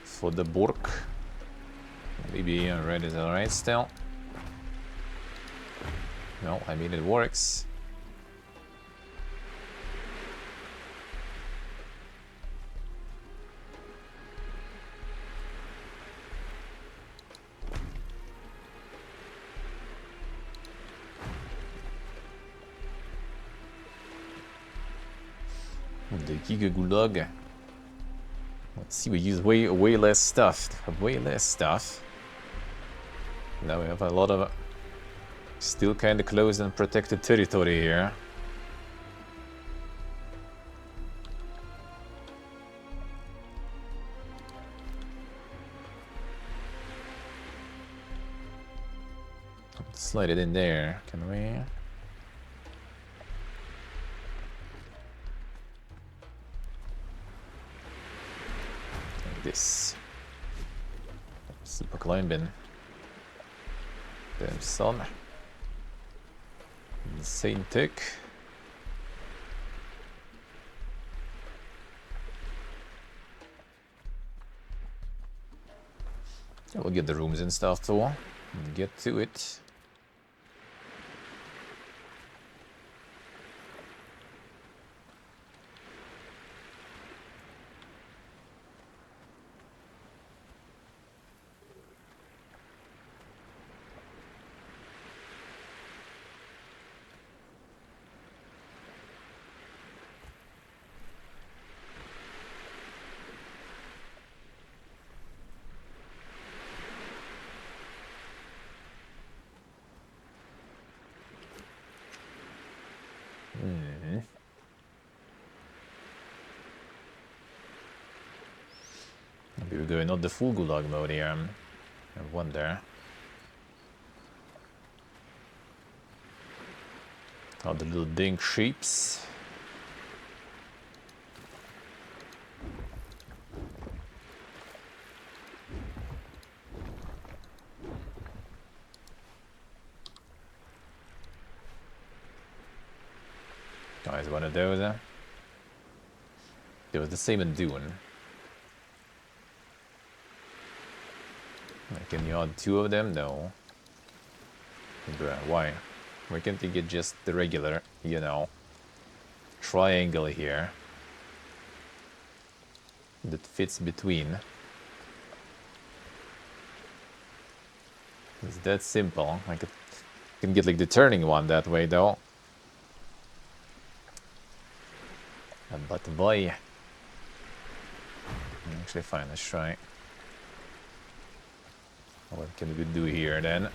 For the Bork. Maybe red is alright still. No, I mean it works. The Giga Gulag. Let's see, we use way less stuff. Way less stuff. Now we have a lot of still kind of closed and protected territory here. Slide it in there, can we? Like this. Super climbing. Damn son. Insane tick. We'll get the rooms and stuff too. And get to it. Maybe we're going not the full gulag mode here. I wonder how the little dink shapes. Guys, one of those. It was the same in Dune. Can you add two of them? No. Bruh, why? Why can't you get just the regular, you know, triangle here that fits between? It's that simple. I can get like the turning one that way though. But why? Actually, fine. Let's try. What can we do here then?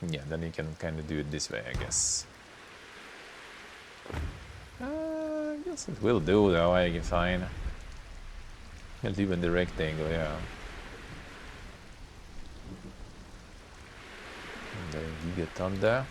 Yeah, then you can kind of do it this way, I guess. I guess it will do though. I can fine. I'll do in the rectangle, yeah. And then gigaton there.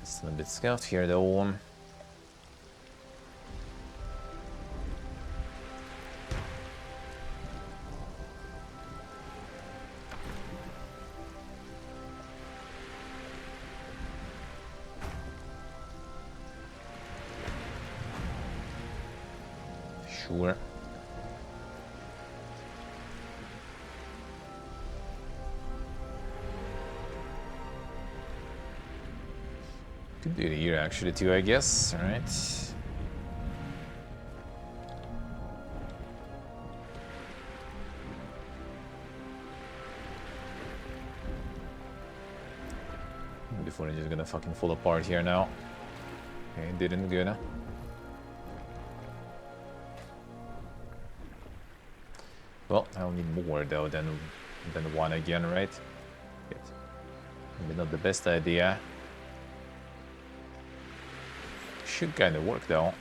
Still a bit scuffed here though. Sure. Could do it here actually too, I guess. Alright. Before it's just gonna fucking fall apart here now. Okay, didn't good. Well, I'll need more though than one again, right? Good. Maybe not the best idea. Should kind of work though.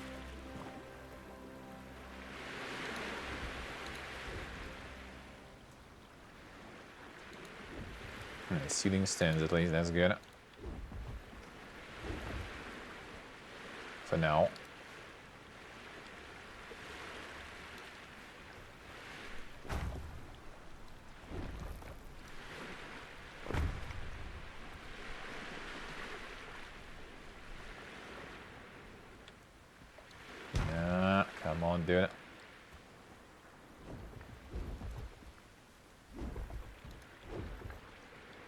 Ceiling stands at least, that's good. For now. Yeah. Come on, dude.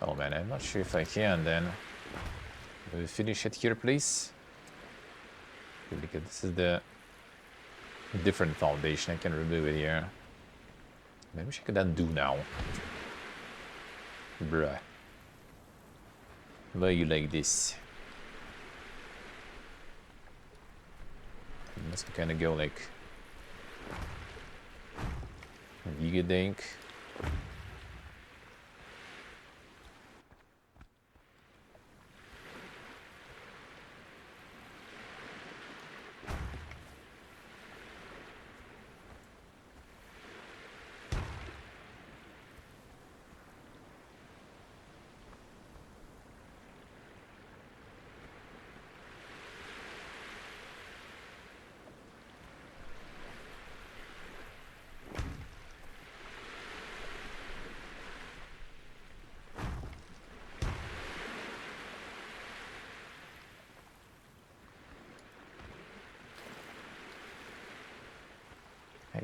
Oh man, I'm not sure if I can then. Will we finish it here, please? Because this is the different foundation. I can remove it here. Maybe I could undo now. Bruh. Why you like this? It must kind of go like Gigadink.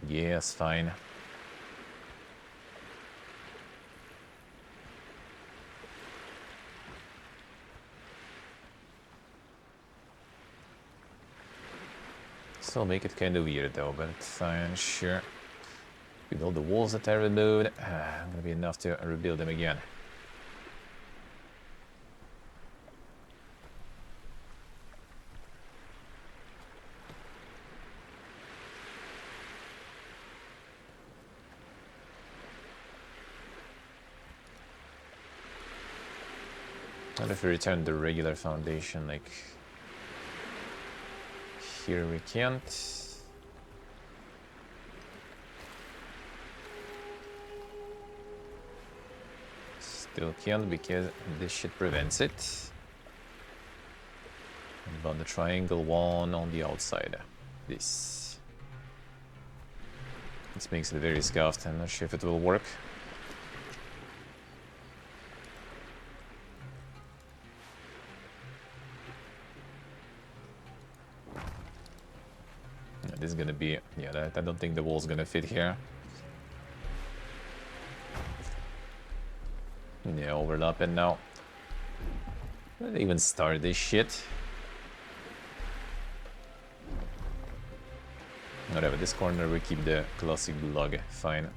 Yes, fine. Still make it kind of weird though, but fine, sure. With all the walls that I removed, gonna be enough to rebuild them again. And if we return the regular foundation, like here we can't. Still can't because this shit prevents it. And on the triangle one on the outside. This makes it very scuffed. I'm not sure if it will work. This is gonna be, yeah, I don't think the wall's gonna fit here. Yeah, overlapping now. Let's even start this shit. Whatever, this corner we keep the classic log, fine.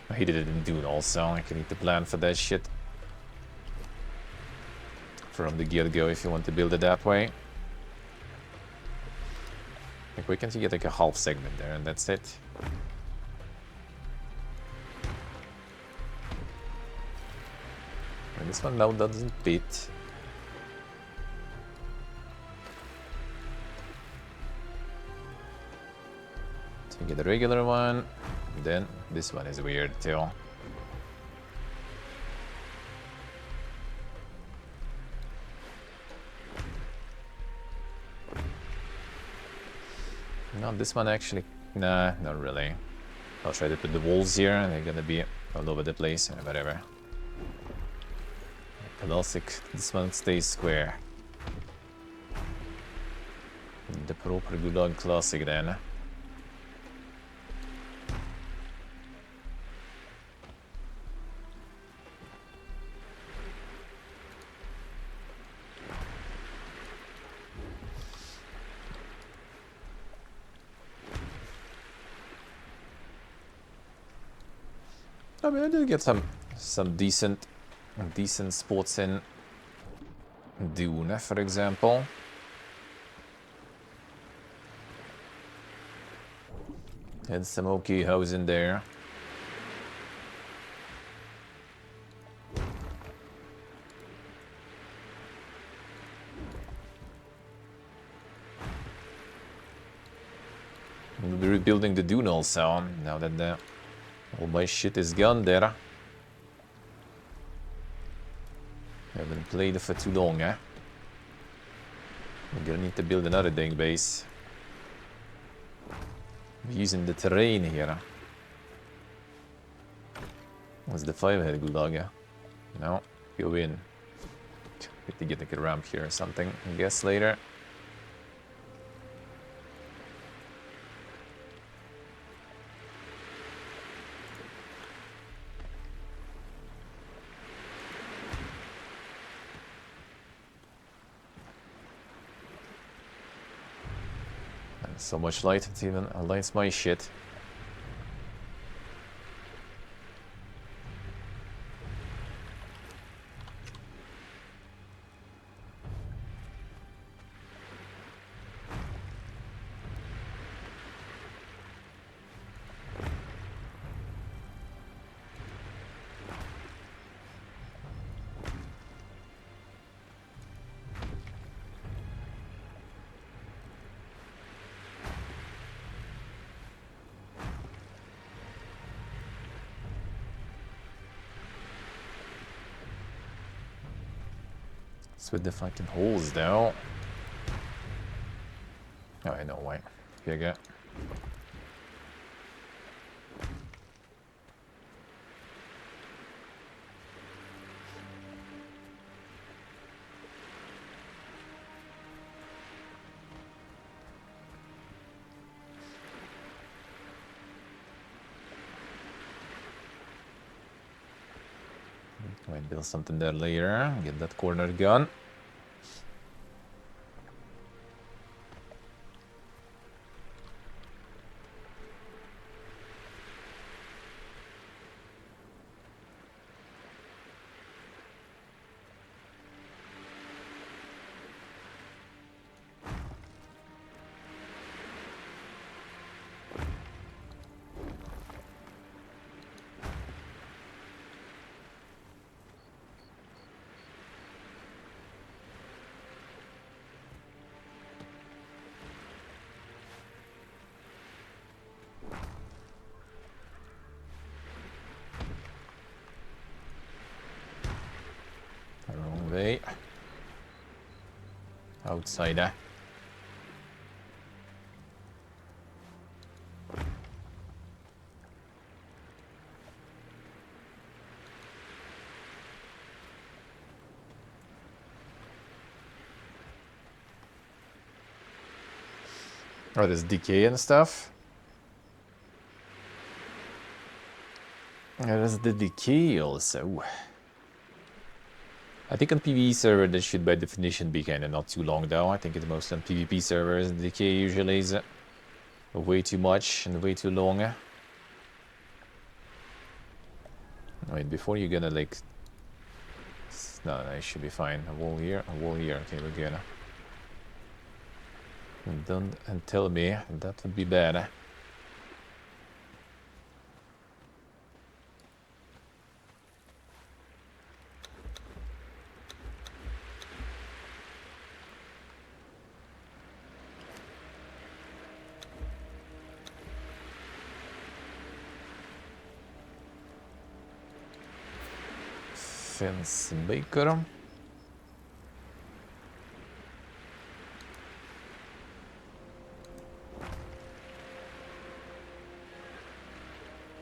I hated it in Dune also, I can need to plan for that shit. From the get-go if you want to build it that way. Like we can get like a half segment there and that's it. And this one now doesn't fit. So you get the regular one, then this one is weird too. No, this one actually, nah, not really. I'll try to put the walls here and they're gonna be all over the place, whatever. Classic, this one stays square. The proper Gulag classic then. I mean, I did get some decent spots in Dune, for example. Had some okay housing there. We'll be rebuilding the Dune also, now that all my shit is gone there. I haven't played it for too long, eh? I'm gonna need to build another dang base. I'm using the terrain here. What's the 5-head Gulag? No, go in. Need to get like a ramp here or something, I guess, later. So much light, it even lights my shit. With the fucking holes though. Oh, I know why. Bigger. Might build something there later. Get that corner gun. Wrong way. Outsider. Oh, there's decay and stuff. There's the decay also. I think on PvE server this should by definition be kinda not too long though. I think it's mostly on PvP servers the decay usually is way too much and way too long. I mean, before you're gonna like... No, it should be fine. A wall here, a wall here. Okay, we're good. And don't tell me that would be bad. Fence baker.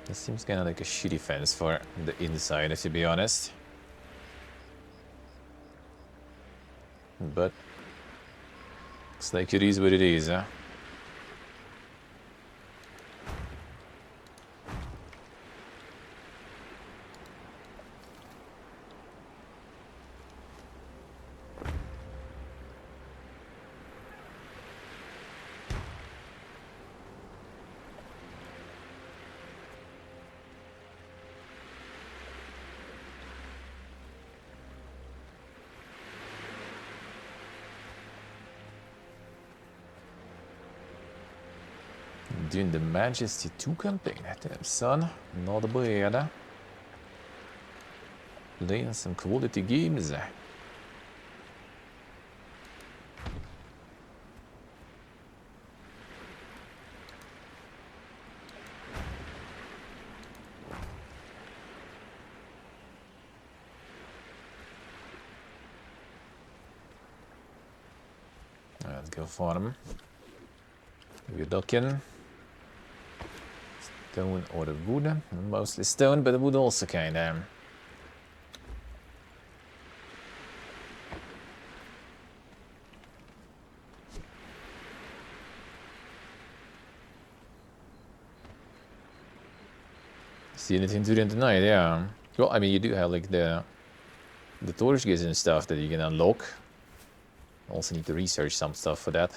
This seems kind of like a shitty fence for the inside, to be honest. But looks like it is what it is, huh? Doing the Majesty 2 campaign, damn son, not bad. Playing some quality games. Let's go for them. We're ducking. Stone or the wood. Mostly stone, but the wood also kinda. See anything to do tonight? Yeah. Well, I mean, you do have like the torch gates and stuff that you can unlock. Also need to research some stuff for that.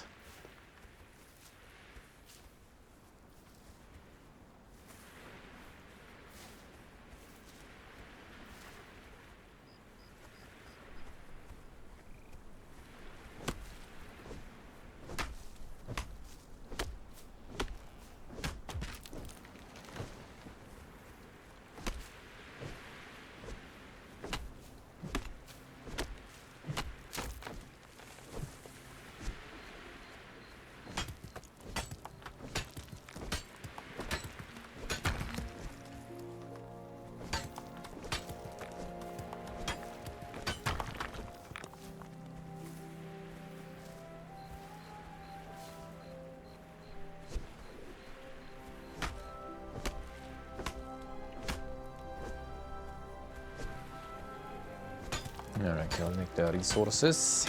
Alright, collect the resources.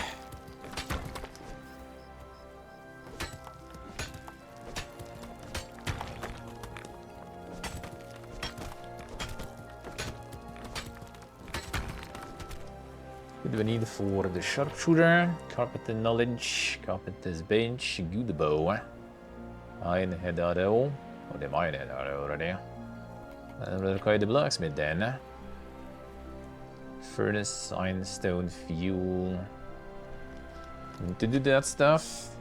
What do we need for the sharpshooter? Carpenter knowledge, carpenter's bench, good bow, ironhead arrow. Oh, the ironhead arrow already. And we'll require the blacksmith then. Furnace, ironstone, fuel. Need to do that stuff.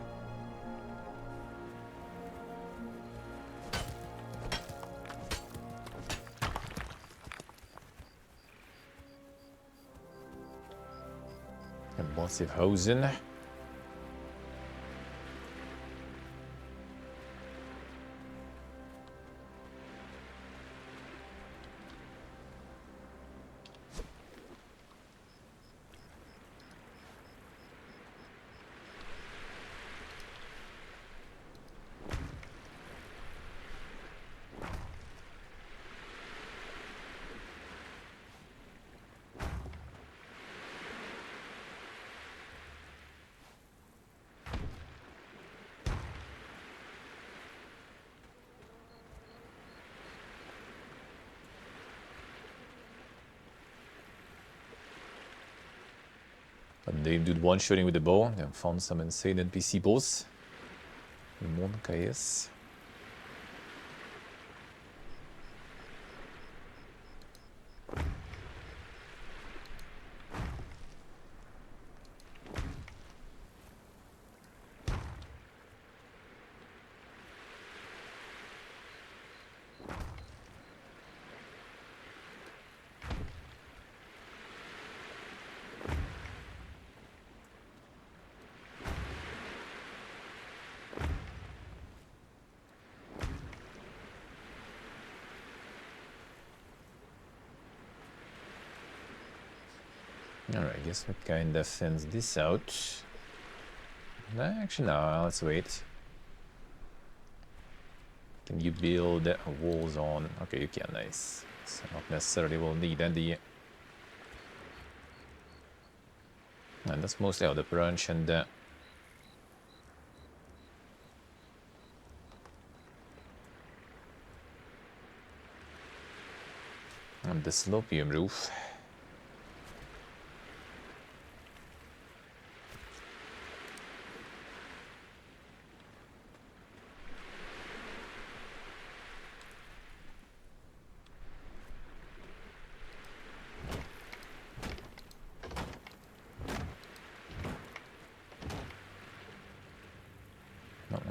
Emulsive hosen. And they did one shooting with the bow and found some insane NPC boss. In one case. Alright, I guess we kinda sends this out. Actually, no, let's wait. Can you build walls on? Okay, you can, nice. So not necessarily will need any. And that's mostly out the branch and the slopium roof.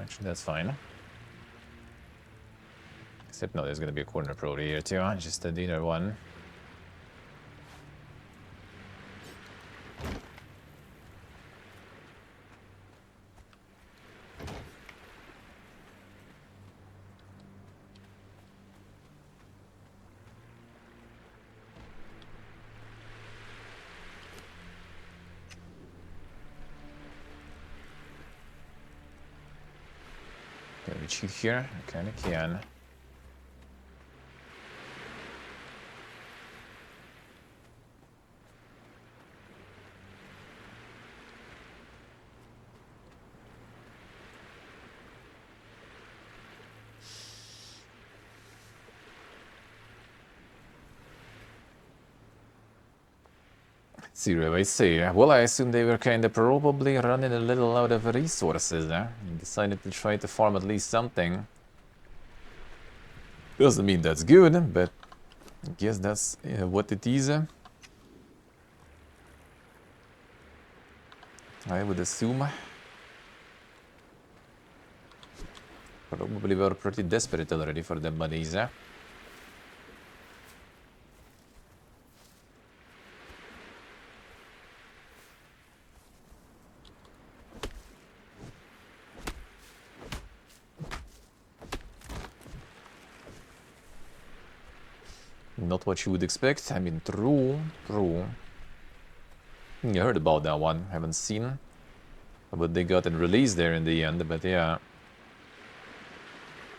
Actually, that's fine. Except no, there's gonna be a corner probably here too, just a dinner one. Can we cheat here? I kinda can. Zero, I see. Well, I assume they were kinda probably running a little out of resources, and decided to try to farm at least something. Doesn't mean that's good, but I guess that's what it is. I would assume. Probably were pretty desperate already for the monies. Not what you would expect. I mean, true. You heard about that one. Haven't seen. But they got it released there in the end, but yeah.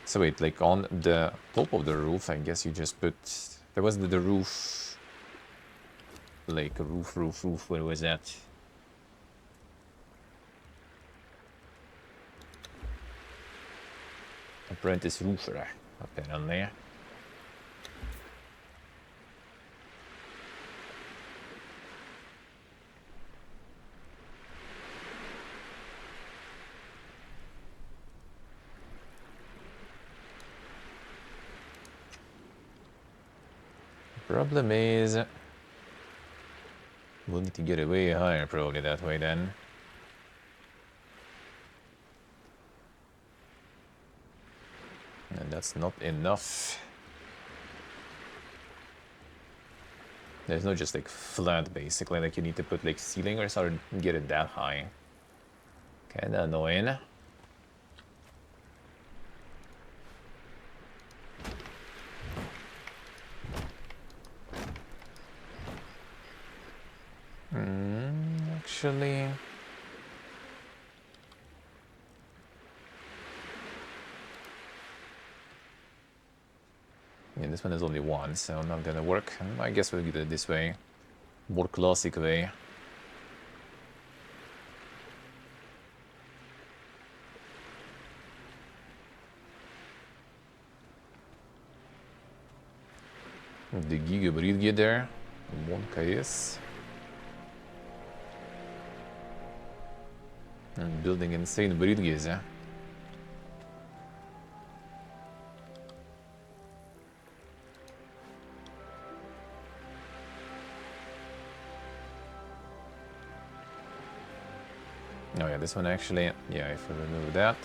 So wait, like on the top of the roof, I guess you just put... There wasn't the roof... like roof. Where was that? Apprentice roofer, apparently. Problem is, we'll need to get it way higher probably that way then. And that's not enough. There's no just like flat basically, like you need to put like ceiling or something and get it that high. Kinda annoying. Actually, yeah, this one is only one, so not gonna work. I guess we'll get it this way. More classic way. The Gigabrid get there. Monka is. And building insane bridges, yeah. Oh yeah, this one actually, yeah, if we remove that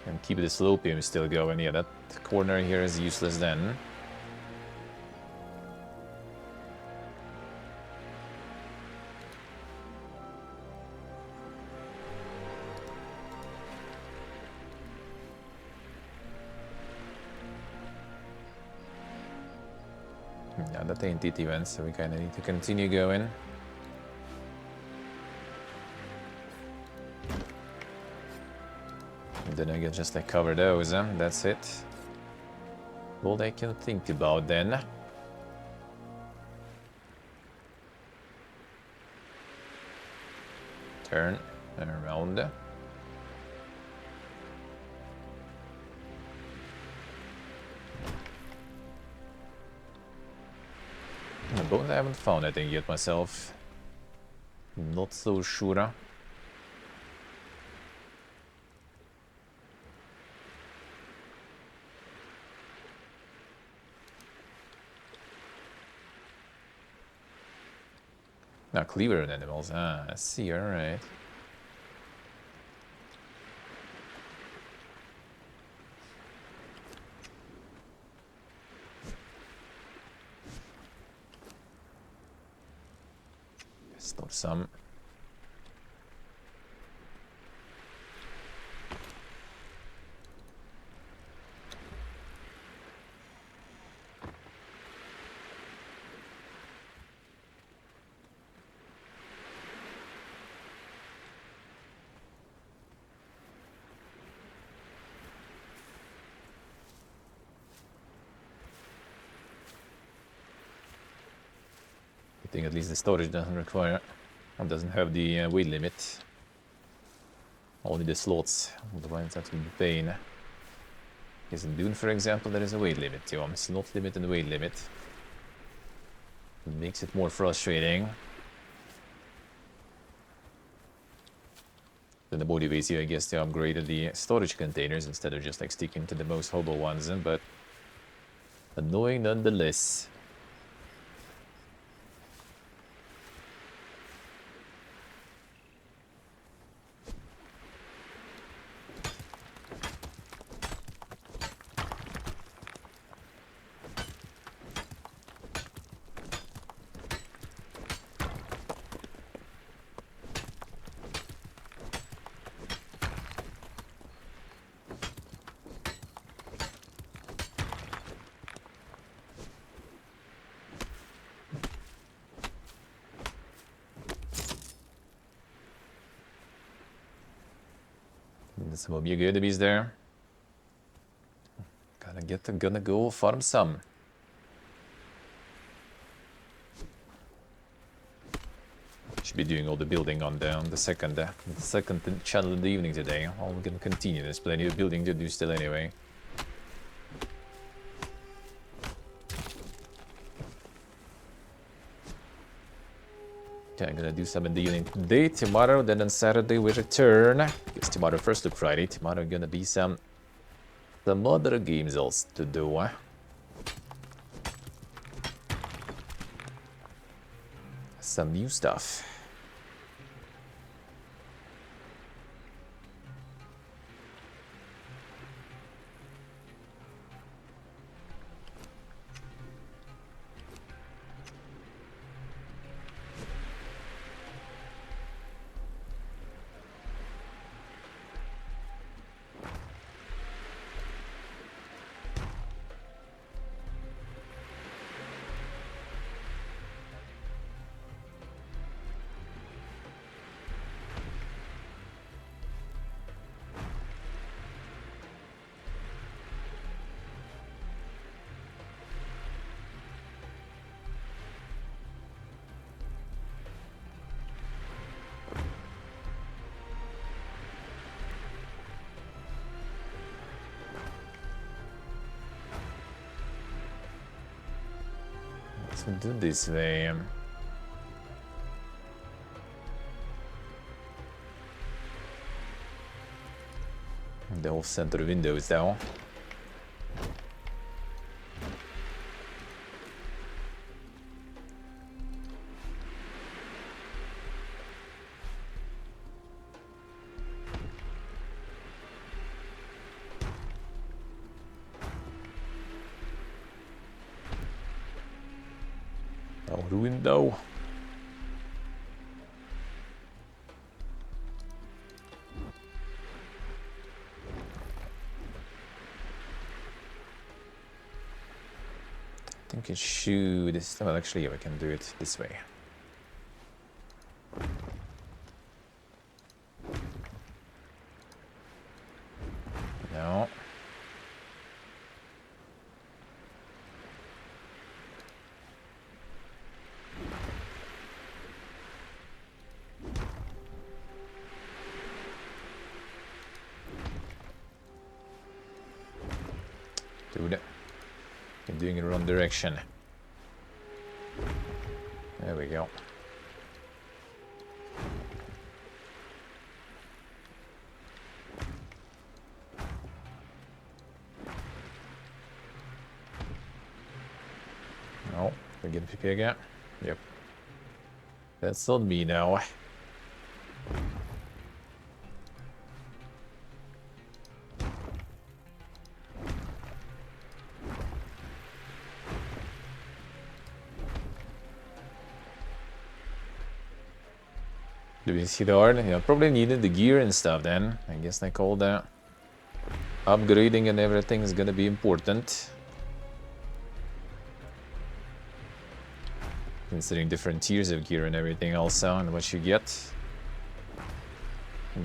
and keep the slopium still going, yeah, that corner here is useless then. Yeah, that ain't it even, so we kinda need to continue going. And then I can just like cover those, that's it. All I can think about then. Turn around. Bones I haven't found anything yet myself. Not so sure. Now cleaver animals. Ah, I see, alright. Store some. I think at least the storage doesn't require, or doesn't have the weight limit. Only the slots, otherwise that would be pain. Yes, in Dune, for example, there is a weight limit, slot limit and weight limit. It makes it more frustrating. Then the motivates you, I guess, to upgrade the storage containers instead of just like sticking to the most hobo ones, but annoying nonetheless. Some Omega enemies there. Gonna go farm some. Should be doing all the building on the second channel in the evening today. Well, we can continue. There's plenty of building to do still anyway. Okay, I'm gonna do some in the evening today. Tomorrow, then on Saturday we return. Because tomorrow first to Friday. Tomorrow gonna be some other games else to do. Some new stuff. Let's do this way. The off-center windows though. Out the window. I think it should. Well, actually, we can do it this way. No. Dude. I'm doing it wrong direction. There we go. No, again Pepegas. Yep. That's on me now. Do we see the art? Yeah, probably needed the gear and stuff then. I guess like all that upgrading and everything is gonna be important. Considering different tiers of gear and everything also and what you get.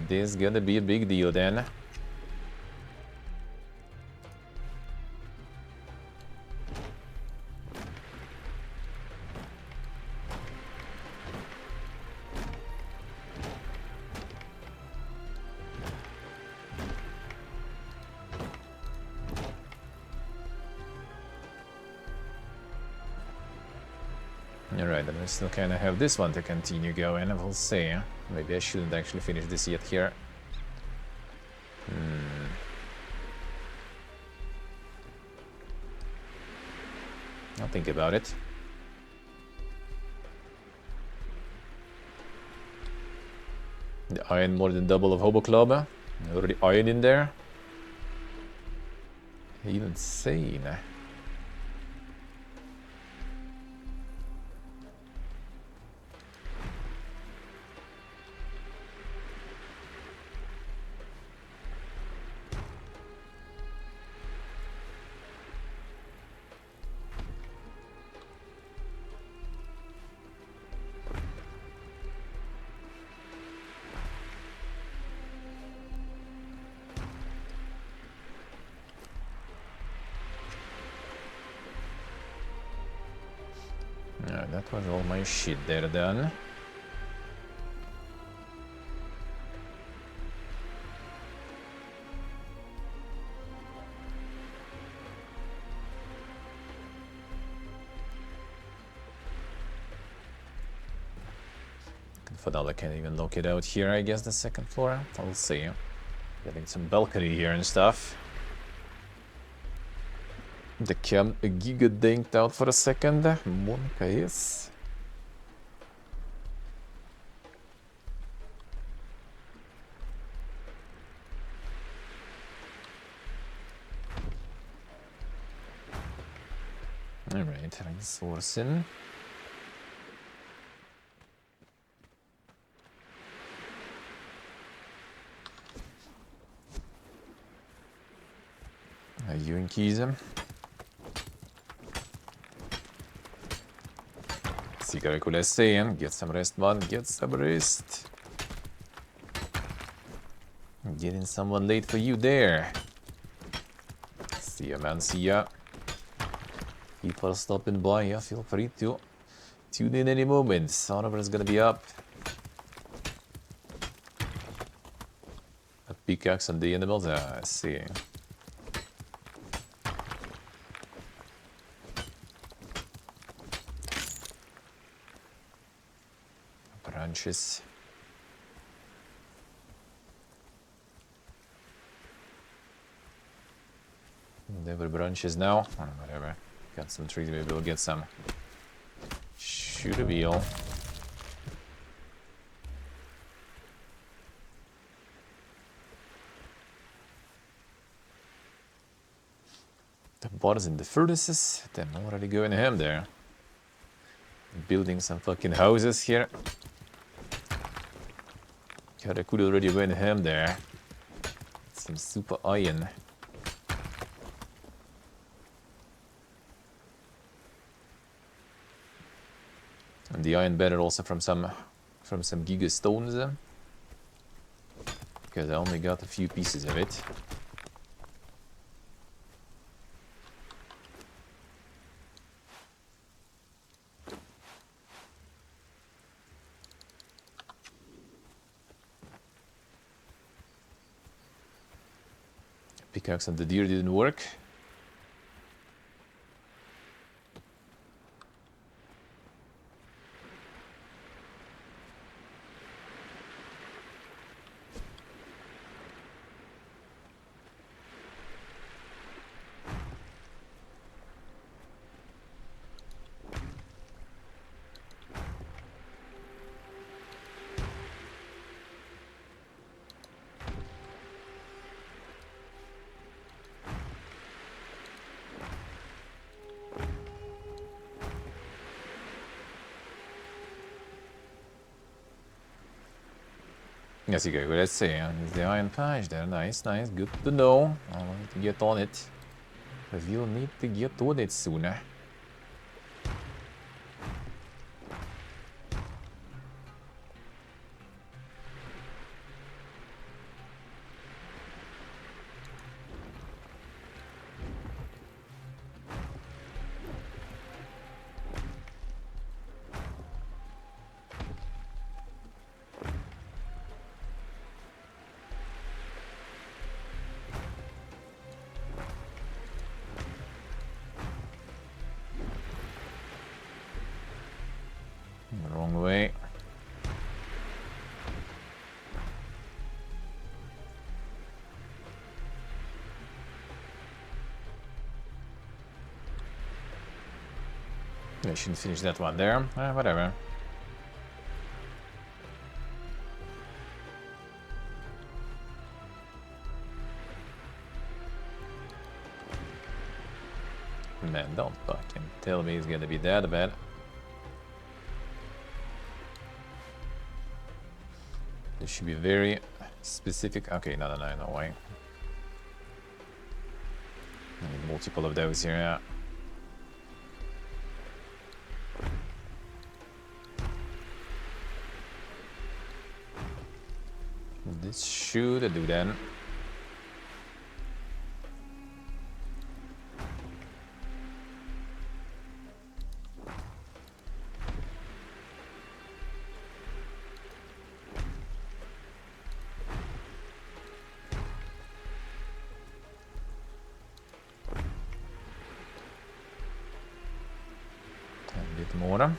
This is gonna be a big deal then. Alright, then we still kind of have this one to continue going, we'll see. Maybe I shouldn't actually finish this yet here. I'll think about it. The iron more than double of Hobo Club. Already iron in there. Insane. That was all my shit there done. For now, I can't even look it out here, I guess, the second floor. I'll see. Getting some balcony here and stuff. The cam giga dinked out for a second. Monica is. Alright, resourcing. You and Keys. Sigare Kulese, get some rest, man, get some rest. Getting someone late for you there. See ya, man, see ya. People stopping by, yeah, feel free to tune in any moment. Sonover is gonna be up. A pickaxe on the animals, I see. Branches. There were branches now. Oh, whatever. Got some trees, maybe we'll get some. Shoot a wheel. The bars in the furnaces. Them already going ham there. Building some fucking houses here. God, I could already win ham there. Some super iron. And the iron better also from some giga stones. Because I only got a few pieces of it. Pickaxe on the deer didn't work. Yes, you go. Let's see. Is the iron patch there? Nice, nice. Good to know. I'll need to get on it. We'll need to get on it sooner. Wrong way. I shouldn't finish that one there. Whatever. Man, don't fucking tell me it's gonna be that bad. This should be very specific. Okay, no way. I need multiple of those here, yeah. This should do then. More.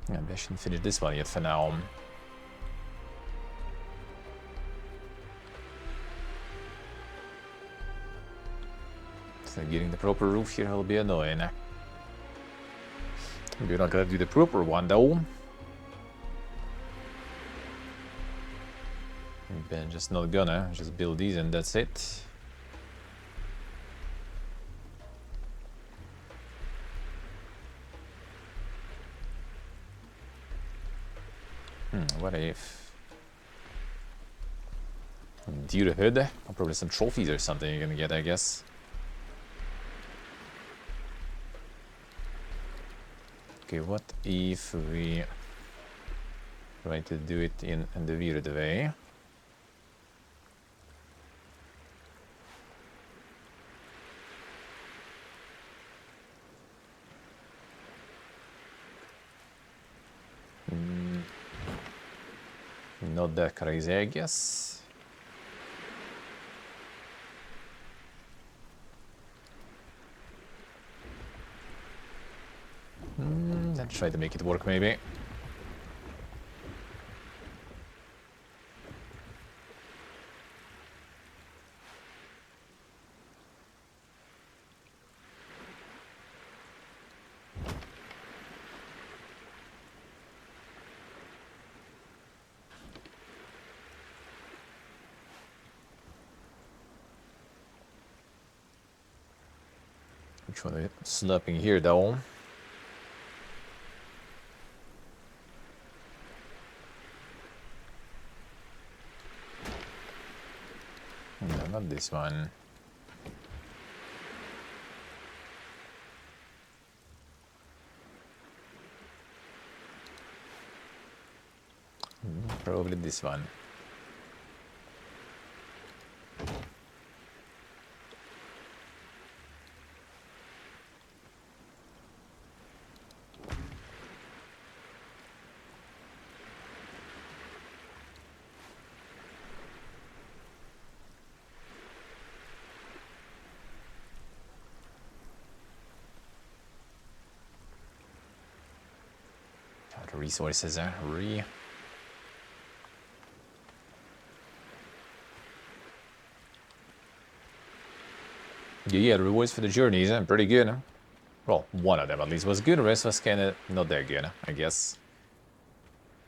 Yeah, I shouldn't finish this one yet for now. So getting the proper roof here will be annoying. We're not gonna do the proper one though. Ben just not gonna just build these and that's it. What if due to hood? Or probably some trophies or something you're gonna get, I guess. Okay, what if we try to do it in the weird way? Not that crazy, I guess. Let's try to make it work, maybe. Which one are we slapping here, though? No, not this one. Probably this one. The resources are Yeah, the rewards for the journeys are pretty good. Well, one of them at least was good, the rest was kinda not that good, I guess.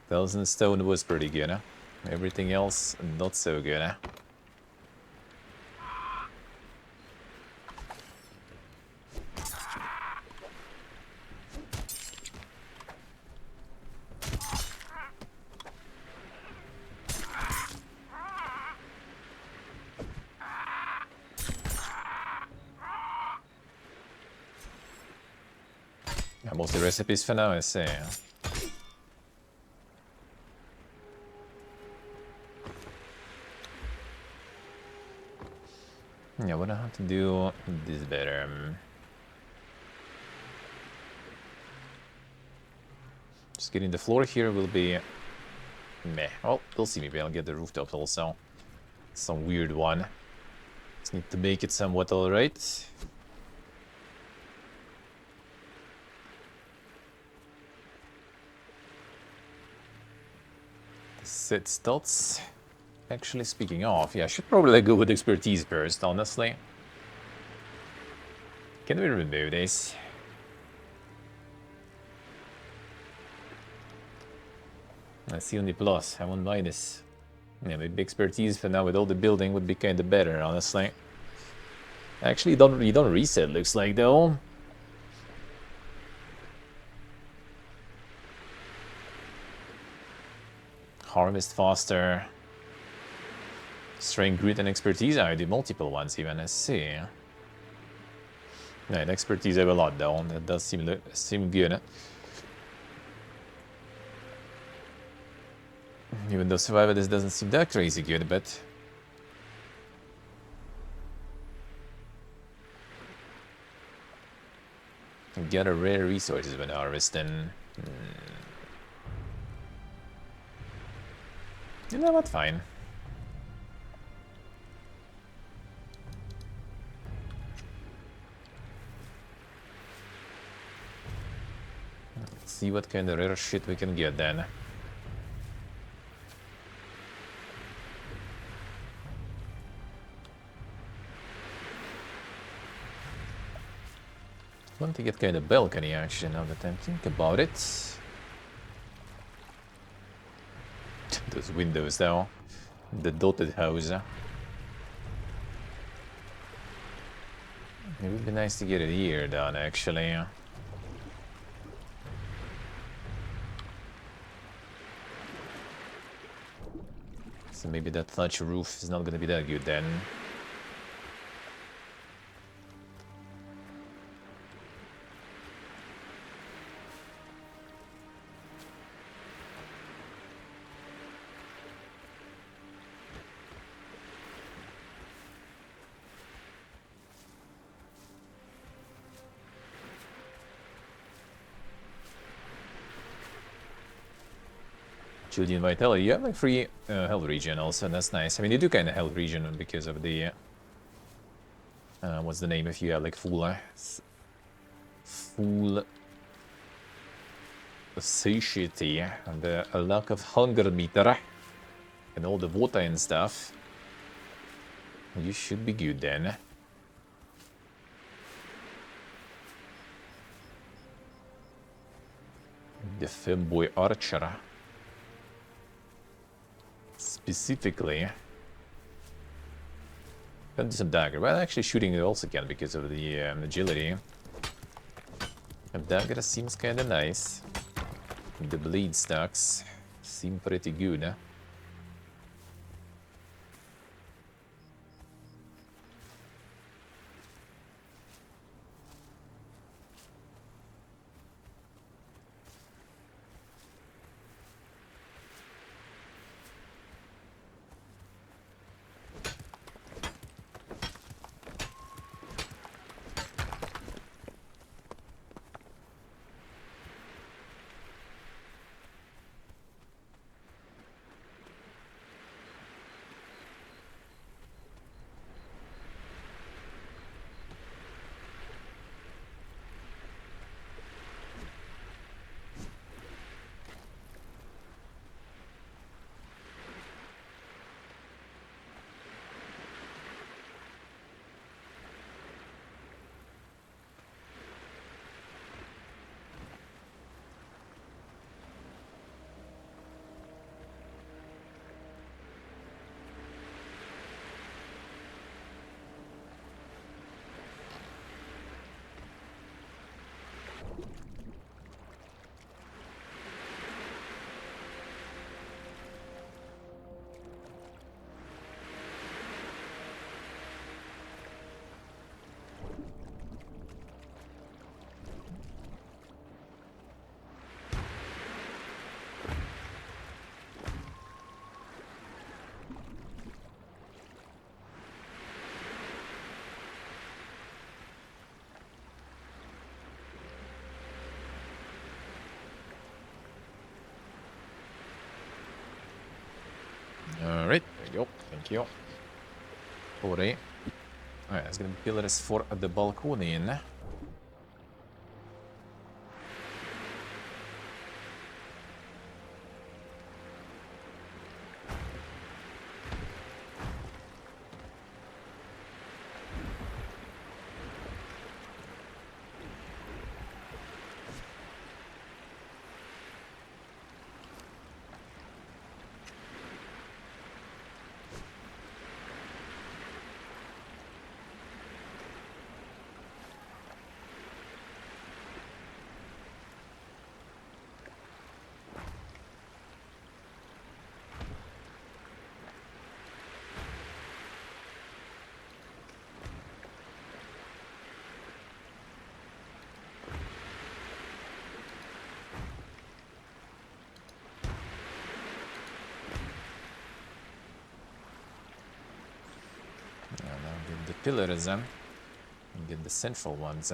1,000 stone was pretty good. Everything else, not so good. Yeah, mostly recipes for now, I say. Yeah, what I have to do this better. Just getting the floor here will be meh. Well, we'll see. Maybe I'll get the rooftop also. Some weird one. Just need to make it somewhat alright. Set stats. Actually, speaking of, yeah, I should probably go with expertise first, honestly. Can we remove this? I see only plus. I won't buy this. Yeah, maybe expertise for now with all the building would be kind of better, honestly. Actually, you don't reset, looks like, though. Harvest faster. Strength, grit, and expertise. I do multiple ones even, I see. Yeah, expertise I have a lot though. That does seem good. Even though survival this doesn't seem that crazy good, but get a rare resources when harvesting. You know what? Fine. Let's see what kind of rare shit we can get then. I want to get kind of balcony actually now that I think about it. Those windows though. The dotted house. It would be nice to get it here done actually. So maybe that thatch roof is not gonna be that good then. Julian Vitality, you have like free health regen also, that's nice. I mean, you do kind of health regen because of the... what's the name if you have like full satiety and a lack of hunger meter and all the water and stuff. You should be good then. The femboy archer. Specifically, can do some dagger. Well, actually shooting it also can because of the agility. And dagger seems kind of nice. The bleed stacks seem pretty good. Huh? Alright, there we go. Thank you. Alright, let's get pillars for the balcony in. The pillars, and get the central ones.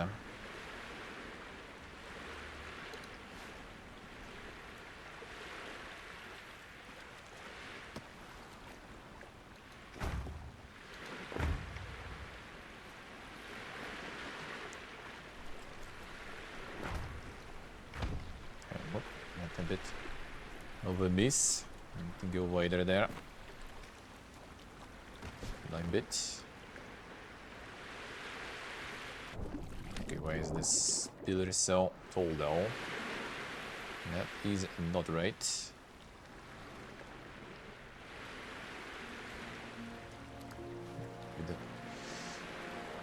bit of a miss. Need to go wider there. Line bit. Okay, why is this pillar so tall though? That is not right.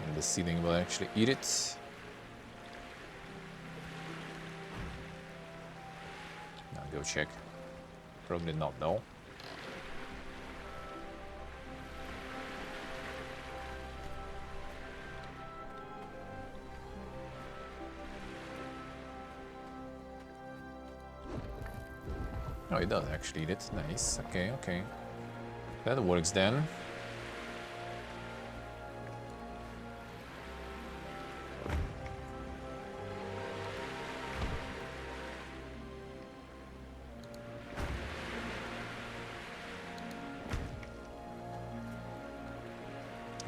And the ceiling will actually eat it. Now go check. Probably not though. Oh, it does actually eat it. Nice. Okay, okay. That works then.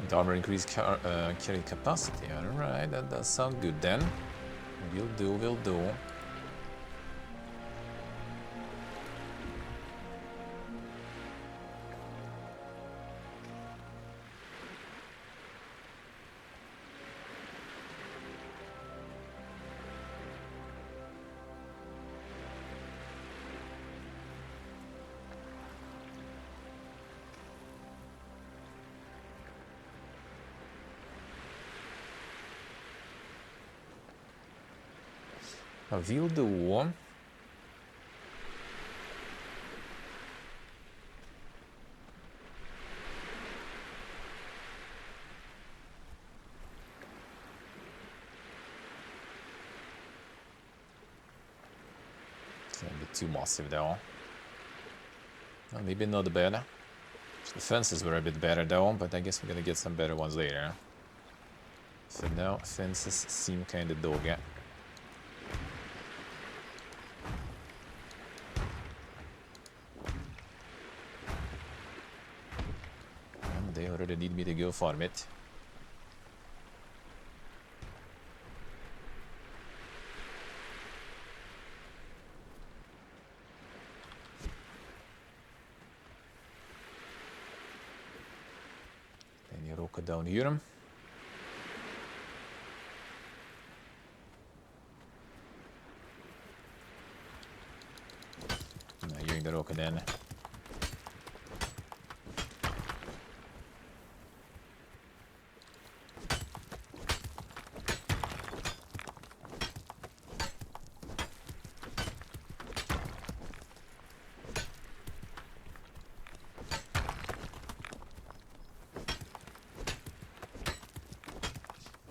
And armor increase carry capacity. Alright, that does sound good then. Will do, will do. Will do. It's a bit too massive though. Well, maybe not bad. The fences were a bit better though, but I guess we're gonna get some better ones later. So now fences seem kinda doggy. They already need me to go farm it. Then you rock it down here. Now you're in the rock then.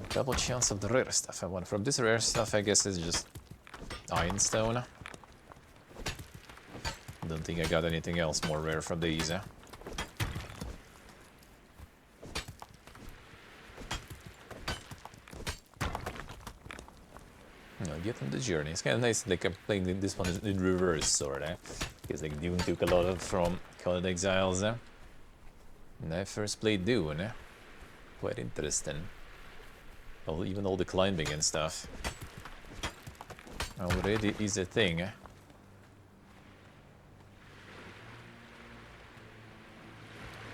Double chance of the rare stuff I want. From this rare stuff, I guess it's just ironstone. Don't think I got anything else more rare from these. Now get on the journey. It's kind of nice. Like I'm playing this one in reverse, sort of. Because like Dune took a lot of from Conan Exiles. And I first played Dune. Quite interesting. Well, even all the climbing and stuff already is a thing.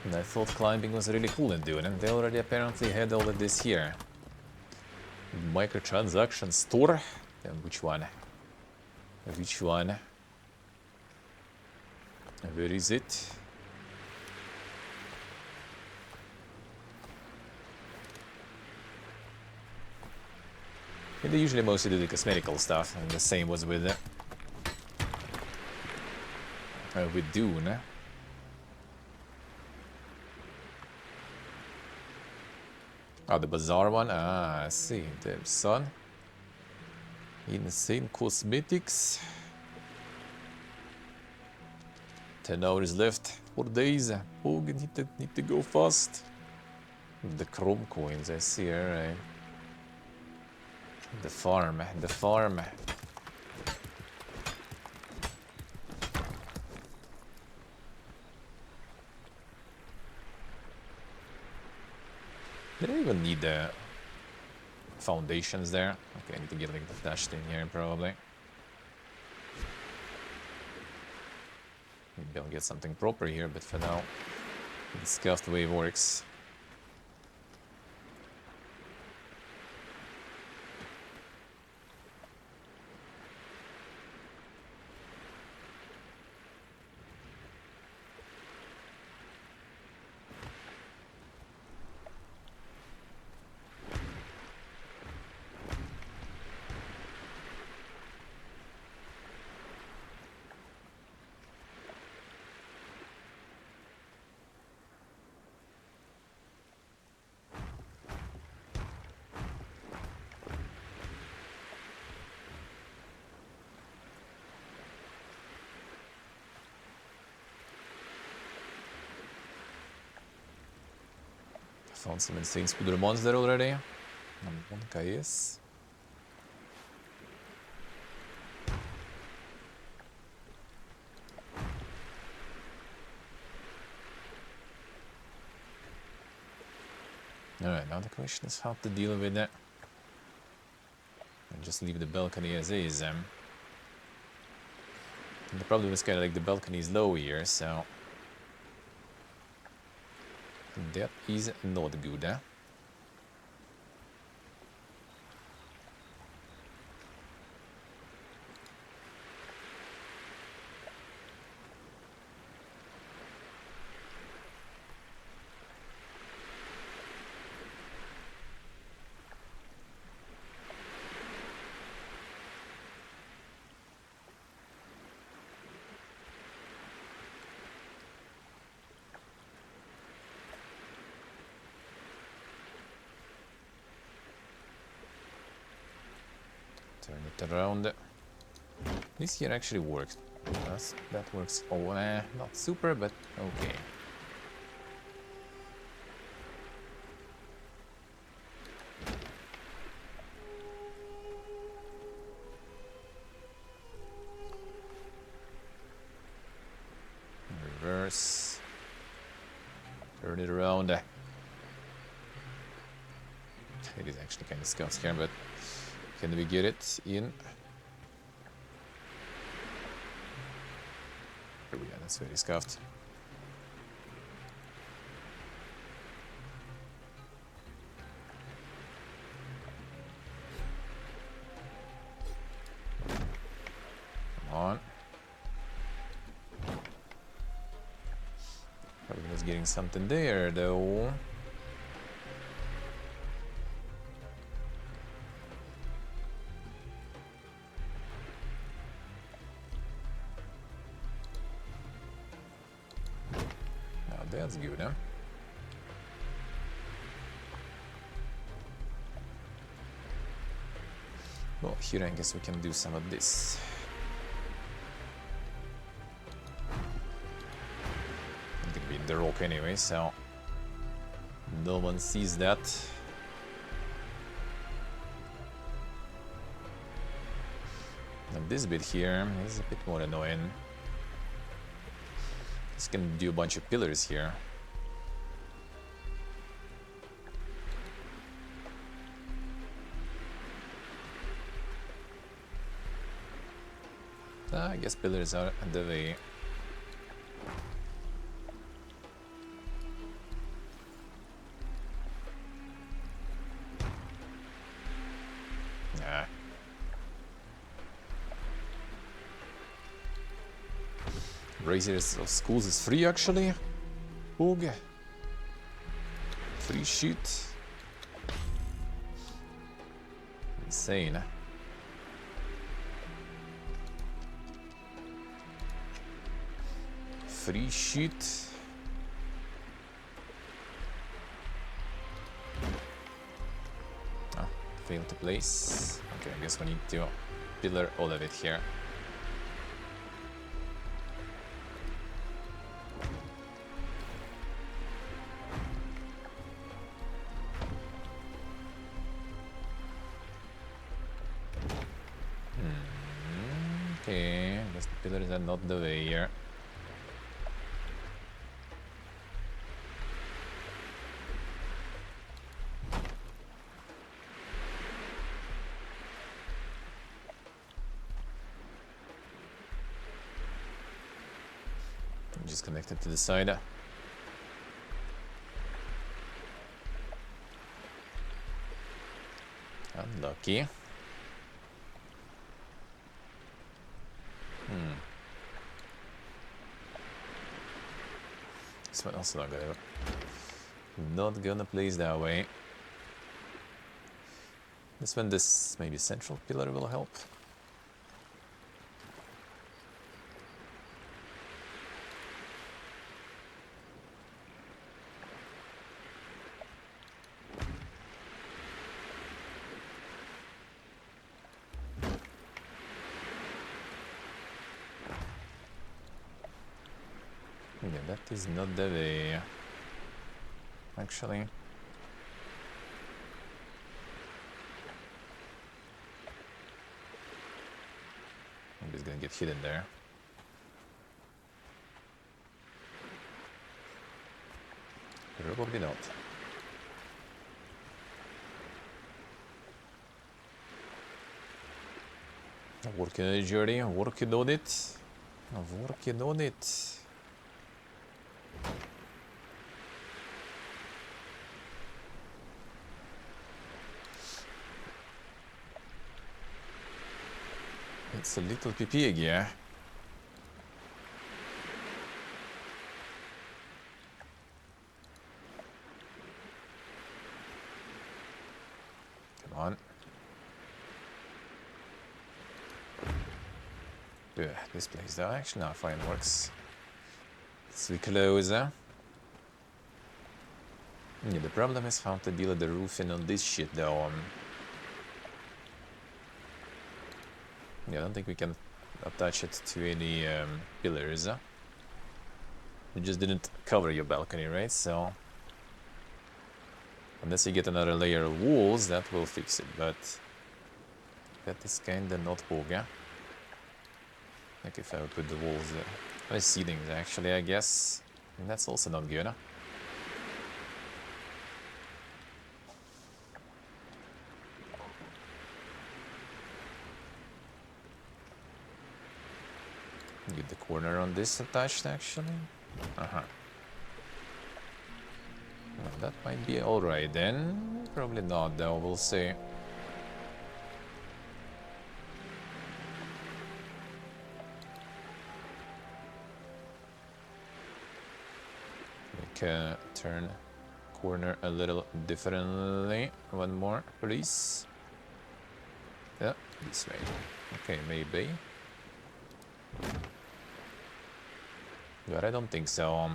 And I thought climbing was really cool in Dune, and they already apparently had all of this here. Microtransaction store? Which one? Which one? Where is it? And they usually mostly do the cosmetical stuff, and the same was with Dune. Oh, the bazaar one? Ah, I see. Damn son. Insane cosmetics. 10 hours left. 4 days. Oh, need to go fast. The chrome coins, I see, alright. The farm. Did I even need the foundations there? Okay, I need to get like the dashed in here probably. Maybe I'll get something proper here, but for now, the scuffed wave works. Found some insane speeder monster already. One guy is. Alright, now the question is how to deal with it. And just leave the balcony as is. And the problem is kind of like the balcony is low here, so that is not good, eh? Turn it around. This here actually works. That works. Oh, not super, but okay. Reverse. Turn it around. It is actually kind of scuffed here, but can we get it in? Oh yeah, that's very scuffed. Come on. Probably was getting something there though. That's good, huh? Well, here I guess we can do some of this. I'm gonna be in the rock anyway, so no one sees that. Now this bit here is a bit more annoying. Just gonna do a bunch of pillars here. I guess pillars are the way. Nah. Razors of schools is free actually. Boog. Free sheet. Insane. Free sheet. Ah, failed to place. Okay, I guess we need to pillar all of it here. Okay, I guess the pillars are not the way here. Just connected to the side. Unlucky. This one also not gonna place that way. This one, this maybe central pillar will help. Yeah, that is not the way. Actually. I'm just gonna get hidden there. Probably not. I'm working on it, Jordy. I'm working on it. I'm working on it. It's a little Pepegas, yeah. Come on. Yeah, this place though, actually, no, fine, works. It's closer. Yeah, the problem is how to deal with the roofing on this shit though. Yeah, I don't think we can attach it to any pillars. You just didn't cover your balcony, right? So unless you get another layer of walls, that will fix it, but that is kinda not boga. Like if I would put the walls there. Ceilings actually, I guess. And that's also not good. Get the corner on this attached actually. Well, that might be alright then. Probably not though, we'll see. Turn corner a little differently. One more, please. Yeah, this way. Okay, maybe. But I don't think so.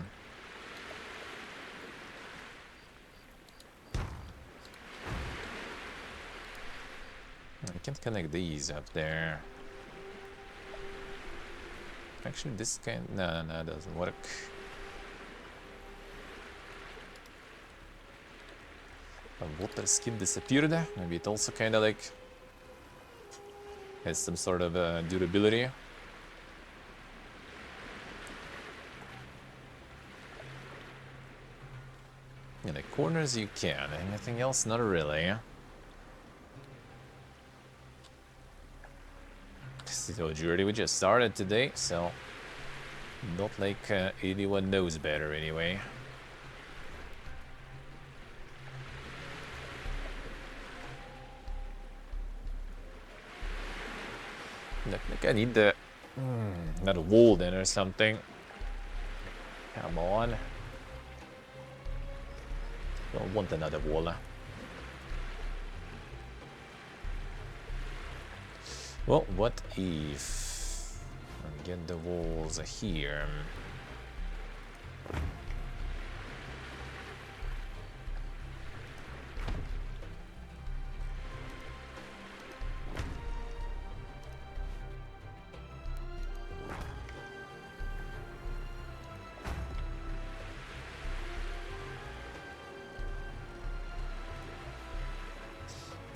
I can't connect these up there. Actually, this can... No, it doesn't work. Water skin disappeared. Maybe it also kind of like has some sort of durability. In the corners you can. Anything else? Not really. So Jury, we just started today, so not like anyone knows better anyway. Like I need the another wall then or something. Come on. Don't want another wall. Well, what if I get the walls here?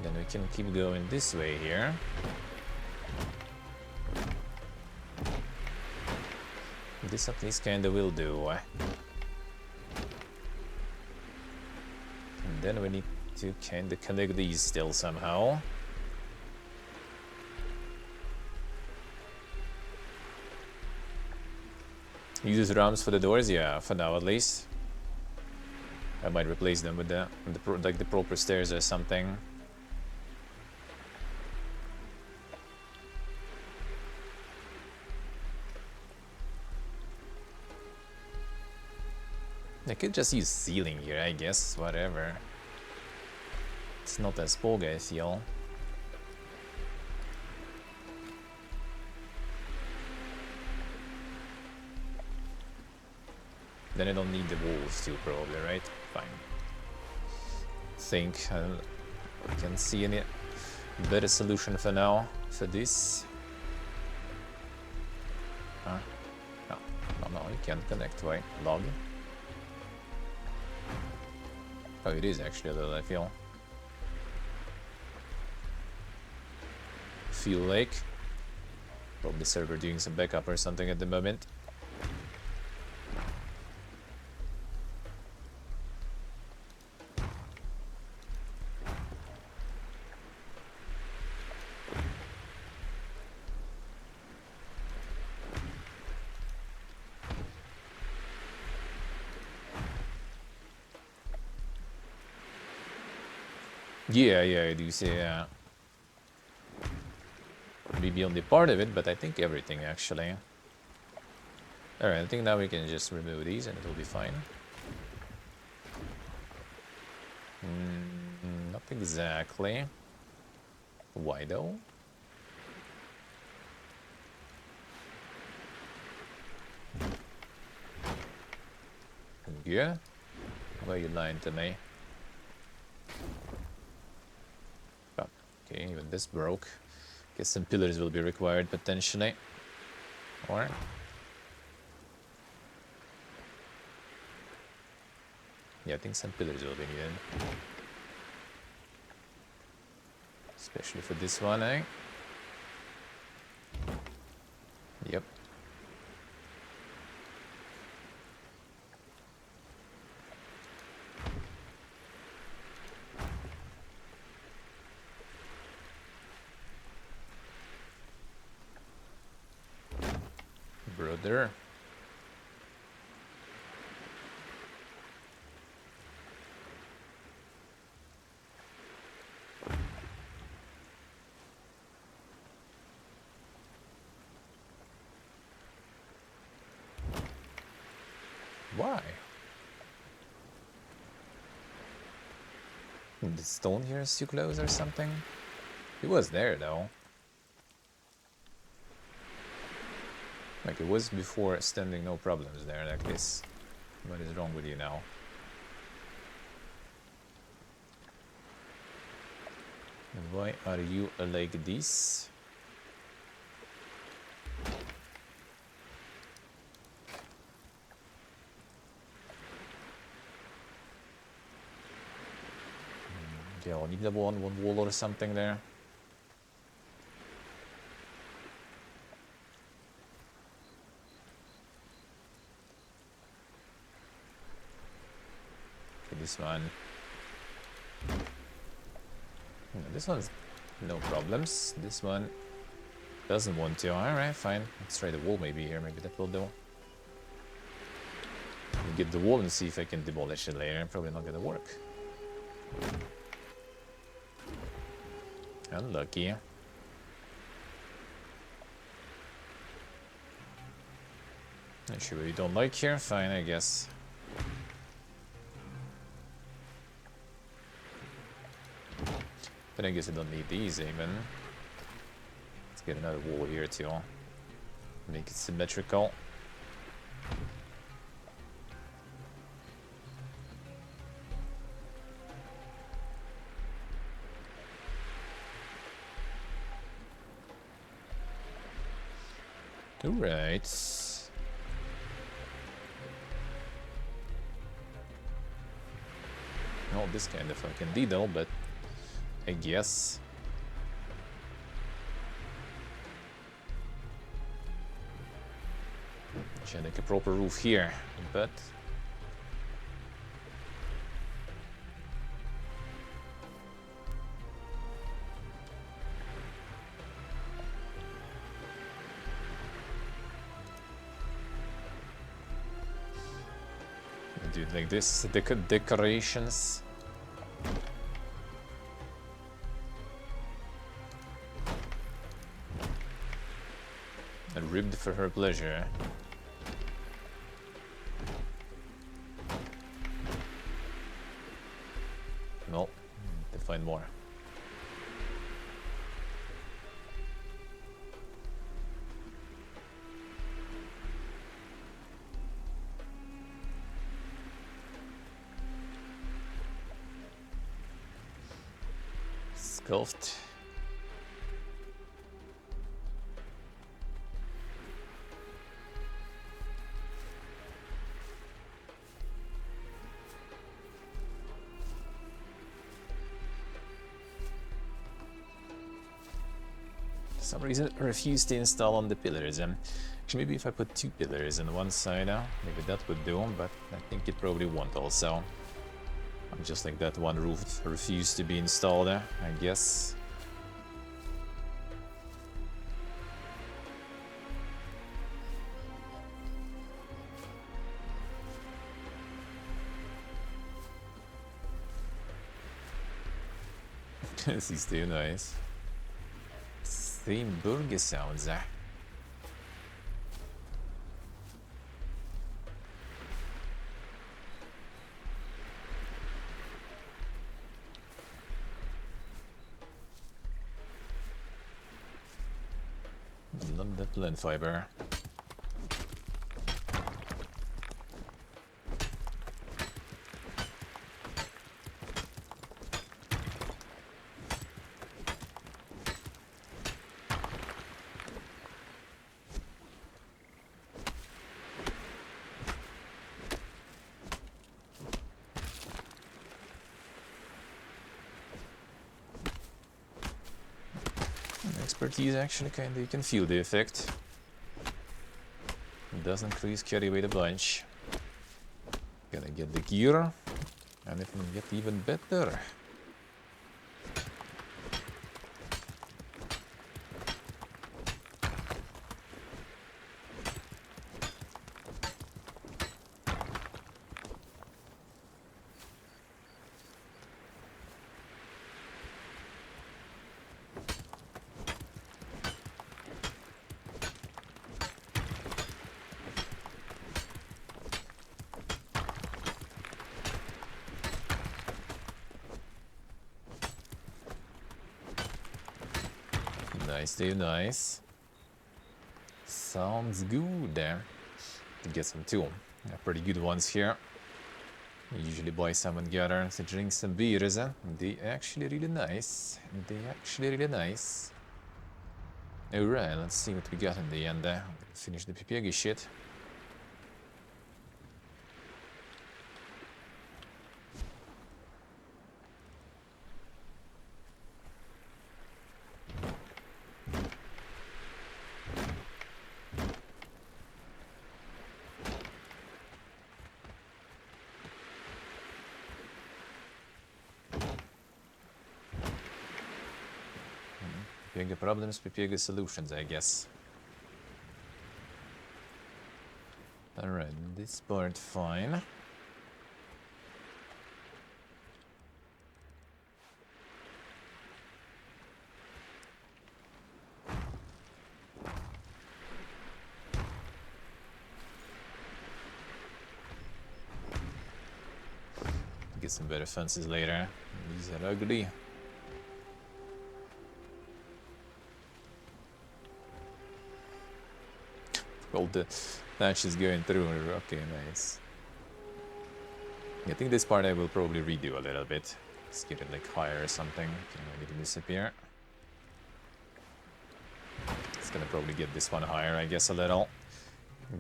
Then we can keep going this way here. This at least kinda will do. And then we need to kinda connect these still somehow. Uses ramps for the doors, yeah, for now at least. I might replace them with like the proper stairs or something. I could just use ceiling here, I guess, whatever. It's not as bog, I feel. Then I don't need the walls too, probably, right? Fine. Think I can't see any better solution for now for this. Huh? No, no, you can't connect. Why? Log? Oh, it is actually a little, I feel. Feel like. Probably server doing some backup or something at the moment. Yeah, I do see, maybe only part of it, but I think everything, actually. Alright, I think now we can just remove these and it'll be fine. Not exactly. Why, though? Yeah? Why are you lying to me? Okay, even this broke. Guess some pillars will be required potentially. Or yeah, I think some pillars will be needed. Especially for this one, eh? Yep. Brother. Why? The stone here is too close or something? It was there though. Like it was before standing, no problems there like this. What is wrong with you now? And why are you like this? Yeah, I'll need one wall or something there. Okay, this one. No, this one's no problems. This one doesn't want to. Alright, fine. Let's try the wall maybe here. Maybe that will do. I'll get the wall and see if I can demolish it later. Probably not gonna work. Unlucky. Actually, what you don't like here? Fine, I guess. But I guess I don't need these even. Let's get another wall here too. Make it symmetrical. Alright. Not this kind of fucking detail, but I guess. Should make a proper roof here, but do it like this. Decorations. And ribbed for her pleasure. No, to find more. Sculpt. For some reason it refused to install on the pillars. Actually, maybe if I put 2 pillars on one side, maybe that would do, but I think it probably won't also. Just like that one roof refused to be installed, I guess. This is too nice. Same burger sounds. Love that blend fiber. Expertise actually kinda, you can feel the effect. It does increase carry weight a bunch. Gotta get the gear, and it can get even better. Nice, Dave, nice. Sounds good. To get some too. Yeah, pretty good ones here. You usually buy some and gather to drink some beers. They actually really nice. They actually really nice. Alright, let's see what we got in the end. Finish the Pepegas shit. Pepegas problems, Pepegas solutions, I guess. Alright, this part fine. Get some better fences later. These are ugly. All the patches going through. Okay, nice. I think this part I will probably redo a little bit. Let's get it like higher or something. Can I need to disappear? It's gonna probably get this one higher, I guess, a little.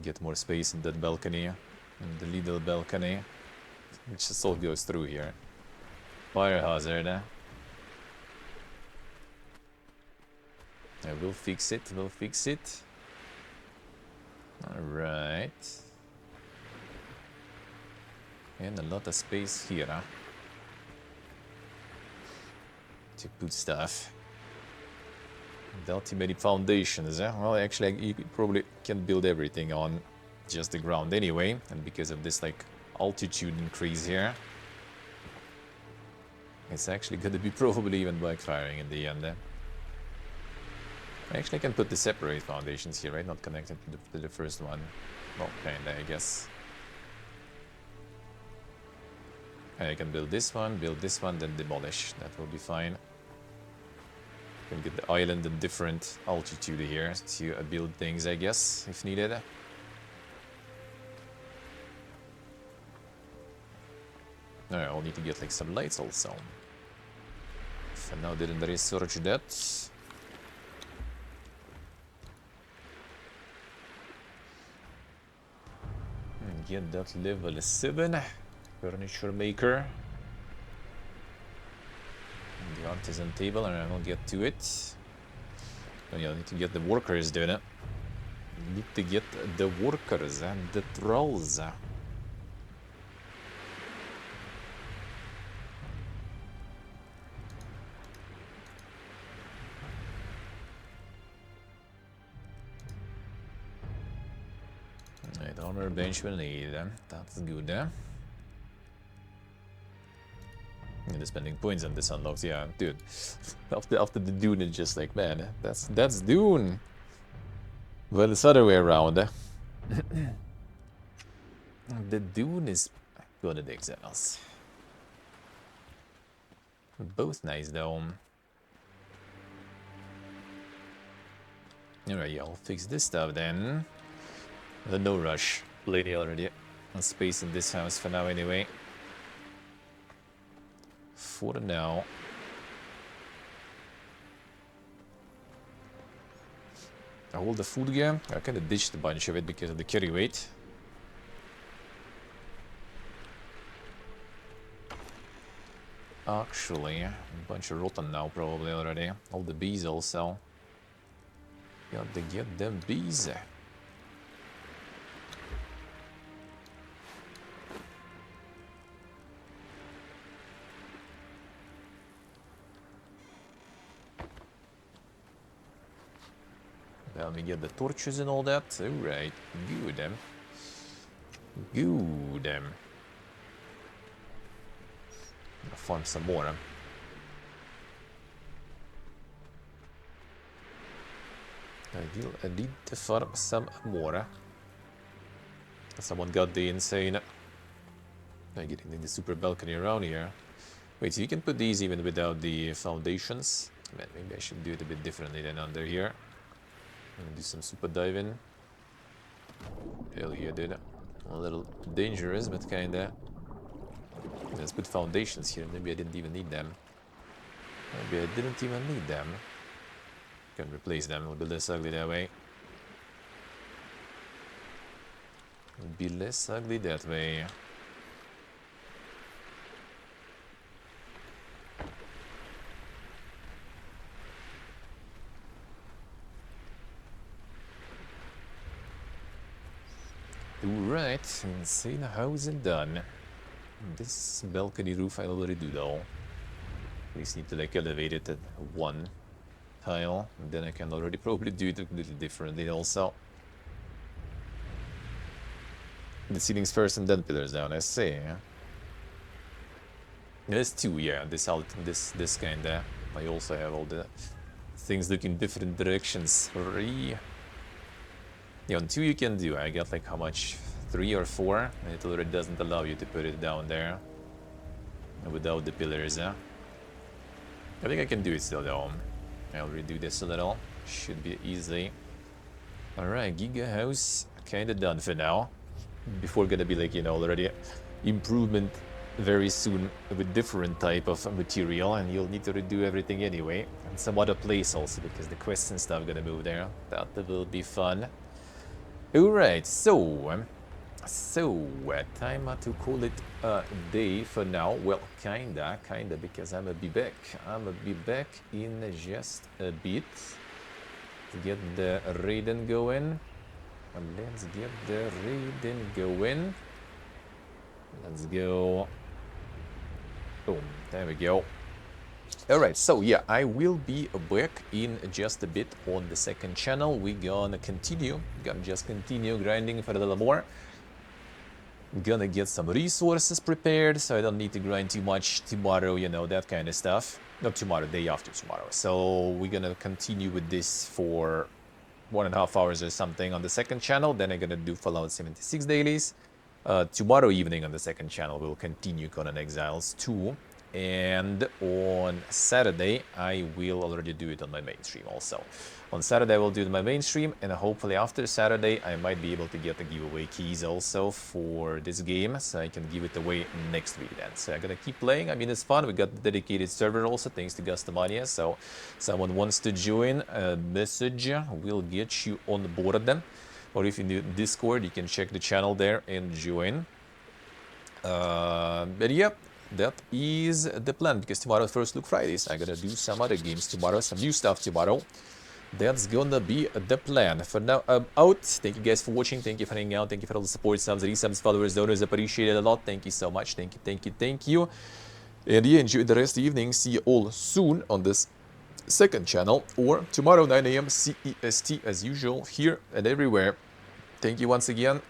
Get more space in that balcony. In the little balcony. Which just all goes through here. Fire hazard. I will fix it, we'll fix it. Alright. And a lot of space here, huh? To put stuff. The ultimate foundations, eh? Well, actually, you probably can build everything on just the ground anyway. And because of this, like, altitude increase here. It's actually going to be probably even backfiring in the end. Actually, I can put the separate foundations here, right? Not connected to the first one. Well, kinda, I guess. And I can build this one, then demolish. That will be fine. Can get the island at different altitude here to build things, I guess, if needed. Alright, I'll need to get like some lights also. For now, didn't research that. And get that level 7 furniture maker. The artisan table, and I will get to it. Oh yeah, I need to get the workers doing it. Need to get the workers and the trolls. Right, armor bench will need. That's good. And the spending points on this unlocks, yeah, dude. After the Dune, it's just like, man, that's Dune. Well, it's the other way around. The Dune is good at the Exiles. Both nice though. Alright, yeah, I'll fix this stuff then. No rush. Lady already. Space in this house for now anyway. For now. I hold the food again. I kind of ditched a bunch of it because of the carry weight. Actually, a bunch of rotten now probably already. All the bees also. Got to get them bees. Let me get the torches and all that. Alright, good. Good. I'll farm some more. I need to farm some more. Someone got the insane. I'm getting the super balcony around here. Wait, so you can put these even without the foundations? Man, maybe I should do it a bit differently than under here. I'm gonna do some super diving. Hell yeah, dude. A little dangerous, but kinda. Let's put foundations here. Maybe I didn't even need them. Maybe I didn't even need them. Can replace them. It'll be less ugly that way. It'll be less ugly that way. Alright, insane house and done. This balcony roof I already do though. At least need to like elevate it at 1 tile. And then I can already probably do it a little differently also. The ceilings first and then pillars down, I see. There's 2, yeah, this kinda. I also have all the things looking different directions. 3. Yeah, on 2 you can do. I got like how much? 3 or 4? And it already doesn't allow you to put it down there. Without the pillars, I think I can do it still though. I'll redo this a little. Should be easy. Alright, Giga House kinda done for now. Before gonna be like, you know, already improvement very soon with different type of material, and you'll need to redo everything anyway. And some other place also, because the quests and stuff gonna move there. That will be fun. Alright, so time to call it a day for now. Well, kinda, because I'm gonna be back. I'm gonna be back in just a bit to get the raiden going. Let's get the raiden going. Let's go. Boom, there we go. Alright, so yeah, I will be back in just a bit on the second channel. We're gonna just continue grinding for a little more. Gonna get some resources prepared, so I don't need to grind too much tomorrow, you know, that kind of stuff. Not tomorrow, day after tomorrow. So we're gonna continue with this for 1.5 hours or something on the second channel. Then I'm gonna do Fallout 76 dailies. Tomorrow evening on the second channel, we'll continue Conan Exiles 2. And on Saturday, I will already do it on my main stream also. On Saturday, I will do it on my main stream, and hopefully after Saturday, I might be able to get the giveaway keys also for this game, so I can give it away next week then. So I'm gonna keep playing. I mean, it's fun. We got the dedicated server also, thanks to Gastamania. So someone wants to join, a message will get you on board then. Or if you do Discord, you can check the channel there and join. But yeah, that is the plan, because tomorrow First Look Fridays. I gotta do some other games tomorrow, some new stuff tomorrow. That's gonna be the plan. For now, I'm out. Thank you guys for watching. Thank you for hanging out. Thank you for all the support, subs, resubs, followers, donors. Appreciate it a lot. Thank you so much. Thank you, thank you, thank you. And yeah, enjoy the rest of the evening. See you all soon on this second channel, or tomorrow 9 AM CEST as usual, here and everywhere. Thank you once again.